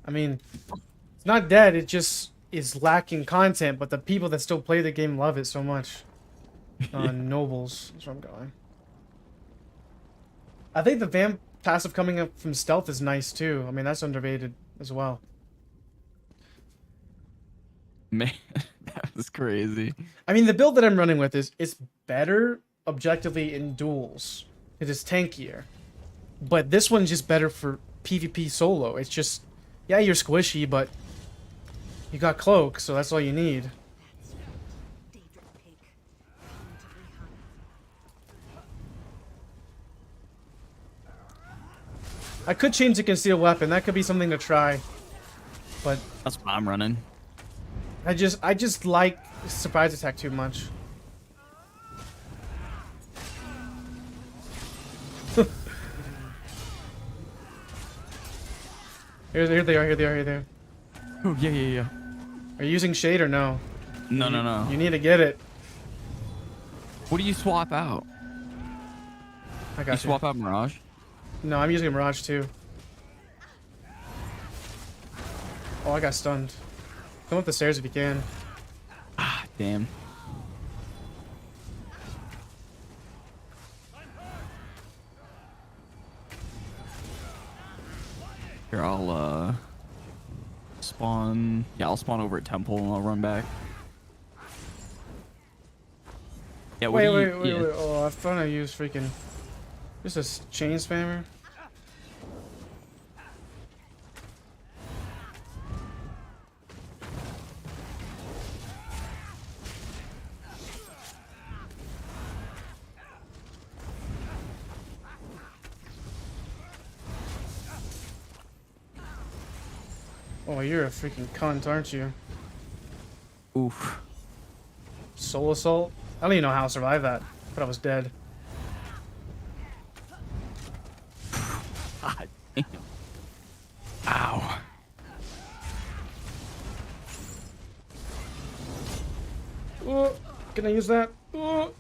I mean, it's not dead, it just is lacking content, but the people that still play the game love it so much. Nobles, that's where I'm going. I think the vamp passive coming up from stealth is nice too. I mean, that's underrated as well. Man, that was crazy. I mean, the build that I'm running with is better objectively in duels. It is tankier. But this one's just better for PvP solo. It's just, yeah, you're squishy, but you got cloak, so that's all you need. I could change the concealed weapon. That could be something to try. But that's what I'm running. I just like surprise attack too much. Here they are. Here they are. Here they are. Oh, yeah. Are you using shade or no? No. You need to get it. What do you swap out? I You got you. swap out Mirage? No, I'm using a Mirage too. Oh, I got stunned. Come up the stairs if you can. Ah, damn. Here, I'll spawn. Yeah, I'll spawn over at Temple and I'll run back. Yeah, what Wait. do you- yeah. Oh, I thought I used freaking. Just a chain spammer. Oh, you're a freaking cunt, aren't you? Oof. Soul Assault? I don't even know how I survived that, but I was dead. God damn. Ow. Oh, can I use that? Oh.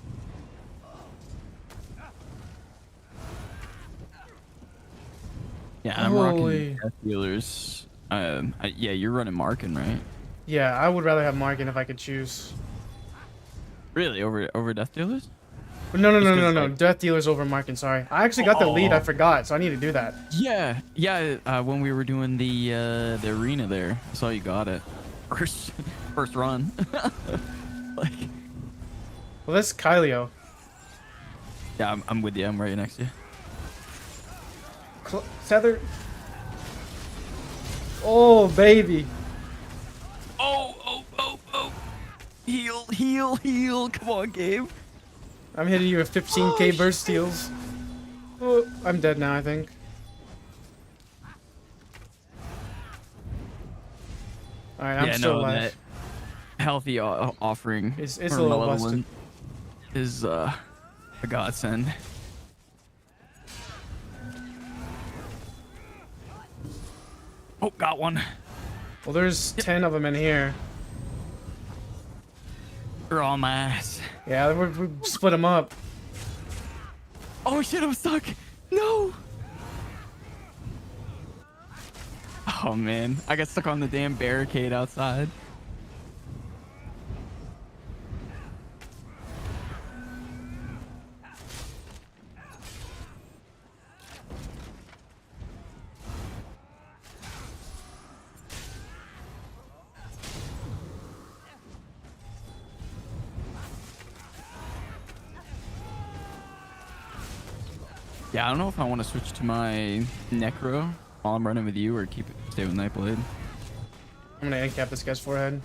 Yeah, I'm Holy. rocking Death Dealers. Yeah, you're running Markin, right? Yeah, I would rather have Markin if I could choose. Really? Over Death Dealers? No. Just 'cause, like- Death Dealer's over Markin, sorry. I actually got the lead, I forgot, so I need to do that. Yeah. When we were doing the arena there, I saw you got it. First run. Like, Well, that's Kylio. yeah, I'm with you. I'm right next to you. Tether. Oh, baby. Oh. Heal. Come on, Gabe. I'm hitting you with 15k burst steals. Oh, I'm dead now, I think. Alright, I'm still alive. That healthy offering. It's for a little Malevolent busted. is a godsend. Oh, got one. Well, there's 10 of them in here. They're on my ass. Yeah, we split them up. Oh shit, I'm stuck. No. Oh man, I got stuck on the damn barricade outside. Yeah, I don't know if I want to switch to my Necro while I'm running with you or stay with Nightblade. I'm gonna end cap this guy's forehead.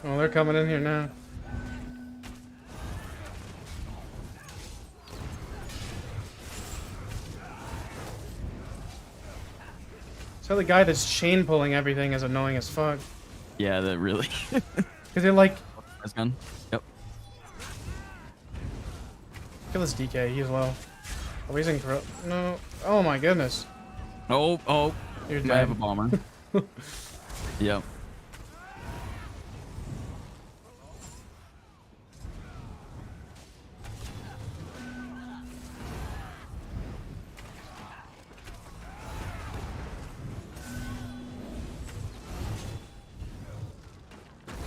Oh, they're coming in here now. So the guy that's chain pulling everything is annoying as fuck. Yeah, that really. Because they're like, That's gun. Yep. kill this DK, he's low. Oh, he's in no. Oh my goodness. Oh. You're I have a dead. bomber. Yep.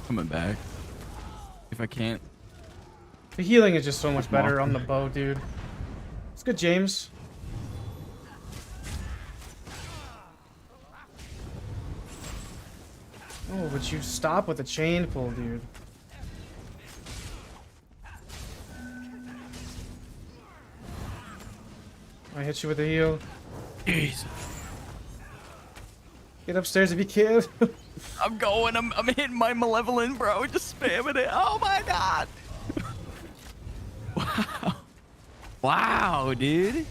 Coming back. If I can't. The healing is just so much better on the bow, dude. It's good, James. Oh, but you stop with the chain pull, dude. I hit you with the heal. Jeez. Get upstairs if you can. I'm going. I'm hitting my malevolent, bro. Just spamming it. Oh my god. Wow. Wow, dude.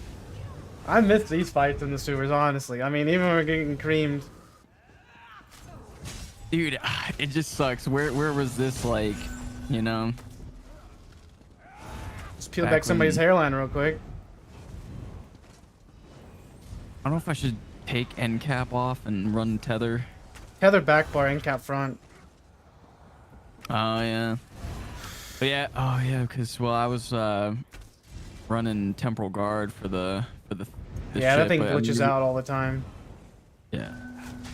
I miss these fights in the sewers, honestly. I mean, even when we're getting creamed. Dude, it just sucks. Where was this, like, you know? Just peel back somebody's hairline real quick. I don't know if I should take end cap off and run tether. Tether back bar, end cap front. Oh yeah. But yeah, oh yeah, because well I was running temporal guard for the yeah, ship, that thing but, glitches out all the time. Yeah.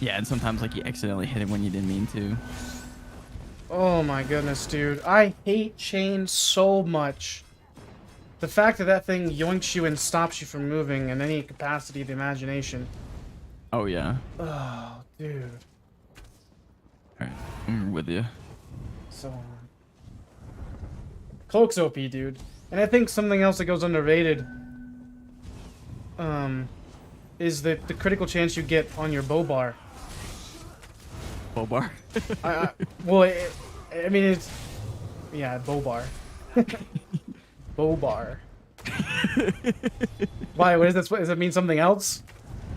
Yeah, and sometimes like you accidentally hit it when you didn't mean to. Oh my goodness, dude. I hate chains so much. The fact that that thing yoinks you and stops you from moving in any capacity of the imagination. Oh yeah. Oh, dude. Alright, I'm with you. So Cloak's OP, dude. And I think something else that goes underrated is the critical chance you get on your bow bar. Bow bar? Well, I mean, it's... Yeah, bow bar. Bow bar. Why? What is this? Does it mean something else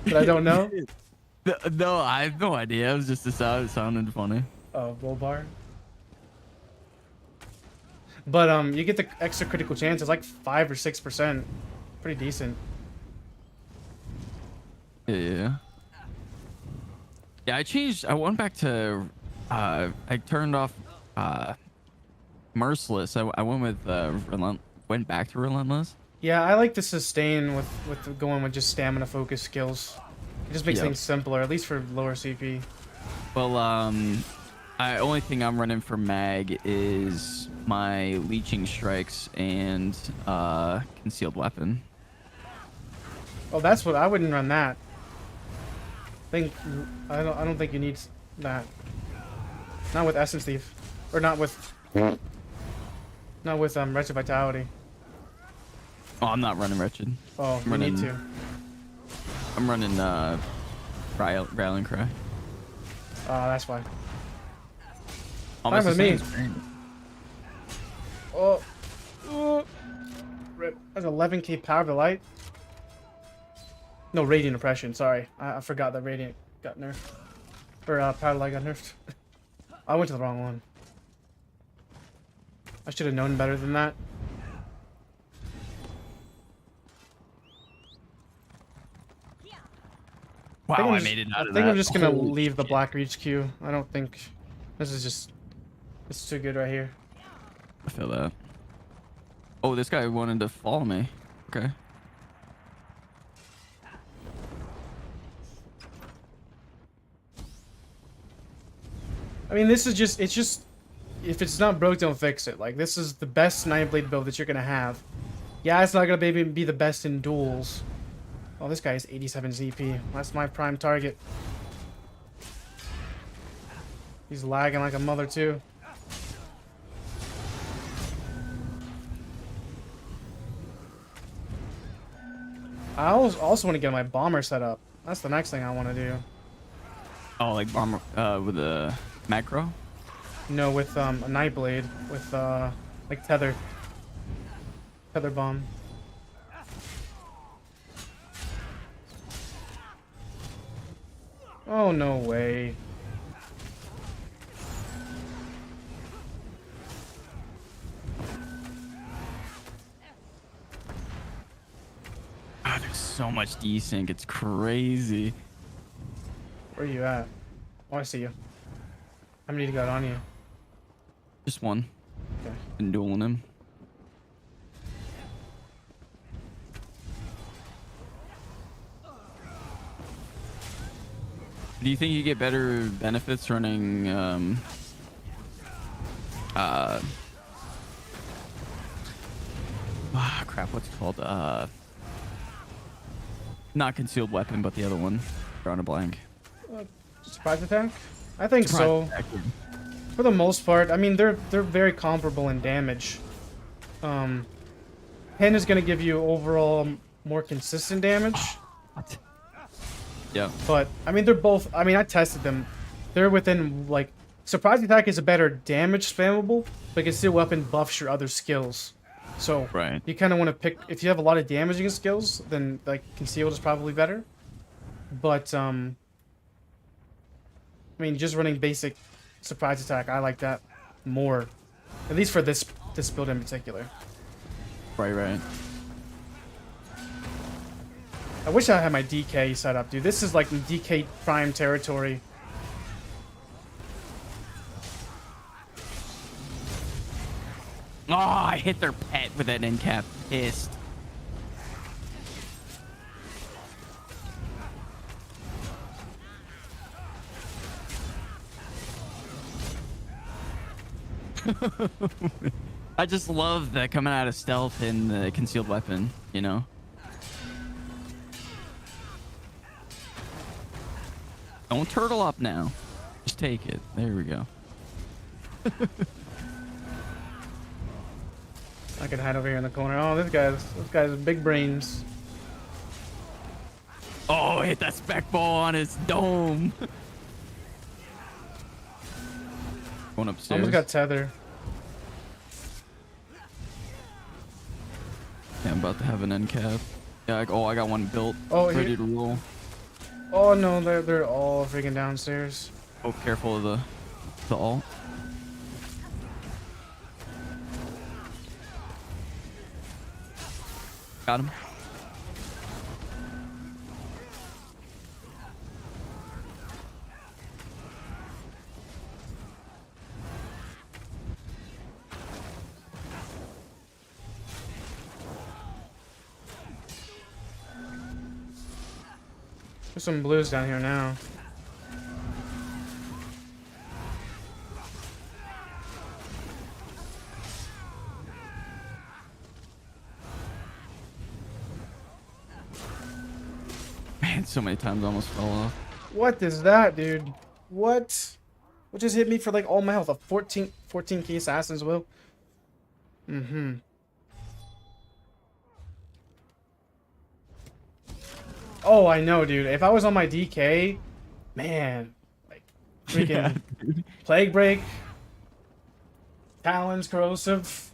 that I don't know? No, I have no idea. It was just it sounded funny. Oh, bow bar. But you get the extra critical chance. It's like 5 or 6%. Pretty decent. Yeah. Yeah, I went back to I turned off Merciless. I went with went back to Relentless. Yeah, I like to sustain with going with just stamina focused skills. It just makes things simpler, at least for lower CP. Well, only thing I'm running for mag is my leeching strikes and concealed weapon. Oh, that's what I wouldn't run that. I don't think you need that. Not with Essence Thief, or not with Wretched Vitality. Oh, I'm not running Wretched. Oh, you need to. I'm running Rallying Cry. Oh, that's why. Almost Fine the with same me. as Oh, rip. That's 11k Power of the Light. No, Radiant Oppression. Sorry, I forgot that Radiant got nerfed, or Power of the Light got nerfed. I went to the wrong one. I should have known better than that. Wow, I made it out of that. I think I'm just gonna Holy leave the shit. Black Reach queue. I don't think this is just. It's too good right here. I feel that. Oh, this guy wanted to follow me. Okay. I mean, this is just. It's just. If it's not broke, don't fix it. Like, this is the best Nightblade build that you're gonna have. Yeah, it's not gonna be the best in duels. Oh, this guy is 87 ZP. That's my prime target. He's lagging like a mother, too. I also want to get my bomber set up. That's the next thing I want to do. Oh, like bomber with a macro? No, with a Nightblade. With, like, tether. Tether bomb. Oh, no way. Ah, there's so much desync. It's crazy. Where are you at? Oh, I see you. How many do you got on you? Just one. Okay. Been dueling him. Do you think you get better benefits running crap, what's it called? Not concealed weapon, but the other one. Drawing a blank. Surprise attack? I think so. For the most part, I mean, they're very comparable in damage. Pen is going to give you overall more consistent damage. Yeah. But, I mean, they're both... I mean, I tested them. They're within, like... Surprise attack is a better damage spammable, but concealed weapon buffs your other skills. So, right. You kind of want to pick... If you have a lot of damaging skills, then, like, concealed is probably better. But, I mean, just running basic surprise attack, I like that more. At least for this build in particular. Right. I wish I had my DK set up, dude. This is like DK prime territory. Oh, I hit their pet with that end cap. Pissed. I just love the coming out of stealth in the concealed weapon, you know? Don't turtle up now. Just take it. There we go. I can hide over here in the corner. Oh, this guy's big brains. Oh, hit that spec ball on his dome. Going upstairs. Almost got tether. Yeah, I'm about to have an end cap. Yeah, I got one built. Oh, ready to roll. Oh no, they're all freaking downstairs. Oh, careful of the ult. Got him. There's some blues down here now. Man, so many times I almost fell off. What is that, dude? What? What just hit me for like all my health? A 14 key assassin's will? Mm-hmm. Oh, I know, dude. If I was on my DK, man, like freaking Plague Break, Talons, Corrosive.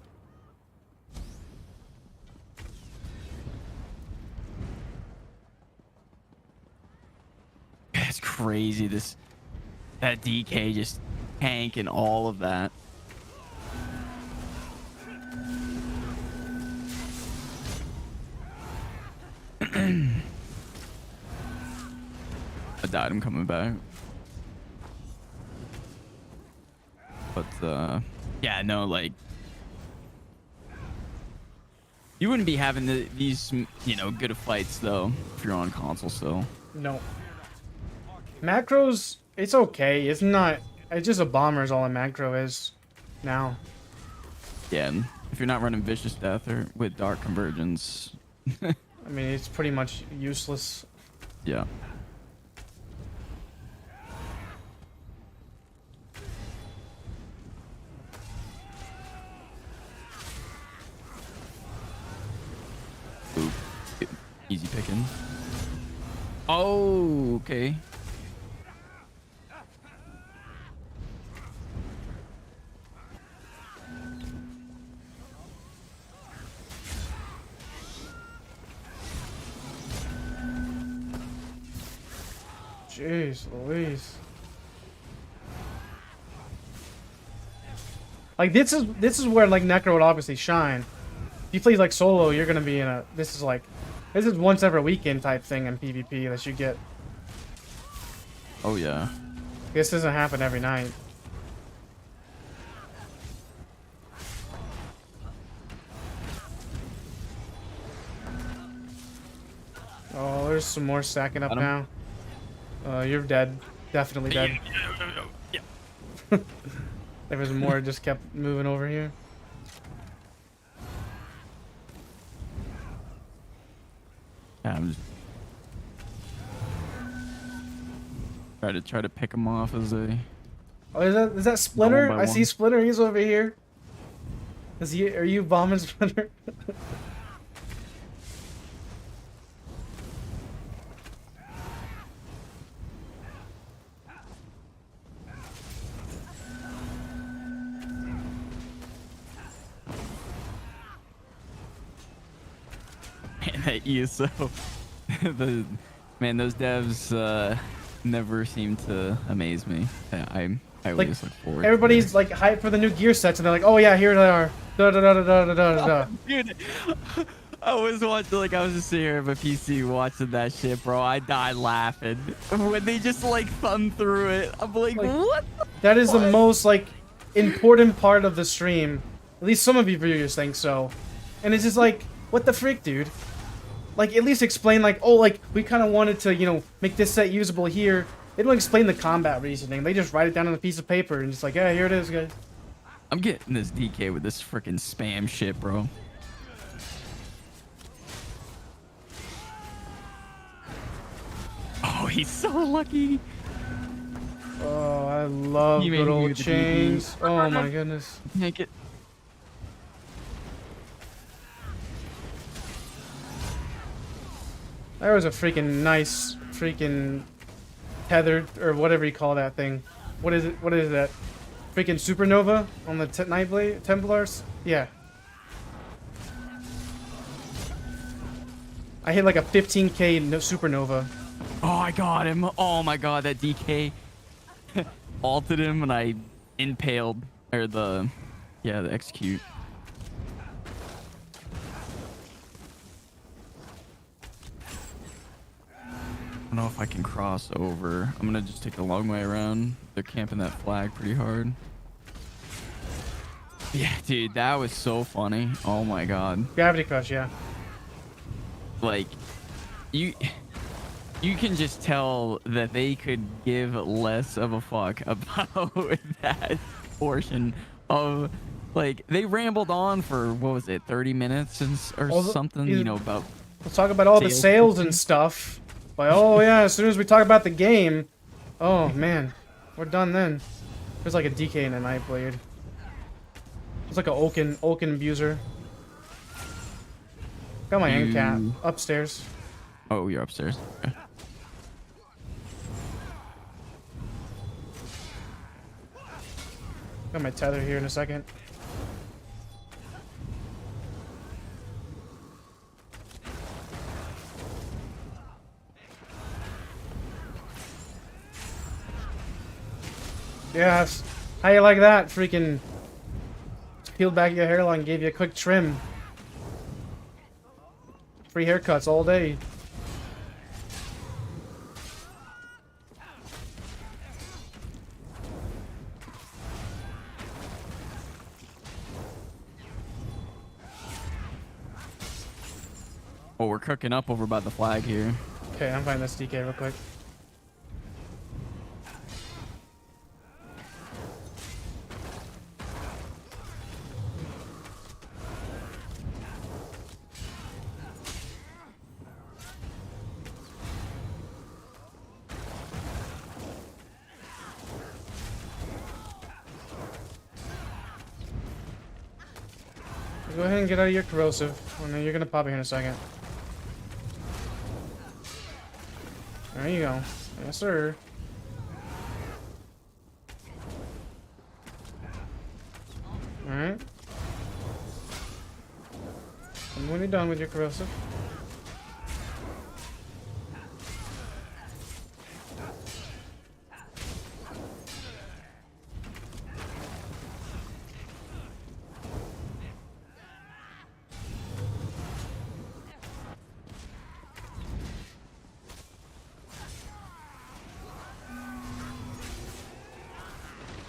It's crazy. That DK just tanking all of that. I died. I'm coming back. But yeah, no, like you wouldn't be having these, you know, good fights though if you're on console. So No. Macros, it's okay. It's not. It's just a bomber is all a macro is now. yeah, and if you're not running Vicious Death or with Dark Convergence, I mean, it's pretty much useless. yeah. Oop. Easy picking. Oh, okay. Jeez Louise. Like this is where like Necro would obviously shine. If you play like solo, you're gonna be in a this is once every weekend type thing in PvP that you get. Oh yeah. This doesn't happen every night. Oh, there's some more stacking up Got him. now. You're dead. Definitely dead. Yeah. There was more, just kept moving over here. I'm just try to pick him off as a. Oh, is that Splinter? One by I see one. Splinter. He's over here. Are you bombing Splinter? Man, that ESO. Man, those devs never seem to amaze me. I always look forward. Everybody's like hyped for the new gear sets, and they're like, "Oh yeah, here they are." Da da da da da da da da. Dude, I was watching, like, I was just sitting here on my PC watching that shit, bro. I died laughing when they just like thumb through it. I'm like what? That is the most like important part of the stream. At least some of you viewers think so. And it's just like, what the frick, dude? Like, at least explain, like, oh, like, we kind of wanted to, you know, make this set usable here. They don't explain the combat reasoning. They just write it down on a piece of paper and just like, yeah, here it is, guys. I'm getting this DK with this freaking spam shit, bro. Oh, he's so lucky. Oh, I love You made good me old with the chains. DD. Oh my goodness. Make it. That was a freaking nice freaking tethered or whatever you call that thing. What is it? What is that? Freaking supernova on the Nightblade Templars? Yeah. I hit like a 15k supernova. Oh, I got him. Oh my god, that DK ulted him and I impaled or the execute. I don't know if I can cross over. I'm gonna just take the long way around. They're camping that flag pretty hard. Yeah, dude, that was so funny. Oh my god. Gravity crush, yeah. Like, you can just tell that they could give less of a fuck about that portion of, like, they rambled on for, what was it, 30 minutes or something, you know, about... Let's talk about all the sales and stuff. But, oh yeah, as soon as we talk about the game, oh man, we're done then. There's like a DK and a Nightblade. It's like a Oaken abuser. Got my end cap upstairs. Oh, you're upstairs. Okay. Got my tether here in a second. Yes. How you like that? Freaking peeled back your hairline, gave you a quick trim. Free haircuts all day. Oh, we're cooking up over by the flag here. Okay, I'm finding this DK real quick. Go ahead and get out of your corrosive. Oh no, you're gonna pop here in a second. There you go. Yes, sir. Alright. And when you're done with your corrosive.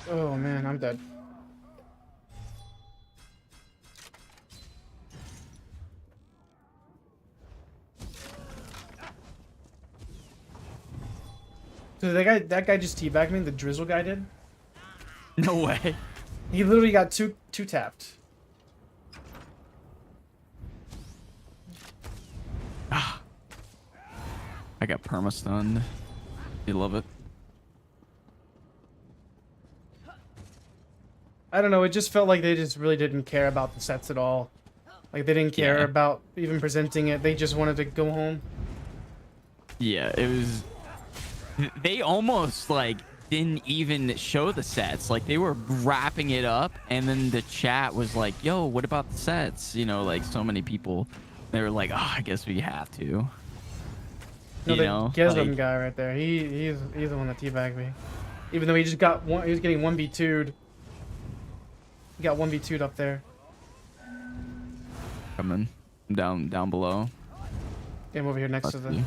Oh man, I'm dead. So that guy just teabagged me, the drizzle guy did? No way. He literally got two tapped. Ah. I got perma-stunned. You love it. I don't know, it just felt like they just really didn't care about the sets at all. Like, they didn't care about even presenting it, they just wanted to go home. Yeah, it was... They almost, like, didn't even show the sets. Like, they were wrapping it up, and then the chat was like, yo, what about the sets? You know, like, so many people, they were like, oh, I guess we have to. No, you know? the Grizzlymint Like, guy right there, he's the one that teabagged me. Even though he just got one, he was getting 1v2'd. He got 1v2'd up there. Coming down below. Game over here next to the. You.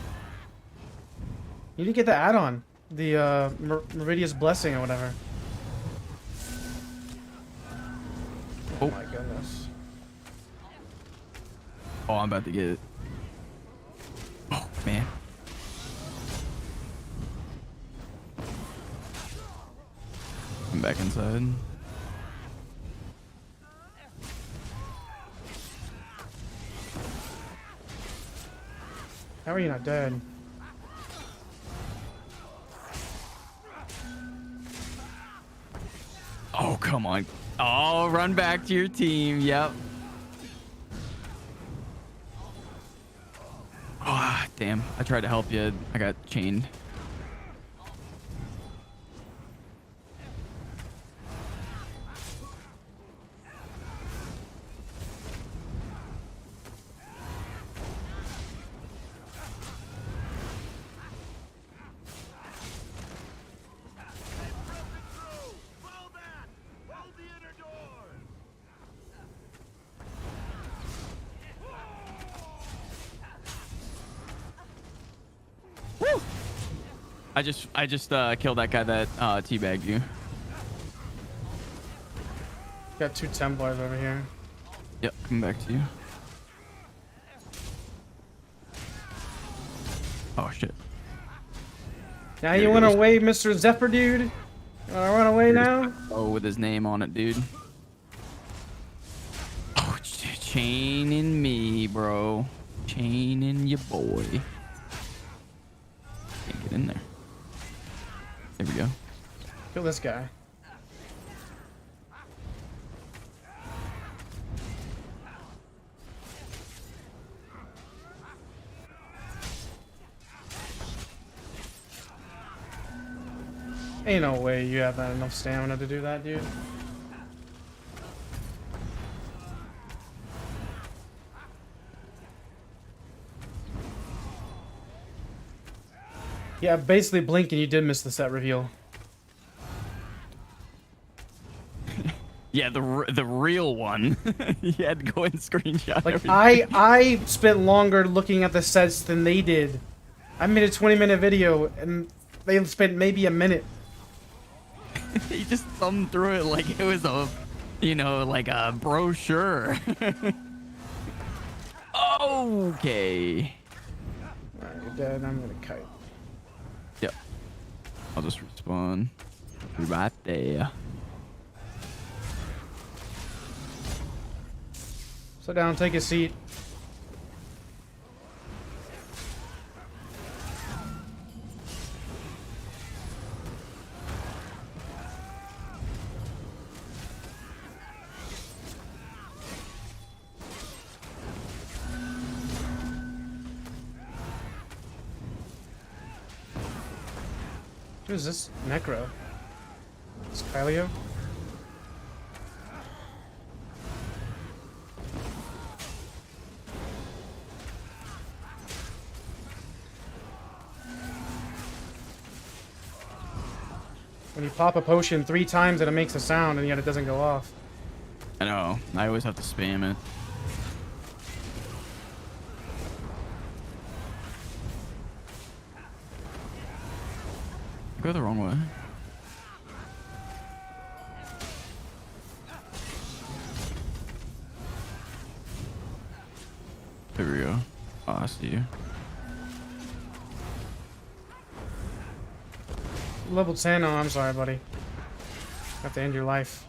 You need to get the add-on, the Meridia's Blessing or whatever. Oh my goodness. Oh, I'm about to get it. Oh man. I'm back inside. How are you not dead? Oh, come on. Oh, run back to your team. Yep. Ah, damn. I tried to help you. I got chained. I just killed that guy that teabagged you. Got 2 Templars over here. Yep, coming back to you. Oh shit. Now you went away, Mr. Zephyr dude? You wanna run away now? Oh, with his name on it, dude. Oh, chaining me, bro. Chaining your boy. Can't get in there. There we go. Kill this guy. Ain't no way you have enough stamina to do that, dude. Yeah, basically blink and you did miss the set reveal. Yeah, the real one. You had to go and screenshot. Like everything. I spent longer looking at the sets than they did. I made a 20-minute video and they spent maybe a minute. He just thumbed through it like it was a, you know, like a brochure. Okay. Alright, you're dead. I'm gonna kite. Yep. I'll just respawn right there. Sit down, take a seat. Who is this? Necro. It's Kaliko. When you pop a potion 3 times and it makes a sound and yet it doesn't go off. I know. I always have to spam it. Go the wrong way. There we go. Oh, I see you. Level 10? Oh, I'm sorry, buddy. Have to end your life.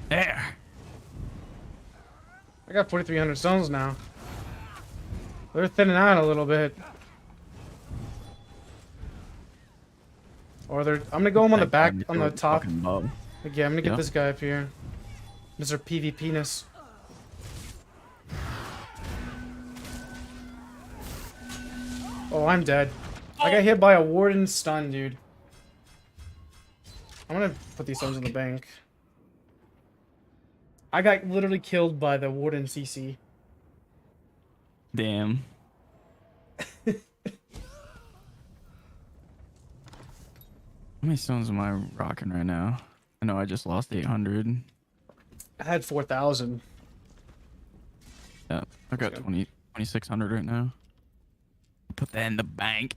There. I got 4,300 stones now. They're thinning out a little bit. Or they're. I'm gonna go him on the back, on the top. Like, yeah, I'm gonna get this guy up here. Mr. PvP-ness. Oh, I'm dead. I got hit by a warden stun, dude. I'm gonna put these stones in the bank. I got literally killed by the warden CC. Damn. How many stones am I rocking right now? I know I just lost 800. I had 4,000. Yeah, I got 2,600 right now. Put that in the bank.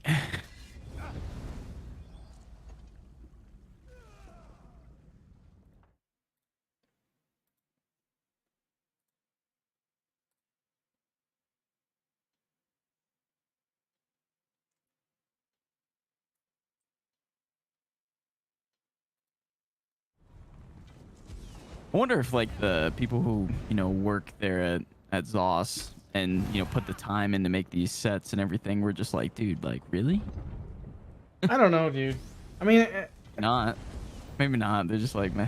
I wonder if like the people who, you know, work there at ZOS and, you know, put the time in to make these sets and everything were just like, dude, like, really? I don't know, dude. I mean, Not. Maybe not. They're just like, meh.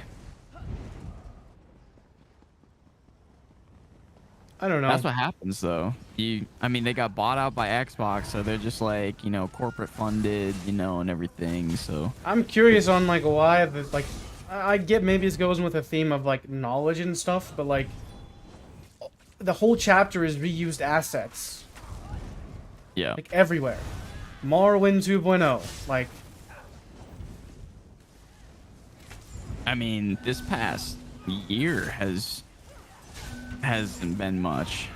I don't know. That's what happens though. I mean, they got bought out by Xbox, so they're just like, you know, corporate funded, you know, and everything. So I'm curious on like why like I get maybe it goes with a theme of like knowledge and stuff, but like the whole chapter is reused assets. yeah. Like everywhere. Morrowind 2.0. Like I mean, this past year hasn't been much.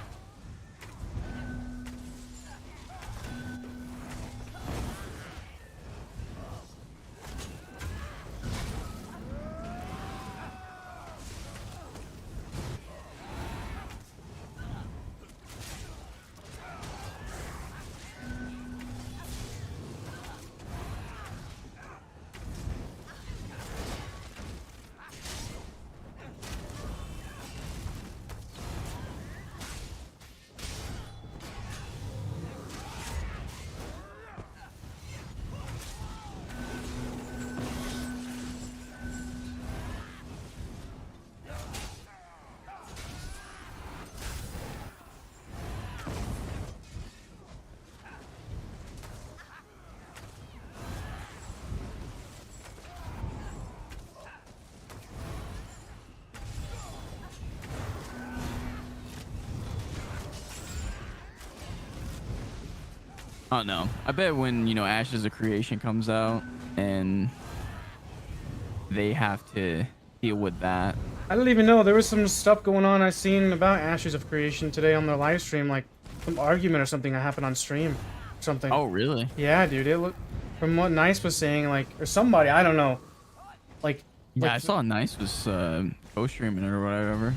Oh no. I bet when, you know, Ashes of Creation comes out and they have to deal with that. I didn't even know there was some stuff going on I seen about Ashes of Creation today on their live stream, like some argument or something that happened on stream. Or something. Oh really? Yeah, dude. It looked from what Nice was saying, like or somebody, I don't know. Like Yeah, like, I saw Nice was co-streaming it or whatever.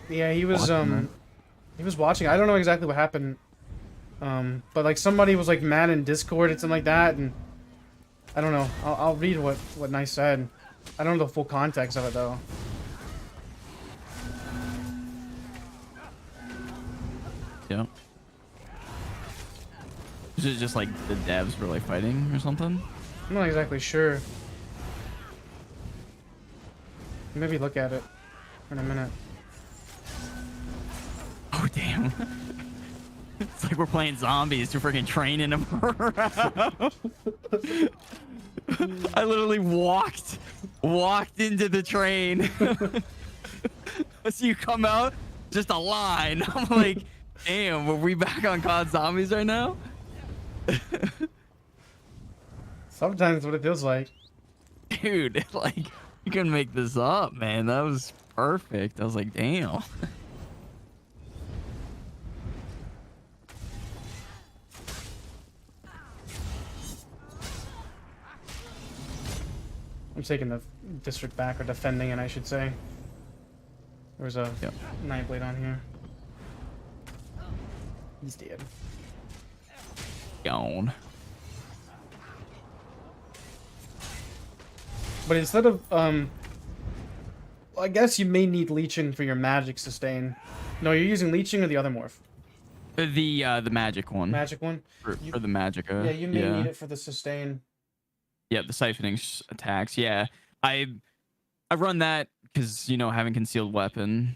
yeah, he was Watching he was watching. I don't know exactly what happened. But like somebody was like mad in Discord and something like that, and I don't know. I'll read what Nice said. I don't know the full context of it though. Yeah. Is it just like the devs were like fighting or something? I'm not exactly sure. Maybe look at it in a minute. Oh damn. It's like we're playing zombies to freaking training them around. I literally walked into the train. So you come out, just a line. I'm like, damn, were we back on COD Zombies right now? Sometimes that's what it feels like. Dude, like, you can make this up, man. That was perfect. I was like, damn. I'm taking the district back, or defending it, I should say. There's a Nightblade on here. He's dead. Gone. But instead of, well, I guess you may need leeching for your magic sustain. No, you're using leeching or the other morph? The magic one. Magic one? For the magic. Yeah, you may need it for the sustain. Yeah, the siphoning attacks. Yeah, I run that because, you know, having concealed weapon.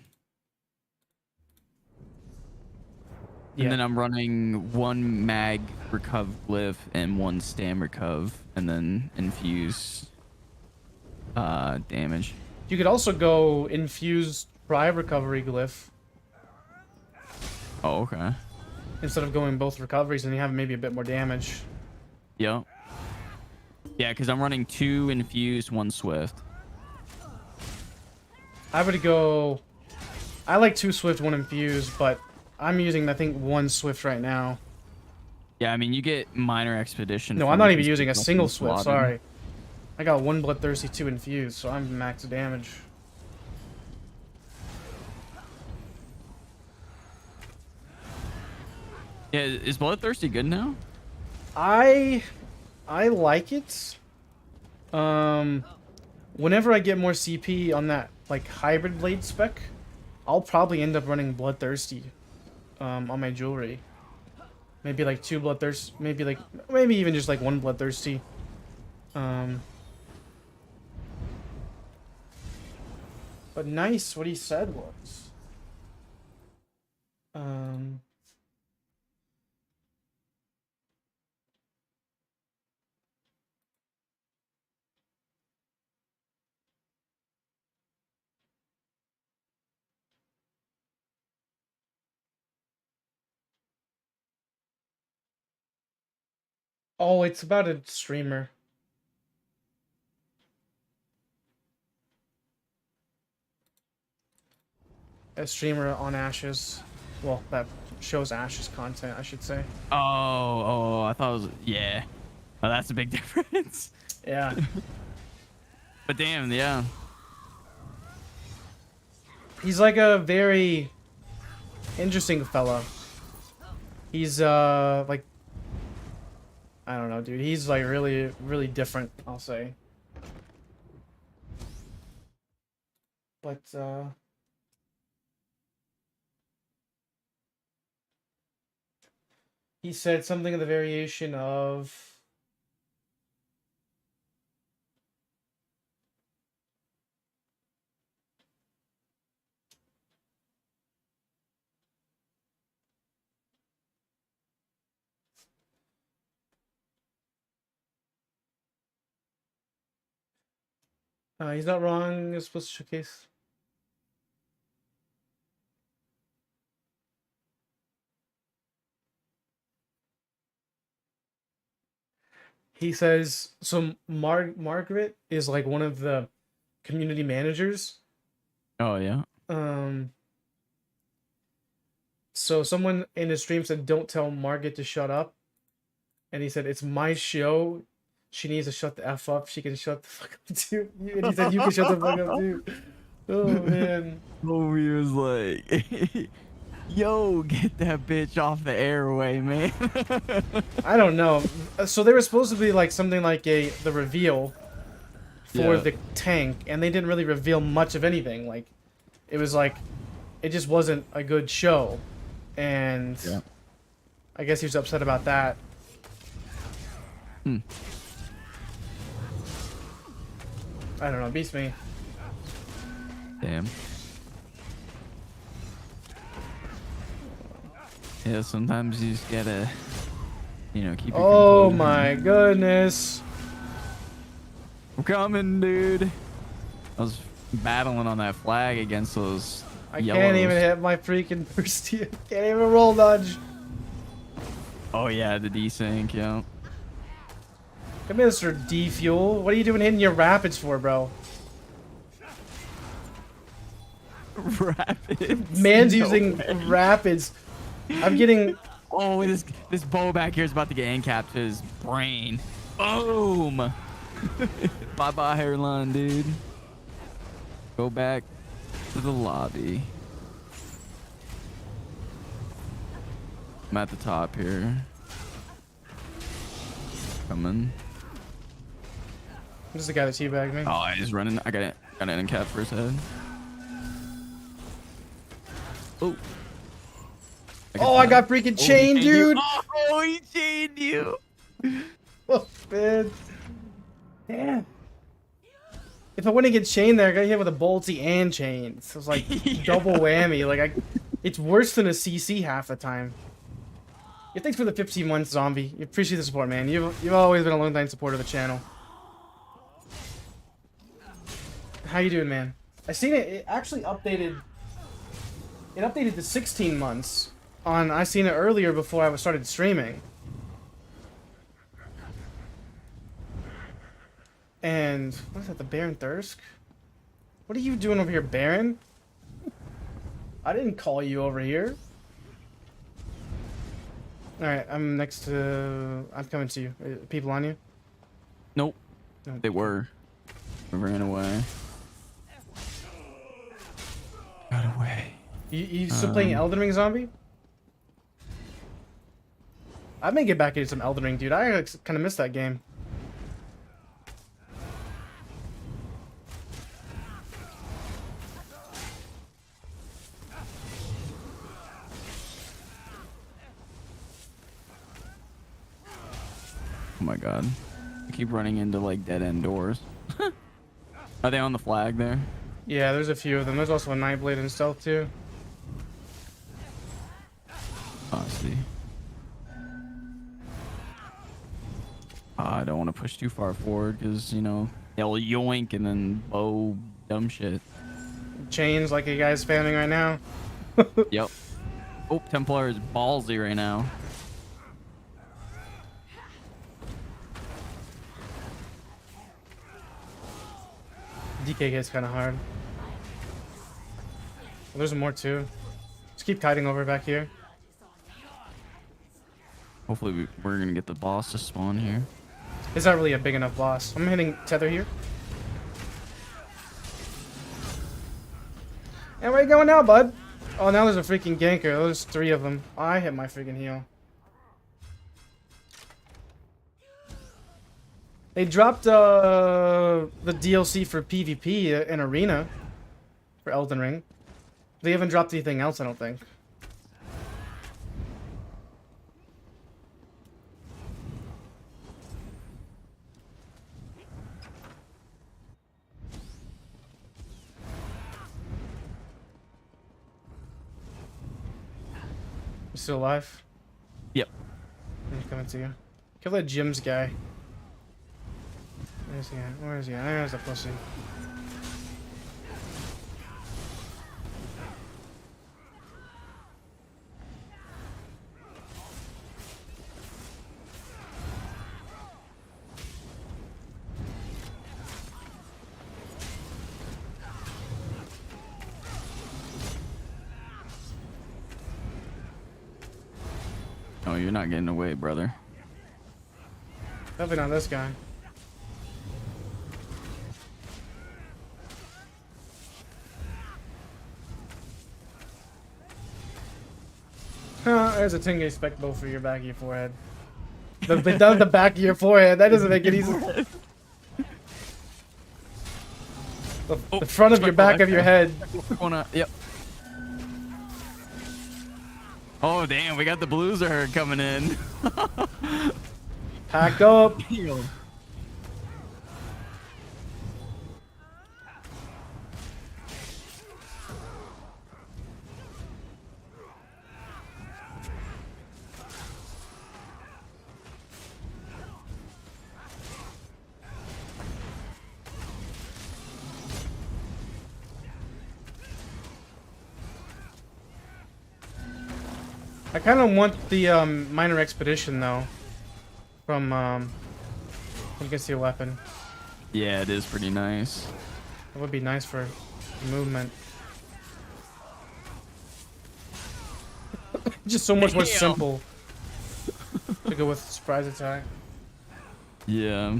Yeah. And then I'm running 1 mag recuv glyph and 1 stam recuv, and then infuse damage. You could also go infused Pry recovery glyph Oh, okay. instead of going both recoveries, and you have maybe a bit more damage. Yep. Yeah, because I'm running 2 infused, 1 swift. I would go. I like 2 swift, 1 infused, but I'm using I think 1 swift right now. Yeah, I mean you get minor expedition. No, from I'm not even just using a picking up single and swift. swatting. Sorry, I got 1 bloodthirsty, 2 infused, so I'm max damage. Yeah, is bloodthirsty good now? I like it. Whenever I get more CP on that like hybrid blade spec, I'll probably end up running bloodthirsty on my jewelry. Maybe like 2 bloodthirst, maybe even just like 1 bloodthirsty. But nice, what he said was. Oh, it's about a streamer. A streamer on Ashes. Well, that shows Ashes content, I should say. Oh, I thought it was, yeah. Oh, that's a big difference. Yeah. But damn, yeah. He's like a very interesting fella. He's like, I don't know, dude. He's like really, really different, I'll say. But he said something in the variation of he's not wrong. It's supposed to showcase. He says so. Margaret is like one of the community managers. Oh yeah. So someone in the stream said, "Don't tell Margaret to shut up," and he said, "It's my show. She needs to shut the f up. She can shut the fuck up too." And he said, "You can shut the fuck up too." Oh man. Homie was like, "Yo, get that bitch off the airway, man." I don't know. So they were supposed to be like something like the reveal for Yeah. the tank, and they didn't really reveal much of anything. Like, it was like, it just wasn't a good show, and Yeah. I guess he was upset about that. I don't know. Beats me. Damn. Yeah, sometimes you just gotta, you know, keep your Oh composure. my goodness. I'm coming, dude. I was battling on that flag against those I yellows. can't even hit my freaking thirsty. Can't even roll dodge. Oh yeah, the desync, yeah. Come here, Mr. D Fuel. What are you doing hitting your rapids for, bro? Rapids. Man's No using way. rapids. I'm getting. Oh, this bow back here is about to get incapped to his brain. Boom. Bye bye hairline, dude. Go back to the lobby. I'm at the top here. Coming. This is the guy that teabagged me. Oh, he's running. I got an incap for his head. Oh. Oh, I got freaking chained, dude. Oh, he chained you. Oh, man. Damn. If I wouldn't get chained there, I got hit with a bolty and chains. So it was like double whammy. Like it's worse than a CC half the time. Yeah, thanks for the 15 months, Zombie. You appreciate the support, man. You've always been a long time supporter of the channel. How you doing, man? I seen it. It actually updated. It updated to 16 months. I seen it earlier before I started streaming. And what is that? The Baron Thirsk? What are you doing over here, Baron? I didn't call you over here. Alright, I'm next to... I'm coming to you. People on you? Nope. No. They were. They ran away. Got away. You still playing Elden Ring, Zombie? I may get back into some Elden Ring, dude. I kind of missed that game. Oh my god. I keep running into like dead end doors. Are they on the flag there? Yeah, there's a few of them. There's also a Nightblade in stealth too. Oh, I see. I don't want to push too far forward because, you know, they'll yoink and then bow dumb shit. Chains like you guys spamming right now. Yep. Oh, Templar is ballsy right now. DK gets kind of hard. Well, there's more too. Just keep kiting over back here. Hopefully we're going to get the boss to spawn here. It's not really a big enough boss. I'm hitting tether here. And where you going now, bud? Oh, now there's a freaking ganker. There's 3 of them. Oh, I hit my freaking heal. They dropped the DLC for PvP in Arena for Elden Ring. They haven't dropped anything else, I don't think. You still alive? Yep. He's coming to you. Kill that Jim's guy. Where's he at? Where is he at? There's the pussy. Oh, you're not getting away, brother. Definitely not this guy. There's a 10k spec bow for your back of your forehead. The back of your forehead. That doesn't make it easy. The front of your back of your head. Yep. Oh damn, we got the blueser herd coming in. Pack up. I kind of want the minor expedition though, from you can see a weapon. Yeah, it is pretty nice. It would be nice for movement. Just so much more simple to go with surprise attack. Yeah.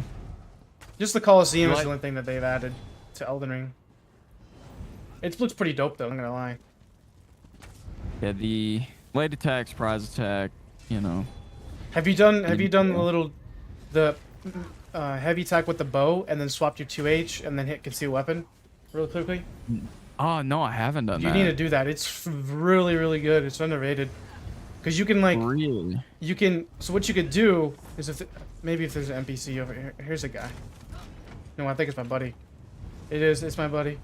Just the Coliseum is the only thing that they've added to Elden Ring. It looks pretty dope though, I'm not gonna lie. Yeah, the light attack, surprise attack, you know. Have you done the heavy attack with the bow and then swapped your 2H and then hit conceal weapon really quickly? Oh no, I haven't done that. You need to do that. It's really, really good. It's underrated. Because you can like really. You can. So what you could do is maybe if there's an NPC over here. Here's a guy. No, I think it's my buddy. It is. It's my buddy.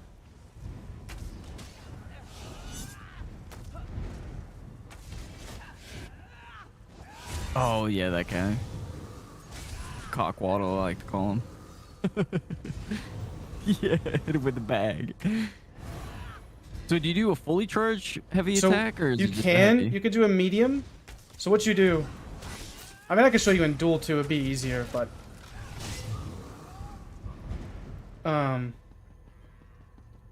Oh yeah, that guy. Cockwaddle, I like to call him. Yeah, with the bag. So do you do a fully charged heavy attack, or is you it just can? a heavy? You could do a medium. So what you do? I mean, I could show you in duel too. It'd be easier, but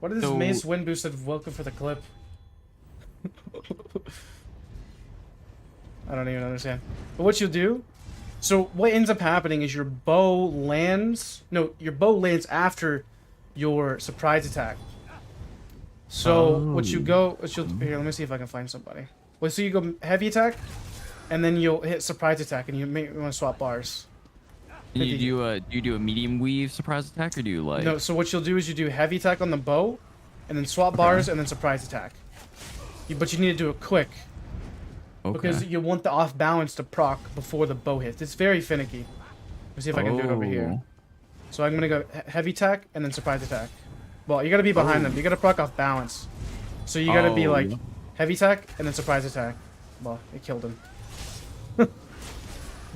what is So- Mace Wind boosted? Welcome for the clip. I don't even understand. But what you'll do? So what ends up happening is your bow lands. No, your bow lands after your surprise attack. So what you go? Here, let me see if I can find somebody. Well, so you go heavy attack, and then you'll hit surprise attack, and you want to swap bars. And do you do a medium weave surprise attack, or do you like? No, so what you'll do is you do heavy attack on the bow, and then swap bars, and then surprise attack. But you need to do it quick. Okay. Because you want the off balance to proc before the bow hits. It's very finicky. Let's see if I can do it over here. Oh. So I'm gonna go heavy attack and then surprise attack. Well, you gotta be behind them. You gotta proc off balance. So you gotta be like heavy attack and then surprise attack. Well, it killed him.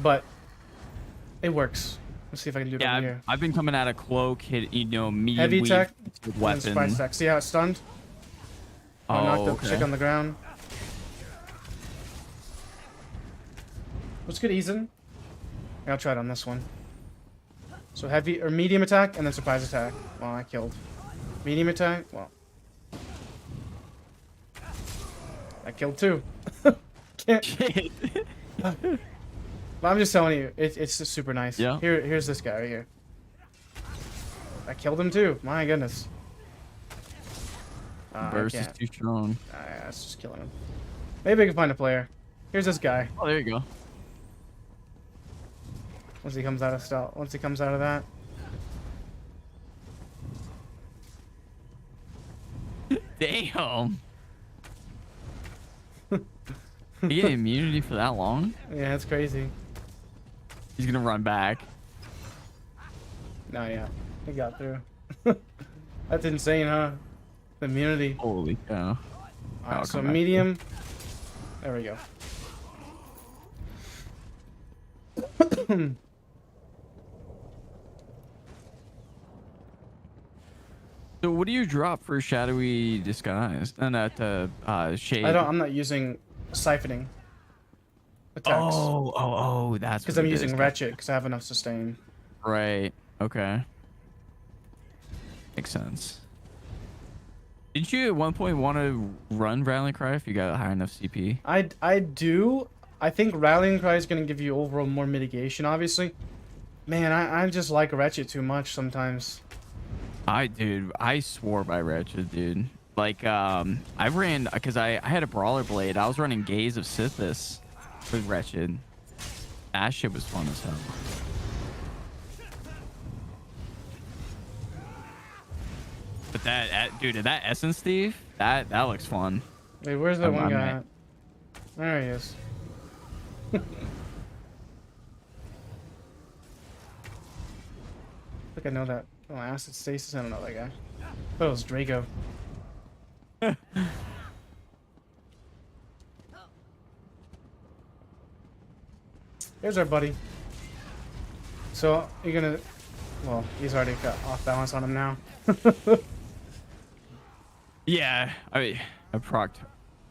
But it works. Let's see if I can do it over here. I've been coming out of cloak, hit medium Heavy weave attack with and then surprise weapon. attack. See how it's stunned? I knocked the chick on the ground. What's good, Eyr0n? I'll try it on this one. So heavy or medium attack and then surprise attack. Well, I killed. Medium attack. Well, I killed too. Can't. But I'm just telling you, it's just super nice. Yeah. Here's this guy right here. I killed him too. My goodness. Burst is too strong. It's just killing him. Maybe I can find a player. Here's this guy. Oh, there you go. Once he comes out of stealth. Once he comes out of that. Damn. You get immunity for that long? Yeah, it's crazy. He's gonna run back. No, yeah. He got through. That's insane, huh? The immunity. Holy cow. Alright, so medium. There we go. So what do you drop for shadowy disguise? And shade. I'm not using siphoning attacks. Oh, that's because what I'm it using is. wretched because I have enough sustain. Right. Okay. Makes sense. Didn't you at one point want to run Rallying Cry if you got a high enough CP? I do. I think Rallying Cry is going to give you overall more mitigation, obviously. Man, I just like Wretched too much sometimes. I swore by Wretched, dude. Like, I ran, because I had a Brawler Blade. I was running Gaze of Sithis with Wretched. That shit was fun as hell. But dude, that Essence Thief, that looks fun. Wait, where's that one guy at? There he is. I think I know that. Oh, Acid Stasis, I don't know that guy. I thought it was Draco. Here's our buddy. So, you're gonna... Well, he's already got off balance on him now. Yeah, I procced.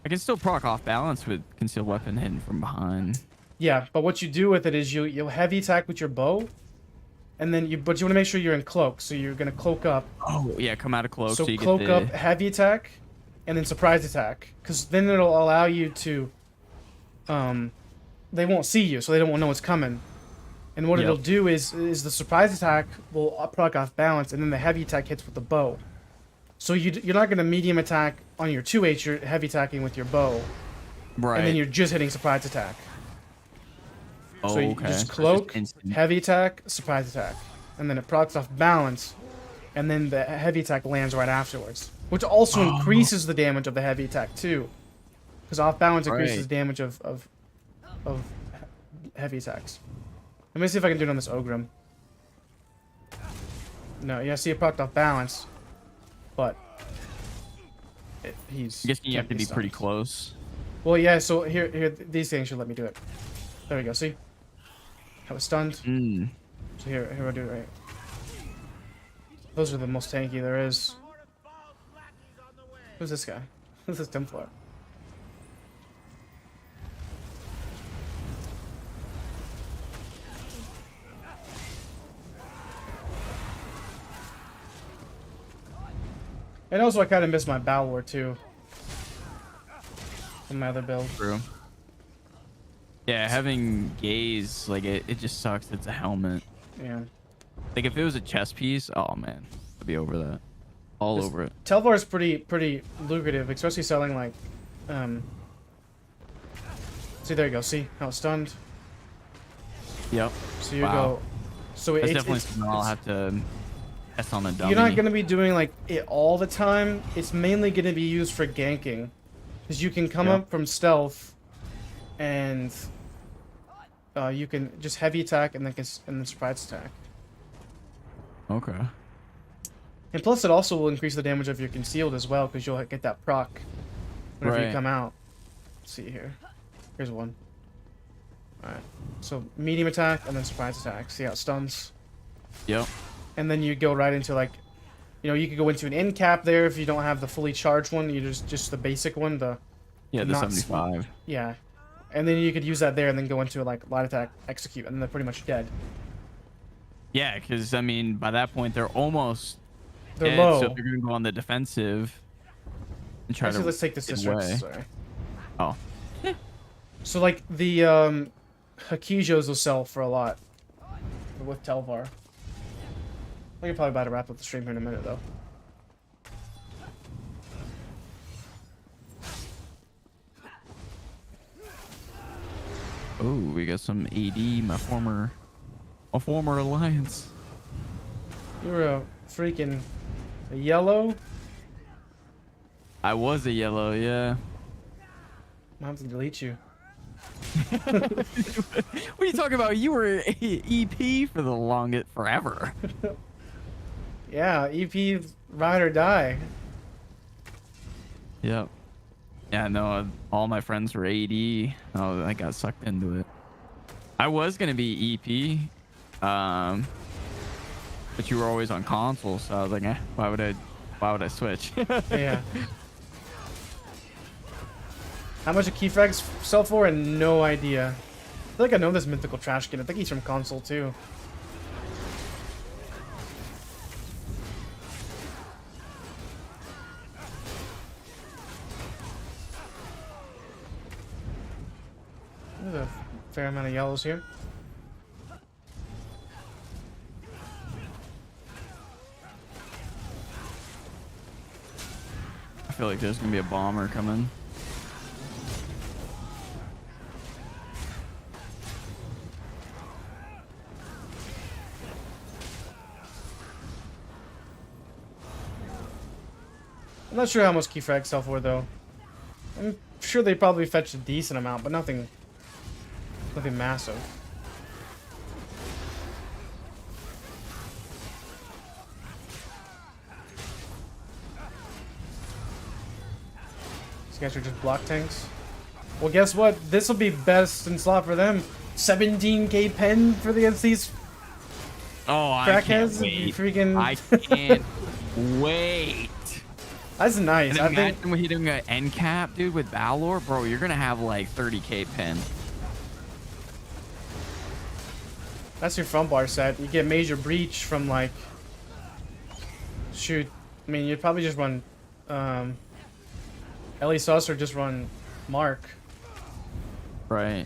I can still proc off balance with concealed weapon hidden from behind. Yeah, but what you do with it is you'll heavy attack with your bow, and then but you want to make sure you're in cloak, so you're gonna cloak up. Oh yeah, come out of cloak. So you cloak get the... up, heavy attack, and then surprise attack, because then it'll allow you to. They won't see you, so they don't know what's coming. And what it'll do is the surprise attack will proc off balance, and then the heavy attack hits with the bow. So you're not gonna medium attack on your 2H, you're heavy attacking with your bow. Right. And then you're just hitting surprise attack. Oh, So you okay. just So cloak, it's instant. heavy attack, surprise attack. And then it procs off balance, and then the heavy attack lands right afterwards. Which also increases the damage of the heavy attack too. Because off balance increases damage of heavy attacks. Let me see if I can do it on this Ogrim. No, yeah, see it procced off balance. But I'm guessing you have to be pretty close. Well, yeah, so here, these things should let me do it. There we go. See? I was stunned. Mm. So here I do it right. Those are the most tanky there is. Who's this guy? Who's this Templar? And also, I kind of miss my Bow War too. From my other build. True. Yeah, having gaze, like, it just sucks. It's a helmet. Yeah. Like, if it was a chest piece, oh man, I'd be over that. All over it. Telvar is pretty lucrative, especially selling like, See, there you go. See how it's stunned. Yep. So you Wow. go. So That's it's definitely something I'll have to test on the dummy. You're not gonna be doing like it all the time. It's mainly gonna be used for ganking, because you can come up from stealth, and you can just heavy attack and then surprise attack. Okay. And plus, it also will increase the damage of your concealed as well, because you'll get that proc whenever you Right. come out. Let's see here. Here's one. Alright. So, medium attack, and then surprise attack. See how it stuns? Yep. And then you go right into, like... You know, you could go into an end cap there if you don't have the fully charged one. You just the basic one, the... Yeah, the not 75. Yeah. And then you could use that there and then go into, like, light attack, execute, and then they're pretty much dead. Yeah, because, I mean, by that point, they're almost They're dead, low. so they're going to go on the defensive and try Actually, to let's take this get district. away. Sorry. Oh. So, like, the, Hakijos will sell for a lot. With Telvar. I could probably about to wrap up the stream here in a minute, though. Oh, we got some AD, my former alliance. You were a freaking... A yellow? I was a yellow, yeah. I have to delete you. What are you talking about? You were EP for the longest forever. Yeah, EP ride or die. Yep. Yeah, no, all my friends were AD. Oh, I got sucked into it. I was gonna be EP, but you were always on console, so I was like, why would I switch? Yeah. How much a keyfrags sell for? And no idea. I feel like I know this mythical trash can. I think he's from console too. There's a fair amount of yellows here. I feel like there's gonna be a bomber coming. I'm not sure how much keyfrags sell for though. I'm sure they probably fetch a decent amount, but nothing massive. These guys are just block tanks. Well, guess what? This will be best in slot for them. 17k pen for the these Oh, I can't crackheads. wait. Freaking. I can't wait. That's nice. And I imagine think. when you're doing an end cap, dude, with Valor, bro, you're gonna have like 30k pen. That's your front bar set. You get major breach from like. Shoot, I mean you'd probably just run, Ellie Sauce or just run Mark. Right.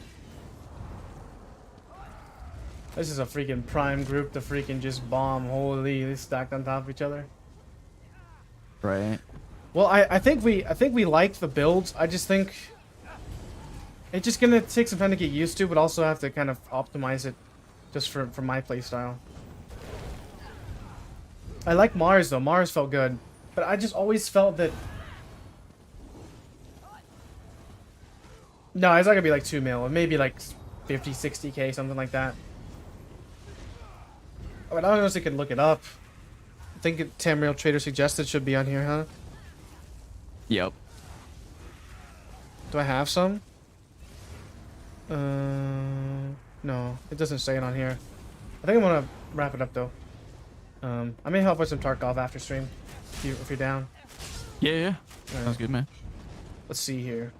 This is a freaking prime group to freaking just bomb. Holy, they stacked on top of each other. Right. Well, I think we liked the builds. I just think it's just gonna take some time to get used to, but also have to kind of optimize it just for my playstyle. I like Mars though. Mars felt good, but I just always felt that. No, it's not gonna be like 2 mil. Maybe like 50, 60k, something like that. I mean, I honestly could look it up. I think Tamriel Trader suggested should be on here, huh? Yep. Do I have some? No, it doesn't say it on here. I think I'm gonna wrap it up though. I may help with some Tarkov after stream if you're down. Yeah, yeah. Alright. Sounds good, man. Let's see here.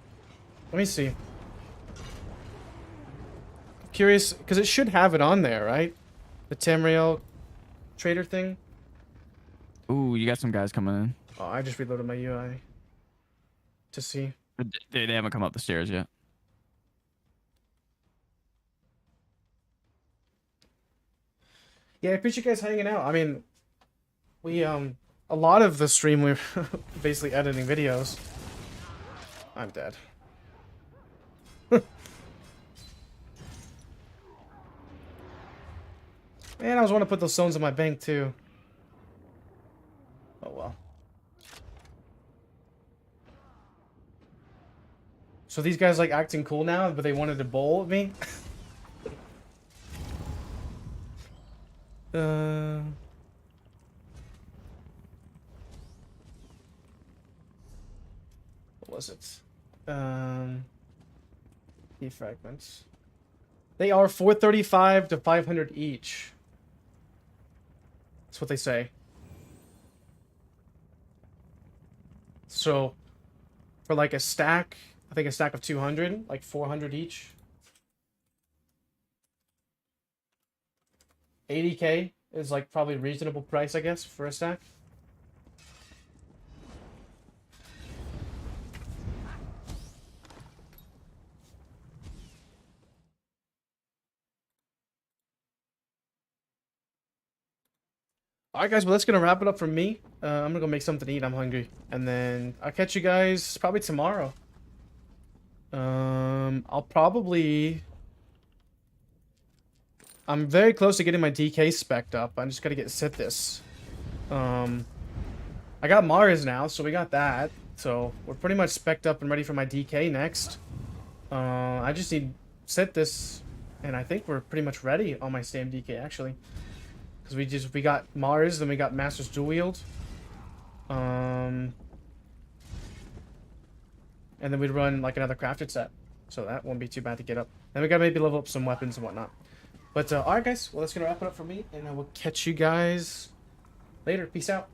Let me see. Curious, because it should have it on there, right? The Tamriel trader thing. Ooh, you got some guys coming in. Oh, I just reloaded my UI to see. But they haven't come up the stairs yet. Yeah, I appreciate you guys hanging out. I mean, we a lot of the stream we're basically editing videos. I'm dead. Man, I was wanting to put those stones in my bank too. Oh well. So these guys like acting cool now, but they wanted to bowl at me? What was it? Key fragments. They are 435 to 500 each. That's what they say. So, for like a stack, I think a stack of 200, like 400 each. 80k is like probably a reasonable price, I guess, for a stack. Alright guys, well that's gonna wrap it up for me. I'm gonna go make something to eat, I'm hungry. And then I'll catch you guys probably tomorrow. I'll probably... I'm very close to getting my DK spec'd up. I just gotta get sit this. I got Mars now, so we got that. So we're pretty much spec'd up and ready for my DK next. I just need sit this, and I think we're pretty much ready on my Stam DK actually. Because we got Mars, then we got Master's Dual Wield. And then we'd run like another crafted set. So that won't be too bad to get up. Then we gotta maybe level up some weapons and whatnot. But alright guys, well that's gonna wrap it up for me, and I will catch you guys later. Peace out.